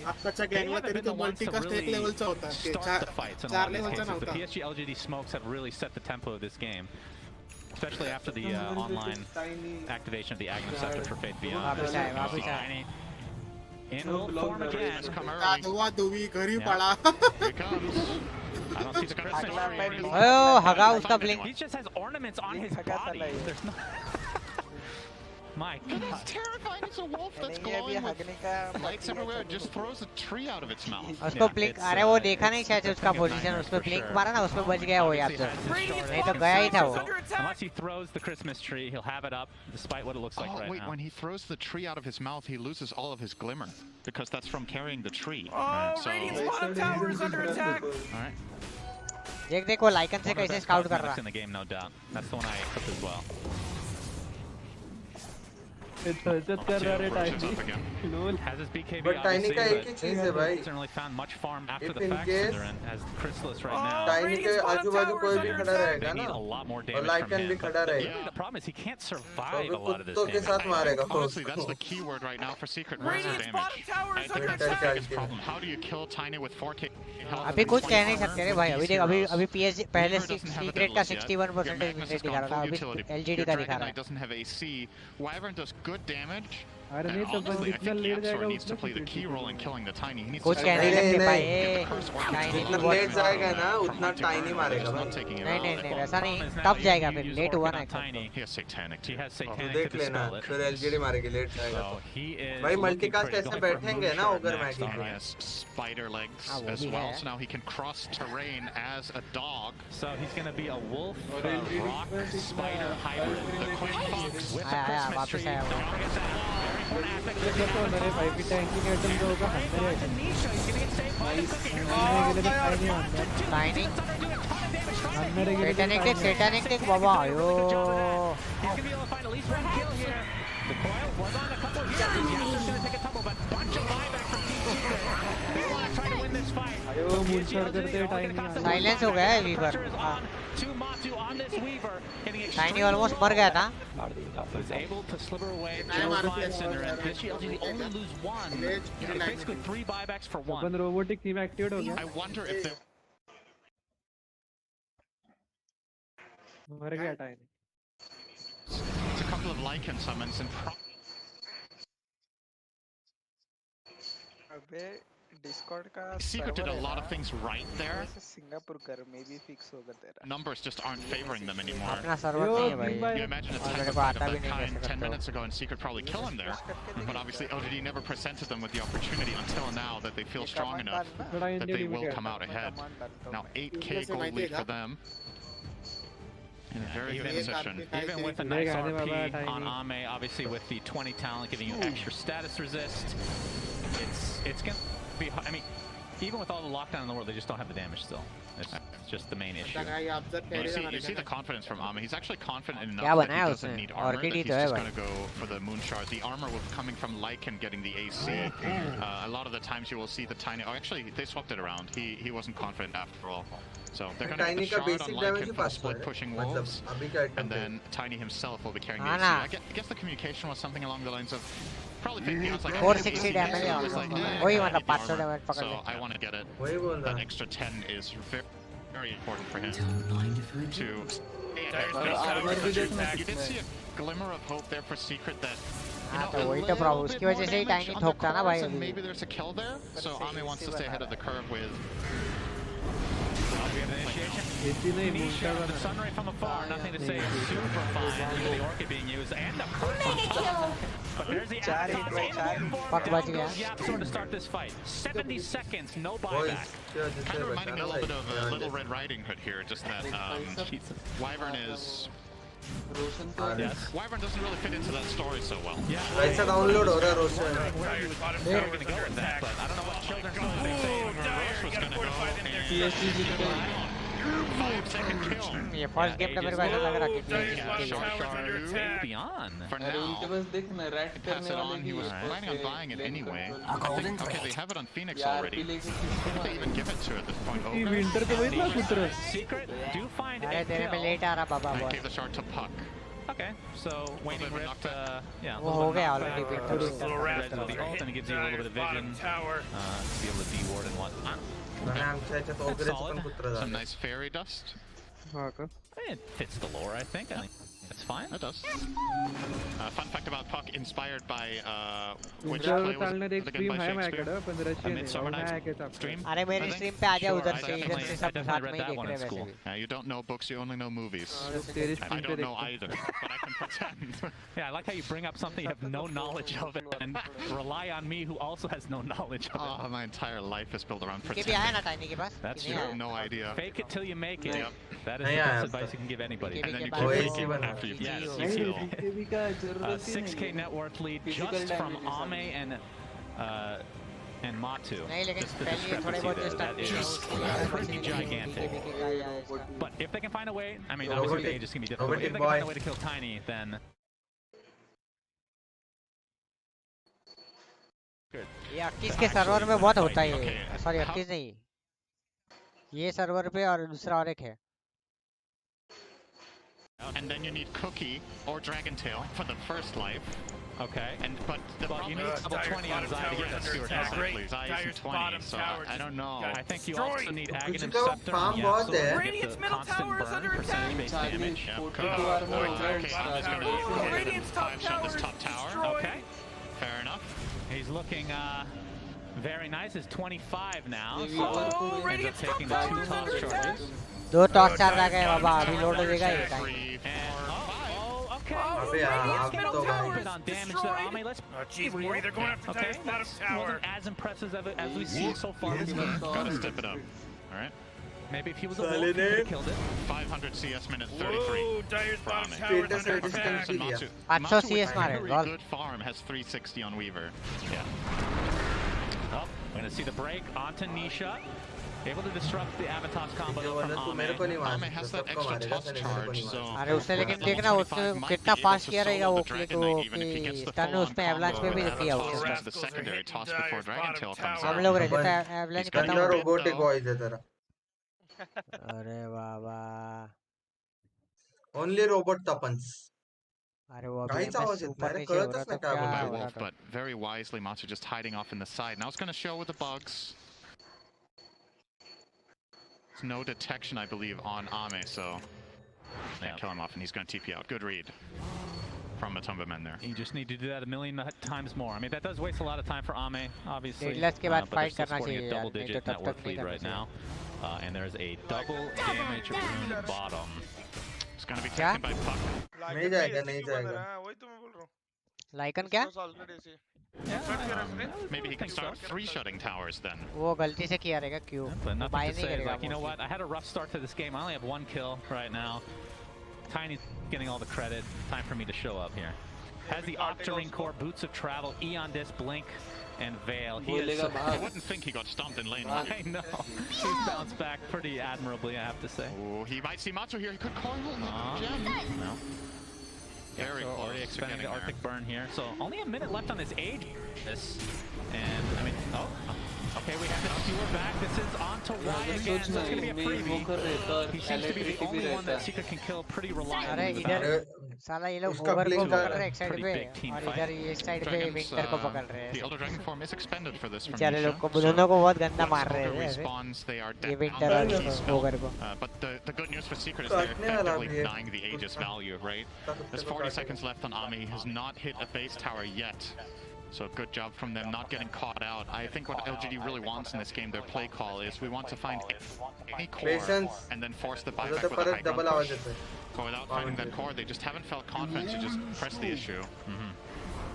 They haven't been the ones to really start the fights in a lot of these cases. The PSGLGD smokes have really set the tempo of this game. Especially after the online activation of the Agnes Scepter for Fate Beyond. Tiny in wolf form again. Come early. Here he comes. I don't see the Christmas tree. Oh, हगा उसका blink. He just has ornaments on his body. There's no. My God. It's terrifying. It's a wolf that's glowing with lights everywhere. It just throws a tree out of its mouth. उसको blink अरे वो देखा नहीं शायद उसका position उसपे blink मारा ना उसपे बच गया वो यार तो नहीं तो गया ही था वो. Unless he throws the Christmas tree, he'll have it up despite what it looks like right wait, now. When he throws the tree out of his mouth, he loses all of his glimmer because that's from carrying the tree. Oh, so Radiant's bottom tower is under attack. All right. देख देखो lichen से कैसे scout कर रहा है. In the game, no doubt. That's the one I equipped as well. Has his BKB but Tiny का एक ही चीज है भाई. Hasn't really found much farm after the fact. They're in as Chrysalis right now. Tiny के आजू बाजू कोई भी खड़ा रहेगा ना. A lot more damage और लाइकन भी खड़ा रहेगा. The problem is he can't survive a lot of this तो के साथ मारेगा. Honestly, that's the key word right now for Secret. Monster damage. I think that's the biggest problem. How do you kill Tiny with 4k health? अभी कुछ कह नहीं सकते रे भाई. अभी देख अभी PS पहले सीक्रेट का 61% विन दिखा रहा था. अभी LGD का दिखा रहा है. Doesn't have AC. Wyvern does good damage. अरे नहीं तो बस इतना लेट जाएगा needs to play the key role in killing the Tiny. He needs कुछ कह नहीं सकते भाई. टाइनी जितना लेट जाएगा ना उतना टाइनी मारेगा भाई. नहीं वैसा नहीं टफ जाएगा फिर लेट हुआ ना. He has satanic. He has satanic. देख लेना फिर LGD मारेगी लेट जाएगा तो. भाई मल्टीकास्ट ऐसे बैठेंगे ना ogre Maggi He has spider legs as well, so now he can cross terrain as a dog. So he's going to be a wolf, rock, spider hybrid. The quick fox with the Christmas tree. मेरे भाई की tank की item जो होगा मेरे item tiny satanic बाबा आयो. He's going to be able to find at least one kill here. The coil was on a couple of heroes. Yes, it's going to take a tumble, but bunch of buyback from Team Secret. They want to try to win this fight. आयो moonshot करते Tiny. Silence हो गया है Weaver. To Matu on this Weaver. Tiny almost मर गया था. Was able to slither away. And PSGLGD only lose one. It's basically 3 buybacks for 1. Upon robotic team activate हो गया. I wonder if they मर गया tiny. It's a couple of Lycan summons and अबे Secret did a lot of things right there. Singapore Numbers just aren't favoring them anymore. अपना server नहीं है भाई. You imagine a और type मेरे of को fight of आता भी that नहीं kind कैसे 10 करते हो. minutes ago, and Secret probably kill him there. But obviously LGD never presented them with the opportunity until now that they feel strong enough that they will come out ahead. Now 8k gold lead for them. In a very good position. Even with a nice RP on Ame, obviously with the 20 talent giving you extra status resist, it's going to be, I mean, even with all the lockdown in the world, they just don't have the damage still. It's just the main issue. You see the confidence from Ame. He's actually confident enough that he doesn't need armor, that he's just going to go for the moon shard. The armor was coming from Lycan getting the AC. A lot of the times you will see the tiny... Oh, actually, they swapped it around. He wasn't confident after all. So they're going to get the shard on Lycan for the split pushing wolves, and then Tiny himself will be carrying the AC. I guess the communication was something along the lines of... Probably thinking it's like 460 damage वही मतलब 500 damage पकड़ so I want to get it. That extra 10 is very important for him. You did see a glimmer of hope there for Secret that हाँ तो वही तो problem उसकी वजह से ही टाइनी ठोकता ना भाई अभी. Maybe there's a kill there, so Ame wants to stay ahead of the curve with. We have an initiation. Nisha, the sunray from afar, nothing to say. Super fine. The orchid being used and the but there's the Yapsor to start this fight. 70 seconds, no buyback. Kind of reminding me a little bit of Little Red Riding Hood here, just that Wyvern is... Yes. Wyvern doesn't really fit into that story so well. Yeah. It's a download or a Roshan. They're going to go with that, but I don't know what children's going to say. Roche was going to go and... 5-second kill. ये first game का मेरे को ऐसा लग रहा कि beyond. For now, pass it on. He was planning on buying it anyway. I think, okay, they have it on Phoenix already. I think they even give it to at this point. Over. Secret, do find a तेरे में late आ रहा बाबा I gave the shard to Puck. Okay, so Waning Rift, yeah. वो हो गया already. The ult and it gives you a little bit of vision to be able to de-ward and whatnot. That's solid. Some nice fairy dust. It fits the lore, I think. I think that's fine. It does. Fun fact about Puck, inspired by which play was it again by Shakespeare? Midsummer Night's Dream. अरे मेरी stream पे आ जा उधर से इधर से सब साथ में ही देख रहे हैं वैसे भी. You don't know books, you only know movies. I don't know either, but I can pretend. Yeah, I like how you bring up something you have no knowledge of it and rely on me who also has no knowledge of it. My entire life is built around के भी pretending. आया ना tiny के पास. That's true. No idea. Fake it till you make it. Yep. That is the best advice you can give anybody. And then you keep faking after you Yes, you kill. 6k net worth lead just from Ame and Matu. Just the discrepancy there, that is pretty gigantic. But if they can find a way, I mean, obviously the age is going to be difficult, but if they can find a way to kill Tiny, then... Good. ये 28 के server में बहुत होता है ये. Sorry 28 नहीं. ये server पे और दूसरा और एक है. And then you need Cookie or Dragontail for the first life. Okay. But you need level 20 on Zai to get that Stewart Exactly. Zai isn't 20, so I don't know. I think you also need Aghanim Scepter and Yapsor to get the constant burn, percentage-based damage. Radiant's top tower is top tower. Okay. Fair enough. He's looking very nice. It's 25 now, so ends up taking the 2 toss charges. 2 toss charge आ गए बाबा. अभी load देगा ये time. Okay. On damage there, Ame. Let's geez, boy, they're going after okay. bottom tower. Wasn't as impressive as we've seen so far this game. Gotta step it up. All right. Maybe if he was a wolf, he could have killed it. 500 CS minute 33. Whoa, Dyer's bottom tower is under attack. Matsu with very good farm has 360 on Weaver. Yeah. Oh, we're gonna see the break onto Nisha. Able to disrupt the Avatar's combo from Ame. Ame has that extra toss charge, so... अरे उसने लेकिन देखना उसने कितना fast किया रहेगा वो कि stun उसने avalanche पे भी किया उसने. The secondary toss before Dragontail comes हम लोग रहते थे avalanche करता हूँ. robotic voice है तेरा. अरे बाबा. Only robot tapans. अरे वो अभी MS ऊपर नीचे हो रहा था क्या हो रहा था. But very wisely, Matsu just hiding off in the side. Now it's going to show with the bugs. There's no detection, I believe, on Ame, so... Yeah, kill him off and he's going to TP out. Good read. from Matumba Men there. You just need to do that a million times more. I mean, that does waste a lot of time for Ame, obviously. Deadless के बाद but they're fight still करना sporting चाहिए a यार, double-digit नहीं तो net तब worth तक नहीं lead right करना now. And there's a double damage rune bottom. It's going to be क्या? taken by Puck. नहीं जाएगा नहीं जाएगा लाइकन क्या? Maybe he can start three-shutting towers then. वो गलती से किया रहेगा क्यों? But nothing Buy to नहीं say is करेगा like, you know mostly. what? I had a rough start to this game. I only have 1 kill right now. Tiny's getting all the credit. Time for me to show up here. Has the Octarine core, Boots of Travel, Eon Disc, Blink, and Veil. He is, I wouldn't think he got stomped in lane 1. I know. He's bounced back pretty admirably, I have to say. Oh, he might see Matsu here. He could coil. No. Very so close already to expending the getting Arctic Burn here. So only a minute left on this age. And I mean, okay, we have the skewer back. This is on to Y again, so it's going to be a freebie. He seems to be the only one that Secret can kill pretty reliably. अरे इधर साला ये लोग over को पकड़ रहे हैं एक साइड पे और इधर ये साइड पे विंटर को पकड़ रहे हैं. The Elder Dragon form is expended for this from बेचारे लोग को दोनों को बहुत गंदा मार रहे हैं ऐसे. ये विंटर और ओवर को. But the good news for Secret is they're effectively denying the Aegis value, right? There's 40 seconds left on Ami. He has not hit a base tower yet. So good job from them not getting caught out. I think what LGD really wants in this game, their play call, is we want to find any core and then force the buyback with a high ground push. But without finding that core, they just haven't felt confident to just press the issue.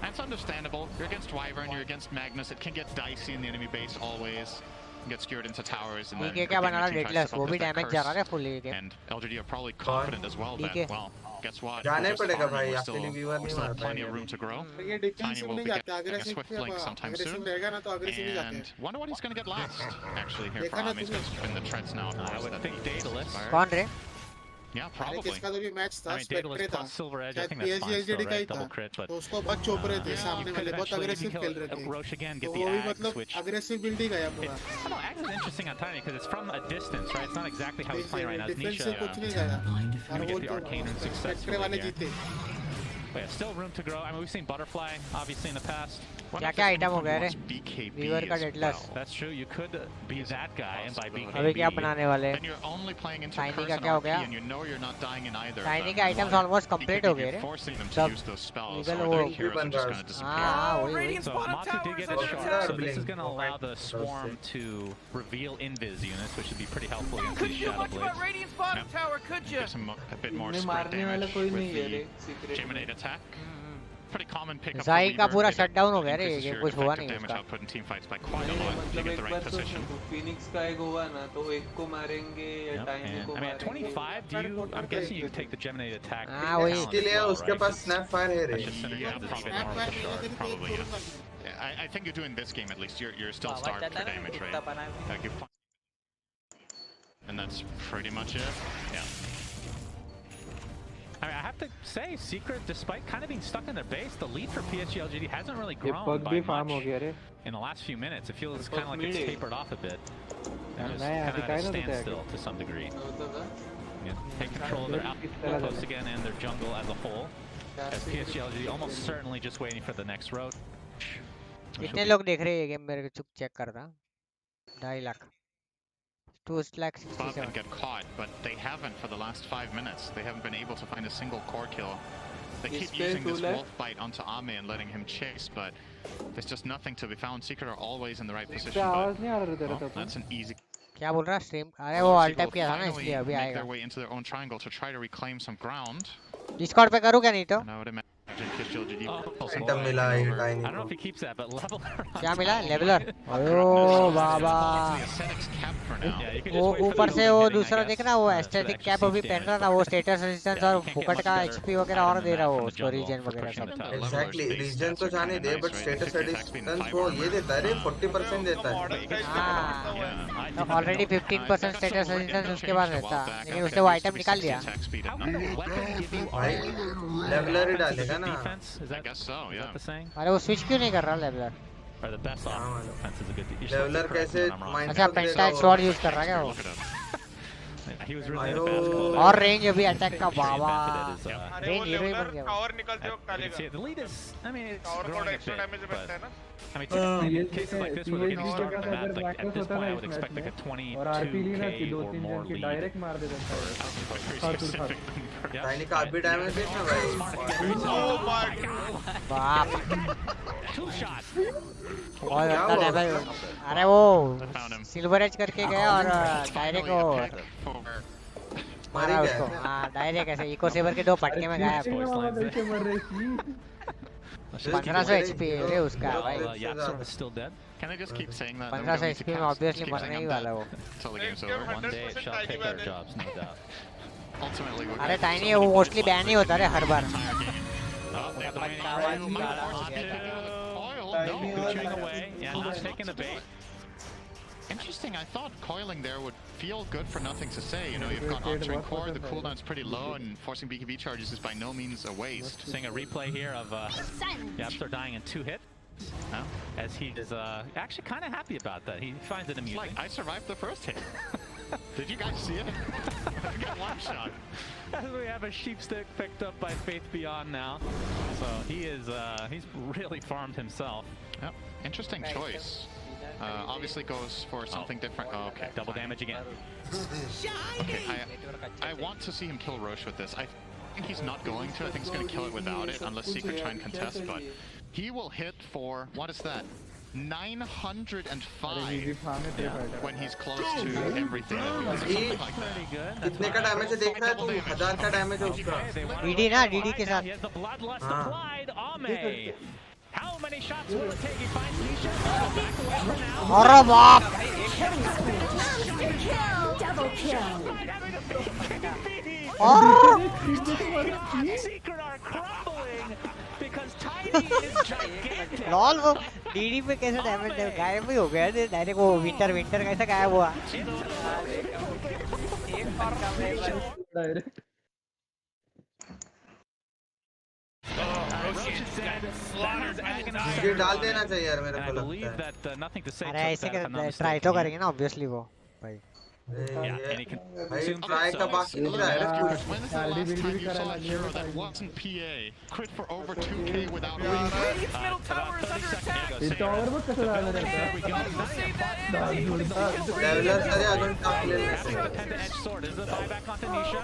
That's understandable. You're against Wyvern, you're against Magnus. It can get dicey in the enemy base always. You get skewered into towers and then क्या बना रहा Deadless वो भी damage जा रहा है fully. And LGD are probably confident as well that, well, guess what? जाने पड़ेगा भाई We're actually viewer नहीं still मार have plenty of पाएंगे. room to grow. ये Tiny डिफेंसिव will नहीं be जाते getting a aggressive swift blink sometime soon. रहेगा ना तो aggressive नहीं जाते. And wonder what he's going to get last, actually, here for Ami. He's going to spin the treads now. I would think Daedalus. कौन रे? Yeah, probably. किसका तो भी मैच था I mean, Daedalus स्पेक्ट्रे था. plus Silver Edge, I शायद think that's fine PSGLGD still, का ही right? था. Double crit, but तो उसको बहुत चोप रहे थे सामने वाले बहुत aggressive खेल रहे थे. Roche again, तो get वो the भी Ag मतलब switch. aggressive build ही गया पूरा. I know, Ag is interesting on Tiny because it's from a distance, right? It's not exactly how he's playing right now. It's Nisha. Defensive कुछ नहीं गया. Gonna get the Arcane and successfully Spectre वाले here. जीते. But yeah, still room to grow. I mean, we've seen Butterfly, obviously, in the past. क्या item हो गया रे? Viewer का Deadless. That's true. You could be that guy, and by BKB. अभी क्या बनाने वाले? Then you're only playing into Tiny Curse का and क्या हो RP, गया? and you know you're not dying in either. Tiny के items almost complete हो गए रे. Forcing them to सब use those spells, legal or वो their heroes are just going to disappear. हाँ वही. So Matsu did get a shot, so this is going to allow the Swarm to reveal Invis units, which would be pretty helpful against these Shadow Blades. Radiant's bottom tower, could you? Get some a bit more spread damage with the Geminate attack. Pretty common pickup. Zai का पूरा It shutdown हो गया रे. increases ये your कुछ हुआ effective नहीं damage उसका. output in team fights by quite a lot if you get the right position. Phoenix का एक हुआ ना तो एक को मारेंगे या Tiny को I mean, at 25, I'm guessing you take the Geminate attack. हाँ वही. इसके लिए उसके पास snap fire है रे. Yeah, probably. Yeah. I think you're doing this game at least. You're still starved for damage, right? And that's pretty much it. Yeah. I mean, I have to say, Secret, despite kind of being stuck in their base, the lead for PSGLGD hasn't really grown by much in the last few minutes. It feels kind of like it's tapered off a bit. And it's kind of at a standstill to some degree. Yeah, take control of their outposts again and their jungle as a whole. As PSGLGD almost certainly just waiting for the next road. कितने लोग देख रहे हैं ये game मेरे को चुप check करना. 2.5 lakh. 2,67,000. And get caught, but they haven't for the last 5 minutes. They haven't been able to find a single core kill. They keep using this wolf bite onto Ame and letting him chase, but there's just nothing to be found. Secret are always in the right position, but well, that's an easy. क्या बोल रहा है stream? अरे वो alt tab किया था ना इसलिए अभी make आएगा. their way into their own triangle to try to reclaim some ground. Discord पे करूँ क्या नहीं तो? And I would imagine PSGLGD Item मिला है I Tiny don't know if he keeps that, but leveler. क्या मिला? Leveler. ओह बाबा. वो ऊपर से वो दूसरा देख ना वो aesthetic cap अभी पहन रहा ना वो status resistance और फुकट का HP वगैरह और दे रहा वो उसको regen वगैरह सब. Exactly region तो जाने दे but status resistance वो ये देता है रे 40% देता है. हाँ. तो already 15% status resistance उसके पास रहता. लेकिन उसने वो item निकाल दिया. भाई leveler ही डालेगा ना. I guess so, yeah. अरे वो switch क्यों नहीं कर रहा leveler? Or the best offense is a good. Leveler कैसे अच्छा पेंटा sword use कर रहा क्या वो? He was really into basketball. और रेंज अभी अटैक का बाबा range hero ही बन गया कवर निकलते हो काले का the lead is, I mean, it's cover growing code a extra bit, damage but बनता है ना I mean, typically in cases like this where they're getting started on the map, like at this point I would expect like a 22K or more lead. Direct मार देता है tiny का अभी damage देखना भाई ओह माय बाप Two shots. और अपना डैमेज अरे वो सिल्वर एज करके गया और डायरेक्ट वो मारा उसको हाँ डायरेक्ट ऐसे इको सेवर के 2 फटके में गायब 1500 HP है उसका भाई Can I just keep saying that? 1500 HP में ऑब्वियसली मरने ही वाला वो Until the game's over. One day it shall take our jobs, no doubt. Ultimately, अरे टाइनी वो मोस्टली बैन ही होता है हर बार Interesting, I thought coiling there would feel good for nothing to say. You know, you've got Archer and Core, the cooldown's pretty low, and forcing BKB charges is by no means a waste. Seeing a replay here of Yapster dying in 2 hits. As he is actually kind of happy about that. He finds it amusing. Like, I survived the first hit. Did you guys see it? I got one shot. We have a sheep stick picked up by Faith Beyond now. So he is, he's really farmed himself. Yep. Interesting choice. Obviously goes for something different. Oh, okay. Double damage again. Okay, I want to see him kill Roche with this. I think he's not going to. I think he's going to kill it without it, unless Secret try and contest, but he will hit for, what is that? 905 when he's close to everything. Something like that. कितने का damage है देख रहा है तू 1000 का damage है उसका डीडी ना डीडी के साथ How many shots will it take? He finds Nisha. Back away for now. अरे बाप Double kill. Secret are crumbling because Tiny is gigantic. Lol वो डीडी पे कैसे डैमेज दे गायब भी हो गया थे डायरेक्ट वो विंटर कैसे गायब हुआ एक बार का डायरेक्ट ये डाल देना चाहिए यार मेरे को लगता है अरे ऐसे ट्राई तो करेंगे ना ऑब्वियसली वो भाई भाई ट्राई का बाकी नहीं रहा है When is the last time you saw a hero that wasn't PA? Crit for over 2K without Radiant's middle tower is under attack. Tower में कैसे डाल रहा है लेवलर सारे अगन टॉप ले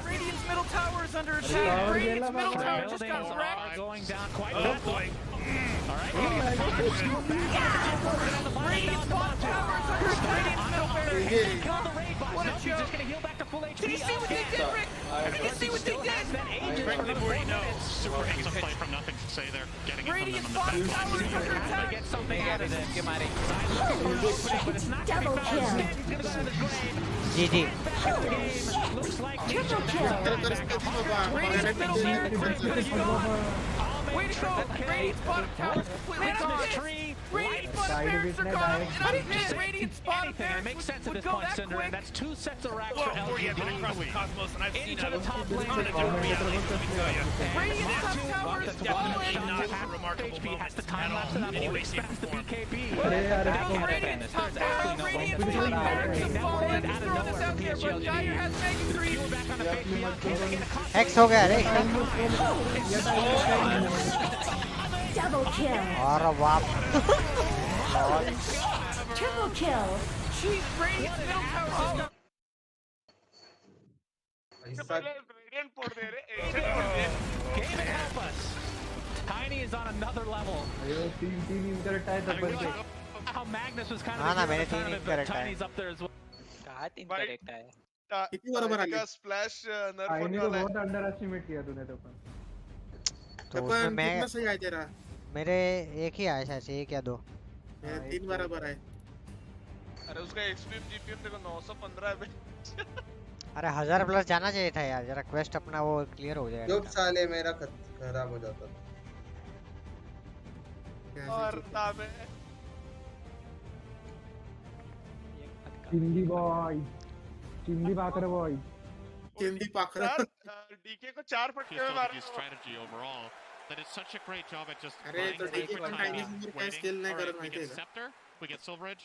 Radiant's middle tower is under attack. Radiant's middle tower just got wrecked. Going down quite fast. Radiant's bottom tower is under attack. Radiant's middle barracks. What a joke. Just gonna heal back to full HP. Did you see what they did, Rick? Did you see what they did? Frankly, Moreno. Super handsome play from nothing to say there. Getting it from them Radiant's on bottom the tower is under Has to attack. get something out of this. But it's not gonna be found. Instead, he's gonna go to the grave. GG Looks like Triple kill. Radiant's middle barracks. Way to go! Radiant's bottom tower is completely gone. Radiant's bottom barracks are gone. And I'm pissed. Radiant's bottom barracks would go that quick. That's 2 sets of racks Well, for before you have been across the LGD. cosmos, and I've seen Into a the top lane. ton of different realities, let me tell you. Radiant's top tower is Definitely falling. not a remarkable HP has moment to time lapse it at all, up. in any way, He shape, or spends the form. BKB. Radiant's top tower, Radiant's bottom barracks is falling. Just throw this out there, but Dire has Mega Creep. X हो गया रे Double kill. अरे बाप Triple kill. Jeez, Radiant's middle tower. Radiant port दे रहे Game and help us. Tiny is on another level. तीन इनकर time तक बच गए How Magnus was kind हाँ ना of मैंने the तीन but इनकरेक्ट है Tiny's up there as well. कहा 3 करेक्ट है कितनी बराबर आ गई स्प्लैश नर्फ आईने होने को वाला है बहुत अंडर एस्टिमेट किया तूने तो तो उसमें मैं कितना सही आया तेरा मेरे एक ही आया शायद से 1 या 2 मेरे 3 बराबर आए अरे उसका एक्सट्रीम जीपीएम देखो 915 है बे अरे 1000 प्लस जाना चाहिए था यार जरा क्वेस्ट अपना वो क्लियर हो जाएगा जो साले मेरा खराब हो जाता और ताबे चिंदी बॉय चिंदी पाकर बॉय चिंदी पाकर डीके को 4 फटके में मारा strategy overall. That is such a great job at just अरे तो डीके का टाइमिंग में क्या स्किल नहीं कर रहा है Scepter, we get Silver Edge.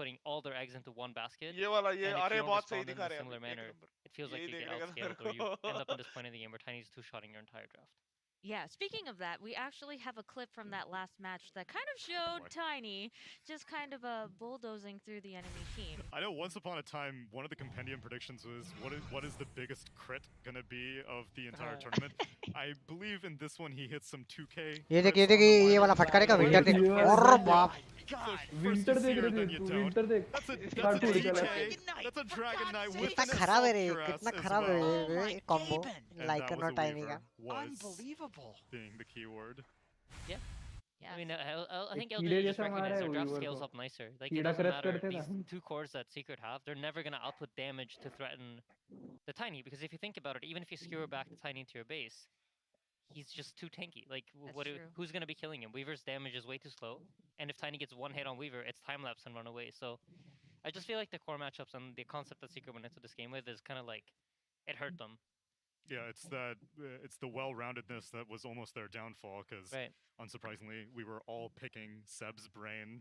putting all their eggs into one basket. ये वाला ये And if अरे you don't बहुत सही respond in दिखा a रहे हैं similar अभी, एक manner, number. it feels like यही you get देखने का था outscaled मेरे or you को। end up in this point in the game where Tiny's two-shotting your entire draft. Yeah, speaking of that, we actually have a clip from that last match that kind of showed Tiny just kind of bulldozing through the enemy team. I know once upon a time, one of the compendium predictions was what is the biggest crit gonna be of the entire tournament. I believe in this one he hit some 2K. ये देख ये वाला फटकारे का winter देख और बाप winter देख रहे थे तू विंटर देख that's a DK, that's a Dragon Knight with कितना an खराब है रे assault कितना cuirass as खराब है well. ये combo like that no was a Tiny का weaver, was Unbelievable. being the keyword. Yeah. Yeah. I mean, I think कीड़े LGD just जैसा मारा recognized है their draft weaver scales को। up nicer. Like, it कीड़ा doesn't crush matter, करते these ना। 2 cores that Secret have, they're never going to output damage to threaten the Tiny, because if you think about it, even if you skewer back the Tiny into your base, he's just too tanky. Like, That's true. who's gonna be killing him? Weaver's damage is way too slow, and if Tiny gets one hit on Weaver, it's time lapse and run away. So, I just feel like the core matchups and the concept that Secret went into this game with is kind of like, it hurt them. Yeah, it's the well-roundedness that was almost their downfall because, unsurprisingly, we were all picking Seb's brain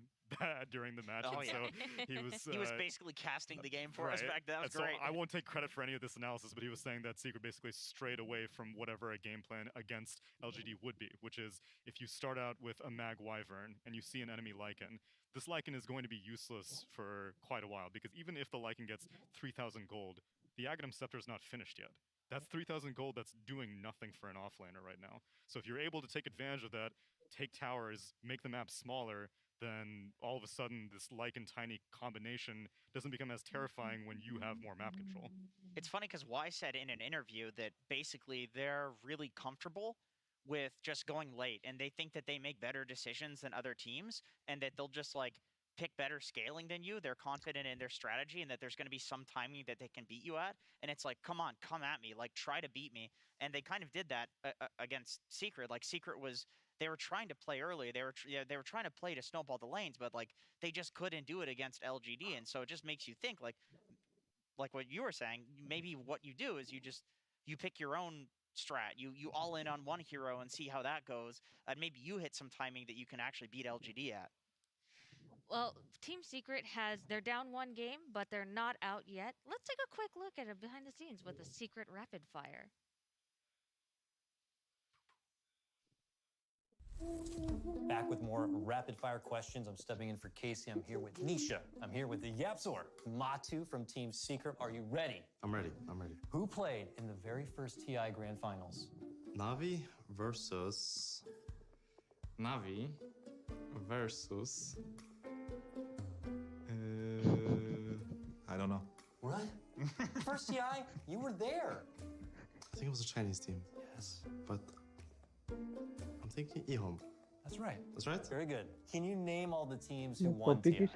during the match. Oh, and yeah. so he was basically casting the game for us back then. That was and great. So I won't take credit for any of this analysis, but he was saying that Secret basically strayed away from whatever a game plan against LGD would be, which is if you start out with a Mag Wyvern and you see an enemy Lycan, this Lycan is going to be useless for quite a while because even if the Lycan gets 3,000 gold, the Aghanim Scepter is not finished yet. That's 3,000 gold that's doing nothing for an offlaner right now. So if you're able to take advantage of that, take towers, make the map smaller, then all of a sudden this Lycan Tiny combination doesn't become as terrifying when you have more map control. It's funny because Y said in an interview that basically they're really comfortable with just going late and they think that they make better decisions than other teams and that they'll just like pick better scaling than you. They're confident in their strategy and that there's going to be some timing that they can beat you at. And it's like, come on, come at me, like try to beat me. And they kind of did that against Secret. Like Secret was, they were trying to play early. They were trying to play to snowball the lanes, but like they just couldn't do it against LGD. And so it just makes you think like what you were saying, maybe what you do is you pick your own strat. You all in on one hero and see how that goes. And maybe you hit some timing that you can actually beat LGD at. Well, Team Secret they're down one game, but they're not out yet. Let's take a quick look at it behind the scenes with a secret rapid fire. Back with more rapid fire questions. I'm stepping in for Casey. I'm here with Nisha. I'm here with the Yapzor, Matu from Team Secret. Are you ready? I'm ready. Who played in the very first TI Grand Finals? Navi versus... I don't know. What? First TI? You were there. I think it was a Chinese team. Yes. But I'm thinking eHome. That's right. That's right? Very good. Can you name all the teams who won TI?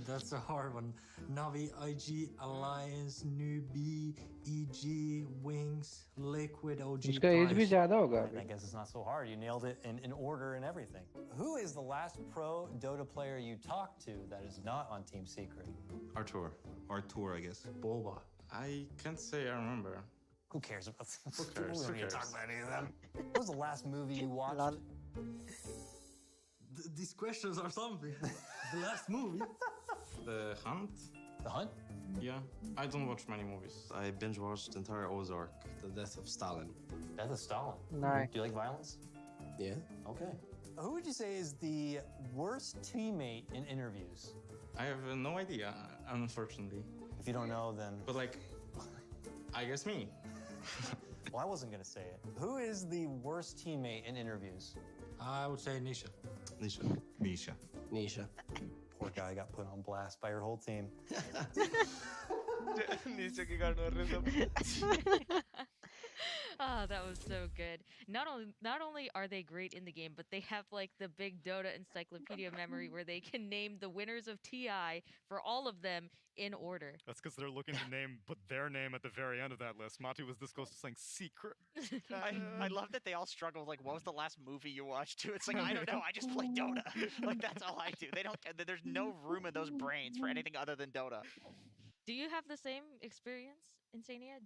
That's a hard one. Navi, IG, Alliance, Newbie, EG, Wings, Liquid, OG. उसका age भी ज़्यादा होगा. I guess it's not so hard. You nailed it in order and everything. Who is the last pro Dota player you talked to that is not on Team Secret? Artur, I guess. Boba. I can't say I remember. Who cares about them? Who cares? We don't need to talk about any of them. What was the last movie you watched? These questions are something. The last movie. The Hunt? The Hunt? Yeah. I don't watch many movies. I binge watched the entire Ozark, The Death of Stalin. Death of Stalin? Nice. Do you like violence? Yeah. Okay. Who would you say is the worst teammate in interviews? I have no idea, unfortunately. If you don't know, then... But like, I guess me. Well, I wasn't going to say it. Who is the worst teammate in interviews? I would say Nisha. Nisha. Poor guy got put on blast by your whole team. Oh, that was so good. Not only are they great in the game, but they have like the big Dota encyclopedia memory where they can name the winners of TI for all of them in order. That's because they're looking to put their name at the very end of that list. Matu was this close to saying Secret. I love that they all struggle. Like, what was the last movie you watched too? It's like, I don't know. I just play Dota. Like, that's all I do. They don't. There's no room in those brains for anything other than Dota. Do you have the same experience, Insania?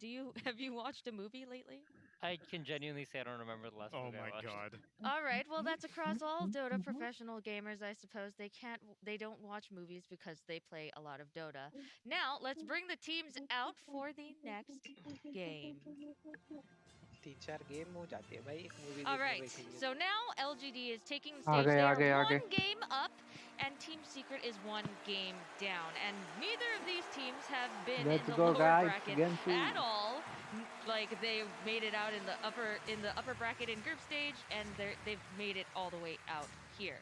Have you watched a movie lately? I can genuinely say I don't remember the last movie I watched. Oh my god. All right, well that's across all Dota professional gamers, I suppose. They don't watch movies because they play a lot of Dota. Now, let's bring the teams out for the next game. All right, so now LGD is taking the stage. They are one game up, and Team Secret is one game down. And neither of these teams have been in the lower bracket at all. Like, they made it out in the upper bracket in group stage, and they've made it all the way out here.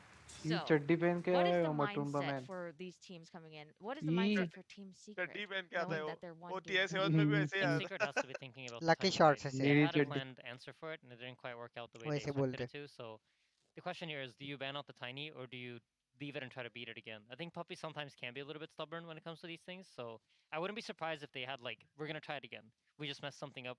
So, what is the mindset for these teams coming in? What is the mindset for Team Secret? Knowing that they're one game Team Secret has to be thinking about Lucky the shots timing. है They ये. had a planned answer for it, and it didn't quite work out the way they वैसे expected बोलते. it to. So the question here is, do you ban out the Tiny, or do you leave it and try to beat it again? I think Puppy sometimes can be a little bit stubborn when it comes to these things, so I wouldn't be surprised if they had like, we're going to try it again. We just messed something up.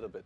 little bit.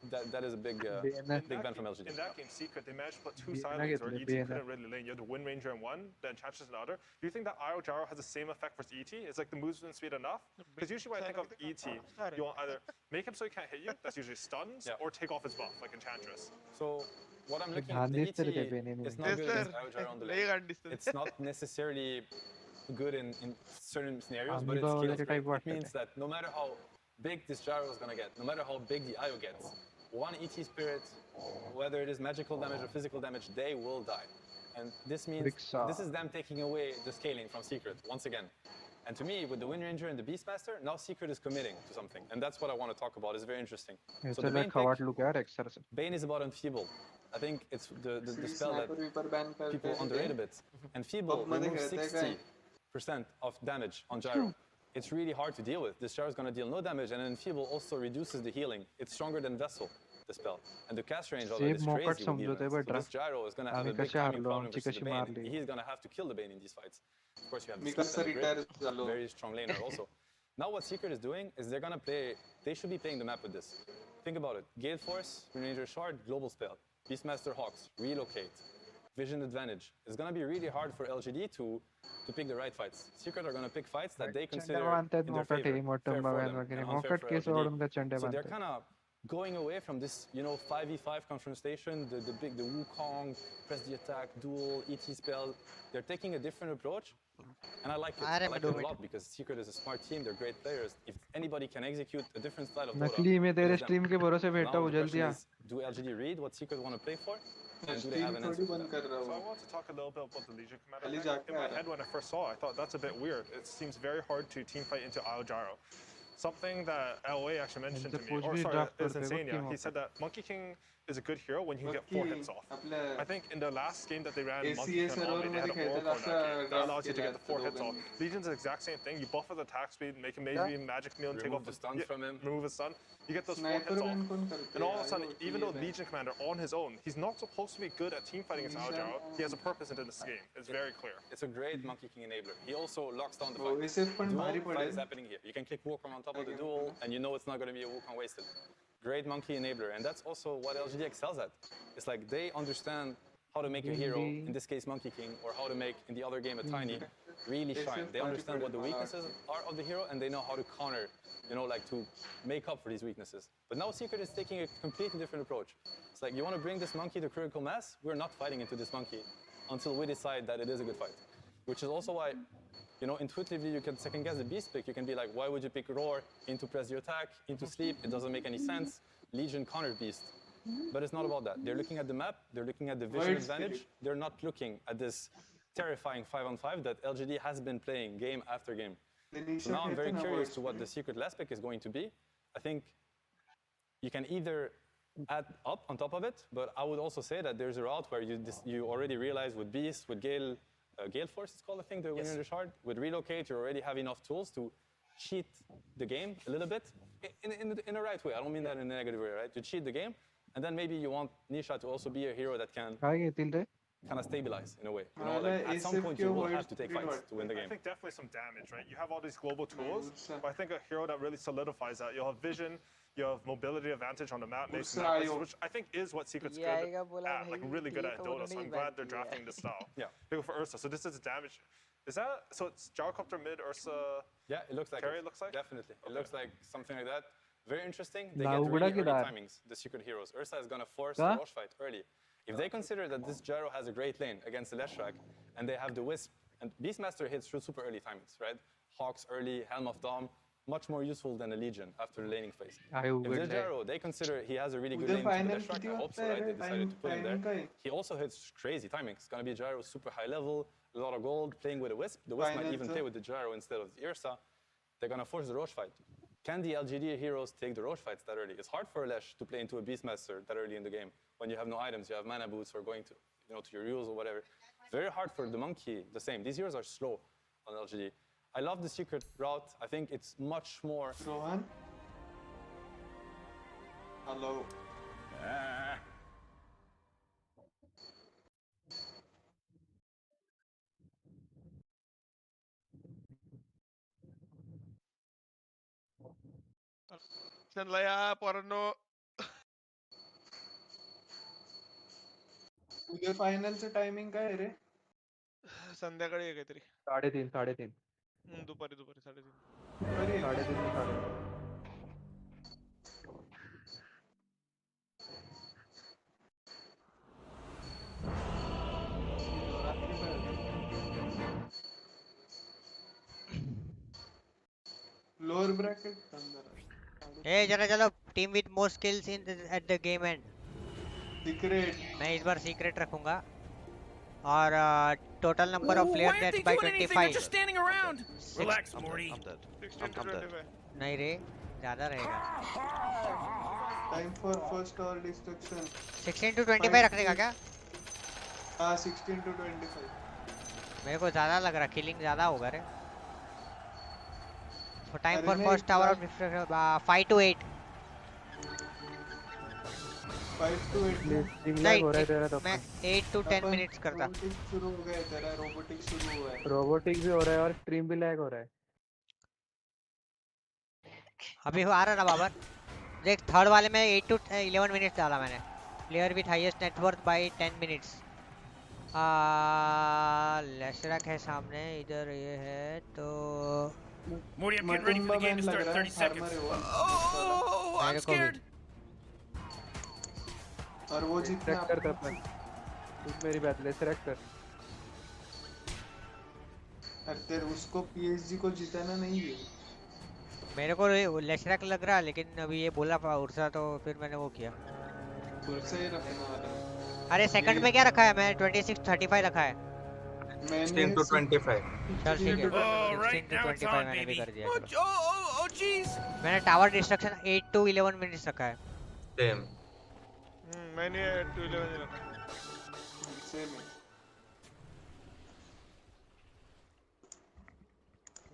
that is a big big ban from LGD. In that game, Secret, they managed to put two sidelines where ET couldn't really lane. You had the Wind Ranger in one, then Enchantress in the other. Do you think that IO Gyro has the same effect versus ET? Is like the movement speed enough? Because usually when I think of ET, you want either make him so he can't hit you, that's usually stuns, or take off his buff, like Enchantress. So what I'm looking at, the ET is not good against IO Gyro on the lane. It's not necessarily good in certain scenarios, but it means that no matter how big this gyro is going to get, no matter how big the IO gets, one ET spirit, whether it is magical damage or physical damage, they will die. And this means this is them taking away the scaling from Secret once again. And to me, with the Wind Ranger and the Beastmaster, now Secret is committing to something. And that's what I want to talk about. It's very interesting. So the Bane pick, Bane is about Enfeebled. I think it's the spell that people underrate a bit. Enfeebled removes 60% of damage on Gyro. It's really hard to deal with. This Gyro is going to deal no damage, and Enfeeble also reduces the healing. It's stronger than Vessel, the spell. And the cast range of it is crazy. So this Gyro is going to have a big timing problem versus the Bane. He's going to have to kill the Bane in these fights. Of course, you have the very strong laner also. Now what Secret is doing is they're going to play, they should be playing the map with this. Think about it. Gale Force, Ranger Shard, Global Spell. Beastmaster Hawks, Relocate, Vision Advantage. It's going to be really hard for LGD to pick the right fights. Secret are going to pick fights that they consider in their favor, fair for them, and unfair for LGD. So they're kind of going away from this, 5v5 confrontation, the Wukong, press the attack, duel, ET spell. They're taking a different approach, and I like it. I like it a lot because Secret is a smart team. They're great players. If anybody can execute a different style of Dota, now the question is, do LGD read what Secret want to play for? And do they have an answer for that? So I want to talk a little bit about the Legion commander. In my head, when I first saw it, I thought that's a bit weird. It seems very hard to team fight into Ao Gyro. Something that LOA actually mentioned to me, or sorry, is Insania. He said that Monkey King is a good hero when you can get 4 hits off. I think in the last game that they ran, Monkey King they had a Oracle in that game that allows you to get the 4 hits off. Legion's the exact same thing. You buff his attack speed, make him maybe Magic Meal and take off the stun from him. Remove his stun. You get those 4 hits off. And all of a sudden, even though Legion Commander on his own, he's not supposed to be good at team fighting against Ao Gyro. He has a purpose into this game. It's very clear. It's a great Monkey King enabler. He also locks down the fight. Duel fight is happening here. You can click Wukong on top of the duel, and you know it's not going to be a Wukong wasted. Great Monkey enabler, and that's also what LGD excels at. It's like they understand how to make a hero, in this case Monkey King, or how to make, in the other game, a Tiny, really shine. They understand what the weaknesses are of the hero, and they know how to counter, to make up for these weaknesses. But now Secret is taking a completely different approach. It's like, you want to bring this monkey to critical mass? We're not fighting into this monkey until we decide that it is a good fight. Which is also why, intuitively you can second guess the beast pick. You can be like, why would you pick Roar into press your attack, into sleep? It doesn't make any sense. Legion counter beast. But it's not about that. They're looking at the map, they're looking at the vision advantage. They're not looking at this terrifying 5-on-5 that LGD has been playing game after game. So now I'm very curious to what the Secret last pick is going to be. I think you can either add up on top of it, but I would also say that there's a route where you already realize with Beast, with Gale Force, it's called, I think, the winner in the shard. With Relocate, you already have enough tools to cheat the game a little bit in a right way. I don't mean that in a negative way, right? To cheat the game, and then maybe you want Nisha to also be a hero that can kind of stabilize in a way. At some point you will have to take fights to win the game. I think definitely some damage, right? You have all these global tools, but I think a hero that really solidifies that, you'll have vision, you have mobility advantage on the map, which I think is what Secret's good at, really good at Dota, so I'm glad they're drafting this style. Yeah. They go for Ursa, so this is damage. Is that, so it's Gyrocopter mid, Ursa? Yeah, it looks like Carry, it looks like? Definitely. It looks like something like that. Very interesting. They get really early timings, the Secret heroes. Ursa is going to force the Roche fight early. If they consider that this Gyro has a great lane against the Leshrac, and they have the Wisp, and Beastmaster hits through super early timings, right? Hawks early, Helm of Dom, much more useful than a Legion after the laning phase. If this Gyro, they consider he has a really good lane to the Leshrac, I hope so, right? They decided to put him there. He also hits crazy timings. It's going to be Gyro super high level, a lot of gold, playing with a Wisp. The Wisp might even play with the Gyro instead of the Ursa. They're going to force the Roche fight. Can the LGD heroes take the Roche fights that early? It's hard for a Lesh to play into a Beastmaster that early in the game. When you have no items, you have mana boots or going to, to your rules or whatever. Very hard for the Monkey, the same. These heroes are slow on LGD. I love the Secret route. I think it's much more... Rohan? Hello. चंद्रया porno. उद्या फायनलचं timing काय आहे रे? संध्याकाळी आहे काहीतरी 3:30 दुपारी 3:30 lower bracket A जरा चलो team with more skills in at the game and secret मैं इस बार सीक्रेट रखूंगा और total number of player deaths by 25. Just standing around. Relax, Morty. I'm dead. 16 to 25. नहीं रे, ज़्यादा रहेगा. Time for first hour destruction. 16 to 25 रखने का क्या? हाँ 16 to 25. मेरे को ज़्यादा लग रहा, killing ज़्यादा होगा रे. So time for first hour of destruction 5 to 8. 5 to 8. नहीं, मैं 8 to 10 minutes करता. रोबोटिक्स शुरू हो गया तेरा, रोबोटिक्स शुरू हुआ है. रोबोटिक्स भी हो रहा है और स्ट्रीम भी लैग हो रहा है. अभी आ रहा ना बाबर. देख थर्ड वाले में 8 to 11 minutes डाला मैंने. Player with highest net worth by 10 minutes. लेशरक है सामने, इधर ये है तो. Morty, I'm getting ready for the game to start. 30 seconds. Oh, I'm scared. और वो जीतना करता अपन. तू मेरी बात ले सेलेक्ट कर. अरे उसको PSG को जिताना नहीं है. मेरे को लेशरक लग रहा, लेकिन अभी ये बोला उर्सा तो फिर मैंने वो किया. उर्सा ही रखना वाला. अरे सेकंड में क्या रखा है? मैं 26-35 रखा है. 16 to 25. चल ठीक है. 16 to 25 मैंने भी कर दिया. Oh jeez. मैंने टावर डिस्ट्रक्शन 8 to 11 minutes रखा है. Same. मैंने 8 to 11 रखा. Same.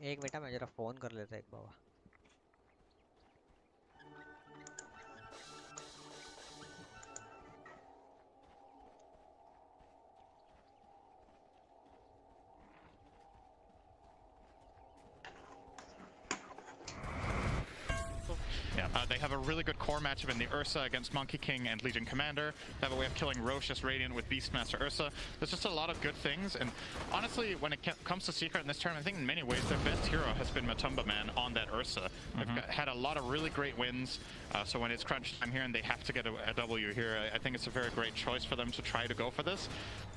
एक बेटा मैं जरा फोन कर लेता एक बाबा. They have a really good core matchup in the Ursa against Monkey King and Legion Commander. They have a way of killing Roche's Radiant with Beastmaster Ursa. There's just a lot of good things, and honestly, when it comes to Secret in this tournament, I think in many ways their best hero has been Matumba Man on that Ursa. They've had a lot of really great wins, so when it's crunch time here and they have to get a W here, I think it's a very great choice for them to try to go for this.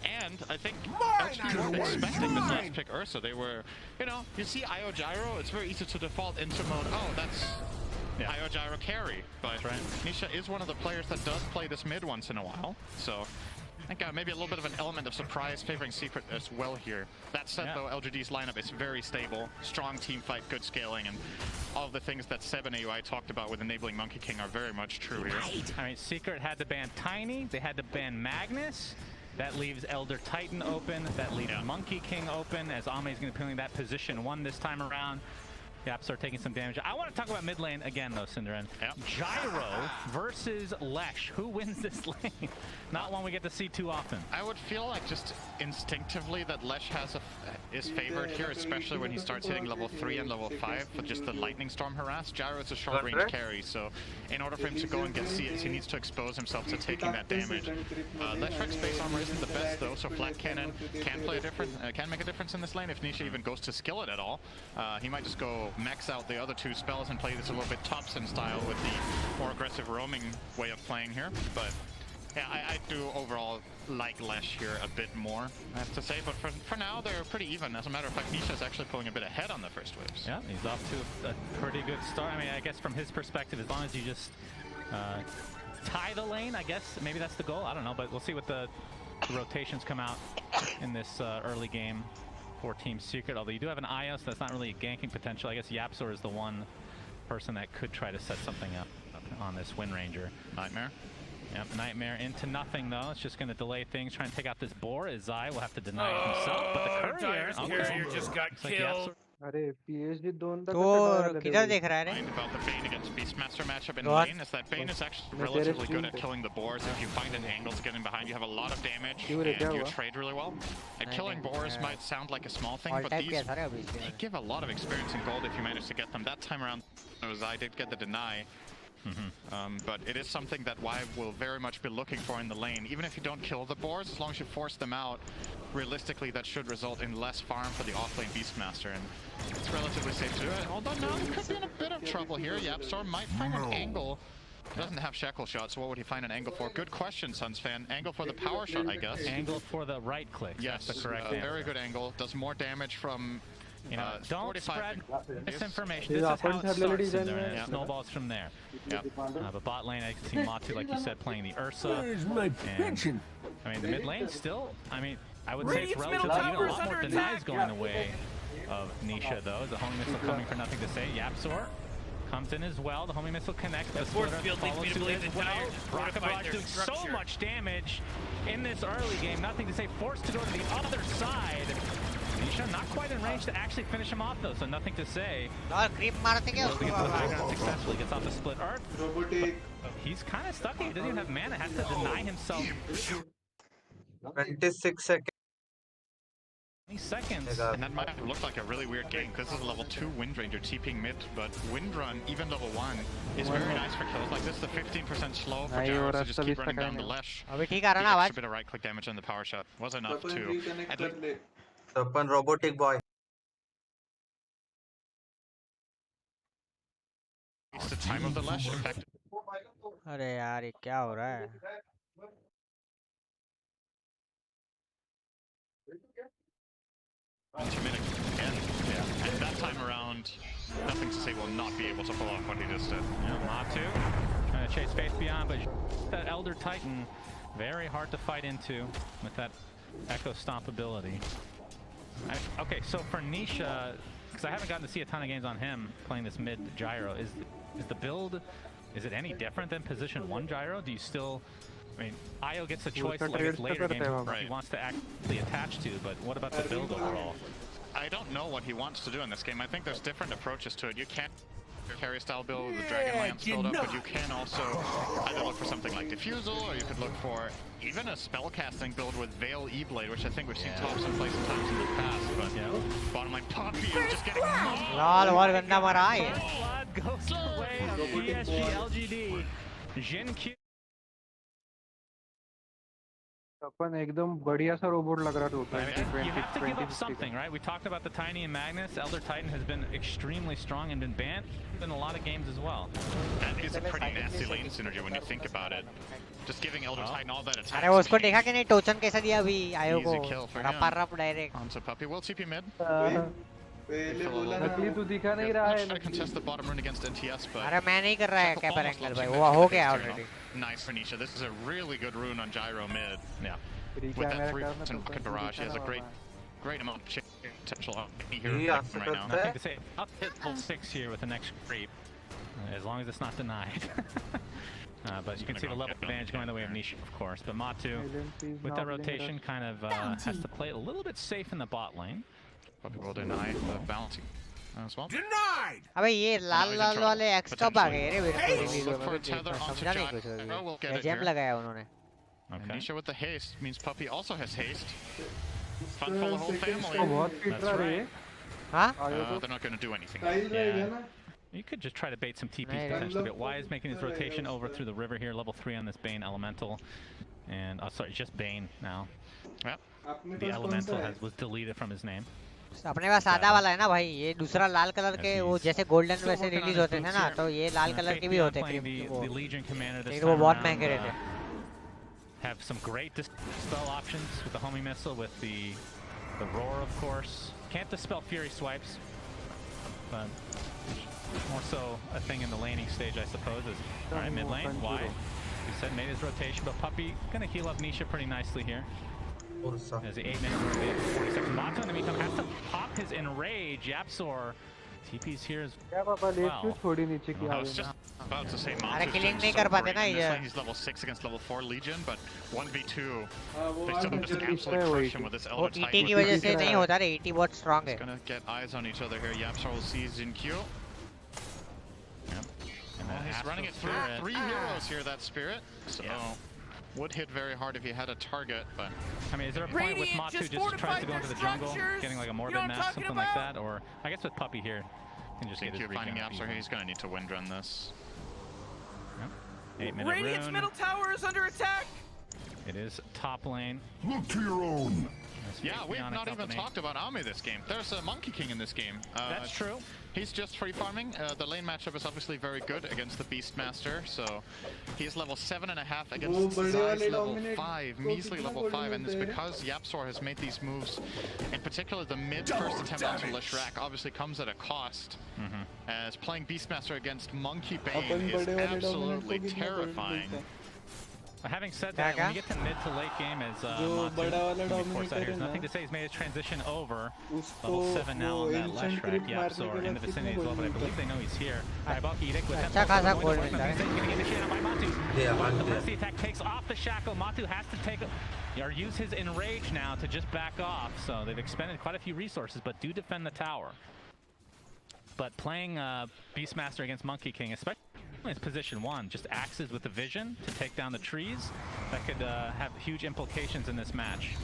And I think LGD weren't expecting this last pick Ursa. They were, you see IO Gyro, it's very easy to default into mode, oh, that's IO Gyro carry, but Nisha is one of the players that does play this mid once in a while, so I think maybe a little bit of an element of surprise favoring Secret as well here. That said, though, LGD's lineup is very stable, strong team fight, good scaling, and all of the things that Seb and AUI talked about with enabling Monkey King are very much true here. I mean, Secret had to ban Tiny, they had to ban Magnus. That leaves Elder Titan open, that leaves Monkey King open, as Ame is going to be playing that position 1 this time around. Yaps are taking some damage. I want to talk about mid lane again, though, Cinderin. Gyro versus Lesh. Who wins this lane? Not one we get to see too often. I would feel like just instinctively that Lesh is favored here, especially when he starts hitting level 3 and level 5 with just the Lightning Storm harass. Gyro is a short-range carry, so in order for him to go and get CS, he needs to expose himself to taking that damage. Leshrek's base armor isn't the best, though, so Flat Cannon can make a difference in this lane if Nisha even goes to skill it at all. He might just go max out the other 2 spells and play this a little bit Thompson style with the more aggressive roaming way of playing here, but yeah, I do overall like Lesh here a bit more, I have to say, but for now they're pretty even. As a matter of fact, Nisha's actually pulling a bit ahead on the first waves. Yeah, he's off to a pretty good start. I mean, I guess from his perspective, as long as you just tie the lane, I guess maybe that's the goal. I don't know, but we'll see what the rotations come out in this early game for Team Secret, although you do have an IO, so that's not really a ganking potential. I guess Yapsor is the one person that could try to set something up on this Wind Ranger. Nightmare? Yep, Nightmare into nothing, though. It's just going to delay things, try and take out this boar, as Zai will have to deny it himself. But the courier just got killed. अरे PSG दोनों तक तो किधर देख रहा है रे? About the Bane against Beastmaster matchup in lane is that Bane is actually relatively good at killing the boars. If you find an angle to get in behind, you have a lot of damage and you trade really well. And killing boars might sound like a small thing, but these they give a lot of experience in gold if you manage to get them. That time around, I did get the deny. But it is something that Wive will very much be looking for in the lane. Even if you don't kill the boars, as long as you force them out, realistically that should result in less farm for the offlane Beastmaster, and it's relatively safe to do it. Although now he could be in a bit of trouble here. Yapsor might find an angle. He doesn't have shackle shot, so what would he find an angle for? Good question, Suns fan. Angle for the power shot, I guess. Angle for the right click. Yes, that's the correct answer. Very good angle. Does more damage from don't spread misinformation. This is how it starts, and it snowballs from there. But bot lane, I can see Matu, like you said, playing the Ursa. Where's my pension? I mean, the mid lane still, I mean, I would say it's relatively even. A lot more denies going the way of Nisha, though. The homing missile coming for nothing to say. Yapsor comes in as well. The homing missile connects. The force field leads me to believe the entire Rocket Barrage doing so much damage in this early game. Nothing to say. Forced to go to the other side. Nisha not quite in range to actually finish him off, though, so nothing to say. Creep मारते क्या उसको? Successfully gets off the split earth. He's kind of stuck. He doesn't even have mana. Has to deny himself. 26 seconds. 20 seconds. And that might have looked like a really weird game because this is a level 2 Wind Ranger TPing mid, but Wind Run, even level 1, is very nice for kills like this. The 15% slow for Gyro to just keep running down the Lesh. अभी ठीक आ रहा ना The आवाज? extra bit of right click damage on the power shot was enough to at least Open robotic boy. the time of the Lesh effect. अरे यार ये क्या हो रहा है? Again, yeah. And that time around, nothing to say will not be able to pull off what he just did. Yeah, Matu trying to chase Faith Beyond, but that Elder Titan very hard to fight into with that Echo Stomp ability. Okay, so for Nisha, because I haven't gotten to see a ton of games on him playing this mid Gyro, is the build, is it any different than position 1 Gyro? Do you still, I mean, Io gets a choice like it's later games he wants to actually attach to, but what about the build overall? I don't know what he wants to do in this game. I think there's different approaches to it. You can't carry style build with the Dragon Lance build up, but you can also either look for something like Diffusal, or you could look for even a spellcasting build with Veil E-Blade, which I think we've seen top some places times in the past, but bottom line Poppy is just getting लाल बहुत गंदा मरा है. Goes the way of PSGLGD. Jin Q. अपन एकदम बढ़िया सा robot लग रहा था. You have to give up something, right? We talked about the Tiny and Magnus. Elder Titan has been extremely strong and been banned in a lot of games as well. That is a pretty nasty lane synergy when you think about it. Just giving Elder Titan all that attack. अरे वो उसको देखा कि नहीं टोचन कैसा दिया अभी आयो को? Easy kill for him. रप direct. Onto Puppy. Will TP mid. नकली तो दिखा नहीं रहा है. Try to contest the bottom rune against NTS, but अरे मैं नहीं कर रहा है कैपर एंगल भाई. वो हो गया already. Nice for Nisha. This is a really good rune on Gyro mid. Yeah. With that 3% rocket barrage, he has a great amount of potential here right now. Nothing to say. Up hit full 6 here with the next creep, as long as it's not denied. But you can see the level advantage going the way of Nisha, of course. But Matu, with that rotation, kind of has to play it a little bit safe in the bot lane. Probably will deny the bounty as well. Denied! अबे ये लाल लाल वाले x कब आ गए रे मेरे को समझा नहीं कुछ. ये जेम लगाया उन्होंने. And Nisha with the haste means Puppy also has haste. Fun for the whole family. That's right. Huh? They're not going to do anything. Yeah. You could just try to bait some TPs potentially, but Wise making his rotation over through the river here, level 3 on this Bane Elemental. And, sorry, just Bane now. Yep. The Elemental was deleted from his name. अपने पास सादा वाला है ना भाई. ये दूसरा लाल colour के वो जैसे गोल्डन वैसे रिलीज होते थे ना, तो ये लाल कलर के भी होते हैं. लेकिन वो बहुत महंगे रहते. Have some great dispel options with the homing missile, with the roar, of course. Can't dispel fury swipes, but more so a thing in the laning stage, I suppose. All right, mid lane, wide. We said made his rotation, but Puppy gonna heal up Nisha pretty nicely here. As the 8 minutes, 40 seconds. Mata in the meantime has to pop his enrage. Yapsor TP's here as well. I was just about to say Mata's doing so great in this lane. He's level 6 against level 4 Legion, but 1v2, they still just absolutely crush him with this Elder Titan. ET की वजह से नहीं होता रे. ET बहुत strong है. He's gonna get eyes on each other here. Yapsor will see Jin Q. Yep. Well, he's running it through 3 heroes here, that Spirit. So would hit very hard if he had a target, but I mean, is there a point with Matu just tries to go into the jungle, getting like a Morbid Mass, something like that, or I guess with Puppy here, can just get his finding Yapsor, he's gonna need to wind run this. Yep. 8-minute Radiant's rune. middle tower is under attack. It is top lane. Look to your own. Yeah, we have not even talked about Ame this game. There's a Monkey King in this game. That's true. He's just free farming. The lane matchup is obviously very good against the Beastmaster, so he's level 7.5 against Zai's level 5, measly level 5, and it's because Yapsor has made these moves. In particular, the mid first attempt onto Leshrac obviously comes at a cost, as playing Beastmaster against Monkey Bane is absolutely terrifying. Having said that, when you get to mid to late game as Matu, there's nothing to say he's made his transition over. Level 7 now on that left track. Yep, so in the vicinity as well, but I believe they know he's here. Edic with that. The Pressy attack takes off the shackle. Matu has to take or use his enrage now to just back off. So they've expended quite a few resources, but do defend the tower. But playing Beastmaster against Monkey King, especially in position 1, just axes with the vision to take down the trees, that could have huge implications in this match.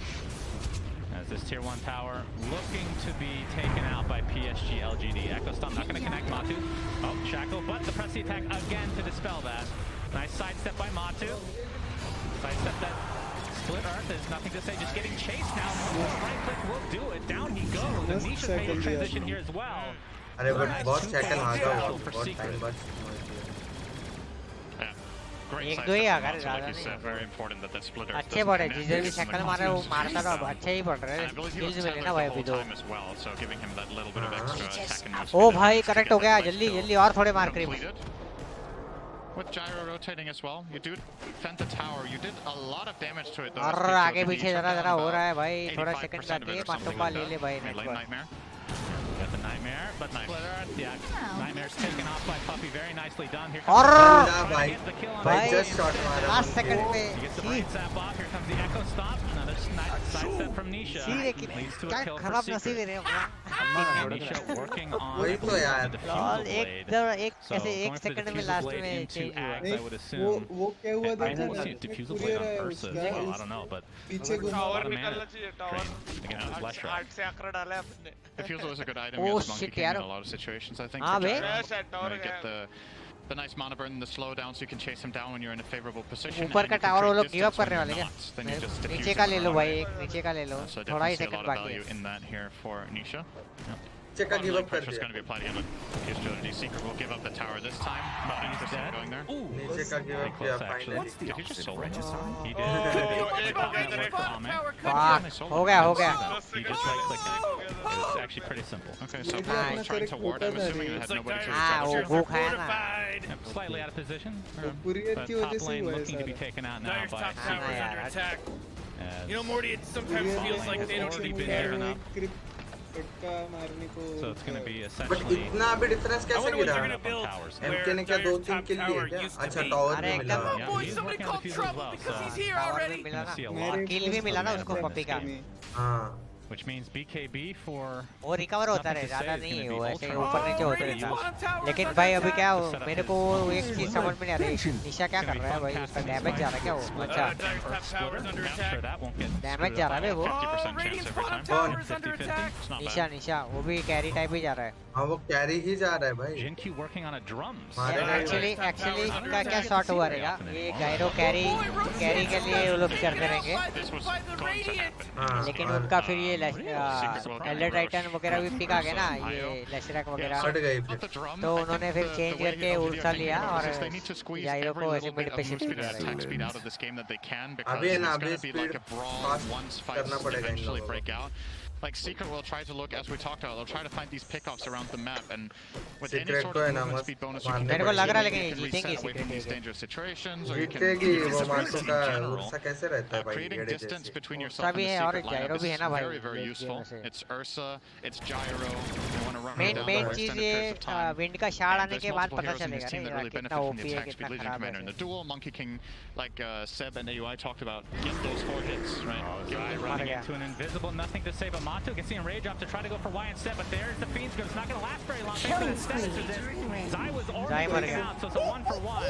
As this tier 1 tower looking to be taken out by PSGLGD. Echo Stomp not going to connect Matu. Oh, Shackle, but the Pressy attack again to dispel that. Nice sidestep by Matu. Sidestep that split earth, there's nothing to say, just getting chased now. Right click will do it, down he goes. And Nisha made a transition here as well. अरे but बहुत second आ गया बहुत time बाद एक दो ही आ गए ज़्यादा नहीं अच्छे पड़ रहे जिधर भी शक्ल मारे वो मारता तो अच्छे ही पड़ रहे स्किल्स मिले ना भाई अभी दो ओ भाई करेक्ट हो गया जल्दी जल्दी और थोड़े मार करीब With gyro rotating as well, you do defend the tower. You did a lot of damage to it though. और आगे पीछे जरा हो रहा है भाई थोड़ा सेकंड करके माटुम्बा ले ले भाई Nightmare. Got the Nightmare, but yeah, Nightmare's taken off by Puppy. Very nicely done. Here comes the kill on just shot last second पे he gets the brain zap off. Here comes the Echo Stomp. Another sidestep from Nisha. Leads to a kill for Secret. Nisha working on the defuse blade. So going for the defusal blade into Ags, I would assume. Defusal blade on Ursa as well. I don't know, but a lot of mana drain against his Leshrac. Defusal is a good item against Monkey King in a lot of situations, I think. Get the nice mana burn and the slowdown so you can chase him down when you're in a favorable position. ऊपर का tower वो लोग give up करने वाले क्या? नीचे का ले लो भाई एक नीचे का ले लो थोड़ा ही सेकंड बाकी है. In that here for Nisha. Check a give up pressure is going to be applied again. PSGLGD Secret will give up the tower this time. He's dead. Going there. नीचे का give up किया finally. Did he just solo? He did. हो गया. He just right clicked it. It's actually pretty simple. Okay, so was trying to ward. I'm assuming it had nobody to वो भूख है ना. Slightly out of position. But top lane looking to be taken out now by Secret. You know, Morty, it sometimes feels like they don't really been there enough. So it's going to be essentially. But इतना अभी difference कैसे गिरा? MK ने क्या 2-3 kill लिए क्या? अच्छा tower भी मिला. Somebody called trouble because he's here already. किल भी मिला ना उसको पपी का. हाँ. Which means BKB for. वो रिकवर होता रहे ज़्यादा नहीं वो ऐसे ऊपर नीचे होते रहता. लेकिन भाई अभी क्या मेरे को एक चीज़ समझ में नहीं आ रही. निशा क्या कर रहा है भाई उसका डैमेज जा रहा है क्या वो? अच्छा. डैमेज जा रहा है वो. निशा वो भी कैरी टाइप ही जा रहा है. हाँ वो कैरी ही जा रहा है भाई. Jinky working on a drums. Actually इनका क्या शॉट हुआ रहेगा? ये गायरो कैरी के लिए वो लोग करते रहेंगे. लेकिन उनका फिर ये एल्डर टाइटन वगैरह भी पिक आ गए ना ये लेशरैक वगैरह. तो उन्होंने फिर चेंज करके उर्सा लिया और गायरो को ऐसे मिड पे शिफ्ट किया. अभी ना अभी स्पीड करना पड़ेगा इन लोगों को. Like Secret will try to look, as we talked about, they'll try to find these pickoffs around the map, and with any sort of movement speed bonus, you can reset away from these dangerous situations, or you can creating distance between yourself and the Secret lineup is very, very useful. It's Ursa, it's Gyro, you want to run down for extended periods of time. Wind का shard आने के बाद पता There's multiple heroes in this team that really benefit from the attack speed leading commander in the duel. Monkey King, like Seb and AUI talked about, get those 4 hits, right? Guy running into an invisible, nothing to say but Matu can see him rage up to try to go for Y instead, but there's the Fiend's Grip. It's not going to last very long. Zai was already going out, so it's a 1-for-1.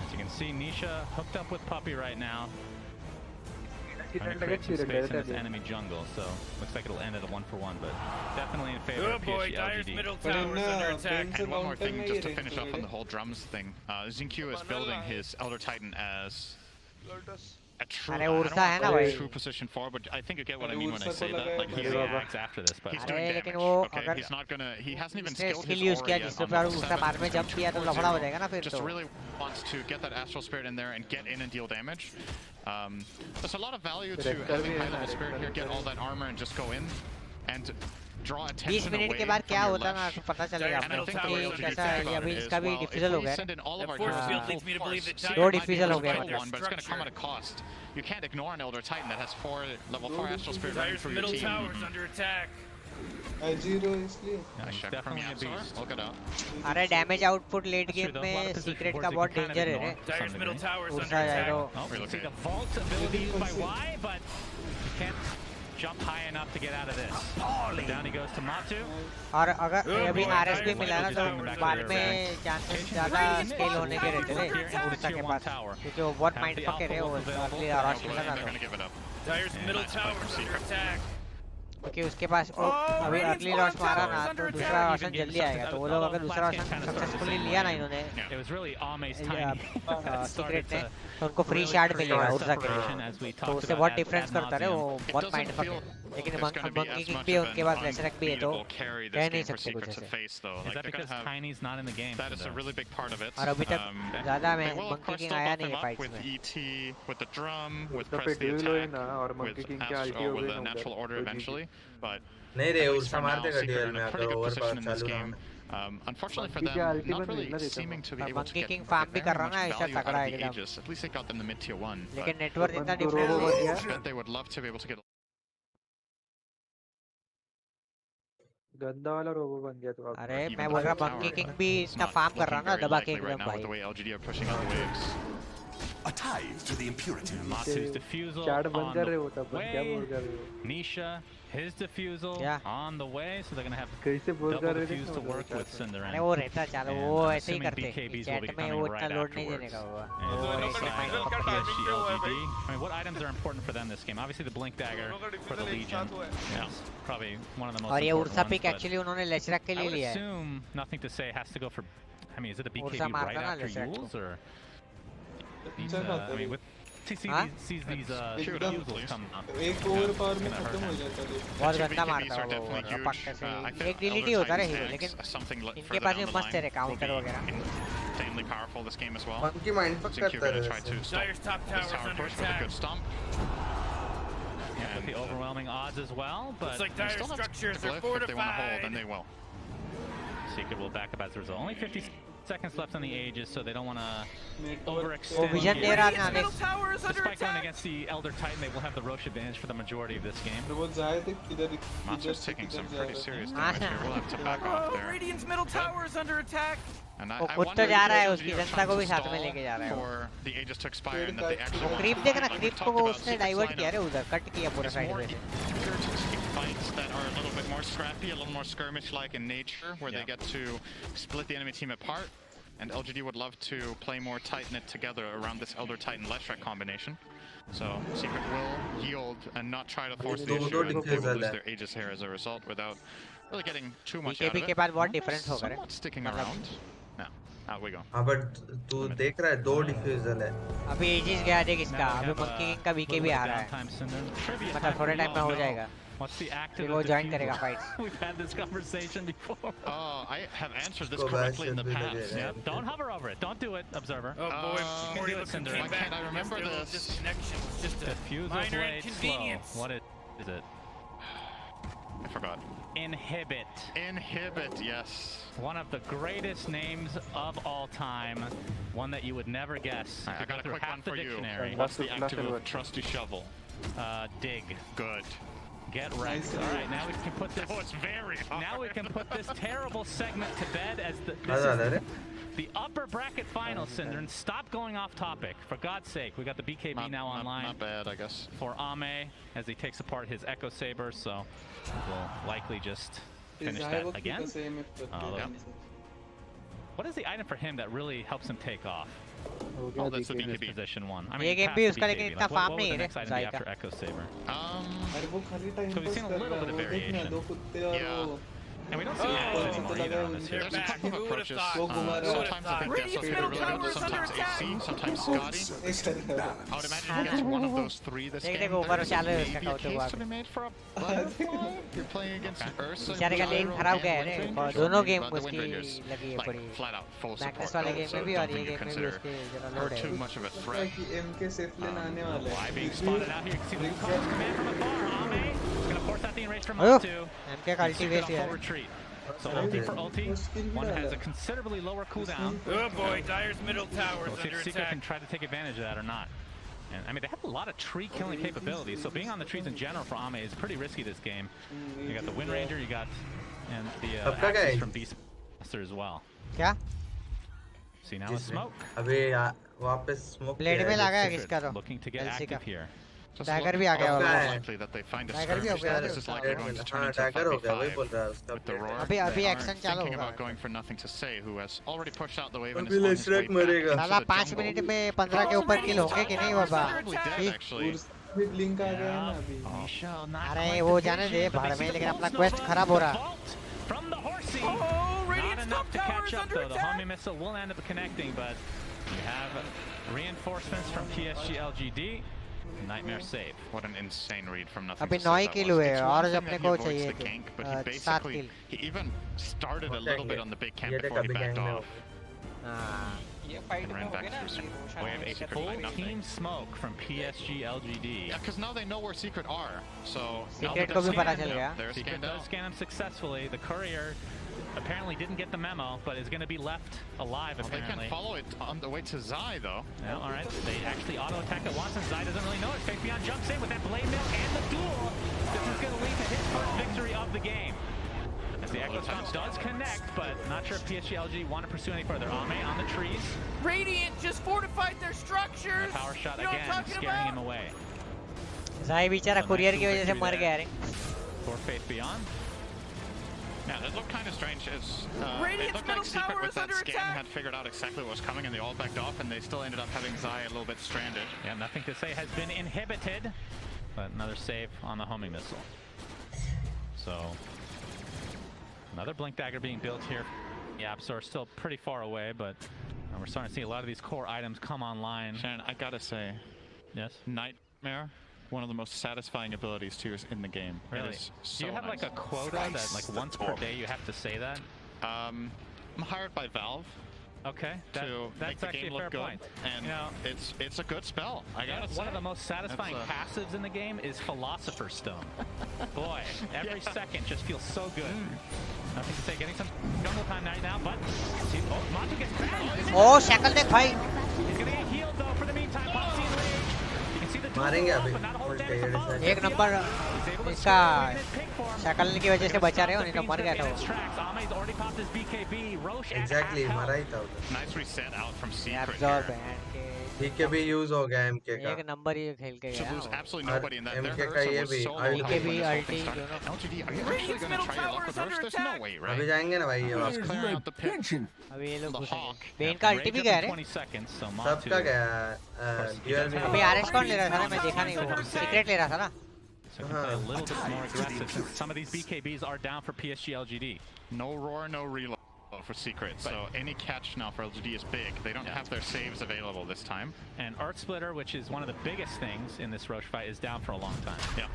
As you can see, Nisha hooked up with Puppy right now. Trying to create some space in this enemy jungle, so looks like it'll end at a 1-for-1, but definitely in favor of PSGLGD. Middle tower is under attack. And one more thing, just to finish off on the whole drums thing. Zinq is building his Elder Titan as a true, I don't want to true position forward, but I think you get what I mean when I say that. Like he's after this, but he's doing damage. Okay, he's not gonna. He hasn't even skilled his aura yet on the just really wants to get that Astral Spirit in there and get in and deal damage. There's a lot of value to having high level Spirit here, get all that armor and just go in. And draw 20 attention minute away के बाद from क्या your होता है ना lush. तो पता चलेगा And I आपको think the way कि LGD कैसा think है about अभी it is, इसका भी well, डिफ्यूजल if हो we गया send in all of our force heroes field full leads me to believe that force, दो it might be defusal able हो to गया kill one, but it's going to come at a cost. You can't ignore an Elder Titan that has level 4 Astral Spirit running Dyer's through your middle team. tower's under attack. Nice check from Yapsar. Look it up. अरे damage output late game में secret का बहुत danger है रे Dyer's middle tower's under उड़ता जाएगा attack. Relocate. See the vault ability used by Y, but you can't jump high enough to get out of this. Down he goes to Matu. और अगर अभी RSP मिला ना तो बाद में चांसेस ज्यादा स्केल होने के रहते थे उड़ता के पास क्योंकि वो बहुत माइंड पके रहे वो अर्ली रश मिला ना तो Dyer's middle tower's under attack. क्योंकि उसके पास अभी अर्ली रश मारा ना तो दूसरा रोशन जल्दी आएगा तो वो लोग अगर दूसरा रोशन सक्सेसफुली लिया ना इन्होंने It was really Ame's timing. Secret ने तो उनको फ्री शार्ड मिलेगा उर्जा के तो उससे बहुत डिफरेंस करता है वो बहुत माइंड पके लेकिन मंकी किंग भी उनके पास लेसरक भी है तो कह नहीं सकते कुछ ऐसे Is that because Tiny's not in the game? That is a really big part of it. और अभी तक ज़्यादा में मंकी किंग आया नहीं है फाइट्स with में ET, with the drum, with तो press the फिर attack, ना और with मंकी किंग के आईटी हो with गए the ना natural order eventually. But नहीं रे at least उर्सा for मार now, देगा Secret डीएल in में a अगर pretty good over position in pass this चालू game. रहा Unfortunately for मंकी के them, ulti not में really मिलना देता seeming to be और able to monkey get king farm भी very कर रहा much ना ऐसा value out तगड़ा of है the एकदम Aegis. At least they got them the mid tier 1. लेकिन नेटवर्क इतना तो रोबो बन गया I bet they would love to be able to get गंदा वाला रोबो बन गया तो अरे मैं बोल रहा मंकी किंग भी इतना फार्म कर रहा ना दबा के right एकदम now with the भाई way LGD are pushing out the waves. A tie to the impurity. Matu's defusal chat बंद on कर रहे the हो तब क्या बोल कर रहे हो Nisha, his defusal on the way, so they're gonna have कैसे बोल double कर रहे defuse थे to work with Cinder. अरे वो रहता चलो वो And I'm ऐसे ही assuming करते BKBs will चैट be में coming वो इतना right लोड नहीं देने afterwards. का होगा And वो on the ऐसे side माइंड of पकड़ PSGLGD. I mean, what items are important for them this game? Obviously the Blink Dagger for the Legion. Yeah, probably one of the most और ये important Ursa ones, pick but actually उन्होंने लेचरक के I लिए would लिया है assume nothing to say has to go for. I mean, is it a BKB Ursa right मारता ना after लेचरक Yules को or? These, I mean, with sees these refusals coming up. एक ओवर पावर में खत्म हो जाता है बहुत गंदा मारता है वो पक्के से एक डिलीट ही होता है हीरो लेकिन इनके पास भी मस्त है काउंटर वगैरह Insanely powerful this game as well. Monkey mind पक Think you're करता gonna है try to stop Dyer's top this tower's tower under push with a attack. good stomp. Yeah, with the overwhelming odds as well, but Looks like They Dyer's still have structures to are glyph if they want to hold, fortified. then they will. Secret will back up as a result. Only 50 seconds left on the Aegis, so they don't want to वो overextend. Vision दे रहा ना Middle tower is under Despite going attack. against the Elder Titan, they will have the Roche advantage for the majority of this game. वो जाए थे किधर Monster's taking some pretty serious damage here. We'll have to back off Oh, there. Radiant's middle tower is under attack. And वो I खुद wonder तो जा if रहा है LGD उसकी are जनता trying को to भी साथ में stall लेके जा रहा है वो for the Aegis to expire and that they actually want creep to देखना like क्रीप we've को talked वो about उसने Secret's डाइवर्ट lineup. किया रे उधर कट किया पूरा It's साइड more में से eager to take fights that are a little bit more scrappy, a little more skirmish-like in nature, where they get to split the enemy team apart. And LGD would love to play more tight-knit together around this Elder Titan Leshrac combination. So Secret will yield and not try to force the issue, and they will lose their Aegis here as a result without really getting too much out of BKB it. के बाद बहुत difference होगा रे Somewhat sticking around. Now, out we go. हाँ but तू देख रहा है दो डिफ्यूजल है अभी एजिस गया देख इसका अभी मंकी किंग का बीके भी आ रहा है मतलब थोड़े टाइम में हो जाएगा What's the active? फिर वो ज्वाइन करेगा fights We've had this conversation before. I have answered this correctly in the past. Yeah, don't hover over it. Don't do it, observer. Oh boy, You can do it, Cinder. Why can't I remember this? Disconnection was just a Diffuser minor blade inconvenience. slow. What is it? I forgot. Inhibit. Inhibit, yes. One of the greatest names of all time. One that you would never guess. Alright, I If you got a go through quick half one the for you. dictionary. What's the active of Trusty Shovel? Dig. Good. Get wrecked. All right, now we can put this. Oh, it's very hard. Now we can put this terrible segment to bed as this is the upper bracket final, Cinder. And stop going off topic, for God's sake. We got the BKB now online. Not bad, I guess. For Ame as he takes apart his Echo Saber, so we'll likely just finish that again. What is the item for him that really helps him take off? Oh, that's a BKB. Position one. I ये mean, game past भी the उसका लेकिन BKB. इतना Like, farm what नहीं would है the रे next item be जायका after Echo Saber? अरे वो खाली time So we've pass seen a कर little रहा bit है of वो देखना variation. दो कुत्ते और वो And we don't see ads anymore either on this here. There's a couple of approaches. वो घुमा रहा है Sometimes I think Gesso can really good. Sometimes AC, sometimes Scotty. I would imagine he gets one of those three this देख game. देखो ऊपर There's चालू है maybe उसका a counter case to be made for a butterfly. You're playing against Ursa, बेचारे का लेन Gyro, खराब and गया है रे Wind और Rangers, दोनों or गेम maybe the उसकी Wind Rangers, लगी है like पड़ी flat out full मैग्नेस support. वाले गेम So में भी don't और ये think you गेम में भी consider उसके जरा her लोड है too much of a threat. कि एमके सेफ लेन आने वाला है Why being spotted out here? You can see the Wukong's command from afar. Ame is going to force almost at the enrage from Oh, M2. MK का ulti waste Full यार. retreat. So ulti for ulti. One has a considerably lower cooldown. Oh boy, Dyer's middle tower is We'll see under if Secret attack. can try to take advantage of that or not. And I mean, they have a lot of tree killing capabilities, so being on the trees in general for Ame is pretty risky this game. You got the Wind Ranger, you got and the axes from Beastmaster as well. क्या? See now a smoke. अबे वापस smoke. Blade में लगा है किसका तो? Looking to get LC का. active here. Dagger भी आ गया More likely that they find a Dagger भी हो skirmish. गया. This is likely going to turn हाँ into dagger हो गया वही 5v5 बोल रहा है उसका. with the roar. अभी They action aren't चालू thinking होगा. about going for nothing to say, who has already pushed out the wave and अभी is on his way Leshrac back मरेगा. into साला the 5 jungle. मिनट में 15 के ऊपर किल होंगे कि नहीं बाबा? Probably dead, actually. ब्लिंक आ गया ना अभी. अरे वो जाने दे भाड़ में लेकिन अपना quest खराब हो रहा. From the horsey. Oh, Not enough to catch up though. The homing missile will end up connecting, but you have reinforcements from PSGLGD. Nightmare save. What an insane read from nothing. अभी to say 9 that kill was. हुए It's और one thing अपने that he को avoids चाहिए the gank, but he 7 basically kill. he even started a little bit on the big camp ये before he कभी backed gang में off. हाँ. ये fight And में ran हो back गया ना through some कि wave Roshan secret by Full nothing. team smoke from PSGLGD. Yeah, because now they know where Secret are. So now Secret that को they're भी पता scanned, चल गया. they're Secret scanned does out. scan him successfully. The courier apparently didn't get the memo, but is going to be left alive Well, they apparently. can follow it on the way to Zai though. Yeah, all right. They actually auto-attack at once, and Zai doesn't really know it. Fake Beyond jumps in with that blade mail and the duel. This is going to lead to his first victory of the game. As the Echo Stomp does connect, but not sure if PSGLG want to pursue any further. Ame on the trees. Radiant just fortified their structures. A power shot You know what I'm again, talking scaring about? him away. Zai बेचारा courier की वजह से मर गया रे. For Faith Beyond. Yeah, that looked kind of strange. It Radiant's looked middle like Secret tower with is that under scan attack. had figured out exactly what was coming, and they all backed off, and they still ended up having Zai a little bit stranded. Yeah, nothing to say has been inhibited, but another save on the homing missile. So another Blink Dagger being built here. The App Store is still pretty far away, but we're starting to see a lot of these core items come online. Shannon, I gotta say, yes, Nightmare, one of the most satisfying abilities to use in the game. Really? It is so Do you have nice. like a quota that like once per day you have to say that? I'm hired by Valve. Okay, To that's make the actually game a fair look good, point. and You know, it's a good spell. I gotta say. one of the most satisfying That's, passives in the game is Philosopher's Stone. Boy, every second just feels so good. Nothing to say, getting some jungle time right now, but Matu gets back. Oh, shackle देख भाई. He's gonna get healed though for the meantime. Popsy in range. You can see the मारेंगे duel, अभी. but not a whole Full damage to tier follow. एक number इसका shackle की वजह से बचा रहे हो नहीं तो मर गया था वो. Ame's already popped his BKB. Roche at Exactly half मरा health. ही था उधर. Nice reset out from Secret Absorb here. and BK भी use हो गया MK का. एक नंबर ही खेल के To गया. lose absolutely nobody in that. MK Their का Ursa ये was भी so low ulti. health when this whole ulti thing started. दोनों. LGD, are you actually going to try your luck with Ursa? There's no way, right? अभी जाएंगे ना भाई ये I was वाला. clearing out the pit. अभी ये लोग The घुसेंगे. Hawk. बेन का ulti भी गया रे. 20 seconds, so सबका Matu. गया. Duel भी. अभी आरएस कौन ले रहा था ना मैं देखा नहीं वो. Secret ले रहा था ना. So can play a little bit more aggressive since some of these BKBs are down for PSGLGD. No roar, no reload for Secret. So any catch now for LGD is big. They don't have their saves available this time. And Art Splitter, which is one of the biggest things in this Roche fight, is down for a long time. Yeah.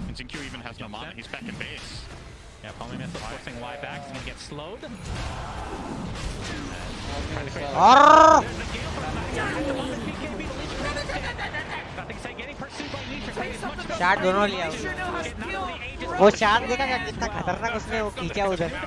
And Zinq even has no mana. He's back in base. Yeah, Palmy Missile forcing Y back. He's going to get slowed. Nothing say getting pursued by Nitra. Chart दोनों लिया. वो chart देखा क्या कितना खतरनाक उसने वो खींचा उधर. Yeah,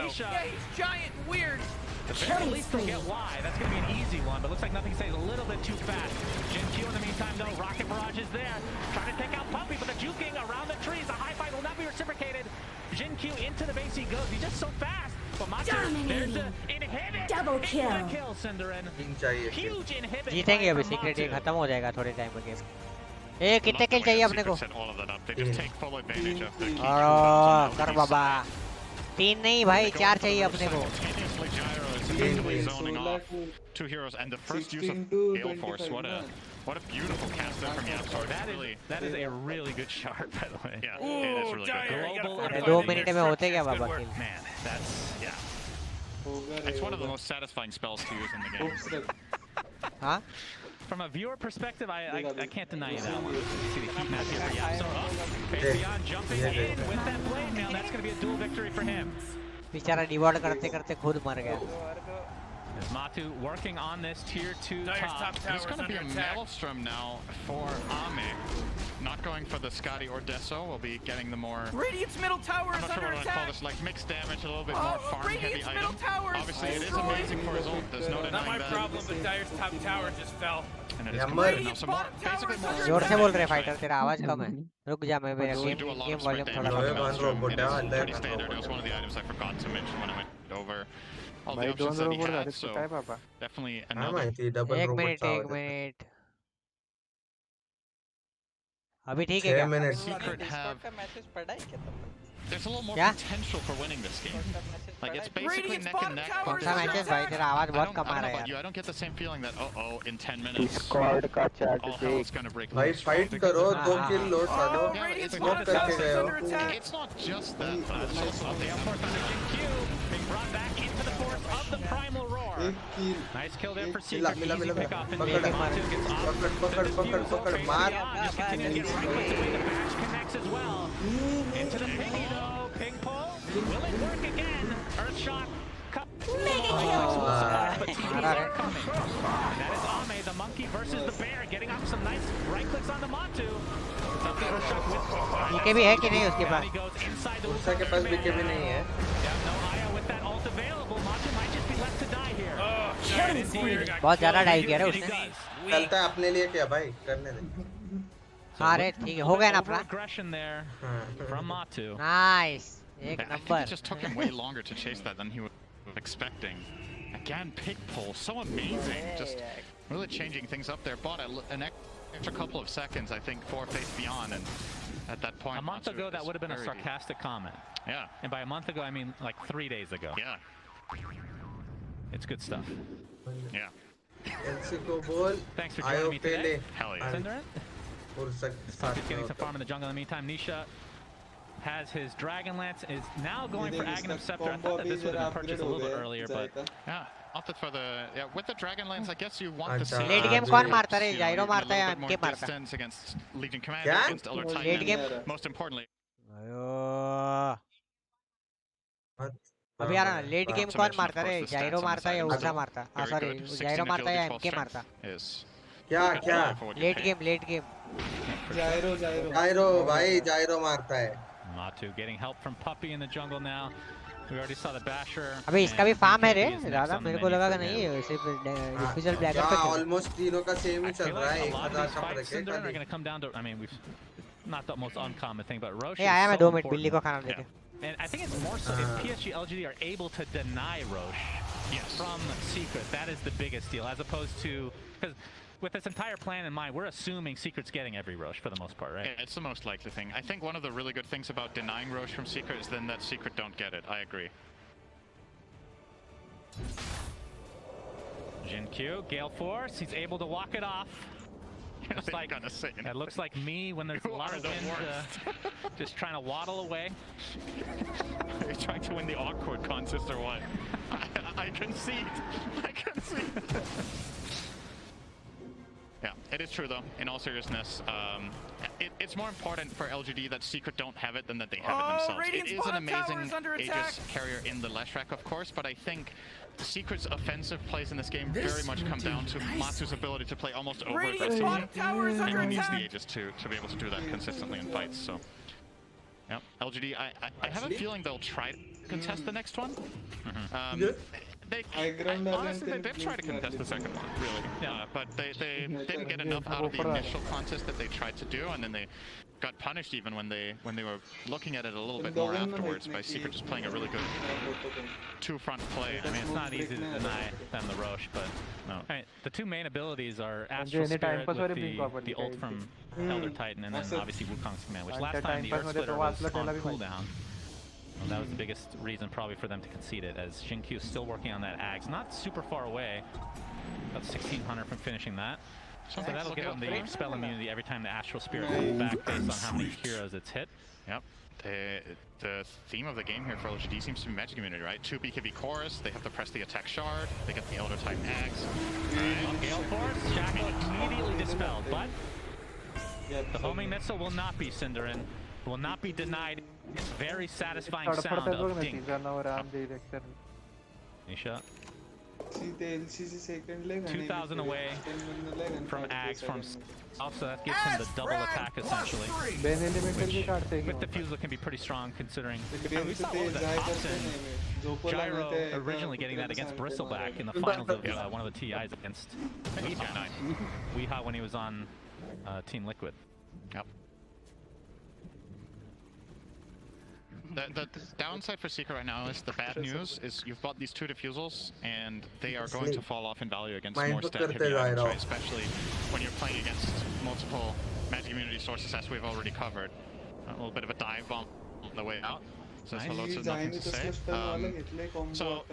he's giant and weird. At least they'll get Y. That's going to be an easy one, but looks like nothing stays a little bit too fast. Jin Q in the meantime, though, Rocket Barrage is there. Trying to take out Puppy, but the juking around the trees. The high fight will not be reciprocated. Jin Q into the base he goes. He's just so fast. But Matu, there's an inhibit. Double kill. Insta kill, Cinderin. Huge inhibit. जीतेंगे अभी secret ये खत्म हो जाएगा थोड़े time में game. ए कितने किल चाहिए अपने को? Set all of that up. They just take full advantage of the key और कर बाबा. 3 नहीं भाई 4 चाहिए अपने को. Simultaneously, Gyro is effectively zoning off two heroes, and the first use of Geforce. What a beautiful cast there from Yapsor. That is a really good shot, by the way. Yeah, it is really good. Global. 2 minute में होते क्या बाबा किल? Man, that's Yeah. It's one of the most satisfying spells to use in the game. हाँ? From a viewer perspective, I can't deny you that one. You see the heat map here for Yapsor. Face Beyond jumping in with that blade mail. That's going to be a dual victory for him. बेचारा डिवॉर्ड करते करते खुद मर गया. Is Matu working on this tier 2 top? There's going to be a maelstrom now for Ame. Not going for the Scotty or Deso. We'll be getting the more... Radiant's middle tower I'm is not sure under what I attack. call this, like mixed damage, a little bit more farm-heavy item. Middle tower is Obviously, it is destroyed. amazing for his ult. There's no denying Not my that. problem, but Dire's top tower just fell. And it is complete now. So more, basically more... जोर से बोल रहे fighter तेरा आवाज कम है रुक जा मैं मेरा गेम वॉल्यूम थोड़ा कम Pretty standard. It was one of the items I forgot to mention when I went over all the options that he had. So definitely another. एक मिनट अभी ठीक है क्या? Secret have... There's a little more potential for winning this game. Like it's basically neck and neck. कौन सा matches भाई तेरा आवाज बहुत कम आ रहा है यार. I don't get the same feeling that in 10 minutes Discord का chat all hell is going to break भाई loose. फाइट करो 2 किल लो सालो It's करके गए हो. It's not just that. It's also The outpost under Q being brought back into the force of the primal roar. Nice kill there for Secret. Easy pick off and Matu gets off the defusal. मार. Just continue to get right with the way the bash connects as well. Into the piggy though. Ping pull. Will it work again? Earth shock. But TVs are coming. And that is Ame, the monkey versus the bear, getting off some nice right clicks on the Matu. BK भी है कि नहीं उसके पास? उसके पास BK भी नहीं है. बहुत ज़्यादा डाइव किया रे उसने. चलता है अपने लिए क्या भाई करने दे. हाँ रे ठीक है हो गया ना अपना. Aggression there from Matu. Nice. एक I think it just took him way longer to chase that than he was expecting. Again, pig pull, so amazing. Just really changing things up there. Bought an extra couple of seconds, I think, for Faith Beyond, and at that point, a month ago, that would have been a sarcastic comment. Yeah. And by a month ago, I mean like 3 days ago. Yeah. It's good stuff. Yeah. Thanks for joining me today. Hell yeah. Puppy's getting some farm in the jungle. In the meantime, Nisha has his Dragon Lance, is now going for Aghanim Scepter. I thought that this would have been purchased a little bit earlier, but... Yeah, opted for the... Yeah, with the Dragon Lance, I guess you want to see... Late game कौन मारता रे? Gyro मारता है या MK मारता? Distance against Legion Commander, against Elder Titan. Late game? Most importantly... अभी यार late game कौन मारता रे? जायरो मारता है या उसका मारता? सॉरी जायरो मारता है या एमके मारता? क्या लेट गेम जायरो भाई जायरो मारता है. Matu getting help from Puppy in the jungle now. We already saw the basher. अबे इसका भी फार्म है रे ज़्यादा मेरे को लगा कि नहीं है सिर्फ डिफिकल्ट ब्लैक पे ऑलमोस्ट तीनों का सेम ही चल रहा है. 1000 का bracket are going to come down to, I mean, we've not the most uncommon thing, but Roche. आया मैं 2 मिनट बिल्ली को खाना देके. And I think it's more so if PSGLGD are able to deny Roche from Secret. That is the biggest deal, as opposed to, because with this entire plan in mind, we're assuming Secret's getting every Roche for the most part, right? Yeah, it's the most likely thing. I think one of the really good things about denying Roche from Secret is then that Secret don't get it. I agree. Jin Q, Gale Force, he's able to walk it off. It looks like me when there's a lot of wind, just trying to waddle away. Are you trying to win the awkward contest or what? I concede. I concede. Yeah, it is true though, in all seriousness. It's more important for LGD that Secret don't have it than that they have it themselves. It is an amazing Aegis carrier in the Leshrac, of course, but I think Secret's offensive plays in this game very much come down to Matu's ability to play almost over-aggressively. And he needs the Aegis to be able to do that consistently in fights, so... Yeah, LGD, I have a feeling they'll try to contest the next one. Honestly, they've tried to contest the second one, really. Yeah, but they didn't get enough out of the initial contest that they tried to do, and then they got punished even when they were looking at it a little bit more afterwards by Secret just playing a really good two-front play. I mean, it's not easy to deny them the Roche, but no. I mean, the two main abilities are Astral Spirit with the ult from Elder Titan, and then obviously Wukong's command, which last time the Earth Splitter was on cooldown. Well, that was the biggest reason probably for them to concede it, as Xingqiu is still working on that Axe. Not super far away, about 1600 from finishing that. So that'll give them the spell immunity every time the Astral Spirit comes back based on how many heroes it's hit. Yep. The theme of the game here for LGD seems to be magic immunity, right? 2 BKB Chorus, they have to press the attack shard, they get the Elder Titan Axe. Gale Force, Shackle immediately dispelled, but the homing missile will not be Cinderin, will not be denied. It's very satisfying sound of ding. Nisha 2,000 away from Ags from south, so that gives him the double attack essentially. Which, with the Fusel can be pretty strong considering. We saw what was that Thompson Gyro originally getting that against Bristleback in the finals of one of the TIs against Weeha when he was on Team Liquid. Yep. The downside for Secret right now is the bad news is you've bought these 2 diffusals and they are going to fall off in value against more stat heavy items, right? Especially when you're playing against multiple magic immunity sources as we've already covered. A little bit of a dive bomb on the way out. Says hello to nothing to say. So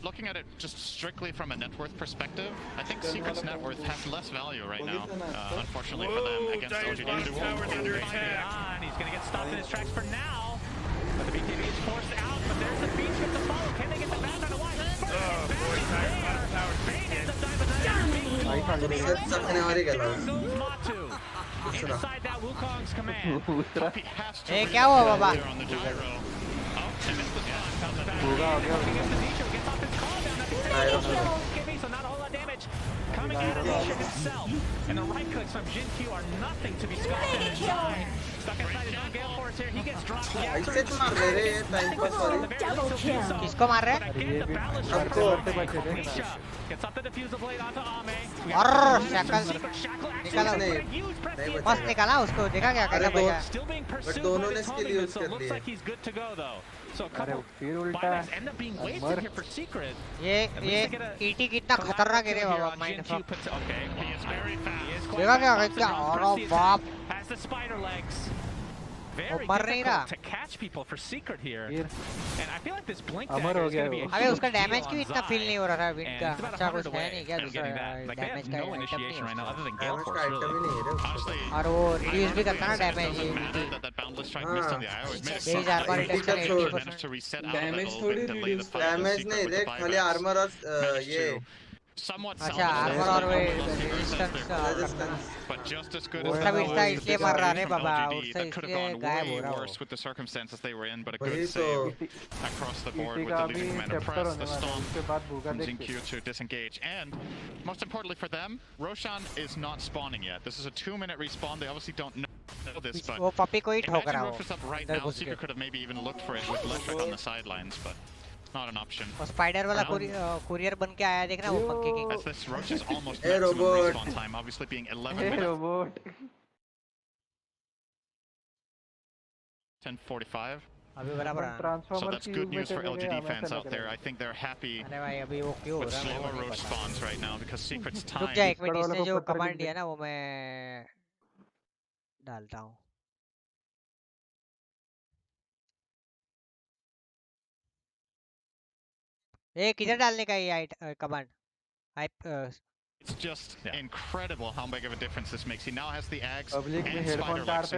looking at it just strictly from a net worth perspective, I think Secret's net worth has less value right now, unfortunately for them against OGD. He's going to get stopped in his tracks for now. But the BKB is forced out, but there's the beach with the follow. Can they get the back on the wide? Inside that Wukong's command. Hey, क्या हुआ बाबा? So not a whole lot of damage coming out of the ship itself. And the right clicks from Jin-Q are nothing to be scoffed at inside. Stuck inside his own Geforce here, he gets dropped. किसको मार रहे? Gets up the diffuser blade onto Ame. और shackle निकाला मस्त निकाला उसको देखा क्या कैसा बजा? बट दोनों ने स्किल यूज कर Looks लिया like he's good to go though. So a couple buybacks end up being wasted here for Secret. ये ET कितना खतरनाक है रे बाबा mind from. Okay, he is very fast. देखा क्या और बाप. Has the spider legs. Very difficult to catch people for Secret here. And I feel like this blink dagger is going to be a huge अबे उसका damage क्यों इतना feel नहीं हो रहा था विंड का? अच्छा कुछ है नहीं क्या दूसरा डैमेज का no initiation right now other than Geforce really. और वो रिड्यूस भी करता ना डैमेज ये. Base armor reduction 80%. डैमेज थोड़ी रिड्यूस डैमेज नहीं रे खाली आर्मर और ये अच्छा आर्मर और resistance but just as good उसका भी इसलिए मर रहा है बाबा उससे इसलिए गायब हो रहा है worse with the circumstances they were in but a good save across the board with the leading commander press the stomp from Jin-Q to disengage and most importantly for them Roshan is not spawning yet. This is a 2-minute respawn. They obviously don't know this but वो puppy को ही ठोक रहा Rosh is up right now. Secret could have maybe even looked for it with Electric on the sidelines but not an option. और spider वाला courier बन के आया देखना वो monkey king. As this Roach is almost maximum respawn time, obviously being 11 minutes. 10:45. So that's good news for LGD fans out there. I think they're happy with slower Roach spawns right now because Secret's time. रुक जा एक minute इसने जो command दिया ना वो मैं डालता हूँ. ए किधर डालने का ये command? It's just incredible how big of a difference this makes. He now has the Ags and Spider Legs.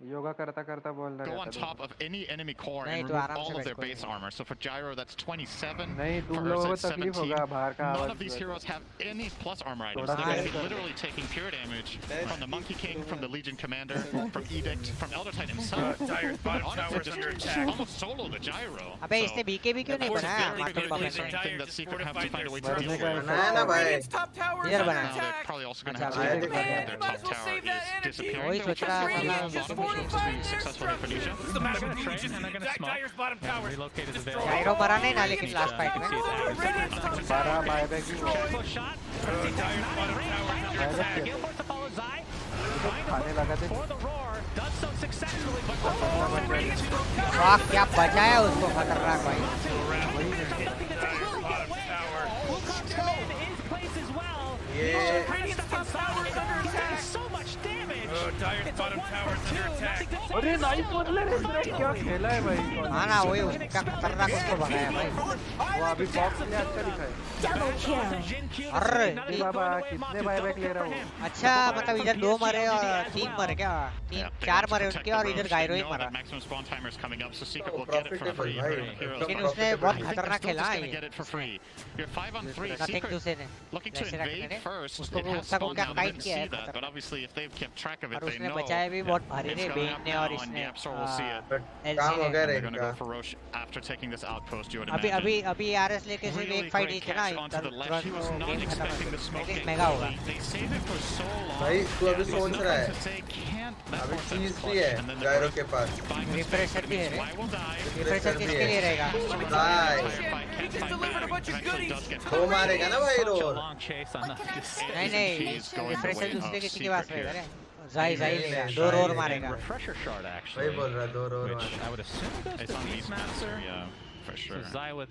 Yoga करता बोल रहा Go on top of any enemy core and remove all of their base armor. So for Gyro, that's 27. For Ursa, it's 17. None of these heroes have any plus armor items. They're going to be literally taking pure damage from the Monkey King, from the Legion Commander, from Edict, from Elder Titan himself. But honestly, just almost solo the Gyro. अबे इसने BKB क्यों नहीं बनाया? Thing that Secret have to find a way to deal with. इधर बनाया. Now they're probably also going to have to deal with the fact that their top tower is disappearing. वही सोच रहा था. Successful in Phoenicia. They're going to train and they're going to smoke. Relocated the veil. Gyro मरा नहीं ना लेकिन last fight में. बारह buyback की. Shot. खाने लगा थे. For the roar, does so successfully, but वाह क्या बचाया उसको खतरनाक भाई. Wukong's command is placed as well. So much damage. Dyer's bottom tower is under attack. अरे नाइस बदले रे क्या खेला है भाई. हाँ ना वही उसका खतरनाक उसको भगाया भाई. वो अभी बॉक्स में अच्छा दिखा है. अरे बाबा कितने बायबैक ले रहा हूँ. अच्छा मतलब इधर 2 मरे और 3 मरे क्या? 4 मरे उनके और इधर गायरो ही मरा. लेकिन उसने बहुत खतरनाक खेला है ये. You're 5-on-3. Secret looking to invade first. It has spawned now. They didn't see that, but obviously if they've kept track of it, they know it's going to happen on Yapsor. We'll see it. काम हो गया रे They're going to go for Roche after taking this outpost. You would अभी imagine. अभी अभी RS लेके सिर्फ एक फाइट जीते ना तुरंत वो गेम खत्म हो गया एटलीस्ट मेगा होगा भाई तू अभी सोच रहा है अभी चीज भी है गायरो के पास रिफ्रेशर भी है रे रिफ्रेशर किसके लिए रहेगा वो मारेगा ना भाई रोल नहीं रिफ्रेशर दूसरे किसी के पास रहेगा रे जाई लेगा 2 रोर मारेगा वही बोल रहा 2 रोर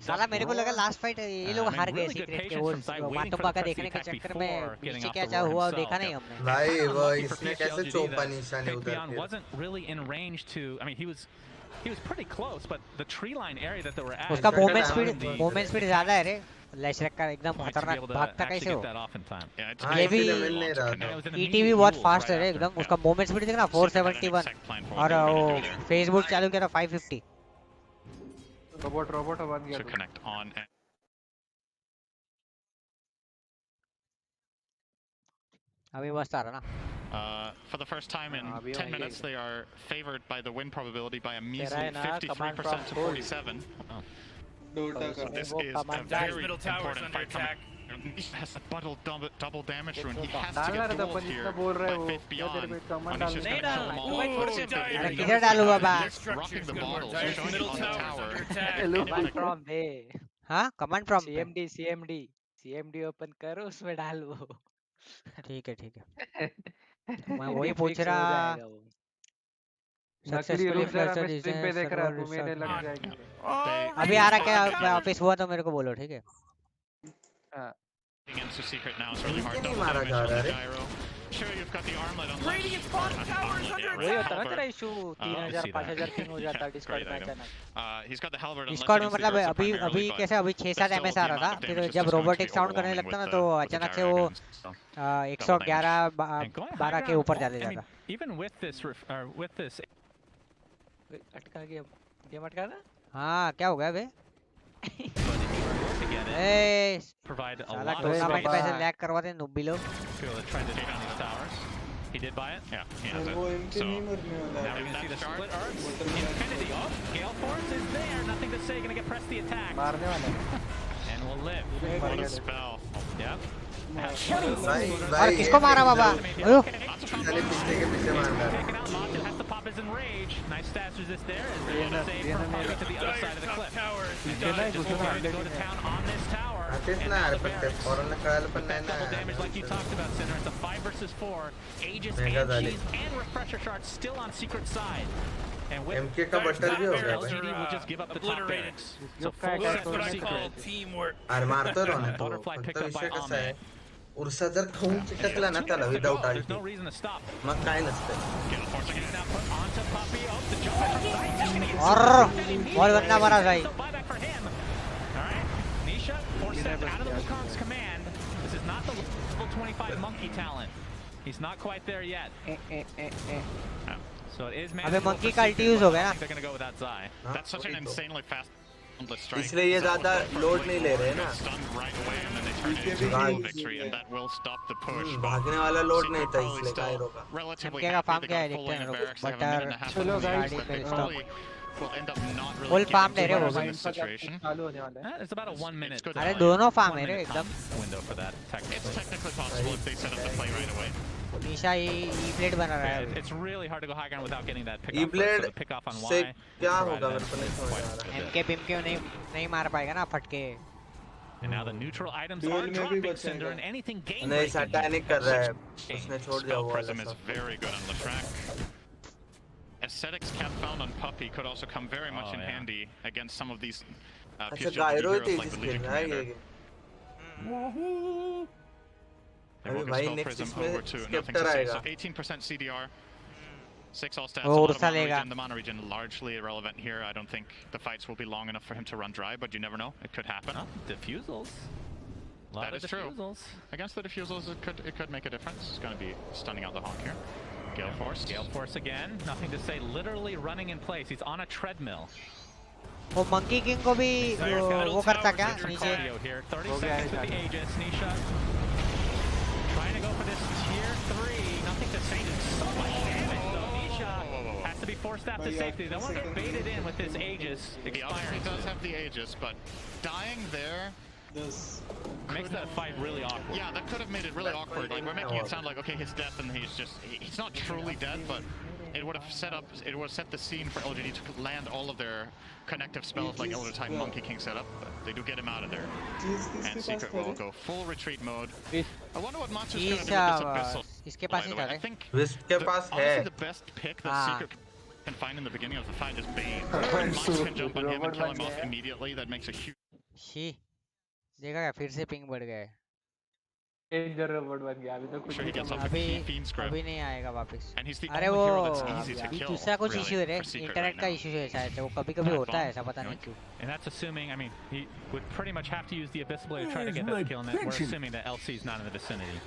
साला मेरे को लगा लास्ट फाइट ये लोग हार गए सीक्रेट के वो मातुबा का देखने के चक्कर में पीछे क्या हुआ देखा नहीं हमने भाई वो इसने कैसे चोपा निशाने उधर wasn't really in range to I mean he was pretty close but the tree line area that they were at उसका मूवमेंट स्पीड ज्यादा है रे लैशरक का एकदम खतरनाक भागता कैसे हो ये भी ईटीवी बहुत फास्ट है रे एकदम उसका मूवमेंट स्पीड देखना 471 और वो फेसबुक चालू किया था 550 रोबोट बन गया to connect on अभी मस्त आ रहा ना for the first time in 10 minutes they are favored by the win probability by a measly 53% to 47. Dota So this is a very important fight coming. He has a double damage rune. He has to get duels here by Faith Beyond. Anisha's going to kill them all. किधर डालूं बाबा Rocking the bottles, showing on the tower. Command prompt दे हाँ command prompt CMD open करो उसमें डालो ठीक है मैं वही पूछ रहा सक्सेसफुली फ्लैशर स्ट्रीम पे देख रहा तू मेरे लग जाएगी अभी आ रहा क्या वापस हुआ तो मेरे को बोलो ठीक है Against the secret now is really hard. नहीं मारा जा रहा है Sure, you've got the armlet on Radiant's bottom tower is under वही होता ना तेरा इशू 3000 5000 पिंग हो जाता डिस्कॉर्ड में अचानक he's got the halberd Discord में मतलब अभी कैसे अभी 6-7 एमएस आ रहा था फिर जब रोबोटिक साउंड करने लगता ना तो अचानक से वो 111 12 के ऊपर चले जाता even with this अटका गया गेम अटका ना हाँ क्या हो गया बे provide a साला lot टूर्नामेंट में से लैग करवाते हैं नुब्बी लोग trying to take on these towers. He did buy it? Yeah, he has it. So, now we're going to see the split arts. Infinity off. Geforce is there. Nothing to say. Going to get pressed the attack. मारने वाले And will live. What a spell. Yep. और किसको मारा बाबा चले पीछे के पीछे मार रहा Has to pop his enrage. Nice stats resist there. Is able to save from popping to the other side of the cliff. Go to town on this tower. कितना यार पत्ते फौरन निकाल पर नहीं Double damage like you talked about, Sinner. It's a 5 versus 4. Aegis and Cheese and Refresher Shards still on secret side. And with MK का बटल भी हो गया भाई LGD will just give up the top barracks. So That's what I call teamwork. अरे मारतो रहो ना तो फक्त विषय कसा आहे उरसा जर खाऊन चिटकला ना त्याला विदाउट आल्टी मग काय नसतं और बॉल बनना मारा भाई Nisha forced out of the Wukong's command. This is not the level 25 monkey talent. He's not quite there yet. So it is अबे monkey का ulti use हो गया ना they're going to go without Zai. That's such an insanely fast इसलिए ये ज़्यादा load नहीं ले रहे ना भागने वाला लोड नहीं था इसलिए गायरों का चमके का फार्म क्या है देखते हैं बटर चलो गाइस फुल फार्म ले रहे हो चालू होने वाला है It's about a 1 minute. अरे दोनों फार्म है रे एकदम Window for that. It's technically possible if they set up the play right away. Nisha E plate बना रहा है It's really hard to go high ground without getting that pick E plate pick off on से Y. क्या होगा मेरे को नहीं समझ आ रहा एमके पिमके नहीं मार पाएगा ना फटके And now the neutral items are dropping Cinder and anything game नहीं सैटानिक कर रहा है उसने छोड़ दिया वो Prism is very good on the track. Aesthetics Cat found on Puppy could also come very much in handy against some of these PSGLGD heroes like the Legion Commander. They will spell Prism over to nothing to say. So 18% CDR, 6 all stats, a lot of mono region. The mono region largely irrelevant here. I don't think the fights will be long enough for him to run dry, but you never know. It could happen. Diffusals. That is true. Against the diffusals, it could make a difference. It's going to be stunning out the Hawk here. Galeforce again. Nothing to say. Literally running in place. He's on a treadmill. वो monkey king को भी वो करता क्या नीचे 30 seconds with the Aegis. Nisha trying to go for this tier 3. Nothing to say. So much damage though. Nisha has has to be forced out to safety. They want to get baited in with this Aegis He expiring. obviously does have the Aegis, but dying there makes that fight really awkward. Yeah, that could have made it really awkward. Like, we're making it sound like, okay, his death and he's not truly dead, but it would have set the scene for LGD to land all of their connective spells like Elder Titan Monkey King setup, but they do get him out of there. And Secret will go full retreat mode. I wonder what Matsu's gonna do with this Abyssal. इसके By pass the he way, था I think इसके पास है honestly the best pick that Secret can find in the beginning of the fight is Bane. Matsu can jump on him and kill him off immediately. That makes a huge... she देखा क्या फिर से ping बढ़ गए robot बन गया अभी तो कुछ Sure, he gets off a Fiend's Grip. अभी नहीं आएगा वापस And he's the अरे only वो hero that's easy to kill, दूसरा कुछ really, इशू है रे for Secret इंटरनेट right का now. इशू है शायद से वो कभी-कभी होता है ऐसा पता नहीं क्यों And that's assuming, I mean, he would pretty much have to use the Abyssal Blade to try to get that kill, and that we're assuming that LC's not in the vicinity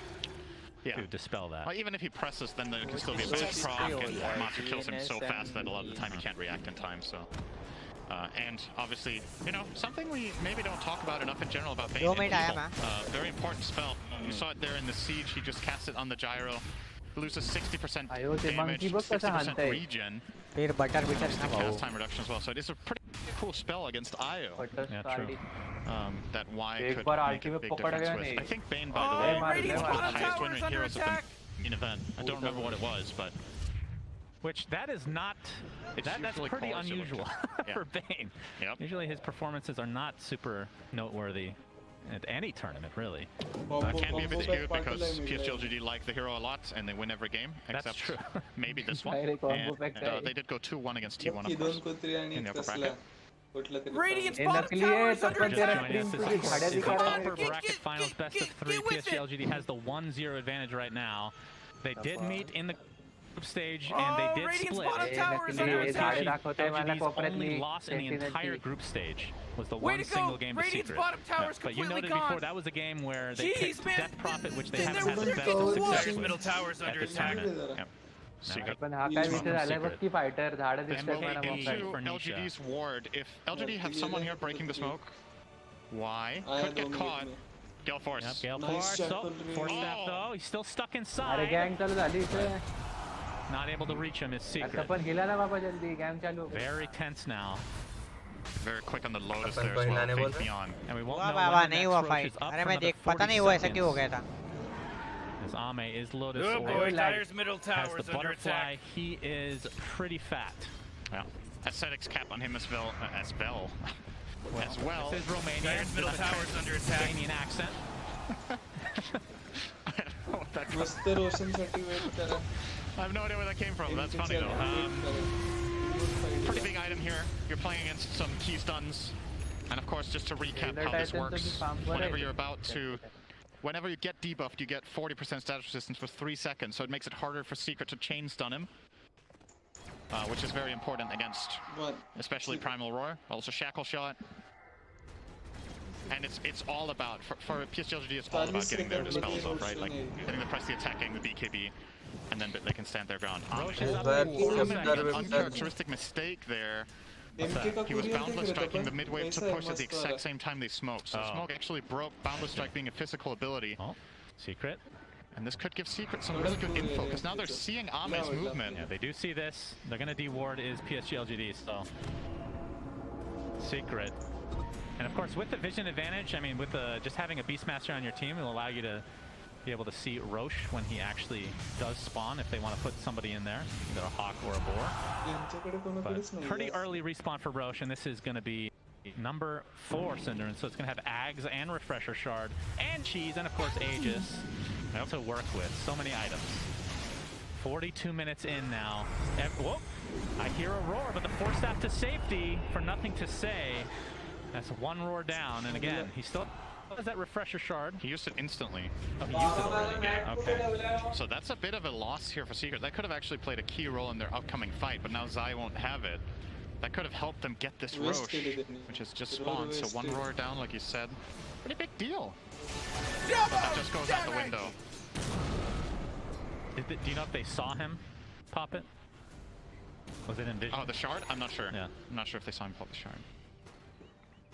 to dispel that. Well, even if he presses, then there can still be a bad proc, and Matsu kills him so fast that a lot of the time he can't react in time, so... and obviously, you know, something we maybe don't talk about enough in general about Bane. Very important spell. You saw it there in the Siege. He just casts it on the gyro. Loses 60% damage, 60% regen. Cast time reduction as well. So it is a pretty cool spell against Io. Yeah, true. That Y could make a big difference with. I think Bane, by the way, is one of the highest win rate heroes of the main event. I don't remember what it was, but... Which that is not, that's pretty unusual for Bane. Usually his performances are not super noteworthy at any tournament, really. Can be a bit skewed because PSGLGD like the hero a lot and they win every game, except maybe this one. And they did go 2-1 against T1, of course, in the upper bracket. Radiant's bottom tower is under attack. Upper bracket finals best of 3. PSGLGD has the 1-0 advantage right now. They did meet in the group stage and they did split. LGD's only loss in the entire group stage was the one single game to Secret. But you noted before that was a game where they picked Death Prophet, which they haven't had the best of success with. Middle tower's under attack. Secret. LGD's ward. If LGD have someone here breaking the smoke, why? Could get caught. Geforce. Geforce. So, forced that though. He's still stuck inside. Not able to reach him is Secret. Very tense now. Very quick on the Lotus there as well. Fake beyond. And we won't know when the next Roche is up for another 40 seconds. As Ame is Lotus or Dyer's middle has tower's the under butterfly. attack. He is pretty fat. Well, ascetics cap on him as well. As well. This is Romanian. Dyer's middle tower's under attack. Romanian accent. I have no idea where that came from. That's funny though. Pretty big item here. You're playing against some key stuns. And of course, just to recap how this works, whenever you get debuffed, you get 40% status resistance for 3 seconds. So it makes it harder for Secret to chain stun him. Which is very important against especially Primal Roar. Also Shackle Shot. And it's all about, for PSGLGD, it's all about getting their dispels off, right? Like getting the press, the attacking, the BKB, and then they can stand their ground. Uncharacteristic mistake there. He was Boundless striking the mid-wave to push at the exact same time they smoked. So Smoke actually broke Boundless Strike being a physical ability. Secret. And this could give Secret some really good info, because now they're seeing Ame's movement. Yeah, they do see this. They're going to deward is PSGLGD, so... Secret. And of course, with the vision advantage, I mean, with just having a Beastmaster on your team, it will allow you to be able to see Roche when he actually does spawn, if they want to put somebody in there, either a Hawk or a Boar. But pretty early respawn for Roche, and this is going to be number 4 Cinder, so it's going to have Ags and Refresher Shard, and Cheese, and of course Aegis to work with. So many items. 42 minutes in now. Whoa! I hear a roar, but the Force Staff to safety for nothing to say. That's 1 roar down, and again, he still has that Refresher Shard. He used it instantly. Oh, he used it already. Okay. So that's a bit of a loss here for Secret. That could have actually played a key role in their upcoming fight, but now Zai won't have it. That could have helped them get this Roche, which has just spawned. So 1 roar down, like you said. Pretty big deal. But that just goes out the window. Do you know if they saw him pop it? Was it in vision? Oh, the shard? I'm not sure. Yeah. I'm not sure if they saw him pop the shard.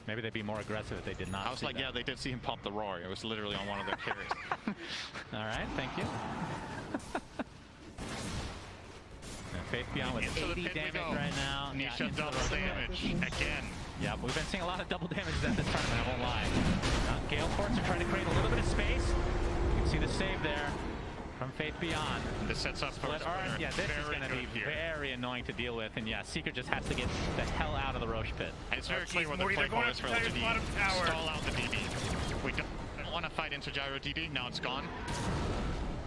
Maybe they'd be more aggressive if they did not. I was like, yeah, they did see him pop the roar. It was literally on one of their carries. All right, thank you. Faith Beyond with 80 damage right now. Nisha double damage again. Yeah, we've been seeing a lot of double damage at this tournament, I won't lie. Geforce are trying to create a little bit of space. You can see the save there from Faith Beyond. This sets up for yeah, this is going to be very annoying to deal with, and yeah, Secret just has to get the hell out of the Roche pit. And it's very clear what the play call is for LGD. Stall out the DD. We don't want to fight into Gyro DD, now it's gone.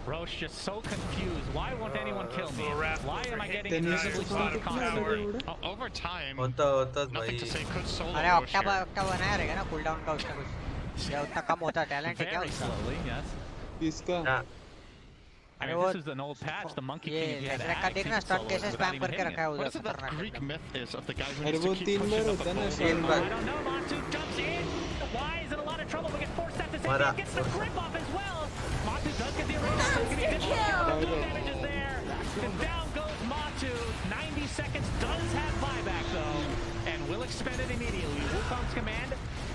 Roche just so confused. Why won't anyone kill me? Why am I getting invisibly stuck constantly? Over time, होता nothing to say could solo अरे Roche here. Octa बनाया रहेगा ना cooldown का उसका कुछ या उतना कम होता टैलेंट है क्या Very उसका slowly, yes. किसका I mean, this is an old patch, the Monkey King. If you had का देखना स्टन कैसे स्पैम करके रखा है What उधर is it that Greek myth is of the guy who अरे needs वो to keep 3 bar pushing up होता है a ना goal? 3 bar I don't know, Matu jumps in. Why is in a lot of trouble, but gets forced at the same time, gets the grip off as well. Matu does get the erase. Damage is there. And down goes Matu. 90 seconds does have buyback though, and will expend it immediately. Wukong's command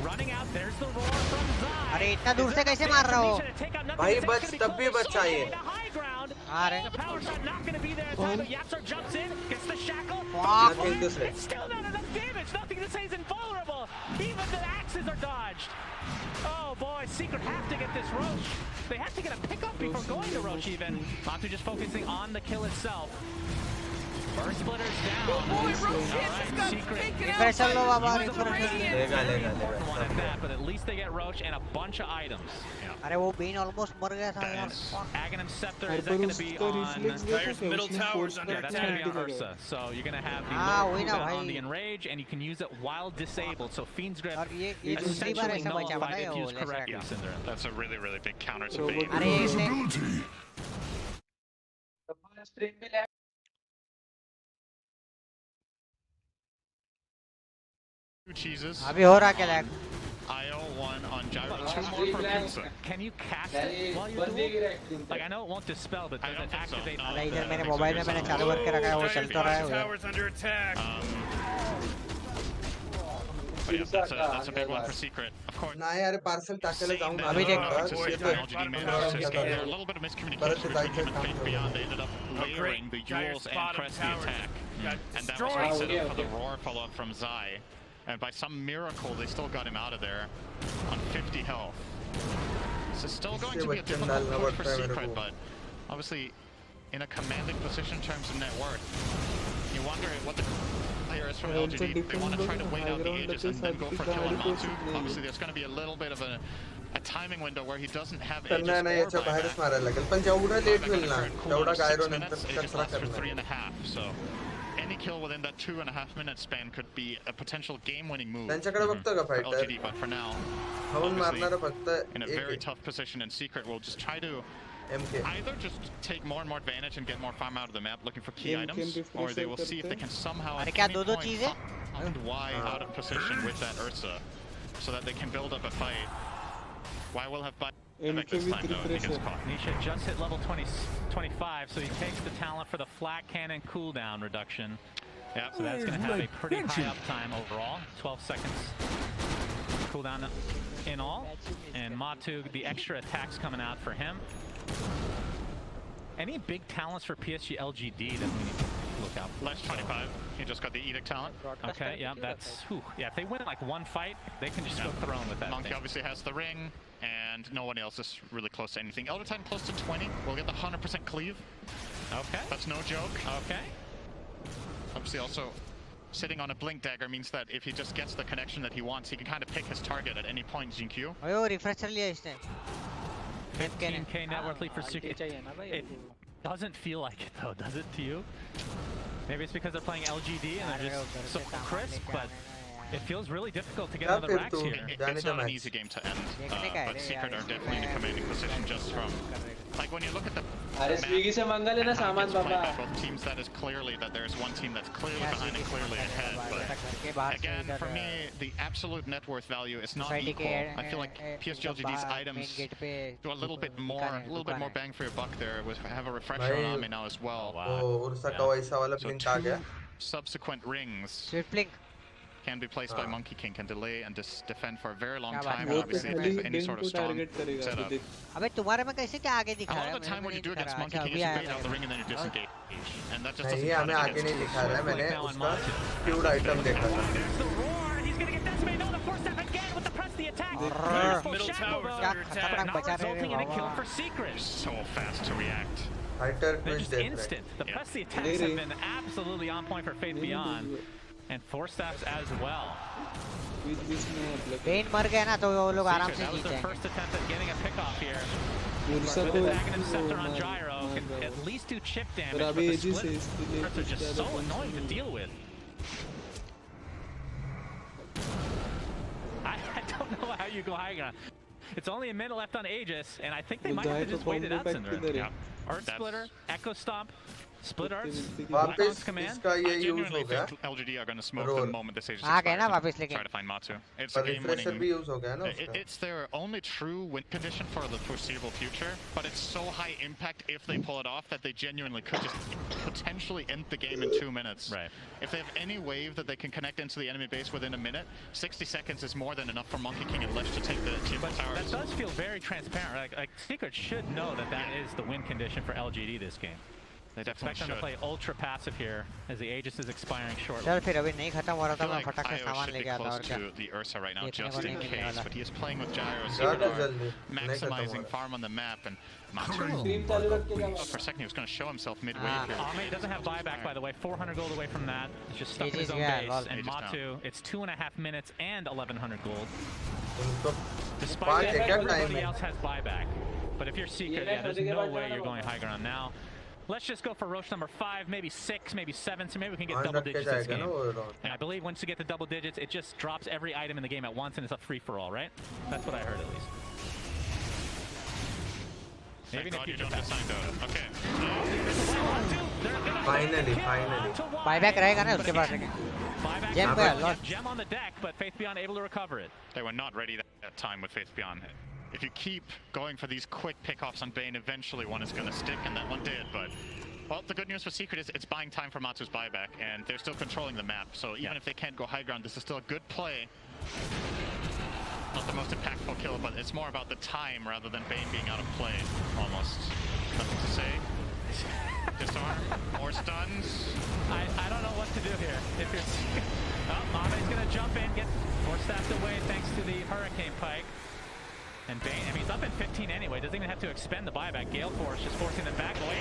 running out. There's the roar from Zai. अरे इतना दूर से कैसे मार रहा हो भाई बच तब भी बचा ये अरे The power shot not going to be there in time, but Yapsar jumps in, gets the shackle. It's still not enough damage. Nothing to say he's invulnerable. Even the axes are dodged. Oh boy, Secret have to get this Roche. They have to get a pickup before going to Roche even. Matu just focusing on the kill itself. First splitter's down. Impression लो बाबा लेगा One at that, but at least they get Roche and a bunch of items. अरे वो Bean almost मर गया था यार Aghanim Scepter, is that going to be on? Middle towers under that's going to be on Ursa. So you're going to have the cooldown on the Enrage, and you can use it while disabled. So Fiend's Grip essentially nullified if used correctly, Syndra. That's a really, really big counter to Beam. Two cheeses. अभी हो रहा क्या lag IO1 on Gyro, 2 more for Pizza. Can you cast it while you're doing? Like I know it won't dispel, but does it activate? अरे इधर मेरे mobile में मैंने चालू करके रखा है वो चलता रहा है Towers under attack. But yeah, that's a big one for Secret. Of course. ना यार पार्सल टाकले जाऊं अभी LGD managed to escape there. A little bit of miscommunication between him and Faith Beyond. They ended up layering the Yules and press the attack. And that was what set up for the roar follow-up from Zai. And by some miracle, they still got him out of there on 50 health. This is still going to be a difficult push for Secret, but obviously in a commanding position in terms of net worth. You wonder what the player is from LGD. They want to try to wait out the ages and then go for kill on Matu. Obviously, there's going to be a little bit of a timing window where he doesn't have ages or buyback. Ages lasts for 3.5, so any kill within that 2.5 minute span could be a potential game-winning move for LGD, but for now, obviously, in a very tough position, and Secret will just try to either just take more and more advantage and get more farm out of the map looking for key items, or they will see if they can somehow at any point find Y out of position with that Ursa, so that they can build up a fight. Y will have buyback this time though, he gets caught. Nisha just hit level 25, so he takes the talent for the flat cannon cooldown reduction. Yep. So that's going to have a pretty high uptime overall. 12 seconds cooldown in all. And Matu, the extra attacks coming out for him. Any big talents for PSGLGD that we need to look out for? Less 25. He just got the Edict talent. Okay, yeah, that's... Whew. Yeah, if they win like one fight, they can just go throne with that Monkey thing. obviously has the ring, and no one else is really close to anything. Elder Titan close to 20. We'll get the 100% cleave. Okay. That's no joke. Okay. Obviously also sitting on a Blink Dagger means that if he just gets the connection that he wants, he can kind of pick his target at any point, Jinkyu. अरे refresher लिया इसने 15k net worth lead for Secret. It doesn't feel like it though, does it to you? Maybe it's because they're playing LGD and they're just so crisp, but it feels really difficult to get another racks here. It's not an easy game to end, but Secret are definitely in a commanding position just from... Like when you look at the both teams, that is clearly that there's one team that's clearly behind and clearly ahead, but again, for me, the absolute net worth value is not equal. I feel like PSGLGD's items do a little bit more bang for your buck there. Have a refresher on Ami now as well. Ursa ka waisa wala So blink aa gaya. subsequent rings. Swift blink. can be placed by Monkey King, can delay and defend for a very long time, and obviously if they have any sort of strong setup. अबे तुम्हारे में कैसे क्या आगे दिखा A रहा lot है? of the time what you do against Monkey King is you wait out the ring and then you disengage, and that just नहीं doesn't हमें आगे नहीं दिखा रहा है मैंने उसका क्यूड आइटम देखा था He's gonna get decimated. No, the force step again with the press the attack. middle tower Not resulting in a kill for Secret. So fast to react. They're just instant. The press the attacks have been absolutely on point for Faith Beyond, and force steps as well. Bane मर गया ना तो वो लोग आराम से That was जीते their हैं. first attempt at getting a pick off here. With Aghanim Scepter on Gyro, can at least do chip damage, but the splits are just so annoying to deal with. I don't know how you go high ground. It's only a minute left on Aegis, and I think they might have to just wait it out, Syndra. Yeah. Earth Splitter, Echo Stomp, Split Arts, वापस command. इसका ये I use genuinely हो गया think LGD are going to smoke the moment this Aegis आ गए ना expires वापस and लेकिन. try to find Matu. It's a पर game रिफ्रेशर भी winning. यूज हो गया ना उसका It's their only true win condition for the foreseeable future, but it's so high impact if they pull it off that they genuinely could just potentially end the game in 2 minutes. Right. If they have any wave that they can connect into the enemy base within a minute, 60 seconds is more than enough for Monkey King and Lich to take the team But towers. that does feel very transparent. Like Secret should know that that is the win condition for LGD this game. They Expect definitely them to should. play ultra passive here as the Aegis is expiring shortly. चल फिर अभी नहीं खत्म हो रहा I था feel मैं like फटाक से Io सामान should लेके be आता close और क्या. to the Ursa right now, देखने just को in नहीं मिलने case, वाला. but he is playing with Gyro, so ज़्यादा are जल्दी नहीं खत्म हो maximizing रहा. farm on the map, and Matu, for a second he was going to show himself mid-wave here. Ame doesn't have buyback, by the way. 400 gold away from that. He's just stuck in his own Yeah, base. lol. And Aegis Matu, it's 2.5 minutes and 1,100 gold. उनको Despite पाँच that, है क्या time everybody है else has buyback. But if you're Secret, yeah, there's no way you're going high ground now. Let's just go for Roche number 5, maybe 6, maybe 7, so maybe we can get पाँच double रख के digits this जाएगा ना game. वो round. And I believe once you get to double digits, it just drops every item in the game at once and it's a free-for-all, right? That's what I heard at least. Thank God you don't assign Dota. Okay. Finally Buyback रहेगा ना उसके पास लेकिन. Buyback, Gem पे loss. gem on the deck, but Faith Beyond able to recover it. They were not ready that time with Faith Beyond. If you keep going for these quick pickoffs on Bane, eventually one is going to stick, and that one did, but... Well, the good news for Secret is it's buying time for Matu's buyback, and they're still controlling the map, so even if they can't go high ground, this is still a good play. Not the most impactful kill, but it's more about the time rather than Bane being out of play, almost. Nothing to say. Disarm, more stuns. I don't know what to do here. If it's... Oh, Ame's going to jump in, get more staffed away thanks to the Hurricane Pike. And Bane, I mean, he's up in 15 anyway. Doesn't even have to expend the buyback. Gale Force just forcing them back away.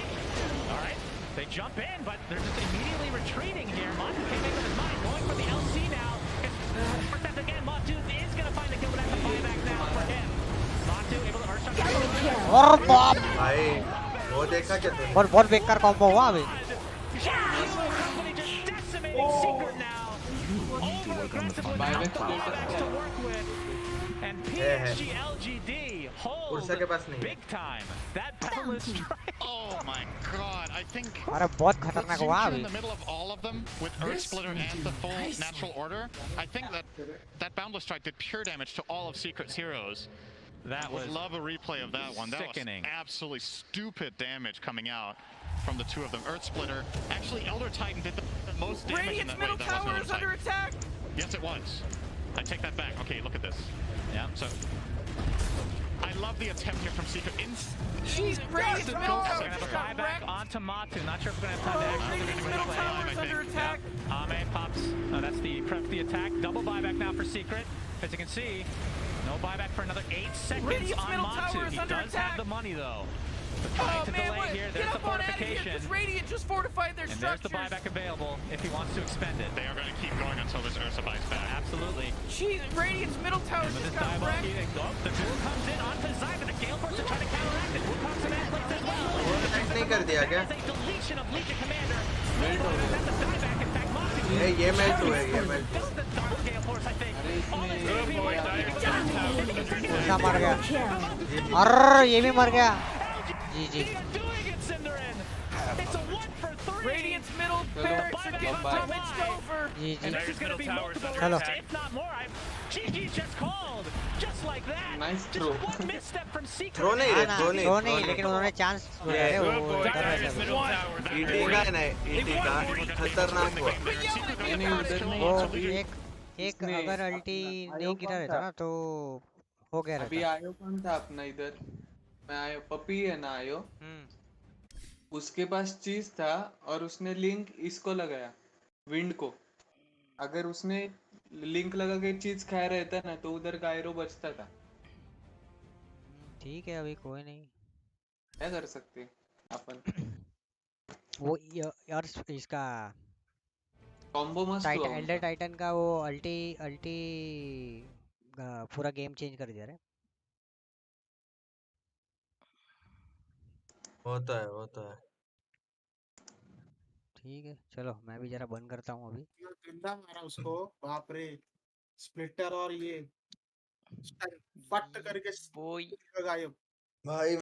All right, they jump in, but they're just immediately retreating here. Matu can't make up his mind. Going for the LC now. First step again. Matu is going to find the kill, but that's the buyback now for him. Matu able to Earthshock. और बाप. भाई वो देखा क्या तूने? और बहुत बेकार कॉम्बो हुआ अभी. Company just decimating Secret now. Over-aggressive with the buybacks to work with. And PSGLGD holds big time. That perilous strike. Oh my god, I think... अरे बहुत खतरनाक हुआ अभी. In the middle of all of them, with Earth Splitter and the full natural order, I think that Boundless Strike did pure damage to all of Secret's heroes. That I would love a replay of that one. sickening. That was absolutely stupid damage coming out from the two of them. Earth Splitter. Actually, Elder Titan did the most damage in that wave. That wasn't Elder Titan. attack! Yes, it was. I take that back. Okay, look at this. Yeah. So, I love the attempt here from Secret. She's Radiant's middle tower We're gonna have a buyback onto Matu. Not sure if we're gonna have time to actually Radiant's middle tower is under attack. Ame pops. No, that's the prep the attack. Double buyback now for Secret. As you can see, no buyback for another 8 seconds Radiant's on middle tower Matu. is He under does attack. have the money though. But trying to delay here. There's the fortification. Radiant just fortified their And there's structures. the buyback available if he wants to expend it. They are going to keep going until this Ursa buys back. Absolutely. Jeez, Radiant's middle tower And with just this got dive wrecked. the duel comes in onto Zyber. The Gale Force to try to counteract it. Wukong's in that place as well. नहीं कर दिया क्या? There's a deletion of Legion Commander. That's a dieback. In fact, Matu. ये match हुआ है ये match. This is the double Gale Force, I think. उल्टा मर गया. अरे ये भी मर गया. जी जी. It's a 1-for-3. Radiant's middle barracks are getting damaged over. जी And जी. there's going to be multiple चलो. rounds, if not more. GG's just called, just like that. Nice just throw. one misstep from Secret. Throw नहीं रे throw नहीं लेकिन उन्होंने chance अरे वो ईटी का नहीं ईटी का खतरनाक हुआ. वो एक एक अगर अल्टी नहीं गिरा रहता ना तो हो गया अभी रहता। आयो कौन था अपना इधर? मैं आयो, पपी है ना आयो? उसके पास चीज था और उसने लिंक इसको लगाया, विंड को। अगर उसने लिंक लगा के चीज खाया रहता ना तो उधर गायरो बचता था। ठीक है अभी कोई नहीं। क्या कर सकते अपन? वो यार इसका कॉम्बो मस्त हुआ एल्डर उनका। टाइटन का वो अल्टी अल्टी पूरा गेम चेंज कर दिया रे। होता है होता है। ठीक है चलो मैं भी जरा बंद करता हूँ अभी। गंदा मारा उसको, बाप रे। स्प्लिटर और ये फट करके गायब। भाई